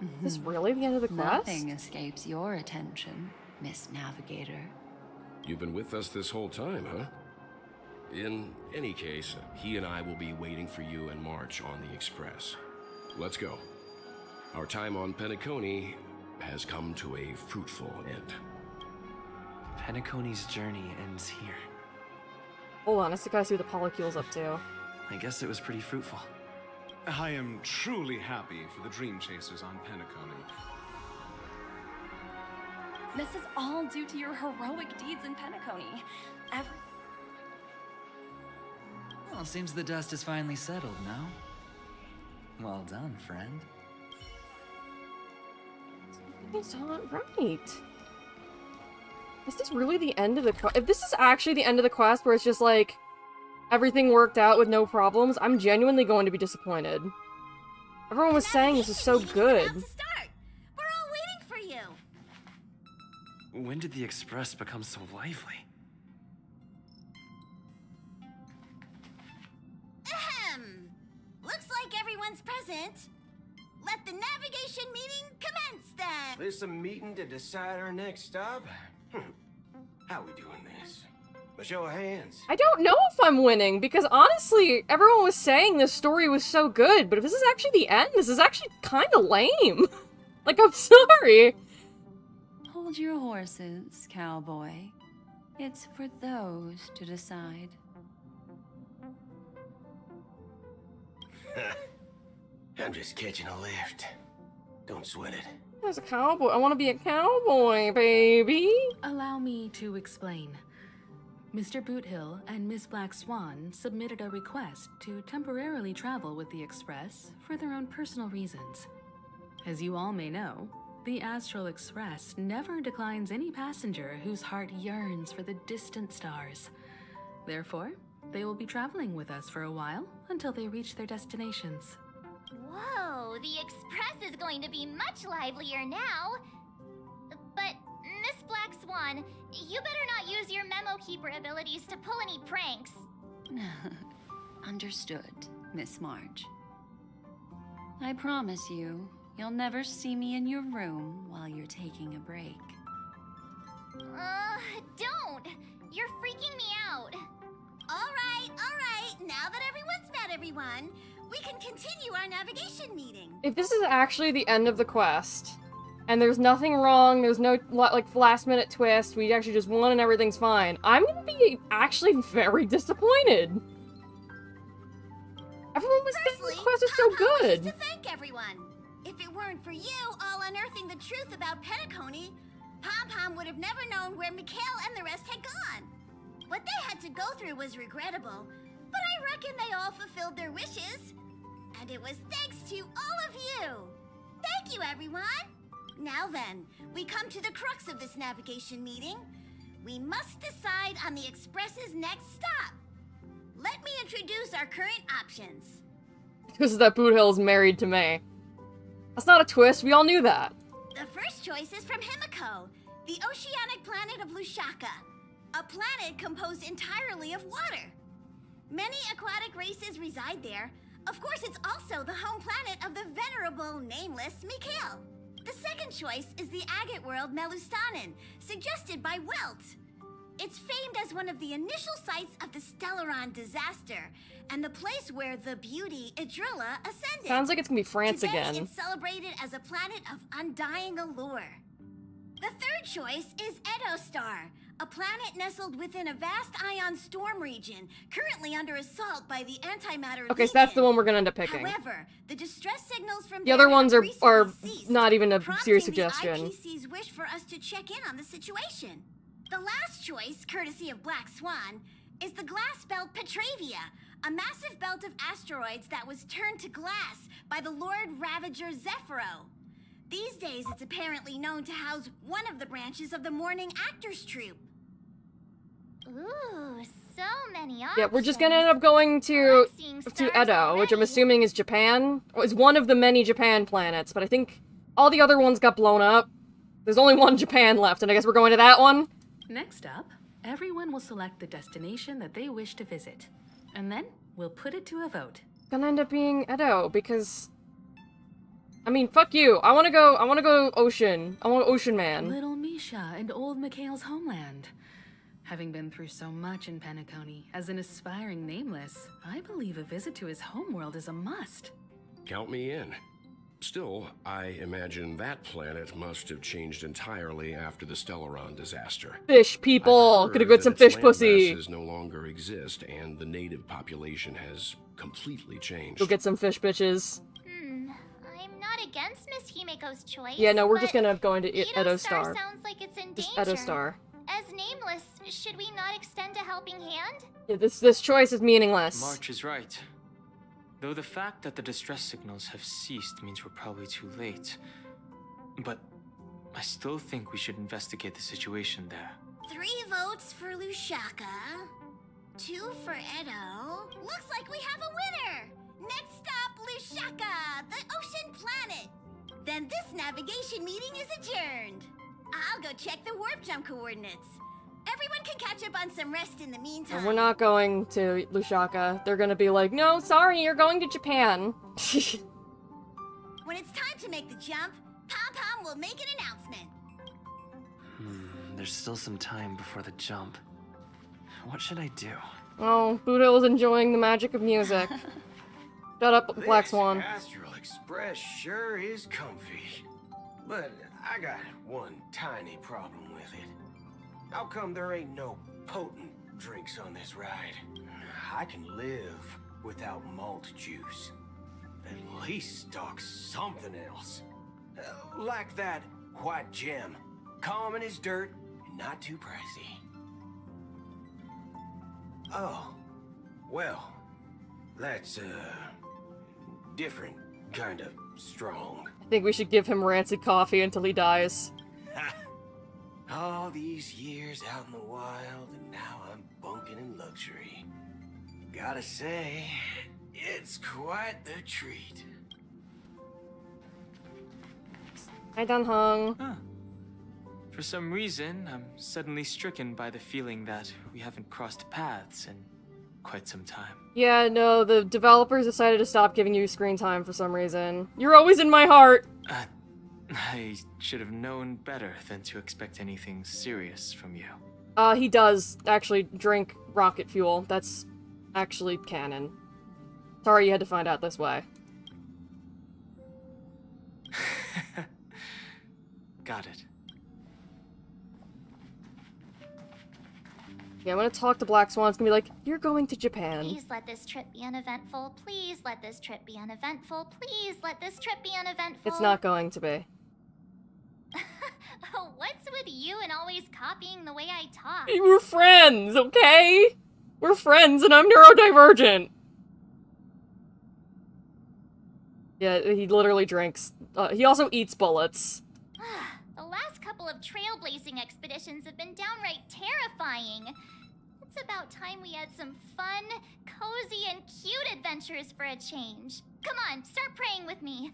Is this really the end of the quest? Nothing escapes your attention, Miss Navigator. You've been with us this whole time, huh? In any case, he and I will be waiting for you and March on the Express. Let's go. Our time on Penacony has come to a fruitful end. Penacony's journey ends here. Hold on, I still gotta see what the polycule's up to. I guess it was pretty fruitful. I am truly happy for the Dream Chasers on Penacony. This is all due to your heroic deeds in Penacony. Well, seems the dust is finally settled now. Well done, friend. It's not right. Is this really the end of the quest? If this is actually the end of the quest where it's just like everything worked out with no problems, I'm genuinely going to be disappointed. Everyone was saying this is so good. We're all waiting for you. When did the Express become so lively? Ahem. Looks like everyone's present. Let the navigation meeting commence then. This a meeting to decide our next stop? How we doing this? A show of hands. I don't know if I'm winning, because honestly, everyone was saying this story was so good, but if this is actually the end, this is actually kind of lame. Like, I'm sorry. Hold your horses, cowboy. It's for those to decide. I'm just catching a lift. Don't sweat it. As a cowboy, I want to be a cowboy, baby. Allow me to explain. Mr. Boothill and Miss Black Swan submitted a request to temporarily travel with the Express for their own personal reasons. As you all may know, the Astral Express never declines any passenger whose heart yearns for the distant stars. Therefore, they will be traveling with us for a while until they reach their destinations. Whoa, the Express is going to be much livelier now. But, Miss Black Swan, you better not use your memo keeper abilities to pull any pranks. Understood, Miss March. I promise you, you'll never see me in your room while you're taking a break. Don't! You're freaking me out. All right. Now that everyone's met everyone, we can continue our navigation meeting. If this is actually the end of the quest, and there's nothing wrong, there's no, like, last-minute twist, we actually just won and everything's fine, I'm gonna be actually very disappointed. Everyone was saying this quest is so good. To thank everyone. If it weren't for you all unearthing the truth about Penacony, Pom-Pom would have never known where Mikhail and the rest had gone. What they had to go through was regrettable, but I reckon they all fulfilled their wishes. And it was thanks to all of you. Thank you, everyone. Now then, we come to the crux of this navigation meeting. We must decide on the Express's next stop. Let me introduce our current options. Because that Boot Hill is married to May. That's not a twist, we all knew that. The first choice is from Himiko, the oceanic planet of Lushaka, a planet composed entirely of water. Many aquatic races reside there. Of course, it's also the home planet of the venerable, nameless Mikhail. The second choice is the agate world Melustanen, suggested by Welt. It's famed as one of the initial sites of the Stellaron disaster, and the place where the beauty Idrilla ascended. Sounds like it's gonna be France Today, again. It's celebrated as a planet of undying allure. The third choice is Edo Star, a planet nestled within a vast ion storm region, currently under assault by the antimatter. Okay, so that's the one we're gonna end up picking. However, the distress signals from The other ones are ceased, not even a serious prompting the suggestion. IPC's wish for us to check in on the situation. The last choice, courtesy of Black Swan, is the glass belt Petravia, a massive belt of asteroids that was turned to glass by the Lord Ravager Zephyro. These days, it's apparently known to house one of the branches of the Morning Actors Troupe. Ooh, so many options. Yeah, we're just gonna end up going to Edo, which I'm assuming is Japan. It's one of the many Japan planets, but I think all the other ones got blown up. There's only one Japan left, and I guess we're going to that one? Next up, everyone will select the destination that they wish to visit. And then, we'll put it to a vote. Gonna end up being Edo, because... I mean, fuck you. I wanna go Ocean. I want Ocean Man. Little Misha and old Mikhail's homeland. Having been through so much in Penacony, as an aspiring nameless, I believe a visit to his homeworld is a must. Count me in. Still, I imagine that planet must have changed entirely after the Stellaron disaster. Fish people! Gonna get some fish pussy! Masses no longer exist, and the native population has completely changed. Go get some fish bitches. I'm not against Miss Himiko's choice. Yeah, no, we're just gonna end up going to Edo Edo Star. Sounds like it's in Just danger. Edo Star. As nameless, should we not extend a helping hand? Yeah, this choice is meaningless. March is right. Though the fact that the distress signals have ceased means we're probably too late. But I still think we should investigate the situation there. 3 votes for Lushaka, 2 for Edo. Looks like we have a winner! Next stop, Lushaka, the ocean planet. Then this navigation meeting is adjourned. I'll go check the warp jump coordinates. Everyone can catch up on some rest in the meantime. We're not going to Lushaka. They're gonna be like, no, sorry, you're going to Japan. When it's time to make the jump, Pom-Pom will make an announcement. There's still some time before the jump. What should I do? Oh, Budo is enjoying the magic of music. Shut up, Black Swan. This Astral Express sure is comfy. But I got one tiny problem with it. How come there ain't no potent drinks on this ride? I can live without malt juice. At least stock something else. Like that white gem. Common as dirt and not too pricey. Oh, well, that's different kind of strong. I think we should give him rancid coffee until he dies. All these years out in the wild, and now I'm bunking in luxury. Gotta say, it's quite the treat. Hi, Danhong. Huh. For some reason, I'm suddenly stricken by the feeling that we haven't crossed paths in quite some time. Yeah, no, the developers decided to stop giving you screen time for some reason. You're always in my heart! I should have known better than to expect anything serious from you. He does actually drink rocket fuel. That's actually canon. Sorry you had to find out this way. Got it. Yeah, I'm gonna talk to Black Swan. It's gonna be like, you're going to Japan. Please let this trip be uneventful. Please let this trip be uneventful. Please let this trip be uneventful. It's not going to be. Oh, what's with you and always copying the way I talk? We're friends, okay? We're friends and I'm neurodivergent. Yeah, he literally drinks. He also eats bullets. The last couple of trailblazing expeditions have been downright terrifying. It's about time we had some fun, cozy, and cute adventures for a change. Come on, start praying with me.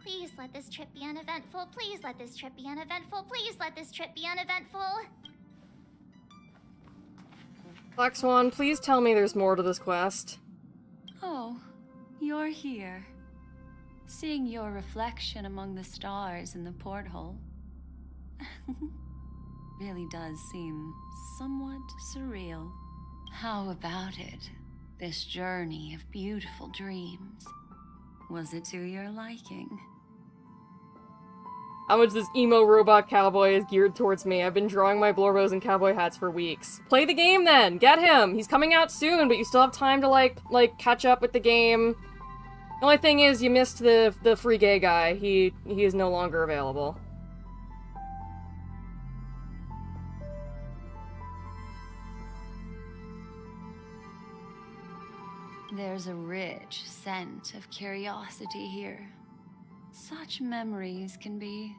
Please let this trip be uneventful. Please let this trip be uneventful. Please let this trip be uneventful. Black Swan, please tell me there's more to this quest. Oh, you're here. Seeing your reflection among the stars in the porthole really does seem somewhat surreal. How about it? This journey of beautiful dreams. Was it to your liking? How much this emo robot cowboy is geared towards me. I've been drawing my Blorbos and cowboy hats for weeks. Play the game then! Get him! He's coming out soon, but you still have time to like catch up with the game. The only thing is, you missed the free gay guy. He is no longer available. There's a rich scent of curiosity here. Such memories can be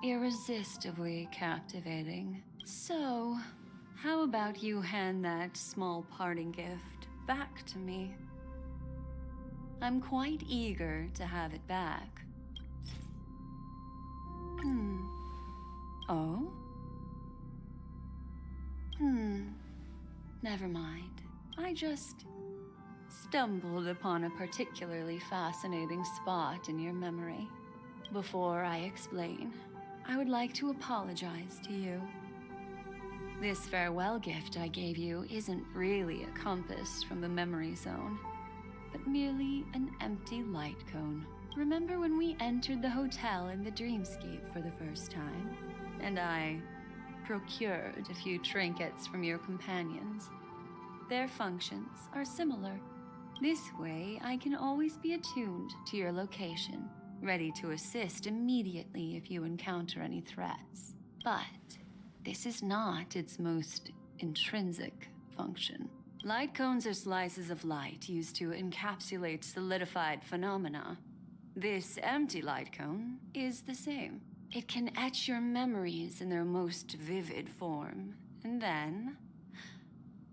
irresistibly captivating. So, how about you hand that small parting gift back to me? I'm quite eager to have it back. Oh? Never mind. I just stumbled upon a particularly fascinating spot in your memory. Before I explain, I would like to apologize to you. This farewell gift I gave you isn't really a compass from the memory zone, but merely an empty light cone. Remember when we entered the hotel in the dreamscape for the first time, and I procured a few trinkets from your companions? Their functions are similar. This way, I can always be attuned to your location, ready to assist immediately if you encounter any threats. But this is not its most intrinsic function. Light cones are slices of light used to encapsulate solidified phenomena. This empty light cone is the same. It can etch your memories in their most vivid form, and then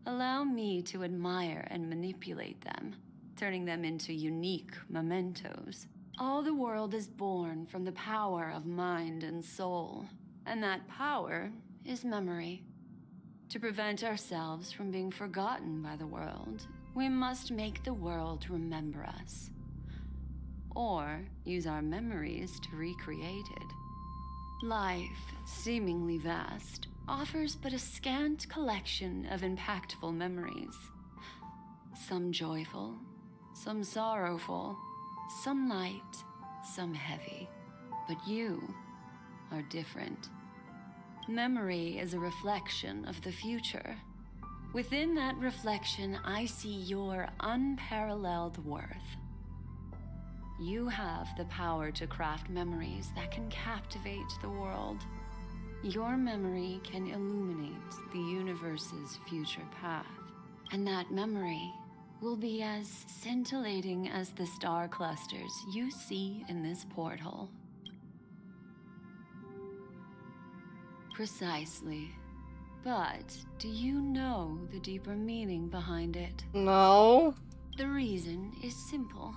allow me to admire and manipulate them, turning them into unique mementos. All the world is born from the power of mind and soul, and that power is memory. To prevent ourselves from being forgotten by the world, we must make the world remember us, or use our memories to recreate it. Life, seemingly vast, offers but a scant collection of impactful memories. Some joyful, some sorrowful, some light, some heavy. But you are different. Memory is a reflection of the future. Within that reflection, I see your unparalleled worth. You have the power to craft memories that can captivate the world. Your memory can illuminate the universe's future path. And that memory will be as scintillating as the star clusters you see in this porthole. Precisely. But do you know the deeper meaning behind it? No. The reason is simple.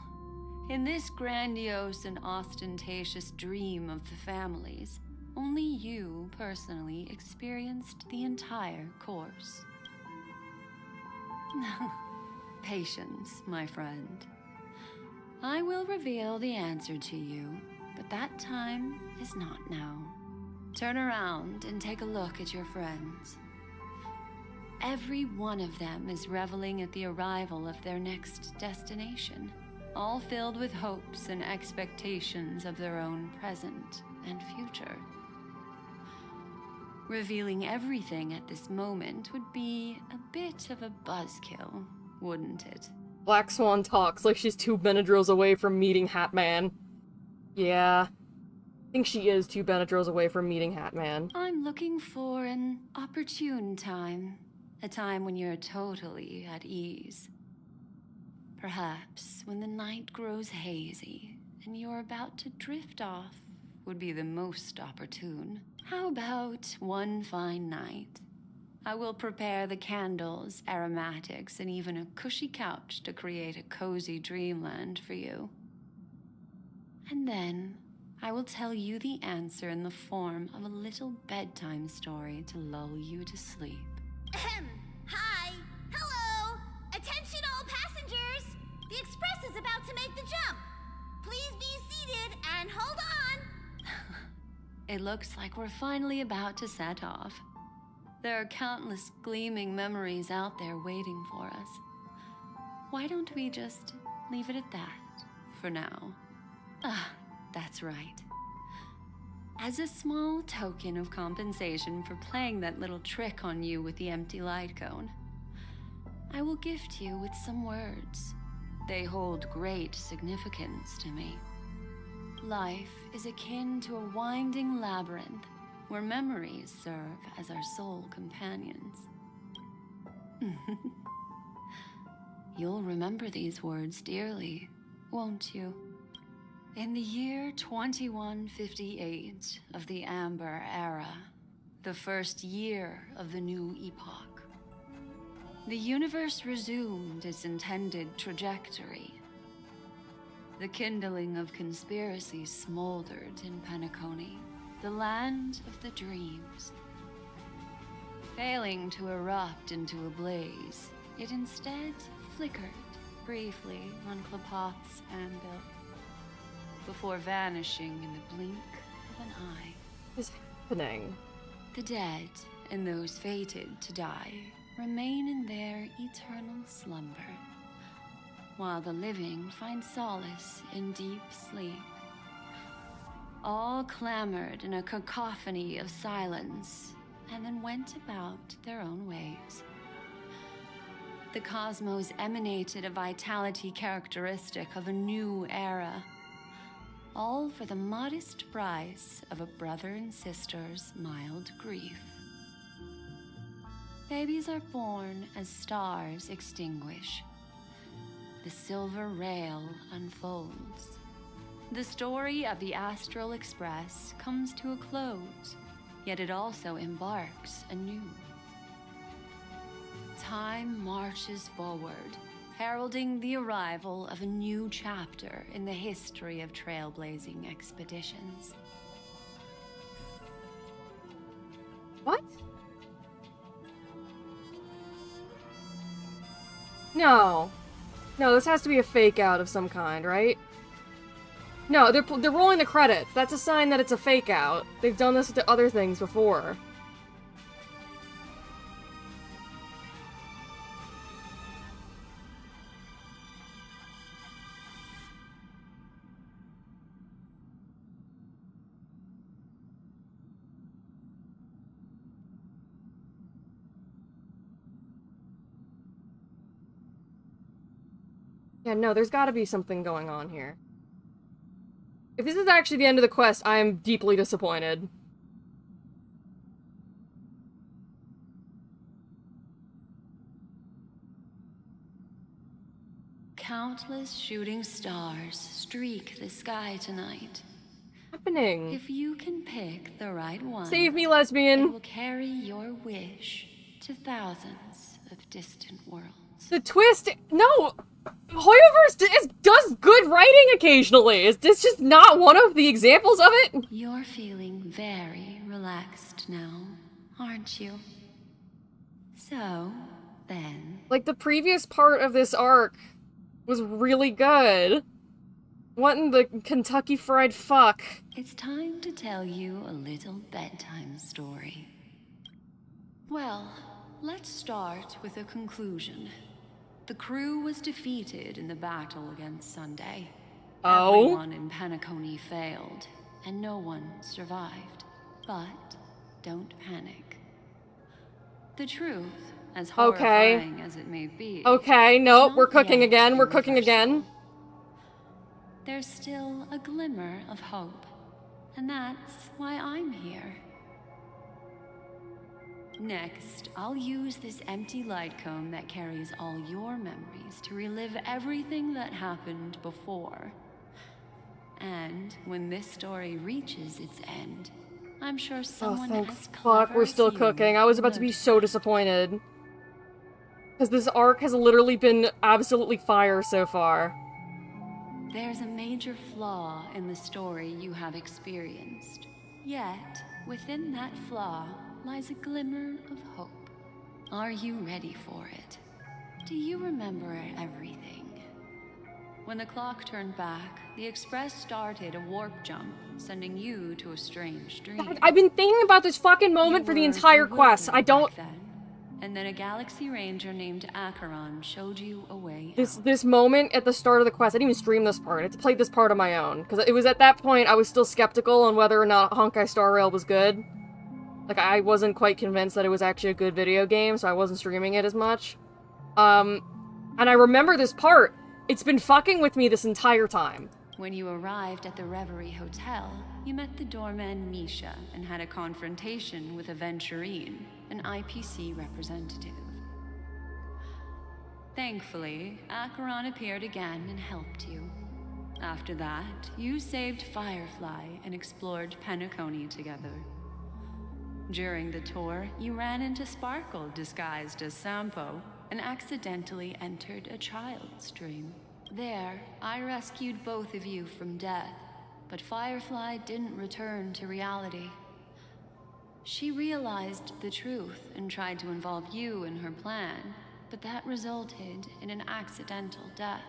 In this grandiose and ostentatious dream of the families, only you personally experienced the entire course. Patience, my friend. I will reveal the answer to you, but that time is not now. Turn around and take a look at your friends. Every one of them is reveling at the arrival of their next destination, all filled with hopes and expectations of their own present and future. Revealing everything at this moment would be a bit of a buzzkill, wouldn't it? Black Swan talks like she's 2 Benadryls away from meeting Hatman. Yeah. I think she is 2 Benadryls away from meeting Hatman. I'm looking for an opportune time. A time when you're totally at ease. Perhaps when the night grows hazy and you're about to drift off would be the most opportune. How about one fine night? I will prepare the candles, aromatics, and even a cushy couch to create a cozy dreamland for you. And then I will tell you the answer in the form of a little bedtime story to lull you to sleep. Hi! Hello! Attention all passengers! The express is about to make the jump! Please be seated and hold on! It looks like we're finally about to set off. There are countless gleaming memories out there waiting for us. Why don't we just leave it at that for now? That's right. As a small token of compensation for playing that little trick on you with the empty light cone, I will gift you with some words. They hold great significance to me. Life is akin to a winding labyrinth where memories serve as our sole companions. You'll remember these words dearly, won't you? In the year 2158 of the Amber Era, the first year of the new epoch, the universe resumed its intended trajectory. The kindling of conspiracy smoldered in Penacony, the land of the dreams. Failing to erupt into a blaze, it instead flickered briefly on Klapoth's anvil, before vanishing in the blink of an eye. What is happening? The dead and those fated to die remain in their eternal slumber, while the living find solace in deep sleep. All clamored in a cacophony of silence, and then went about their own ways. The cosmos emanated a vitality characteristic of a new era, all for the modest price of a brother and sister's mild grief. Babies are born as stars extinguish. The silver rail unfolds. The story of the Astral Express comes to a close, yet it also embarks anew. Time marches forward, heralding the arrival of a new chapter in the history of trailblazing expeditions. What? No. No, this has to be a fake out of some kind, right? No, they're rolling the credits. That's a sign that it's a fake out. They've done this to other things before. Yeah, no, there's gotta be something going on here. If this is actually the end of the quest, I am deeply disappointed. Countless shooting stars streak the sky tonight. Happening? If you can pick the right one, Save me, lesbian! It will carry your wish to thousands of distant worlds. The twist— no! Hoyoverse does good writing occasionally! Is this just not one of the examples of it? You're feeling very relaxed now, aren't you? So, then... Like, the previous part of this arc was really good. What in the Kentucky Fried Fuck? It's time to tell you a little bedtime story. Well, let's start with a conclusion. The crew was defeated in the battle against Sunday. Oh? Everyone in Penacony failed, and no one survived. But don't panic. The truth, as Okay. horrifying as it may be, Okay, nope, is we're not cooking yet again, we're cooking universal. again. There's still a glimmer of hope, and that's why I'm here. Next, I'll use this empty light cone that carries all your memories to relive everything that happened before. And when this story reaches its end, I'm sure someone thank as fuck, clever we're as still you cooking. I was about to be so disappointed. Because this arc has literally been absolutely fire so far. There's a major flaw in the story you have experienced. Yet, within that flaw lies a glimmer of hope. Are you ready for it? Do you remember everything? When the clock turned back, the Express started a warp jump, sending you to a strange dream. I've been thinking about this fucking moment for the entire quest. I don't... And then a Galaxy Ranger named Acheron showed you a way This moment at the start of the quest, I didn't even stream this part. I played this part on my own. Because it was at that point I was still skeptical on whether or not Honkai Star Rail was good. Like, I wasn't quite convinced that it was actually a good video game, so I wasn't streaming it as much. And I remember this part. It's been fucking with me this entire time. When you arrived at the Reverie Hotel, you met the doorman Misha and had a confrontation with Aventurine, an IPC representative. Thankfully, Acheron appeared again and helped you. After that, you saved Firefly and explored Penacony together. During the tour, you ran into Sparkle disguised as Sampo and accidentally entered a child's dream. There, I rescued both of you from death, but Firefly didn't return to reality. She realized the truth and tried to involve you in her plan, but that resulted in an accidental death.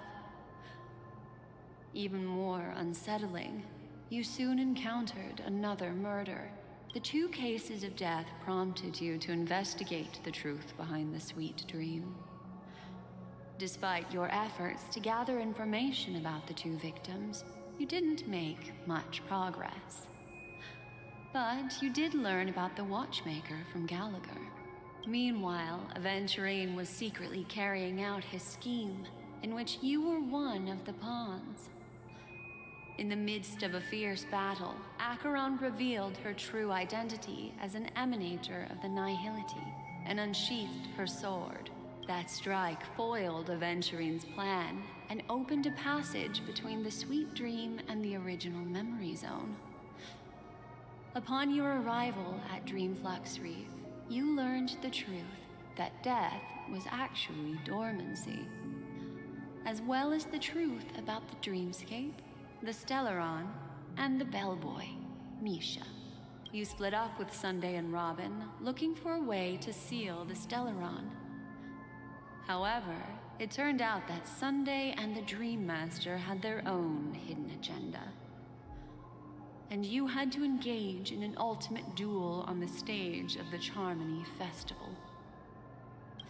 Even more unsettling, you soon encountered another murder. The 2 cases of death prompted you to investigate the truth behind the sweet dream. Despite your efforts to gather information about the 2 victims, you didn't make much progress. But you did learn about the watchmaker from Gallagher. Meanwhile, Aventurine was secretly carrying out his scheme, in which you were one of the pawns. In the midst of a fierce battle, Acheron revealed her true identity as an emanator of the Nihility and unsheathed her sword. That strike foiled Aventurine's plan and opened a passage between the sweet dream and the original memory zone. Upon your arrival at Dreamflux Reef, you learned the truth that death was actually dormancy, as well as the truth about the dreamscape, the Stellaron, and the bellboy, Misha. You split up with Sunday and Robin, looking for a way to seal the Stellaron. However, it turned out that Sunday and the Dream Master had their own hidden agenda. And you had to engage in an ultimate duel on the stage of the Charmony Festival.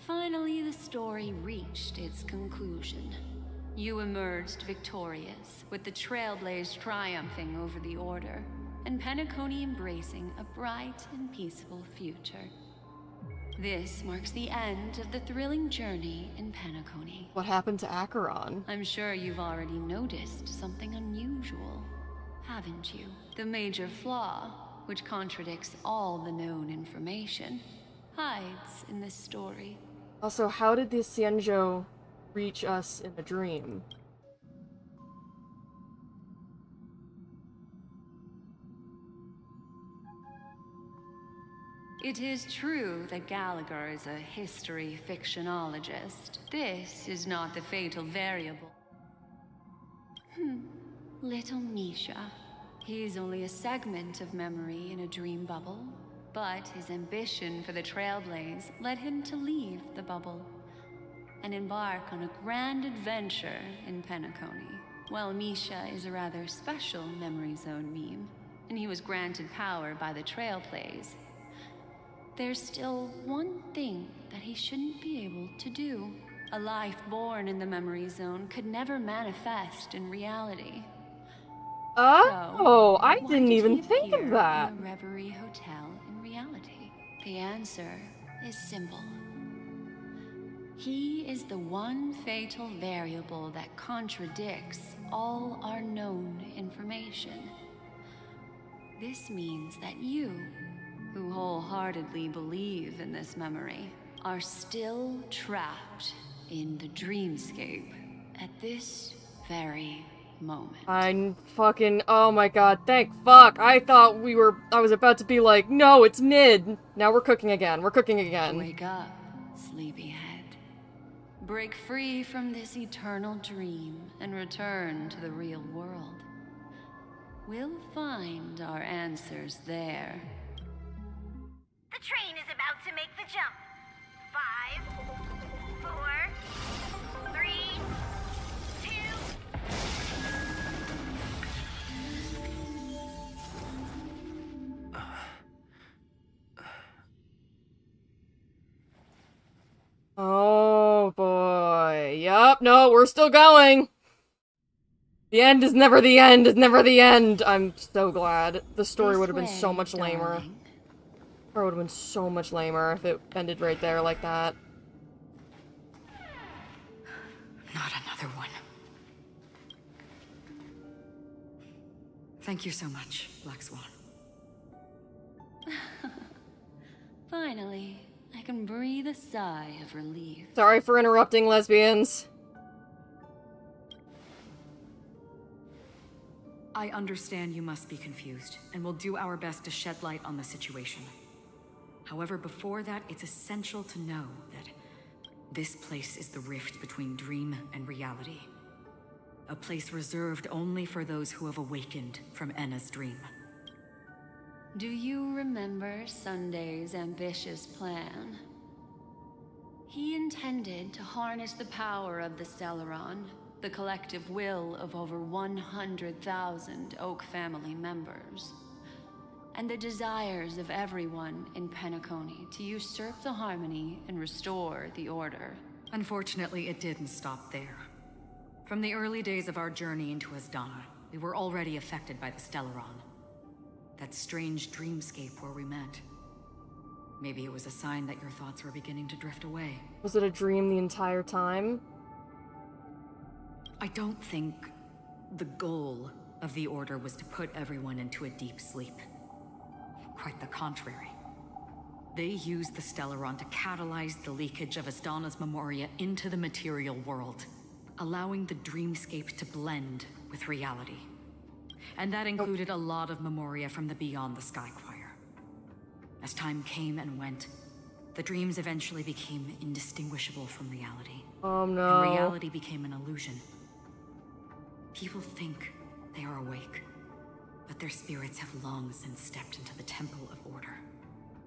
Finally, the story reached its conclusion. You emerged victorious, with the Trailblaze triumphing over the Order, and Penacony embracing a bright and peaceful future. This marks the end of the thrilling journey in Penacony. What happened to Acheron? I'm sure you've already noticed something unusual, haven't you? The major flaw, which contradicts all the known information, hides in this story. Also, how did the Xianzhou reach us in a dream? It is true that Gallagher is a history fictionologist. This is not the fatal variable. Little Misha. He's only a segment of memory in a dream bubble, but his ambition for the Trailblaze led him to leave the bubble and embark on a grand adventure in Penacony. Well, Misha is a rather special memory zone meme, and he was granted power by the Trailblaze. There's still one thing that he shouldn't be able to do. A life born in the memory zone could never manifest in reality. Oh, I didn't even think of that. In the Reverie Hotel in reality. reality? The answer is simple. He is the one fatal variable that contradicts all our known information. This means that you, who wholeheartedly believe in this memory, are still trapped in the dreamscape at this very moment. I'm fucking, oh my god, thank fuck. I was about to be like, no, it's mid. Now we're cooking again. Wake up, sleepyhead. Break free from this eternal dream and return to the real world. We'll find our answers there. The train is about to make the jump. 5, 4, 3, 2. Oh boy. Yup, no, we're still going. The end is never the end, is never the end. I'm so glad. The story would have been so much lamer. Or would have been so much lamer if it ended right there like that. Not another one. Thank you so much, Black Swan. Finally, I can breathe a sigh of relief. Sorry for interrupting, lesbians. I understand you must be confused, and we'll do our best to shed light on the situation. However, before that, it's essential to know that this place is the rift between dream and reality. A place reserved only for those who have awakened from Enna's dream. Do you remember Sunday's ambitious plan? He intended to harness the power of the Stellaron, the collective will of over 100,000 Oak family members, and the desires of everyone in Penacony to usurp the harmony and restore the order. Unfortunately, it didn't stop there. From the early days of our journey into Asdana, we were already affected by the Stellaron. That strange dreamscape where we met. Maybe it was a sign that your thoughts were beginning to drift away. Was it a dream the entire time? I don't think the goal of the Order was to put everyone into a deep sleep. Quite the contrary. They used the Stellaron to catalyze the leakage of Asdana's memoria into the material world, allowing the dreamscape to blend with reality. And that included a lot of memoria from the Beyond the Sky Choir. As time came and went, the dreams eventually became indistinguishable from reality. Oh no. And reality became an illusion. People think they are awake, but their spirits have long since stepped into the Temple of Order.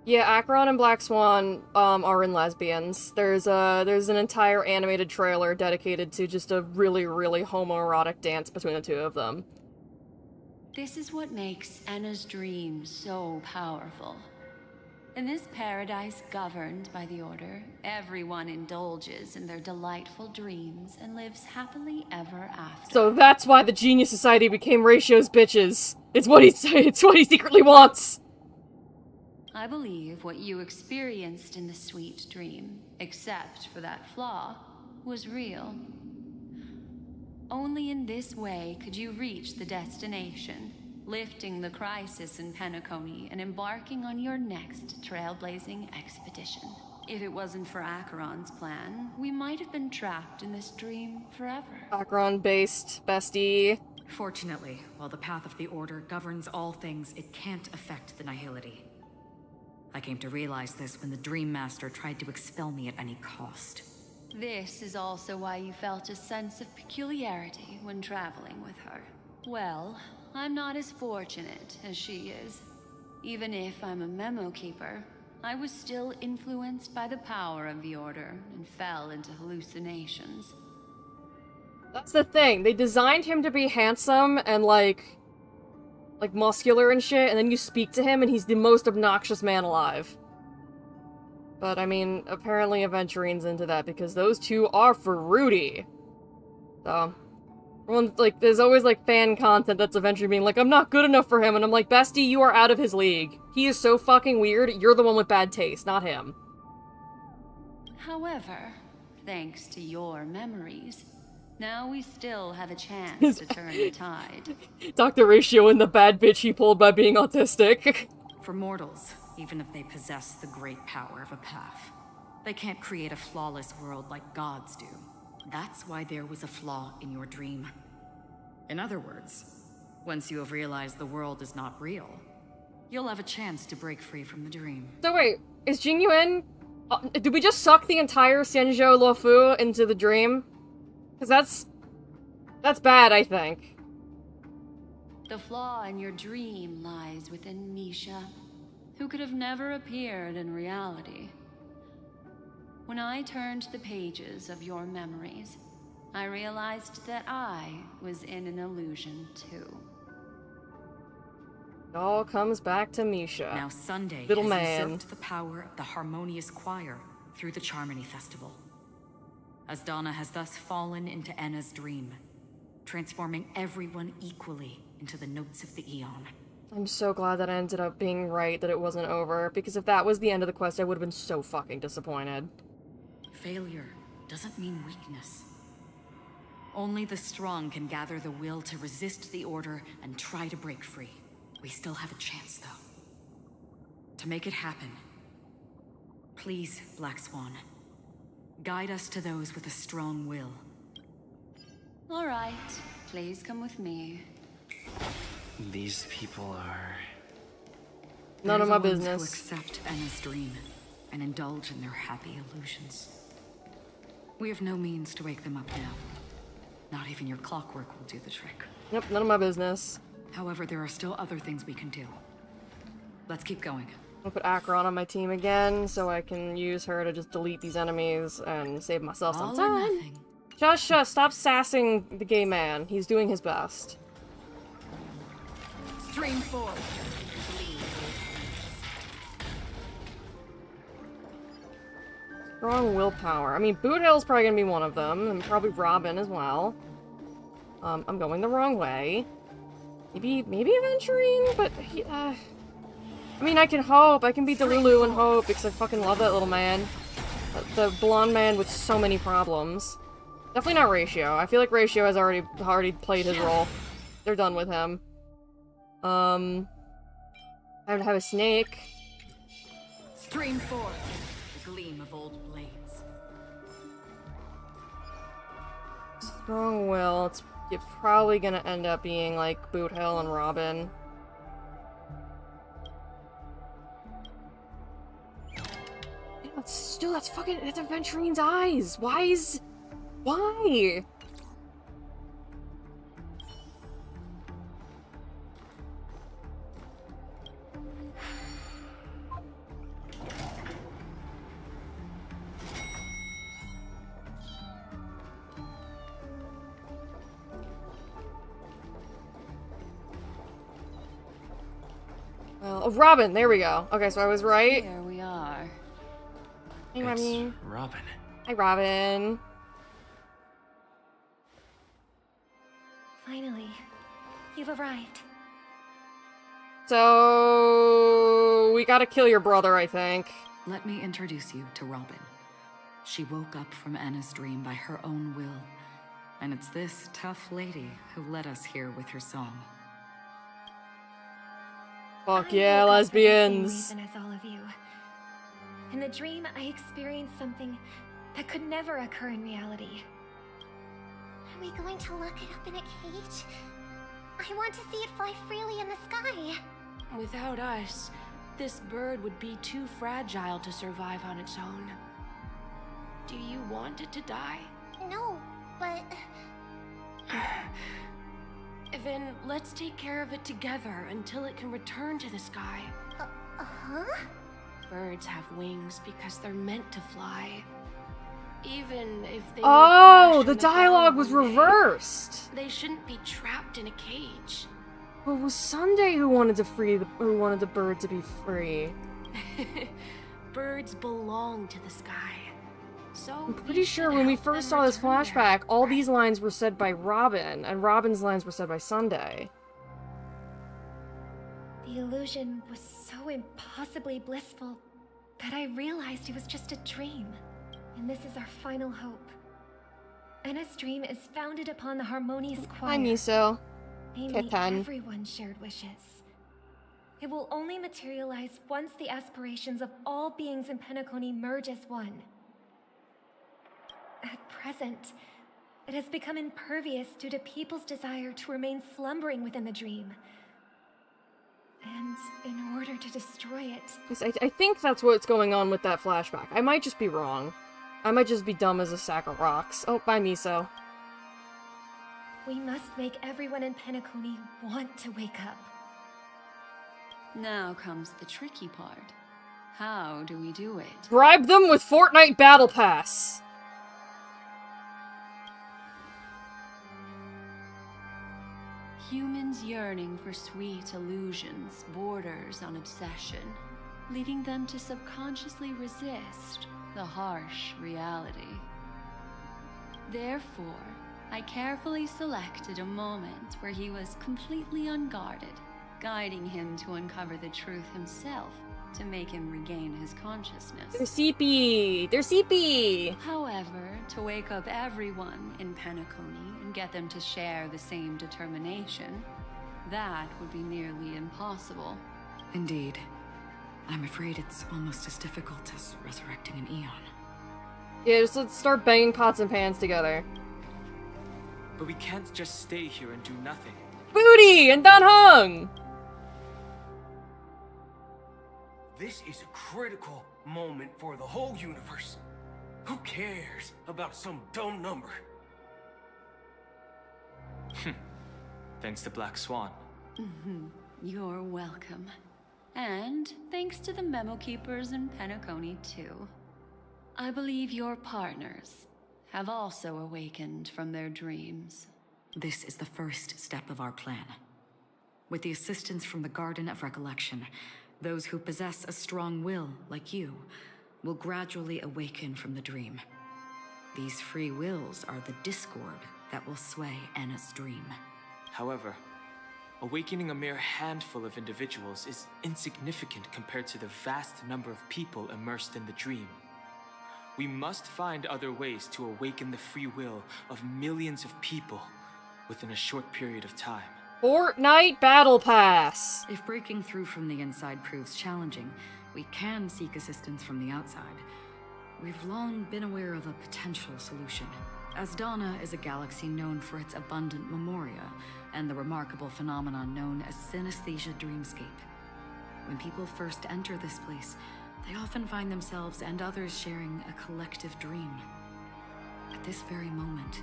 Yeah, Acheron and Black Swan are in lesbians. There's an entire animated trailer dedicated to just a really, really homoerotic dance between the two of them. This is what makes Enna's dream so powerful. In this paradise governed by the Order, everyone indulges in their delightful dreams and lives happily ever after. So that's why the Genius Society became Ratio's bitches. It's what he secretly wants. I believe what you experienced in the sweet dream, except for that flaw, was real. Only in this way could you reach the destination, lifting the crisis in Penacony and embarking on your next trailblazing expedition. If it wasn't for Acheron's plan, we might have been trapped in this dream forever. Acheron-based bestie. Fortunately, while the path of the Order governs all things, it can't affect the Nihility. I came to realize this when the Dream Master tried to expel me at any cost. This is also why you felt a sense of peculiarity when traveling with her. Well, I'm not as fortunate as she is. Even if I'm a memo keeper, I was still influenced by the power of the Order and fell into hallucinations. That's the thing. They designed him to be handsome and like muscular and shit, and then you speak to him and he's the most obnoxious man alive. But I mean, apparently Aventurine's into that because those two are fruity. So, Like, there's always, like, fan content that's eventually being like, I'm not good enough for him, and I'm like, bestie, you are out of his league. He is so fucking weird, you're the one with bad taste, not him. However, thanks to your memories, now we still have a chance to turn the tide. Dr. Ratio and the bad bitch he pulled by being autistic. For mortals, even if they possess the great power of a path, they can't create a flawless world like gods do. That's why there was a flaw in your dream. In other words, once you have realized the world is not real, you'll have a chance to break free from the dream. So wait, is Jingyuan... did we just suck the entire Xianzhou Luofu into the dream? Because that's bad, I think. The flaw in your dream lies within Misha, who could have never appeared in reality. When I turned the pages of your memories, I realized that I was in an illusion too. It all comes back to Misha. Now Sunday Little has man. usurped the power of the Harmonious Choir through the Charmony Festival. Asdana has thus fallen into Enna's dream, transforming everyone equally into the notes of the Eon. I'm so glad that I ended up being right, that it wasn't over, because if that was the end of the quest, I would have been so fucking disappointed. Failure doesn't mean weakness. Only the strong can gather the will to resist the order and try to break free. We still have a chance, though. To make it happen, please, Black Swan, guide us to those with a strong will. All right, please come with me. These people are... None of my business. Who accept Enna's dream and indulge in their happy illusions. We have no means to wake them up now. Not even your clockwork will do the trick. Yep, none of my business. However, there are still other things we can do. Let's keep going. I'll put Acheron on my team again, so I can use her to just delete these enemies and save myself some All or time. nothing. Shush, stop sassing the gay man. He's doing his best. Stream forward. Strong willpower. I mean, Boot Hill's probably gonna be one of them, and probably Robin as well. I'm going the wrong way. Maybe Aventurine, but I mean, I can hope. I can beat Delulu and hope, because I fucking love that little man. The blonde man with so many problems. Definitely not Ratio. I feel like Ratio has already played his role. They're done with him. I would have a snake. Stream forward. The gleam of old blades. Strong will. It's probably gonna end up being like Boot Hill and Robin. That's fucking, that's Aventurine's eyes. Why? Well, oh, Robin, there we go. Okay, so I was right. Here we are. Hey, Robin. Robin. Hi, Robin. Finally, you've arrived. So... we gotta kill your brother, I think. Let me introduce you to Robin. She woke up from Enna's dream by her own will. And it's this tough lady who led us here with her song. Fuck yeah, lesbians. Same reason as all of you. In the dream, I experienced something that could never occur in reality. Are we going to lock it up in a cage? I want to see it fly freely in the sky. Without us, this bird would be too fragile to survive on its own. Do you want it to die? No, but... Then let's take care of it together until it can return to the sky. Huh? Birds have wings because they're meant to fly. Even if they Oh, the dialogue was reversed. They shouldn't be trapped in a cage. Well, it was Sunday who wanted the bird to be free. Birds belong to the sky. So I'm pretty sure when we first saw this flashback, all these lines were said by Robin, and Robin's lines were said by Sunday. The illusion was so impossibly blissful that I realized it was just a dream. And this is our final hope. Anna's dream is founded upon the harmonious choir. Hi, Miso. Namely, Ketan. everyone's shared wishes. It will only materialize once the aspirations of all beings in Penacony merge as one. At present, it has become impervious due to people's desire to remain slumbering within the dream. And in order to destroy it... I think that's what's going on with that flashback. I might just be wrong. I might just be dumb as a sack of rocks. Oh, bye, Miso. We must make everyone in Penacony want to wake up. Now comes the tricky part. How do we do it? Bribe them with Fortnite Battle Pass! Humans yearning for sweet illusions borders on obsession, leading them to subconsciously resist the harsh reality. Therefore, I carefully selected a moment where he was completely unguarded, guiding him to uncover the truth himself to make him regain his consciousness. They're CP! They're CP! However, to wake up everyone in Penacony and get them to share the same determination, that would be nearly impossible. Indeed. I'm afraid it's almost as difficult as resurrecting an Eon. Yeah, just let's start banging pots and pans together. But we can't just stay here and do nothing. Booty and Dan Hung! This is a critical moment for the whole universe. Who cares about some dumb number? Thanks to Black Swan. You're welcome. And thanks to the memo keepers in Penacony, too. I believe your partners have also awakened from their dreams. This is the first step of our plan. With the assistance from the Garden of Recollection, those who possess a strong will, like you, will gradually awaken from the dream. These free wills are the discord that will sway Anna's dream. However, awakening a mere handful of individuals is insignificant compared to the vast number of people immersed in the dream. We must find other ways to awaken the free will of millions of people within a short period of time. Fortnite Battle Pass! If breaking through from the inside proves challenging, we can seek assistance from the outside. We've long been aware of a potential solution. Asdana is a galaxy known for its abundant memoria, and the remarkable phenomenon known as synesthesia dreamscape. When people first enter this place, they often find themselves and others sharing a collective dream. At this very moment,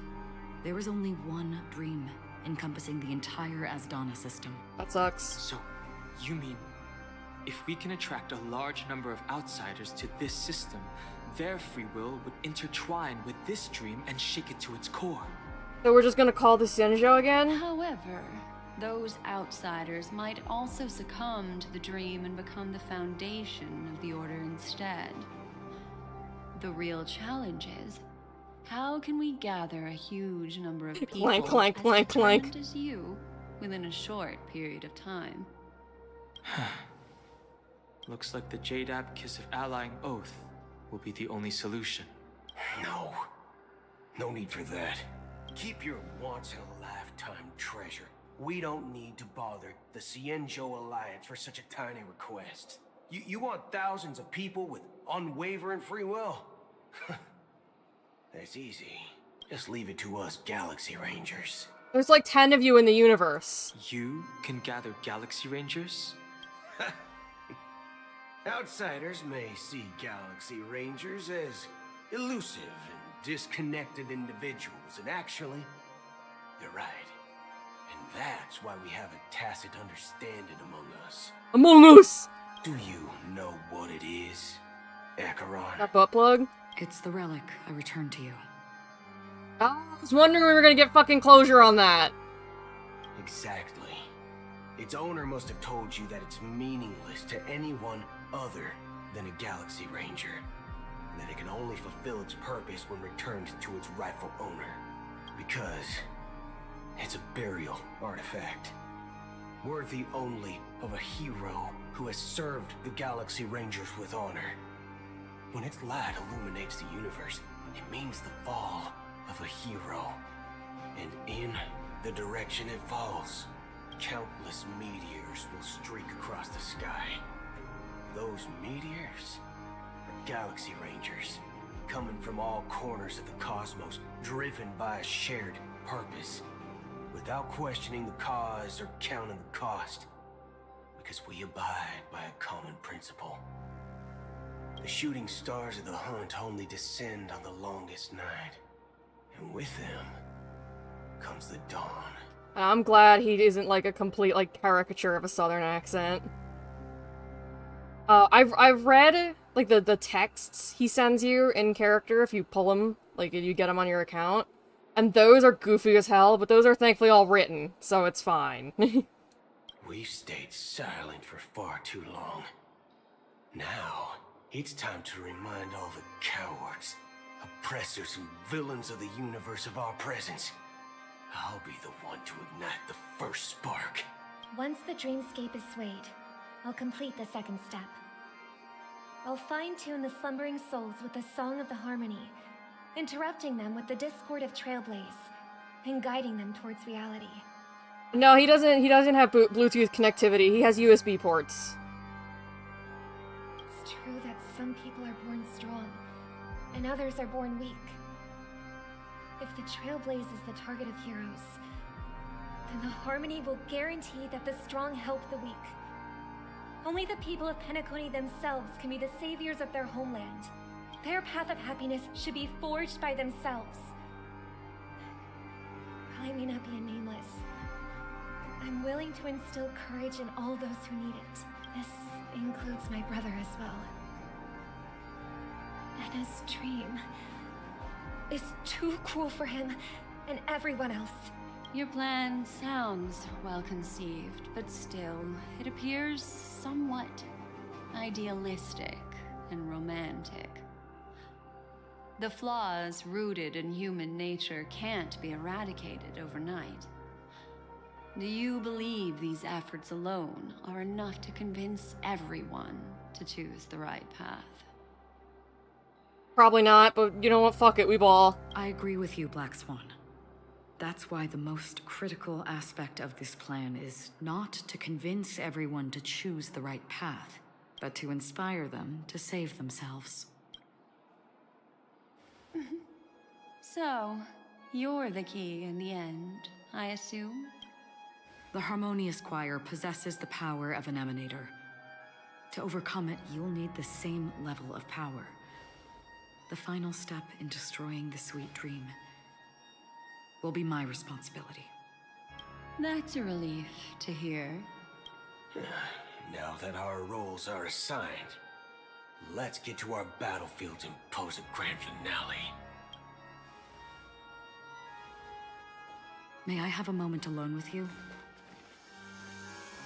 there is only one dream encompassing the entire Asdana system. That sucks. So, you mean, if we can attract a large number of outsiders to this system, their free will would intertwine with this dream and shake it to its core. So we're just gonna call this Senjo again? However, those outsiders might also succumb to the dream and become the foundation of the Order instead. The real challenge is, how can we gather a huge number of people Clank, clank, as clank, clank. determined as you within a short period of time? Looks like the Jadab Kiss of Allying Oath will be the only solution. No. No need for that. Keep your once-in-a-lifetime treasure. We don't need to bother the Cienjo Alliance for such a tiny request. You want thousands of people with unwavering free will? That's easy. Just leave it to us Galaxy Rangers. There's like 10 of you in the universe. You can gather Galaxy Rangers? Outsiders may see Galaxy Rangers as elusive and disconnected individuals, and actually, they're right. And that's why we have a tacit understanding among us. Among us! Do you know what it is, Acheron? That butt plug? It's the relic I returned to you. I was wondering when we were gonna get fucking closure on that. Exactly. Its owner must have told you that it's meaningless to anyone other than a Galaxy Ranger. that it can only fulfill its purpose when returned to its rightful owner. Because it's a burial artifact, worthy only of a hero who has served the Galaxy Rangers with honor. When its light illuminates the universe, it means the fall of a hero. And in the direction it falls, countless meteors will streak across the sky. Those meteors are Galaxy Rangers, coming from all corners of the cosmos, driven by a shared purpose, without questioning the cause or counting the cost, because we abide by a common principle. The shooting stars of the hunt only descend on the longest night, and with them comes the dawn. I'm glad he isn't like a complete like caricature of a southern accent. I've read like the texts he sends you in character if you pull them, like if you get them on your account, and those are goofy as hell, but those are thankfully all written, so it's fine. We've stayed silent for far too long. Now, it's time to remind all the cowards, oppressors, and villains of the universe of our presence. I'll be the one to ignite the first spark. Once the dreamscape is swayed, I'll complete the second step. I'll fine-tune the slumbering souls with the Song of the Harmony, interrupting them with the discord of Trailblaze, and guiding them towards reality. No, he doesn't have Bluetooth connectivity. He has USB ports. It's true that some people are born strong, and others are born weak. If the Trailblaze is the target of heroes, then the Harmony will guarantee that the strong help the weak. Only the people of Penacony themselves can be the saviors of their homeland. Their path of happiness should be forged by themselves. While I may not be a nameless, I'm willing to instill courage in all those who need it. This includes my brother as well. Anna's dream is too cruel for him and everyone else. Your plan sounds well conceived, but still, it appears somewhat idealistic and romantic. The flaws rooted in human nature can't be eradicated overnight. Do you believe these efforts alone are enough to convince everyone to choose the right path? Probably not, but you know what? Fuck it, we ball. I agree with you, Black Swan. That's why the most critical aspect of this plan is not to convince everyone to choose the right path, but to inspire them to save themselves. So, you're the key in the end, I assume? The Harmonious Choir possesses the power of an emanator. To overcome it, you'll need the same level of power. The final step in destroying the sweet dream will be my responsibility. That's a relief to hear. Now that our roles are assigned, let's get to our battlefields and pose a grand finale. May I have a moment alone with you?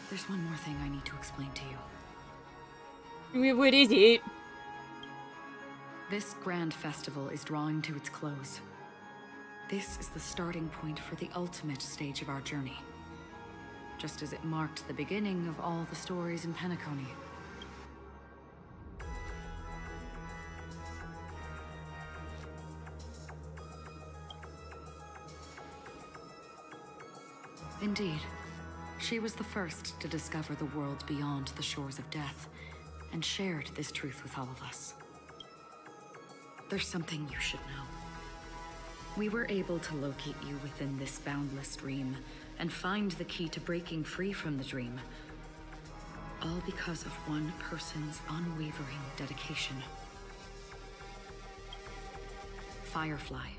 There's one more thing I need to explain to you. What is it? This grand festival is drawing to its close. This is the starting point for the ultimate stage of our journey. Just as it marked the beginning of all the stories in Penacony. Indeed. She was the first to discover the world beyond the shores of death, and shared this truth with all of us. There's something you should know. We were able to locate you within this boundless dream, and find the key to breaking free from the dream. All because of one person's unwavering dedication. Firefly.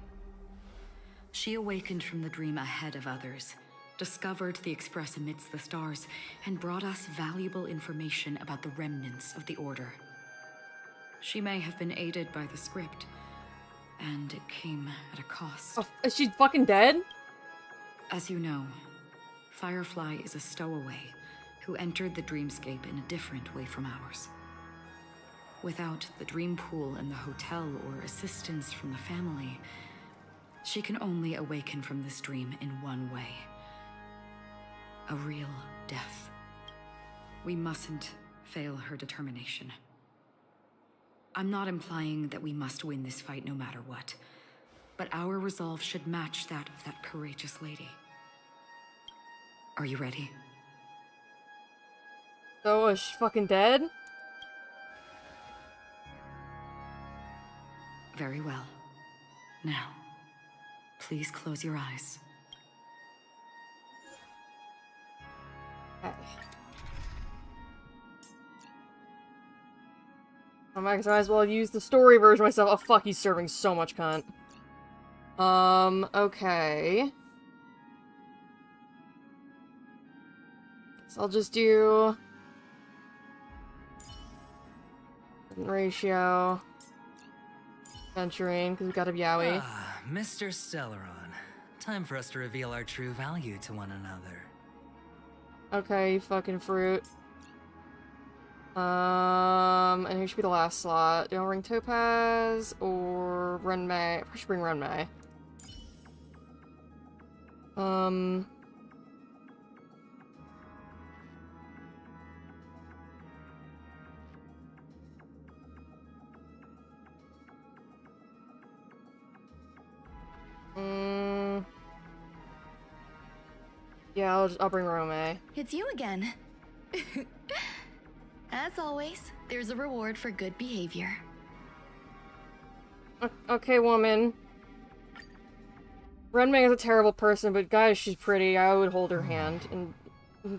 She awakened from the dream ahead of others, discovered the Express amidst the stars, and brought us valuable information about the remnants of the Order. She may have been aided by the script, and it came at a cost. Oh, is she fucking dead? As you know, Firefly is a stowaway who entered the dreamscape in a different way from ours. Without the dream pool and the hotel or assistance from the family, she can only awaken from this dream in one way. A real death. We mustn't fail her determination. I'm not implying that we must win this fight no matter what, but our resolve should match that of that courageous lady. Are you ready? So, is she fucking dead? Very well. Now, please close your eyes. Okay. I might as well use the story version myself. Oh fuck, he's serving so much cunt. Okay. So I'll just do... ratio. Venturing, because we've got a Yowie. Ah, Mr. Stellaron. Time for us to reveal our true value to one another. Okay, you fucking fruit. And here should be the last slot. Do I ring Topaz or Renmei? I should bring Renmei. Yeah, I'll bring Renmei. It's you again. As always, there's a reward for good behavior. Okay, woman. Renmei is a terrible person, but guys, she's pretty. I would hold her hand, and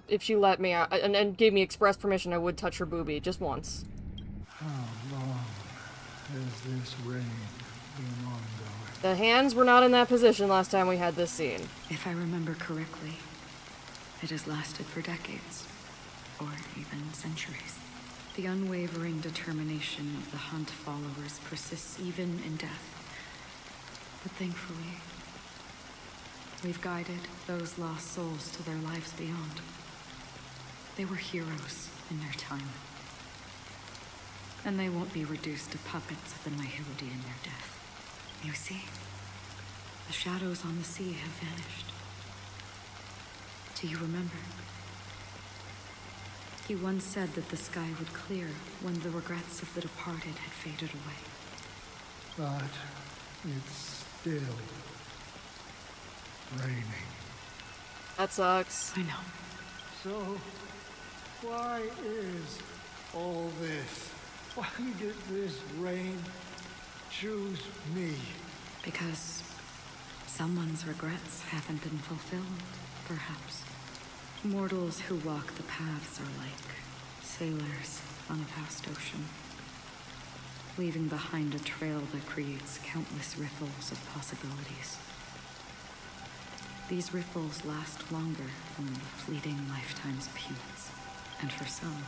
if she let me, and gave me express permission, I would touch her boobie just once. How long has this reign been ongoing? The hands were not in that position last time we had this scene. If I remember correctly, it has lasted for decades, or even centuries. The unwavering determination of the Hunt followers persists even in death. But thankfully, we've guided those lost souls to their lives beyond. They were heroes in their time. And they won't be reduced to puppets of the Nihility in their death. You see, the shadows on the sea have vanished. Do you remember? He once said that the sky would clear when the regrets of the departed had faded away. But it's still raining. That sucks. I know. So, why is all this? Why did this rain choose me? Because someone's regrets haven't been fulfilled, perhaps. Mortals who walk the paths are like sailors on a vast ocean, leaving behind a trail that creates countless ripples of possibilities. These ripples last longer than the fleeting lifetimes of humans, and for some,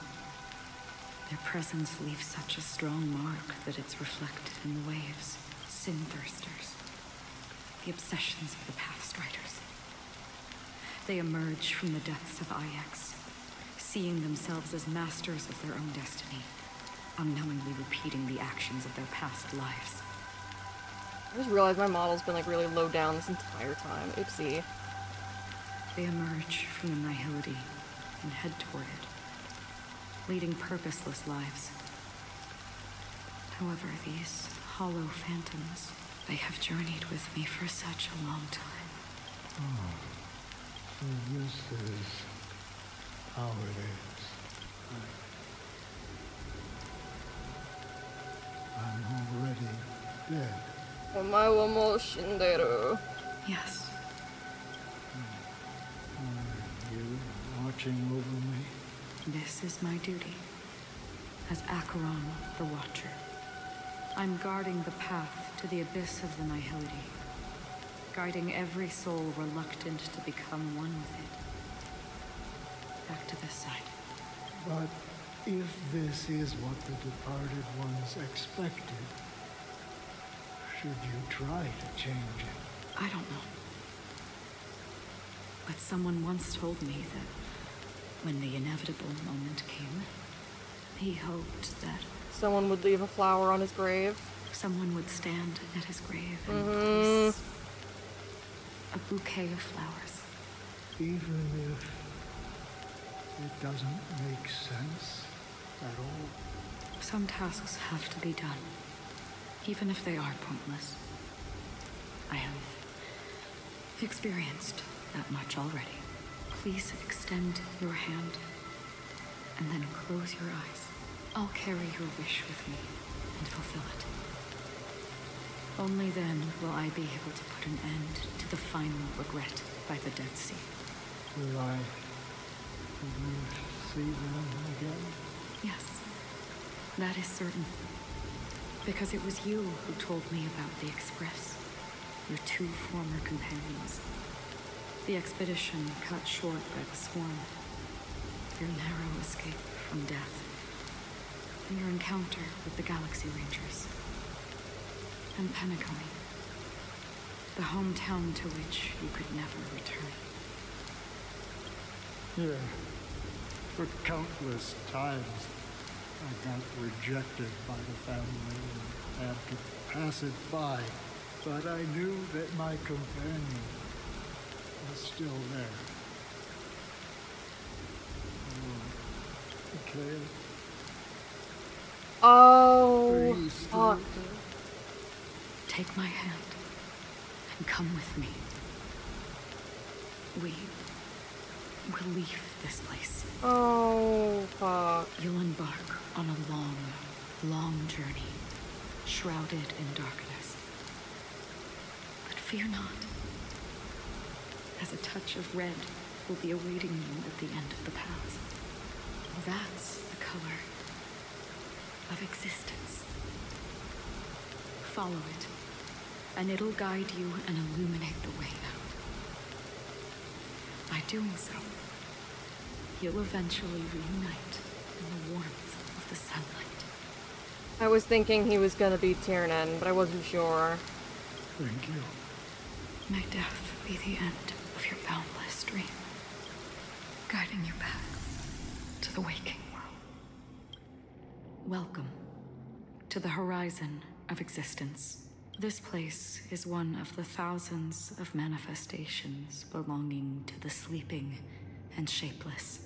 their presence leaves such a strong mark that it's reflected in the waves. Sin-thirsters, the obsessions of the Pathstriders. They emerge from the depths of Ix, seeing themselves as masters of their own destiny, unknowingly repeating the actions of their past lives. I just realized my model's been like really low down this entire time. Oopsie. They emerge from the Nihility and head toward it, leading purposeless lives. However, these hollow phantoms, they have journeyed with me for such a long time. Oh. So this is how it is. I'm already dead. Omae wa mou shinderu. Yes. Are you watching over me? This is my duty. As Acheron, the Watcher. I'm guarding the path to the abyss of the Nihility. Guiding every soul reluctant to become one with it. Back to this side. But if this is what the departed ones expected, should you try to change it? I don't know. But someone once told me that when the inevitable moment came, he hoped that Someone would leave a flower on his grave. Someone would stand at his grave and Mm-hmm. place a bouquet of flowers. Even if it doesn't make sense at all. Some tasks have to be done, even if they are pointless. I have experienced that much already. Please extend your hand and then close your eyes. I'll carry your wish with me and fulfill it. Only then will I be able to put an end to the final regret by the Dead Sea. Will I see them again? Yes, that is certain. Because it was you who told me about the Express, your two former companions. The expedition cut short by the swarm, your narrow escape from death, and your encounter with the Galaxy Rangers. And Penacony, the hometown to which you could never return. Yeah. For countless times, I got rejected by the family and had to pass it by. But I knew that my companion was still there. Okay. Oh, Please, fuck. Take my hand and come with me. We will leave this place. Oh, fuck. You'll embark on a long, long journey, shrouded in darkness. But fear not, as a touch of red will be awaiting you at the end of the path. That's the color of existence. Follow it, and it'll guide you and illuminate the way out. By doing so, you'll eventually reunite in the warmth of the sunlight. I was thinking he was gonna be Tiernan, but I wasn't sure. Thank you. May death be the end of your boundless dream, guiding you back to the waking world. Welcome to the horizon of existence. This place is one of the thousands of manifestations belonging to the sleeping and shapeless.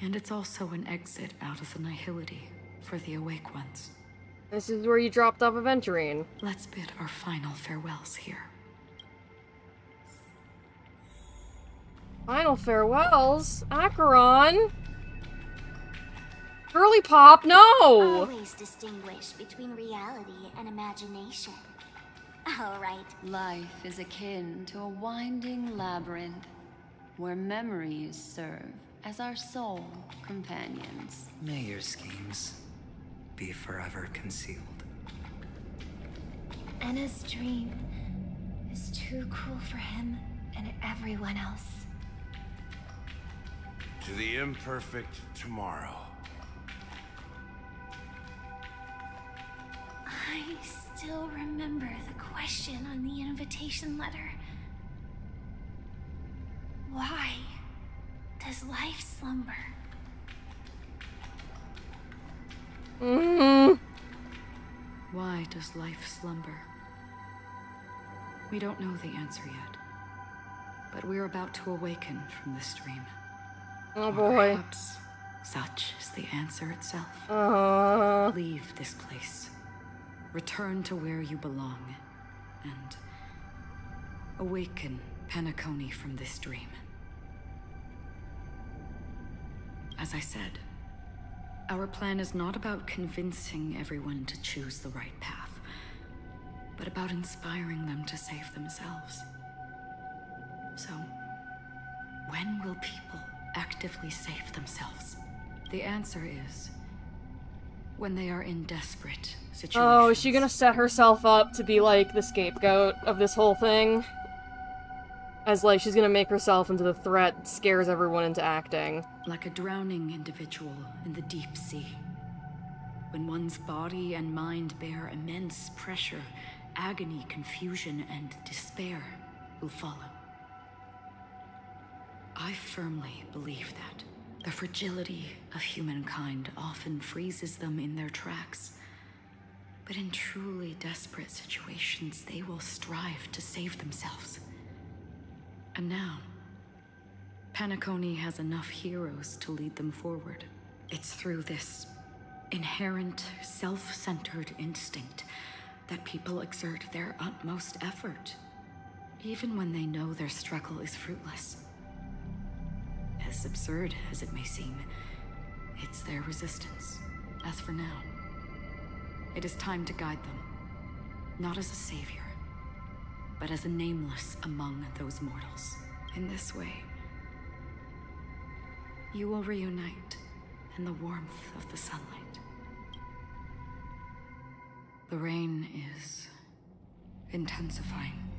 And it's also an exit out of the nihility for the awake ones. This is where you dropped off Aventurine. Let's bid our final farewells here. Final farewells? Acheron? Girly Pop, no! Always distinguish between reality and imagination. All right. Life is akin to a winding labyrinth where memories serve as our sole companions. May your schemes be forever concealed. Anna's dream is too cruel for him and everyone else. To the imperfect tomorrow. I still remember the question on the invitation letter. Why does life slumber? Why does life slumber? We don't know the answer yet, but we're about to awaken from this dream. Oh Or boy. perhaps such is the answer itself. Leave this place. Return to where you belong. And awaken Penacony from this dream. As I said, our plan is not about convincing everyone to choose the right path, but about inspiring them to save themselves. So, when will people actively save themselves? The answer is when they are in desperate situations. Oh, is she gonna set herself up to be like the scapegoat of this whole thing? As like she's gonna make herself into the threat that scares everyone into acting. Like a drowning individual in the deep sea. When one's body and mind bear immense pressure, agony, confusion, and despair will follow. I firmly believe that, The fragility of humankind often freezes them in their tracks. But in truly desperate situations, they will strive to save themselves. And now, Penacony has enough heroes to lead them forward. It's through this inherent, self-centered instinct that people exert their utmost effort, even when they know their struggle is fruitless. As absurd as it may seem, it's their resistance. As for now, it is time to guide them, not as a savior, but as a nameless among those mortals. In this way, you will reunite in the warmth of the sunlight. The rain is intensifying.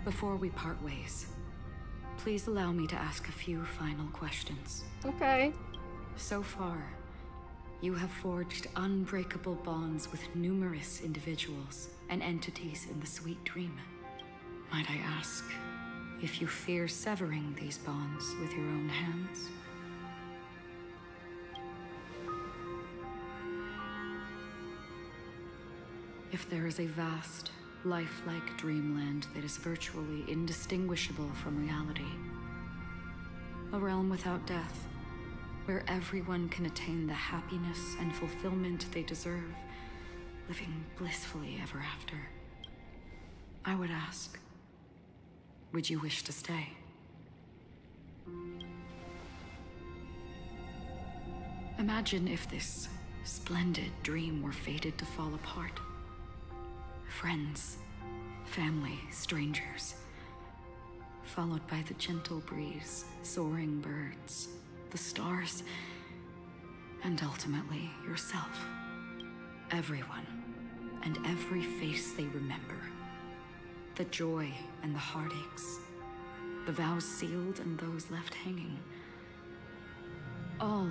Before we part ways, please allow me to ask a few final questions. Okay. So far, you have forged unbreakable bonds with numerous individuals and entities in the Sweet Dream. Might I ask if you fear severing these bonds with your own hands? If there is a vast, lifelike dreamland that is virtually indistinguishable from reality, a realm without death, where everyone can attain the happiness and fulfillment they deserve, living blissfully ever after, I would ask, would you wish to stay? Imagine if this splendid dream were fated to fall apart. Friends, family, strangers, followed by the gentle breeze, soaring birds, the stars, and ultimately yourself. Everyone, and every face they remember. The joy and the heartaches, the vows sealed and those left hanging. All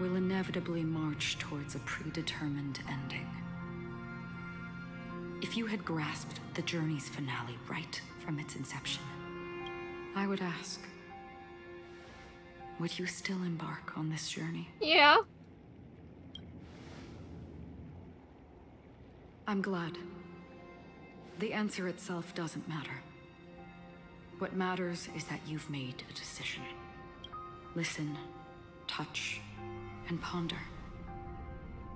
will inevitably march towards a predetermined ending. If you had grasped the journey's finale right from its inception, I would ask, would you still embark on this journey? Yeah. I'm glad. The answer itself doesn't matter. What matters is that you've made a decision. Listen, touch, and ponder.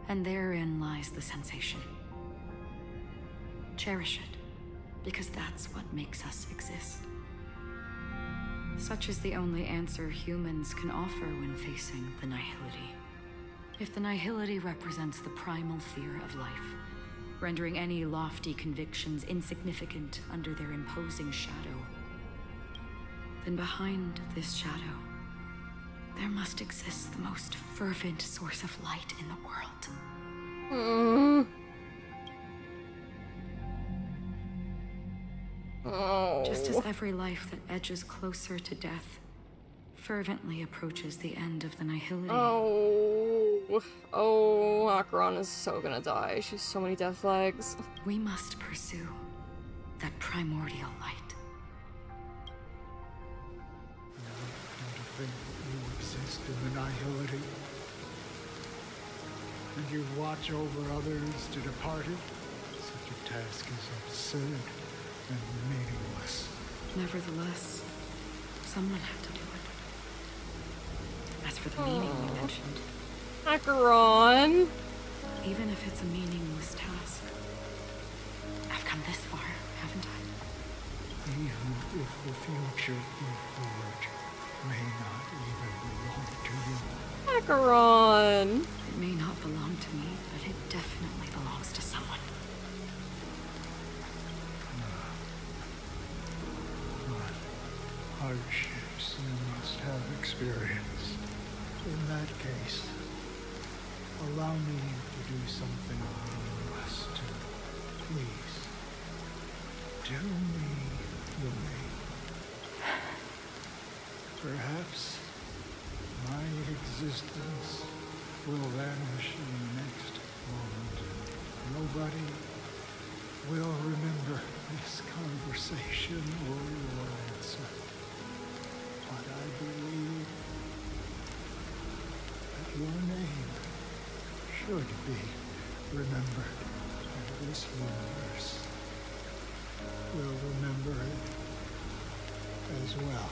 And therein lies the sensation. Cherish it, because that's what makes us exist. Such is the only answer humans can offer when facing the nihility. If the nihility represents the primal fear of life, rendering any lofty convictions insignificant under their imposing shadow, then behind this shadow, there must exist the most fervent source of light in the world. Oh. Just as every life that edges closer to death fervently approaches the end of the nihility. Oh, Acheron is so gonna die. She has so many death flags. We must pursue that primordial light. Don't you think you exist in the nihility? And you watch over others to depart it? Such a task is absurd and meaningless. Nevertheless, someone had to do it. As for the meaning you mentioned, Acheron! Even if it's a meaningless task, I've come this far, haven't I? Even if the future you forge may not even belong to you. Acheron! It may not belong to me, but it definitely belongs to someone. What hardships you must have experienced. In that case, allow me to do something meaningless too. Please, do me the way. Perhaps my existence will vanish in the next moment. Nobody will remember this conversation or your answer. But I believe Your name should be remembered, and this universe will remember it as well.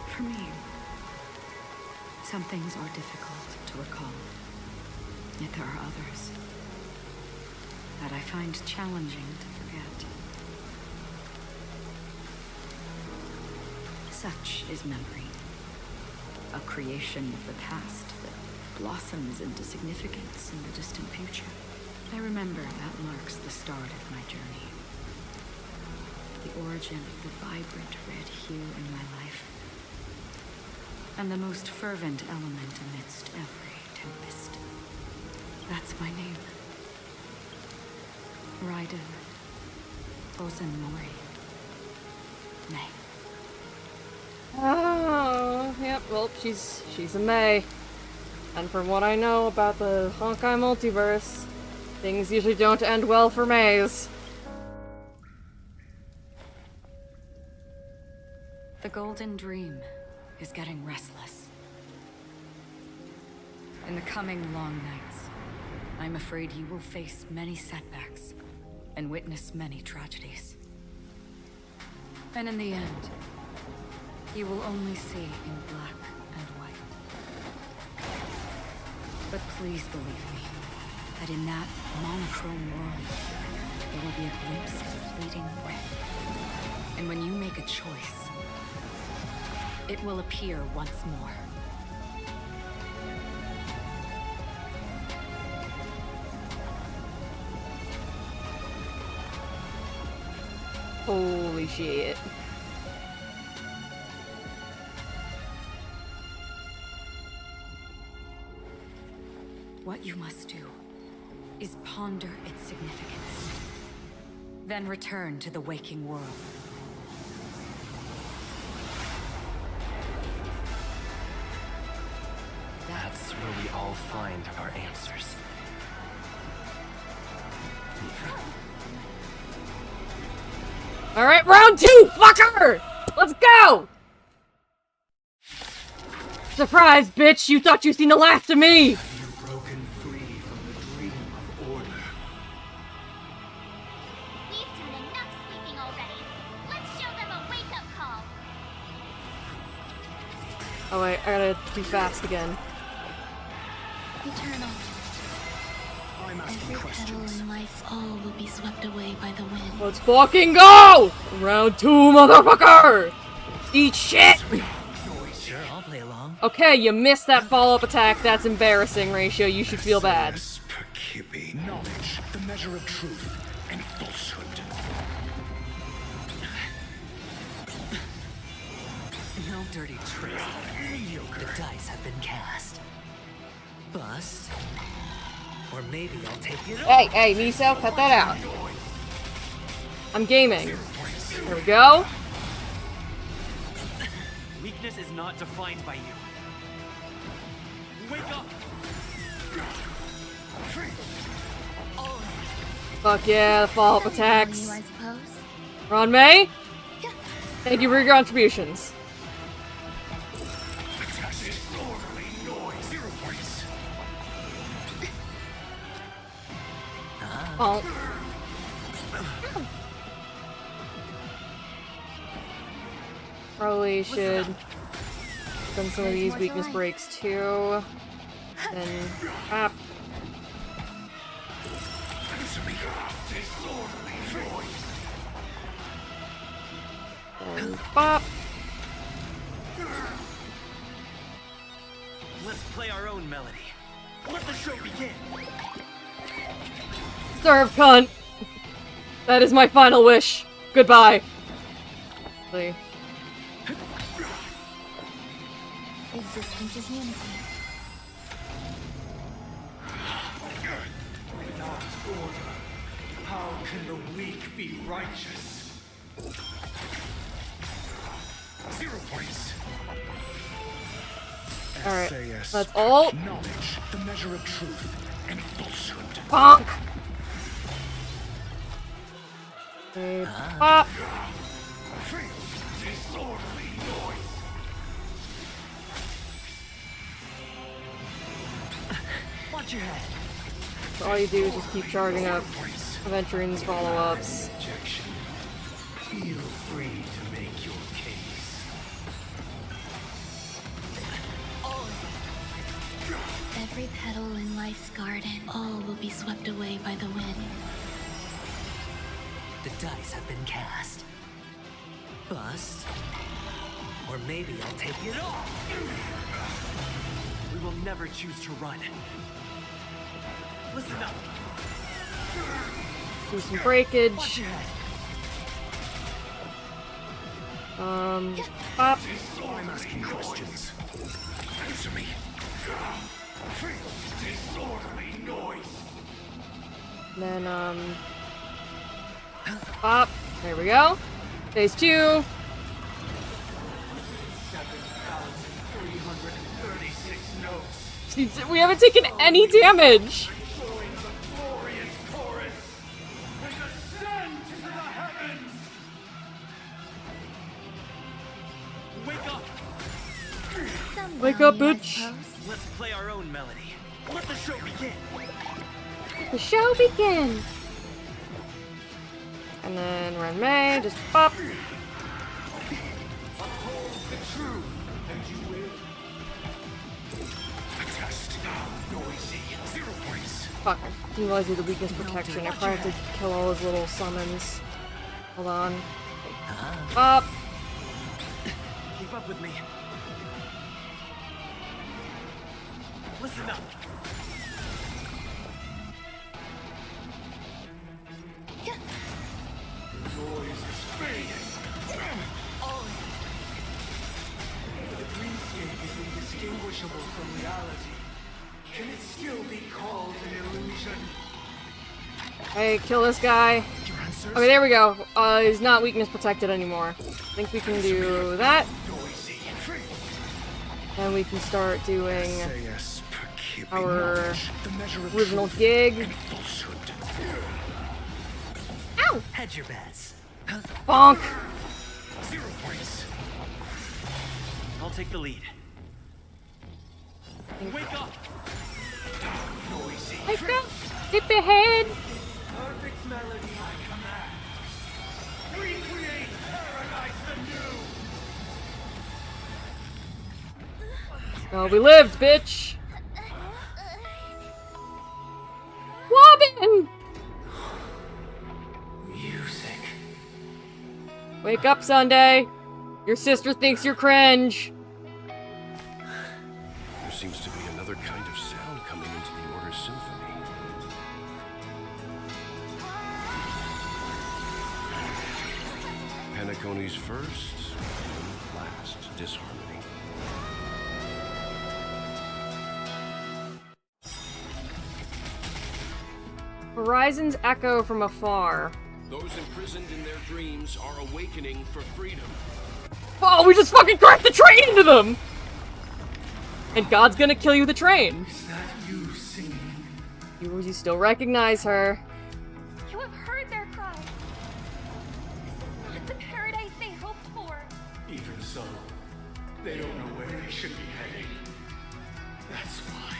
For me, some things are difficult to recall. Yet there are others that I find challenging to forget. Such is memory, a creation of the past that blossoms into significance in the distant future. I remember that marks the start of my journey. The origin of the vibrant red hue in my life, and the most fervent element amidst every tempest. That's my name. Raiden Ozenmori. May. Oh, yep, well, she's a May. And from what I know about the Honkai multiverse, things usually don't end well for Mays. The Golden Dream is getting restless. In the coming long nights, I'm afraid you will face many setbacks and witness many tragedies. And in the end, you will only see in black and white. But please believe me, that in that monochrome world, there will be a glimpse of fleeting red. And when you make a choice, it will appear once more. Holy shit. What you must do is ponder its significance. Then return to the waking world. That's where we all find our answers. Alright, round 2, fucker! Let's go! Surprise, bitch! You thought you seen the last of me! You've broken free from the dream of order. We've done enough sleeping already. Let's show them a wake-up call. Oh wait, I gotta do fast again. Eternal. I'm asking Every questions. petal in life, all will be swept away by the wind. Let's fucking go! Round 2, motherfucker! Eat shit! Sure, I'll play along. Okay, you missed that follow-up attack. That's embarrassing, Ratio. You should feel bad. Perkibi. Knowledge, the measure of truth and falsehood. No dirty tricks. The dice have been cast. Bust. Or maybe I'll take it Hey, hey, Miso, cut that out. I'm gaming. There we go. Weakness is not defined by you. Wake up! Fuck yeah, the follow-up attacks. You, I suppose. Ron May? Thank you for your contributions. Oh. Probably should done some of these weakness breaks too. Then pop. And pop. Let's play our own melody. Let the show begin. Serve, cunt! That is my final wish. Goodbye. See. Existence is unity. Without order, how can the weak be righteous? 0 points. Alright, SAS. that's all. Knowledge, the measure of truth and falsehood. Bonk! Okay, pop! Watch your head. So all you do is just keep charging up Aventurines follow-ups. Feel free to make your case. Every petal in life's garden, all will be swept away by the wind. The dice have been cast. Bust. Or maybe I'll take it all. We will never choose to run. Listen up. Do some breakage. Pop. I'm asking questions. Answer me. Disorderly noise. Then, pop. There we go. Phase 2. 7,336 notes. We haven't taken any damage. Wake up, bitch! Let's play our own melody. Let the show begin. The show begin. And then Renmei, just pop. Uphold the truth, and you will. Test noisy. 0 points. Fuck, I didn't realize he had the weakness protection. I probably have to kill all his little summons. Hold on. Pop! Keep up with me. Listen up. Noise is fading. The dreamscape is indistinguishable from reality. Can it still be called an illusion? Hey, kill this guy. Okay, there we go. He's not weakness protected anymore. I think we can do that. And we can start doing our original gig. Ow! Hedge your bets. Bonk! 0 points. I'll take the lead. Wake up! Noisy. Wake up! Hit your head! Perfect melody I command. Recreate paradise anew. Oh, we lived, bitch! Wobbin! Music. Wake up, Sunday! Your sister thinks you're cringe! There seems to be another kind of sound coming into the Order Symphony. Penacony's first and last disharmony. Horizons echo from afar. Those imprisoned in their dreams are awakening for freedom. Oh, we just fucking cracked the train into them! And God's gonna kill you with the train. Is that you singing? You still recognize her. You have heard their cries. This is not the paradise they hoped for. Even so, they don't know where they should be heading. That's why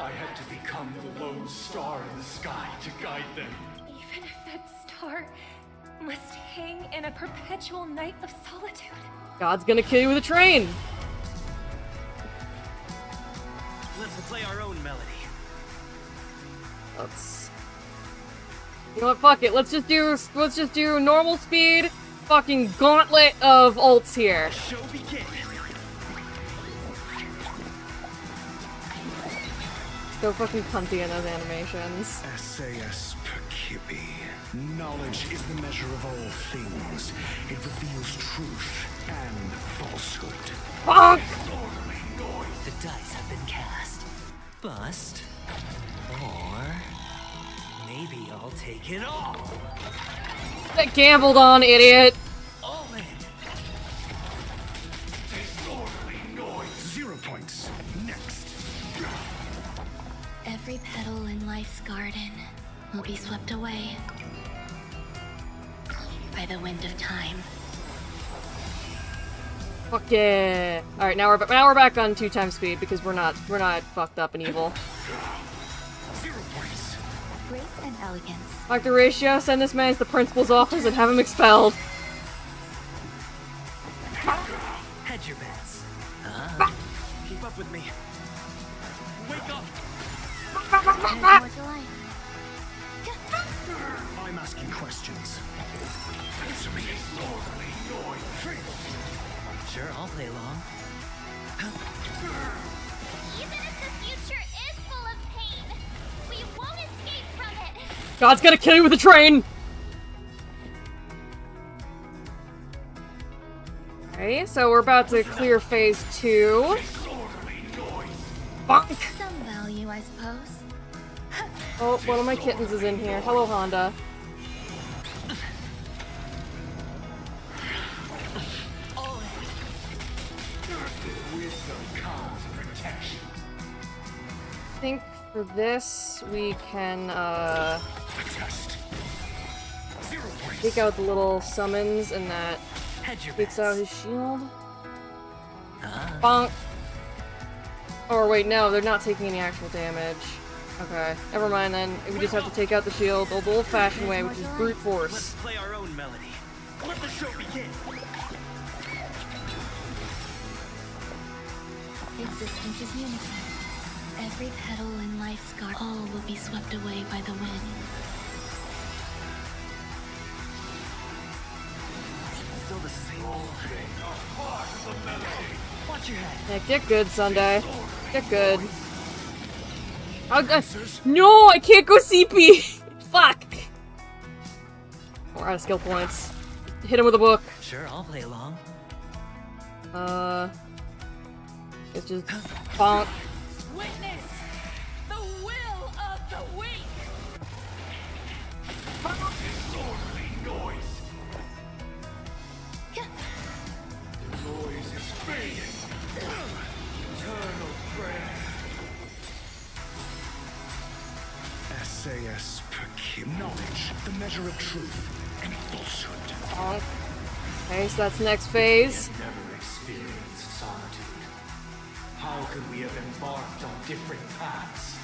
I had to become the lone star in the sky to guide them. Even if that star must hang in a perpetual night of solitude. God's gonna kill you with a train. Let's play our own melody. You know what? Fuck it. Let's just do normal speed. Fucking gauntlet of ults here. Show begin. So fucking cunty in those animations. SAS Percipi. Knowledge is the measure of all things. It reveals truth and falsehood. Bonk! The dice have been cast. Bust. Or maybe I'll take it all. That gambled on, idiot. All in. Disorderly noise. 0 points. Next. Every petal in life's garden will be swept away by the wind of time. Fuck yeah! All right, now we're back on 2 times speed because we're not fucked up and evil. Grace and elegance. Dr. Ratio, send this man to the principal's office and have him expelled. Hedge your bets. Keep up with me. Wake up! I'm asking questions. Answer me. Sure, I'll play along. Even if the future is full of pain, we won't escape from it. God's gonna kill you with a train! Okay, so we're about to clear phase 2. Bonk! Some value, I suppose. Oh, one of my kittens is in here. Hello, Honda. I think for this, we can, take out the little summons and that takes out his shield. Bonk! Or wait, no, they're not taking any actual damage. Okay, never mind then. We just have to take out the shield the old-fashioned way, which is brute force. Let's play our own melody. Let the show begin. Existence is unity. Every petal in life's garden, all will be swept away by the wind. Still the same old thing. Watch your head. Yeah, get good, Sunday. Get good. No, I can't go CP! Fuck! We're out of skill points. Hit him with a book. Sure, I'll play along. It's just bonk. Witness the will of the weak. The noise is fading. Eternal prayer. SAS Perkim. Knowledge, the measure of truth and falsehood. Bonk. Okay, so that's next phase. We have never experienced solitude. How could we have embarked on different paths?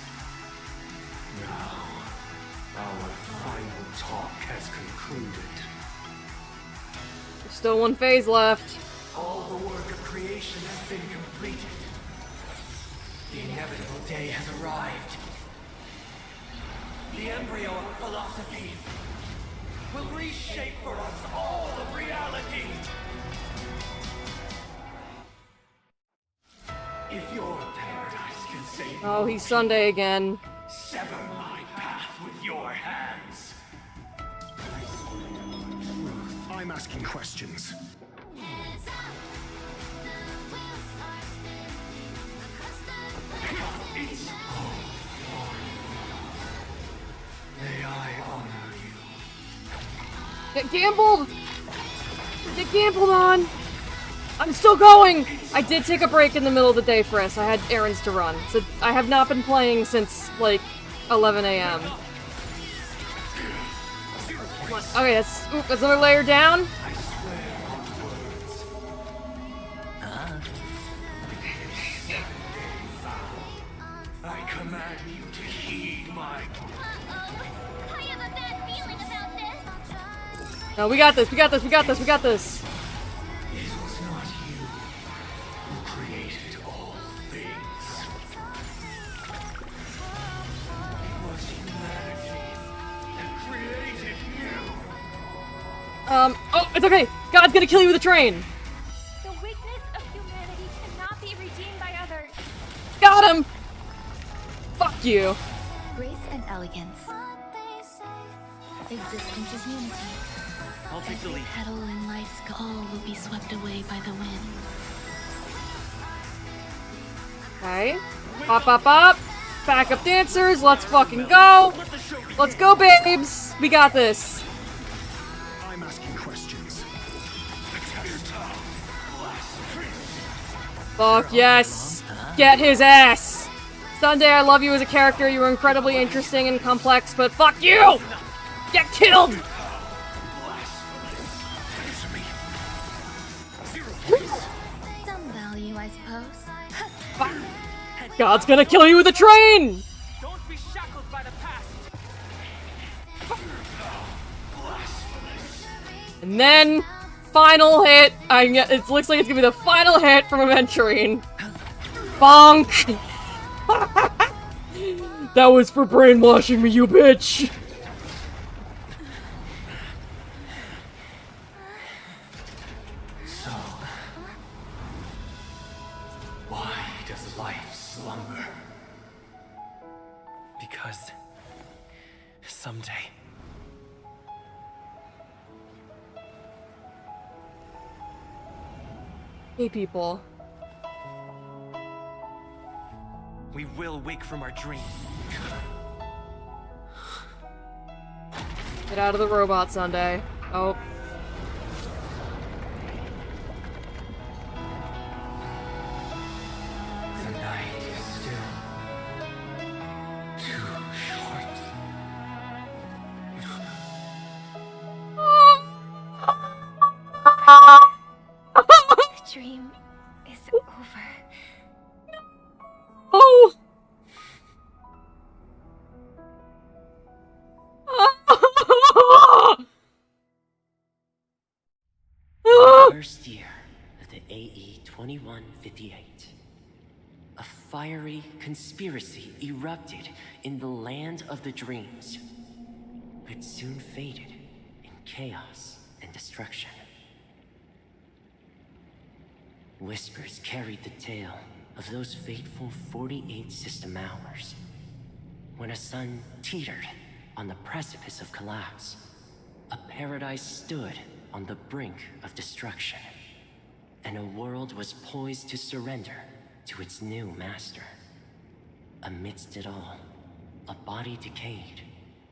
Now, our final talk has concluded. There's still one phase left. All the work of creation has been completed. The inevitable day has arrived. The embryo of philosophy will reshape for us all of reality. If your paradise can save Oh, he's Sunday again. sever my path with your hands. I'm asking questions. May I honor you? Get gambled! Get gambled on! I'm still going! I did take a break in the middle of the day, Friss. I had errands to run. So I have not been playing since, like, 11 a.m. Okay, that's another layer down. I command you to heed my... I have a bad feeling about this. No, we got this, we got this, we got this, we got this. It was not you who created all things. It was humanity that created you. Oh, it's okay. God's gonna kill you with a train. The weakness of humanity cannot be redeemed by others. Got him. Fuck you. Grace and elegance. Existence is unity. I'll take the Every lead. petal in life's all will be swept away by the wind. Okay. Up, up, up. Backup dancers. Let's fucking go. Let's go, babes. We got this. I'm asking questions. Fuck yes. Get his ass. Sunday, I love you as a character. You were incredibly interesting and complex, but fuck you. Get killed. Some value, I suppose. God's gonna kill you with a train. And then, final hit. It looks like it's gonna be the final hit from Aventurine. Bonk! That was for brainwashing me, you bitch! So, why does life slumber? Because someday Hey, people. we will wake from our dreams. Get out of the robot, Sunday. Oh. the night is still too short. The dream is over. Oh! First year of the AE 2158. A fiery conspiracy erupted in the land of the dreams, but soon faded in chaos and destruction. Whispers carried the tale of those fateful 48 system hours, when a sun teetered on the precipice of collapse. A paradise stood on the brink of destruction, and a world was poised to surrender to its new master. Amidst it all, a body decayed,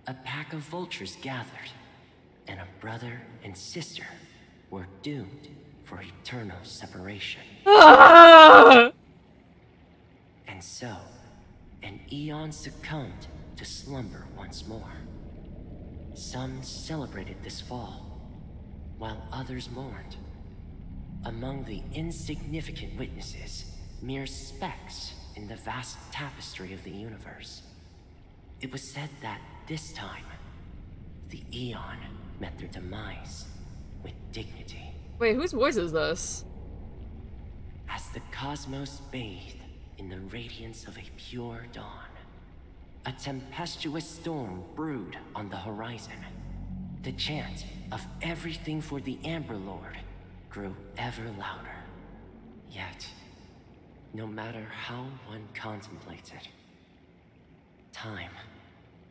a pack of vultures gathered, and a brother and sister were doomed for eternal separation. And so, an eon succumbed to slumber once more. Some celebrated this fall, while others mourned. Among the insignificant witnesses, mere specks in the vast tapestry of the universe. It was said that this time, the Eon met their demise with dignity. Wait, whose voice is this? As the cosmos bathed in the radiance of a pure dawn, a tempestuous storm brewed on the horizon. The chant of everything for the Amber Lord grew ever louder. Yet, no matter how one contemplates it, time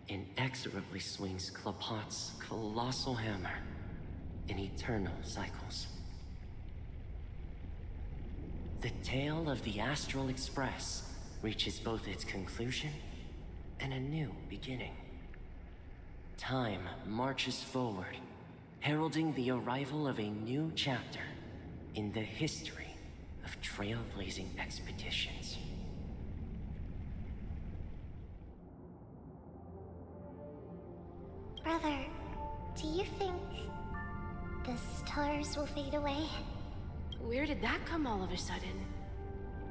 inexorably swings Klapot's colossal hammer in eternal cycles. The tale of the Astral Express reaches both its conclusion and a new beginning. Time marches forward, heralding the arrival of a new chapter in the history of trailblazing expeditions. Brother, do you think the stars will fade away? Where did that come all of a sudden?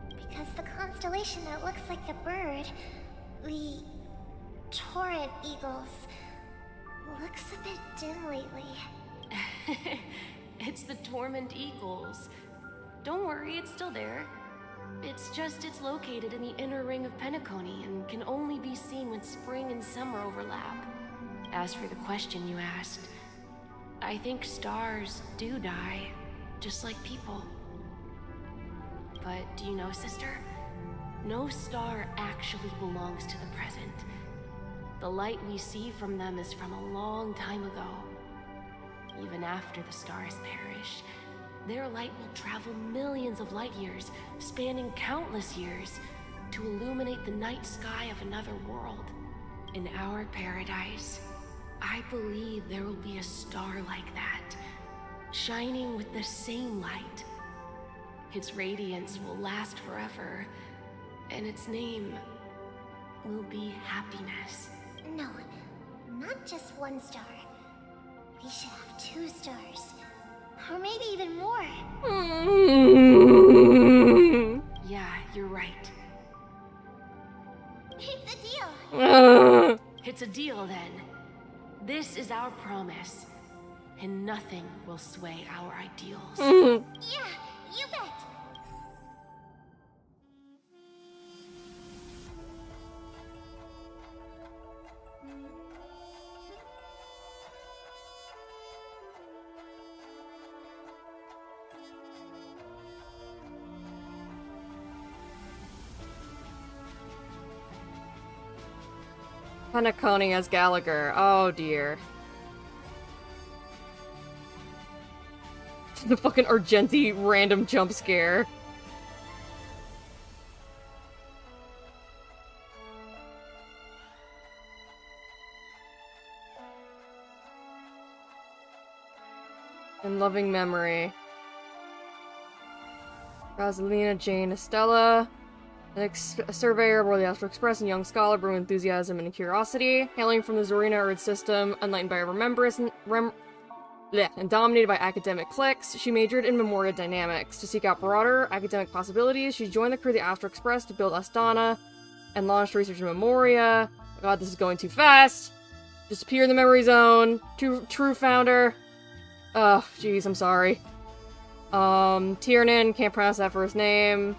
Because the constellation that looks like a bird, the Torrent Eagles, looks a bit dim lately. It's the Torment Eagles. Don't worry, it's still there. It's just it's located in the inner ring of Penacony and can only be seen when spring and summer overlap. As for the question you asked, I think stars do die, just like people. But do you know, sister? No star actually belongs to the present. The light we see from them is from a long time ago. Even after the stars perish, their light will travel millions of light years, spanning countless years, to illuminate the night sky of another world. In our paradise, I believe there will be a star like that, shining with the same light. Its radiance will last forever, and its name will be happiness. No, not just one star. We should have 2 stars. Or maybe even more. Yeah, you're right. It's a deal. It's a deal then. This is our promise, and nothing will sway our ideals. Yeah, you bet. Penacony as Gallagher. Oh dear. The fucking Argenti random jump scare. In loving memory. Rosalina Jane Estella. A surveyor aboard the Astral Express and young scholar brewing enthusiasm and curiosity, hailing from the Zorina Earth system, enlightened by remembrance and dominated by academic cliques. She majored in Memoria Dynamics. To seek out broader academic possibilities, she joined the crew of the Astral Express to build Astana and launched research in Memoria. Oh god, this is going too fast. Disappear in the memory zone. True founder. Oh, jeez, I'm sorry. Tiernan, can't pronounce that first name.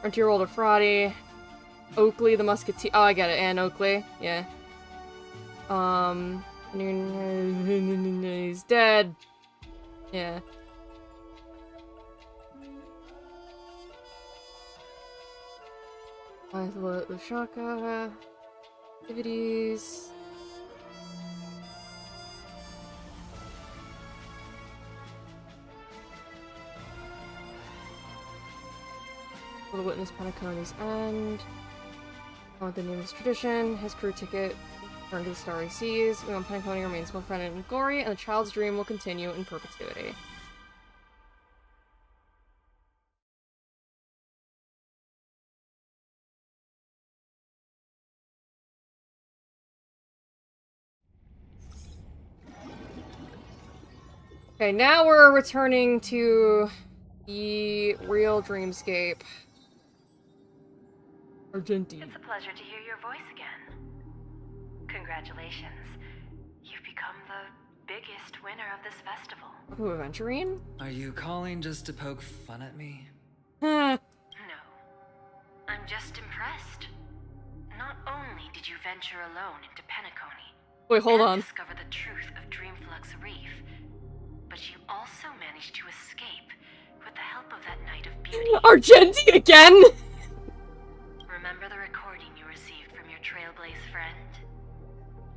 Frontier Older Fraudy. Oakley the Musketeer. Oh, I get it. Anne Oakley. Yeah. He's dead. Yeah. The Shaka. Activities. Will witness Penacony's end. I want the name of his tradition. His crew ticket. Return to the Starry Seas. We want Penacony remains well friended and gory, and the child's dream will continue in perpetuity. Okay, now we're returning to the real dreamscape. Argenti. It's a pleasure to hear your voice again. Congratulations. You've become the biggest winner of this festival. Ooh, Aventurine? Are you calling just to poke fun at me? No. I'm just impressed. Not only did you venture alone into Penacony Wait, hold on. discover the truth of Dreamflux Reef, but you also managed to escape with the help of that Knight of Beauty. Argenti again? Remember the recording you received from your Trailblaze friend?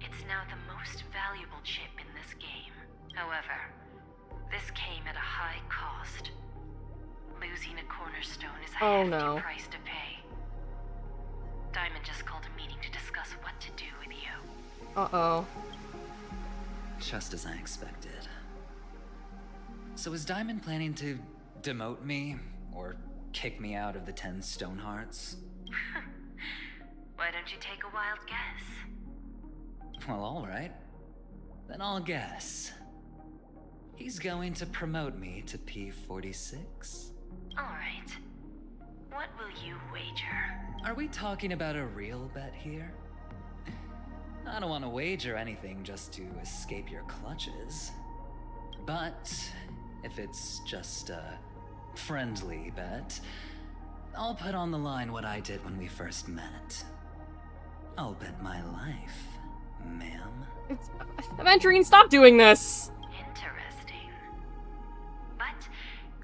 It's now the most valuable chip in this game. However, this came at a high cost. Losing a cornerstone is a hefty price to pay. Diamond just called a meeting to discuss what to do with you. Uh-oh. Just as I expected. So is Diamond planning to demote me? Or kick me out of the 10 Stonehearts? Why don't you take a wild guess? Well, alright. Then I'll guess. He's going to promote me to P46? Alright. What will you wager? Are we talking about a real bet here? I don't want to wager anything just to escape your clutches. But if it's just a friendly bet, I'll put on the line what I did when we first met. I'll bet my life, ma'am. Aventurine, stop doing this! Interesting. But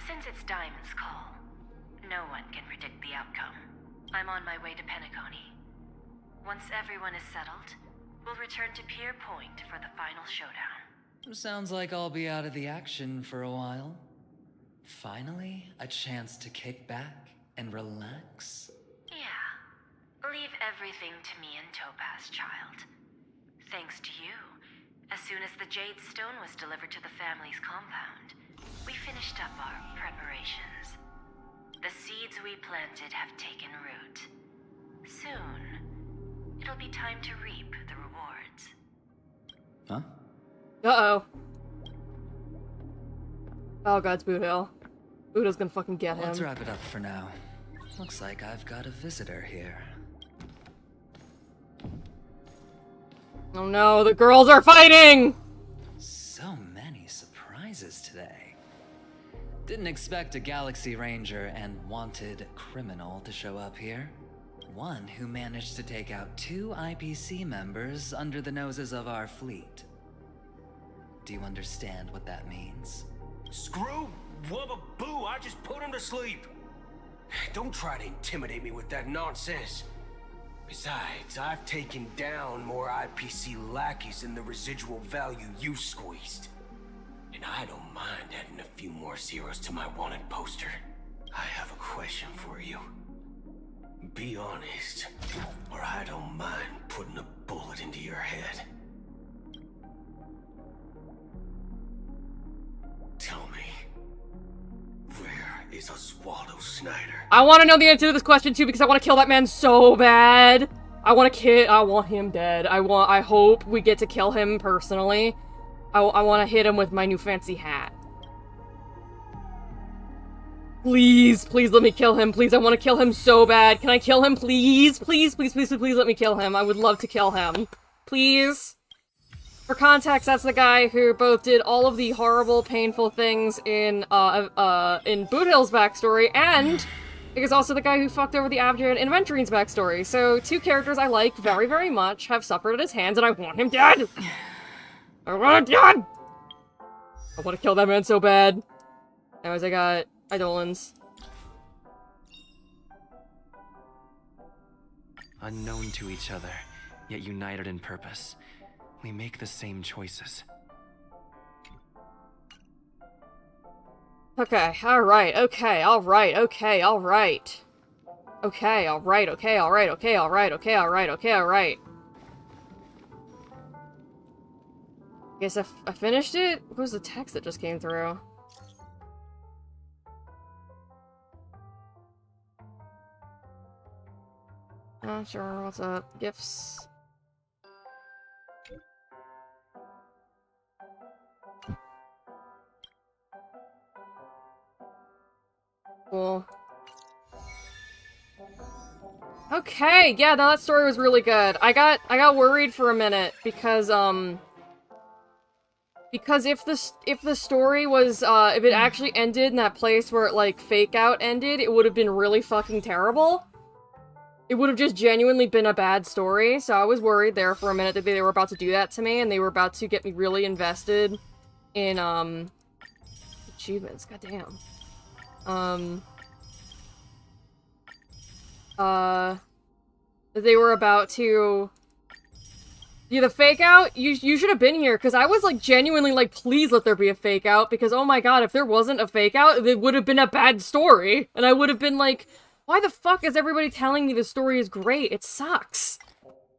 since it's Diamond's call, no one can predict the outcome. I'm on my way to Penacony. Once everyone is settled, we'll return to Pier Point for the final showdown. Sounds like I'll be out of the action for a while. Finally, a chance to kick back and relax. Yeah. Leave everything to me and Topaz, child. Thanks to you, as soon as the Jade Stone was delivered to the family's compound, we finished up our preparations. The seeds we planted have taken root. Soon, it'll be time to reap the rewards. Huh? Uh-oh. Oh god, it's Boot Hill. Boot Hill's gonna fucking get him. Let's wrap it up for now. Looks like I've got a visitor here. Oh no, the girls are fighting! So many surprises today. Didn't expect a Galaxy Ranger and wanted criminal to show up here. One who managed to take out 2 IPC members under the noses of our fleet. Do you understand what that means? Screw wubba boo, I just put him to sleep. Don't try to intimidate me with that nonsense. Besides, I've taken down more IPC lackeys than the residual value you squeezed. And I don't mind adding a few more zeros to my wanted poster. I have a question for you. Be honest, or I don't mind putting a bullet into your head. Tell me, where is Oswaldo Snyder? I want to know the answer to this question too because I want to kill that man so bad. I want him dead. I hope we get to kill him personally. I want to hit him with my new fancy hat. Please, please let me kill him. Please, I want to kill him so bad. Can I kill him, please? Please, please, please, please, please let me kill him. I would love to kill him. Please. For context, that's the guy who both did all of the horrible, painful things in Boot Hill's backstory, and is also the guy who fucked over the Abjured in Aventurine's backstory. So, 2 characters I like very, very much have suffered at his hands, and I want him dead! I want him dead! I want to kill that man so bad. Anyways, I got Eidolons. Unknown to each other, yet united in purpose. We make the same choices. Okay, alright, okay, alright, okay, alright. Okay, alright, okay, alright, okay, alright, okay, alright, okay, alright. Guess I finished it? What was the text that just came through? Sure, what's up? Gifts. Cool. Okay, yeah, no, that story was really good. I got worried for a minute because if the story was if it actually ended in that place where it like fake out ended, it would have been really fucking terrible. It would have just genuinely been a bad story, so I was worried there for a minute that they were about to do that to me, and they were about to get me really invested in, achievements, goddamn. They were about to... Yeah, the fake out, you should have been here, because I was, like, genuinely like, please let there be a fake out, because, oh my god, if there wasn't a fake out, it would have been a bad story, and I would have been like... Why the fuck is everybody telling me the story is great? It sucks.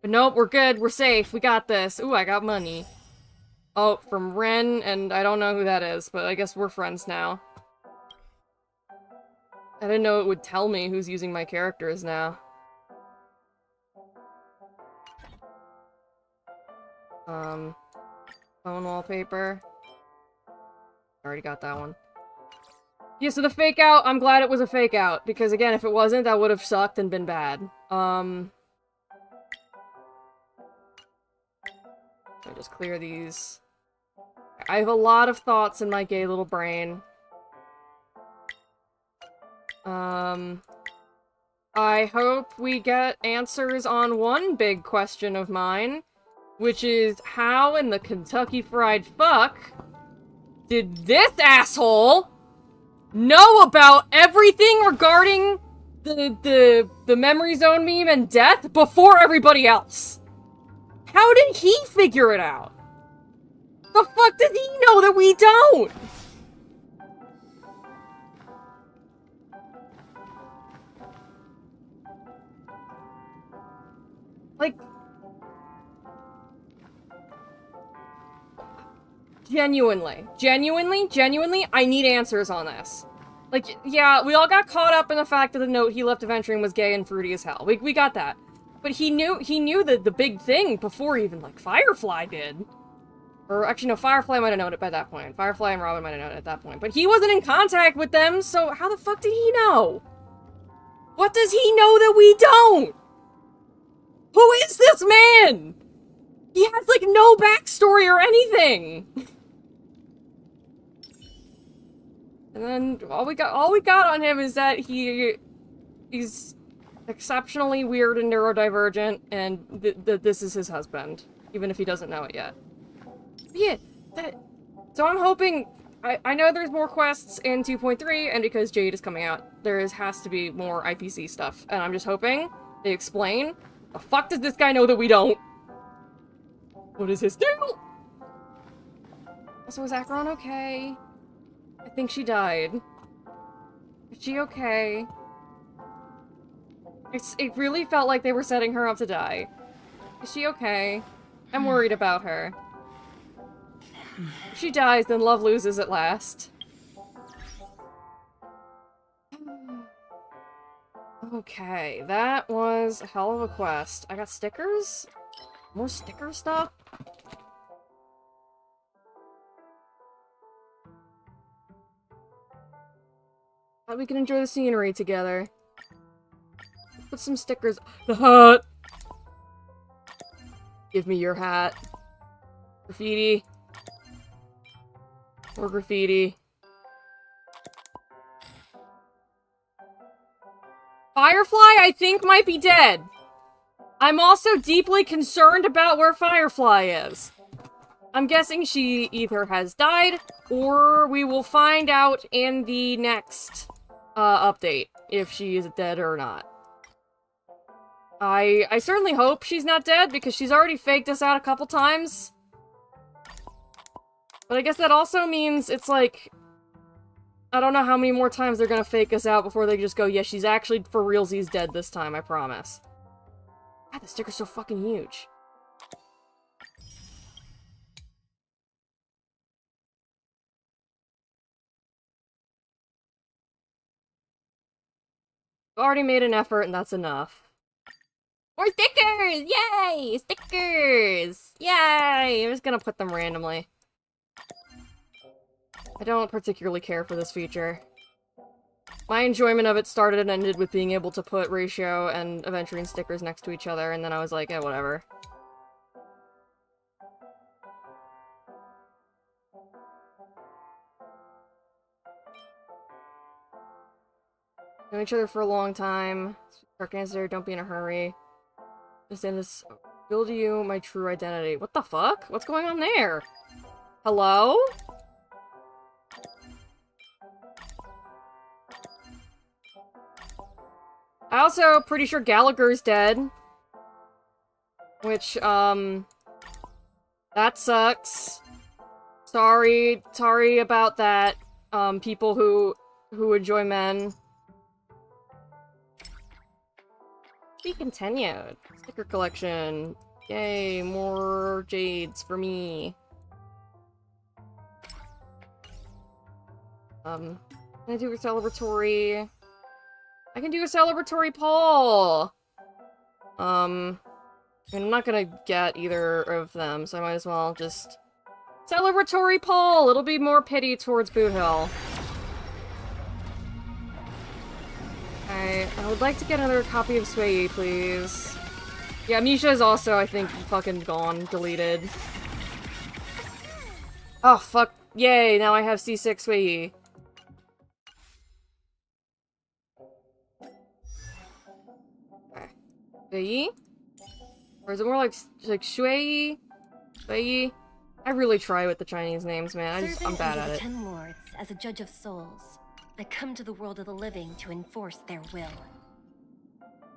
But nope, we're good. We're safe. We got this. Ooh, I got money. Oh, from Ren, and I don't know who that is, but I guess we're friends now. I didn't know it would tell me who's using my characters now. Phone wallpaper. Already got that one. Yeah, so the fake out, I'm glad it was a fake out, because again, if it wasn't, that would have sucked and been bad. Let me just clear these. I have a lot of thoughts in my gay little brain. I hope we get answers on one big question of mine, which is how in the Kentucky Fried Fuck did this asshole know about everything regarding the Memory Zone meme and death before everybody else? How did he figure it out? The fuck does he know that we don't? Like... Genuinely, I need answers on this. Like, yeah, we all got caught up in the fact that the note he left Adventuring was gay and fruity as hell. We got that. But he knew the big thing before even, like, Firefly did. Or, actually, no, Firefly might have known it by that point. Firefly and Robin might have known it at that point. But he wasn't in contact with them, so how the fuck did he know? What does he know that we don't? Who is this man? He has, like, no backstory or anything! And then all we got on him is that he's exceptionally weird and neurodivergent, and this is his husband, even if he doesn't know it yet. But yeah, so I'm hoping, I know there's more quests in 2.3, and because Jade is coming out, has to be more IPC stuff, and I'm just hoping they explain, the fuck does this guy know that we don't? What is his deal? Also, is Acheron okay? I think she died. Is she okay? It really felt like they were setting her up to die. Is she okay? I'm worried about her. If she dies, then love loses at last. Okay, that was a hell of a quest. I got stickers? More sticker stuff? Thought we can enjoy the scenery together. Put some stickers. The hat! Give me your hat. Graffiti. More graffiti. Firefly, I think, might be dead. I'm also deeply concerned about where Firefly is. I'm guessing she either has died, or we will find out in the next update if she is dead or not. I certainly hope she's not dead, because she's already faked us out a couple times. But I guess that also means it's like, I don't know how many more times they're gonna fake us out before they just go, yeah, she's actually for realsies dead this time, I promise. God, the sticker's so fucking huge. I've already made an effort, and that's enough. More stickers! Yay! Stickers! Yay! I'm just gonna put them randomly. I don't particularly care for this feature. My enjoyment of it started and ended with being able to put ratio and aventurine stickers next to each other, and then I was like, yeah, whatever. Know each other for a long time. Dark answer, don't be in a hurry. Just in this, build you my true identity. What the fuck? What's going on there? Hello? I also pretty sure Gallagher's dead. Which, that sucks. Sorry about that, people who enjoy men. Be continued. Sticker collection. Yay, more jades for me. Can I do a celebratory? I can do a celebratory poll! I'm not gonna get either of them, so I might as well just... Celebratory poll! It'll be more pity towards Boot Hill. I would like to get another copy of Sway, please. Yeah, Misha is also, I think, fucking gone. Deleted. Oh, fuck. Yay, now I have C6 Sway. Okay. Sway? Or is it more like Shui? Sway? I really try with the Chinese names, man. I'm bad at it. 10 lords as a judge of souls. They come to the world of the living to enforce their will.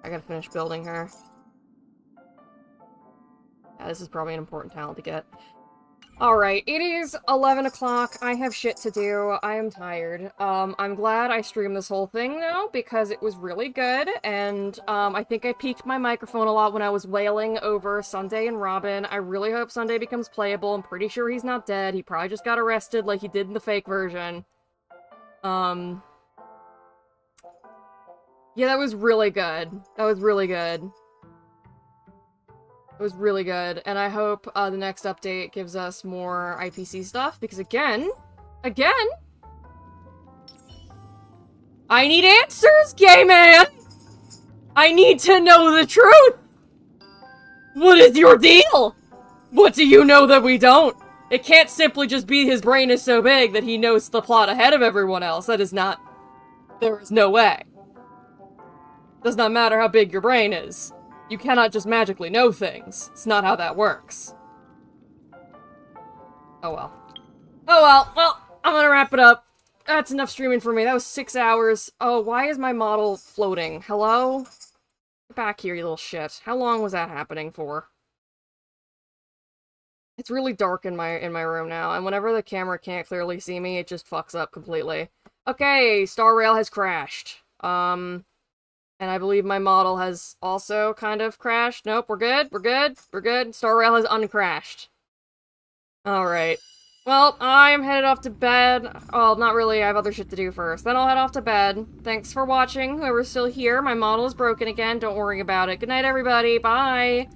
I gotta finish building her. Yeah, this is probably an important talent to get. Alright, it is 11 o'clock. I have shit to do. I am tired. I'm glad I streamed this whole thing, though, because it was really good, and, I think I peaked my microphone a lot when I was wailing over Sunday and Robin. I really hope Sunday becomes playable. I'm pretty sure he's not dead. He probably just got arrested like he did in the fake version. Yeah, that was really good. That was really good. It was really good, and I hope the next update gives us more IPC stuff, because again, I need answers, gay man! I need to know the truth! What is your deal? What do you know that we don't? It can't simply just be his brain is so big that he knows the plot ahead of everyone else. That is not... There is no way. Does not matter how big your brain is. You cannot just magically know things. It's not how that works. Oh well. Oh well. Well, I'm gonna wrap it up. That's enough streaming for me. That was 6 hours. Oh, why is my model floating? Hello? Get back here, you little shit. How long was that happening for? It's really dark in my room now, and whenever the camera can't clearly see me, it just fucks up completely. Okay, Star Rail has crashed. And I believe my model has also kind of crashed. Nope, we're good, we're good, we're good. Star Rail has uncrashed. Alright. Well, I'm headed off to bed. Well, not really, I have other shit to do first. Then I'll head off to bed. Thanks for watching, whoever's still here. My model is broken again, don't worry about it. Good night, everybody, bye!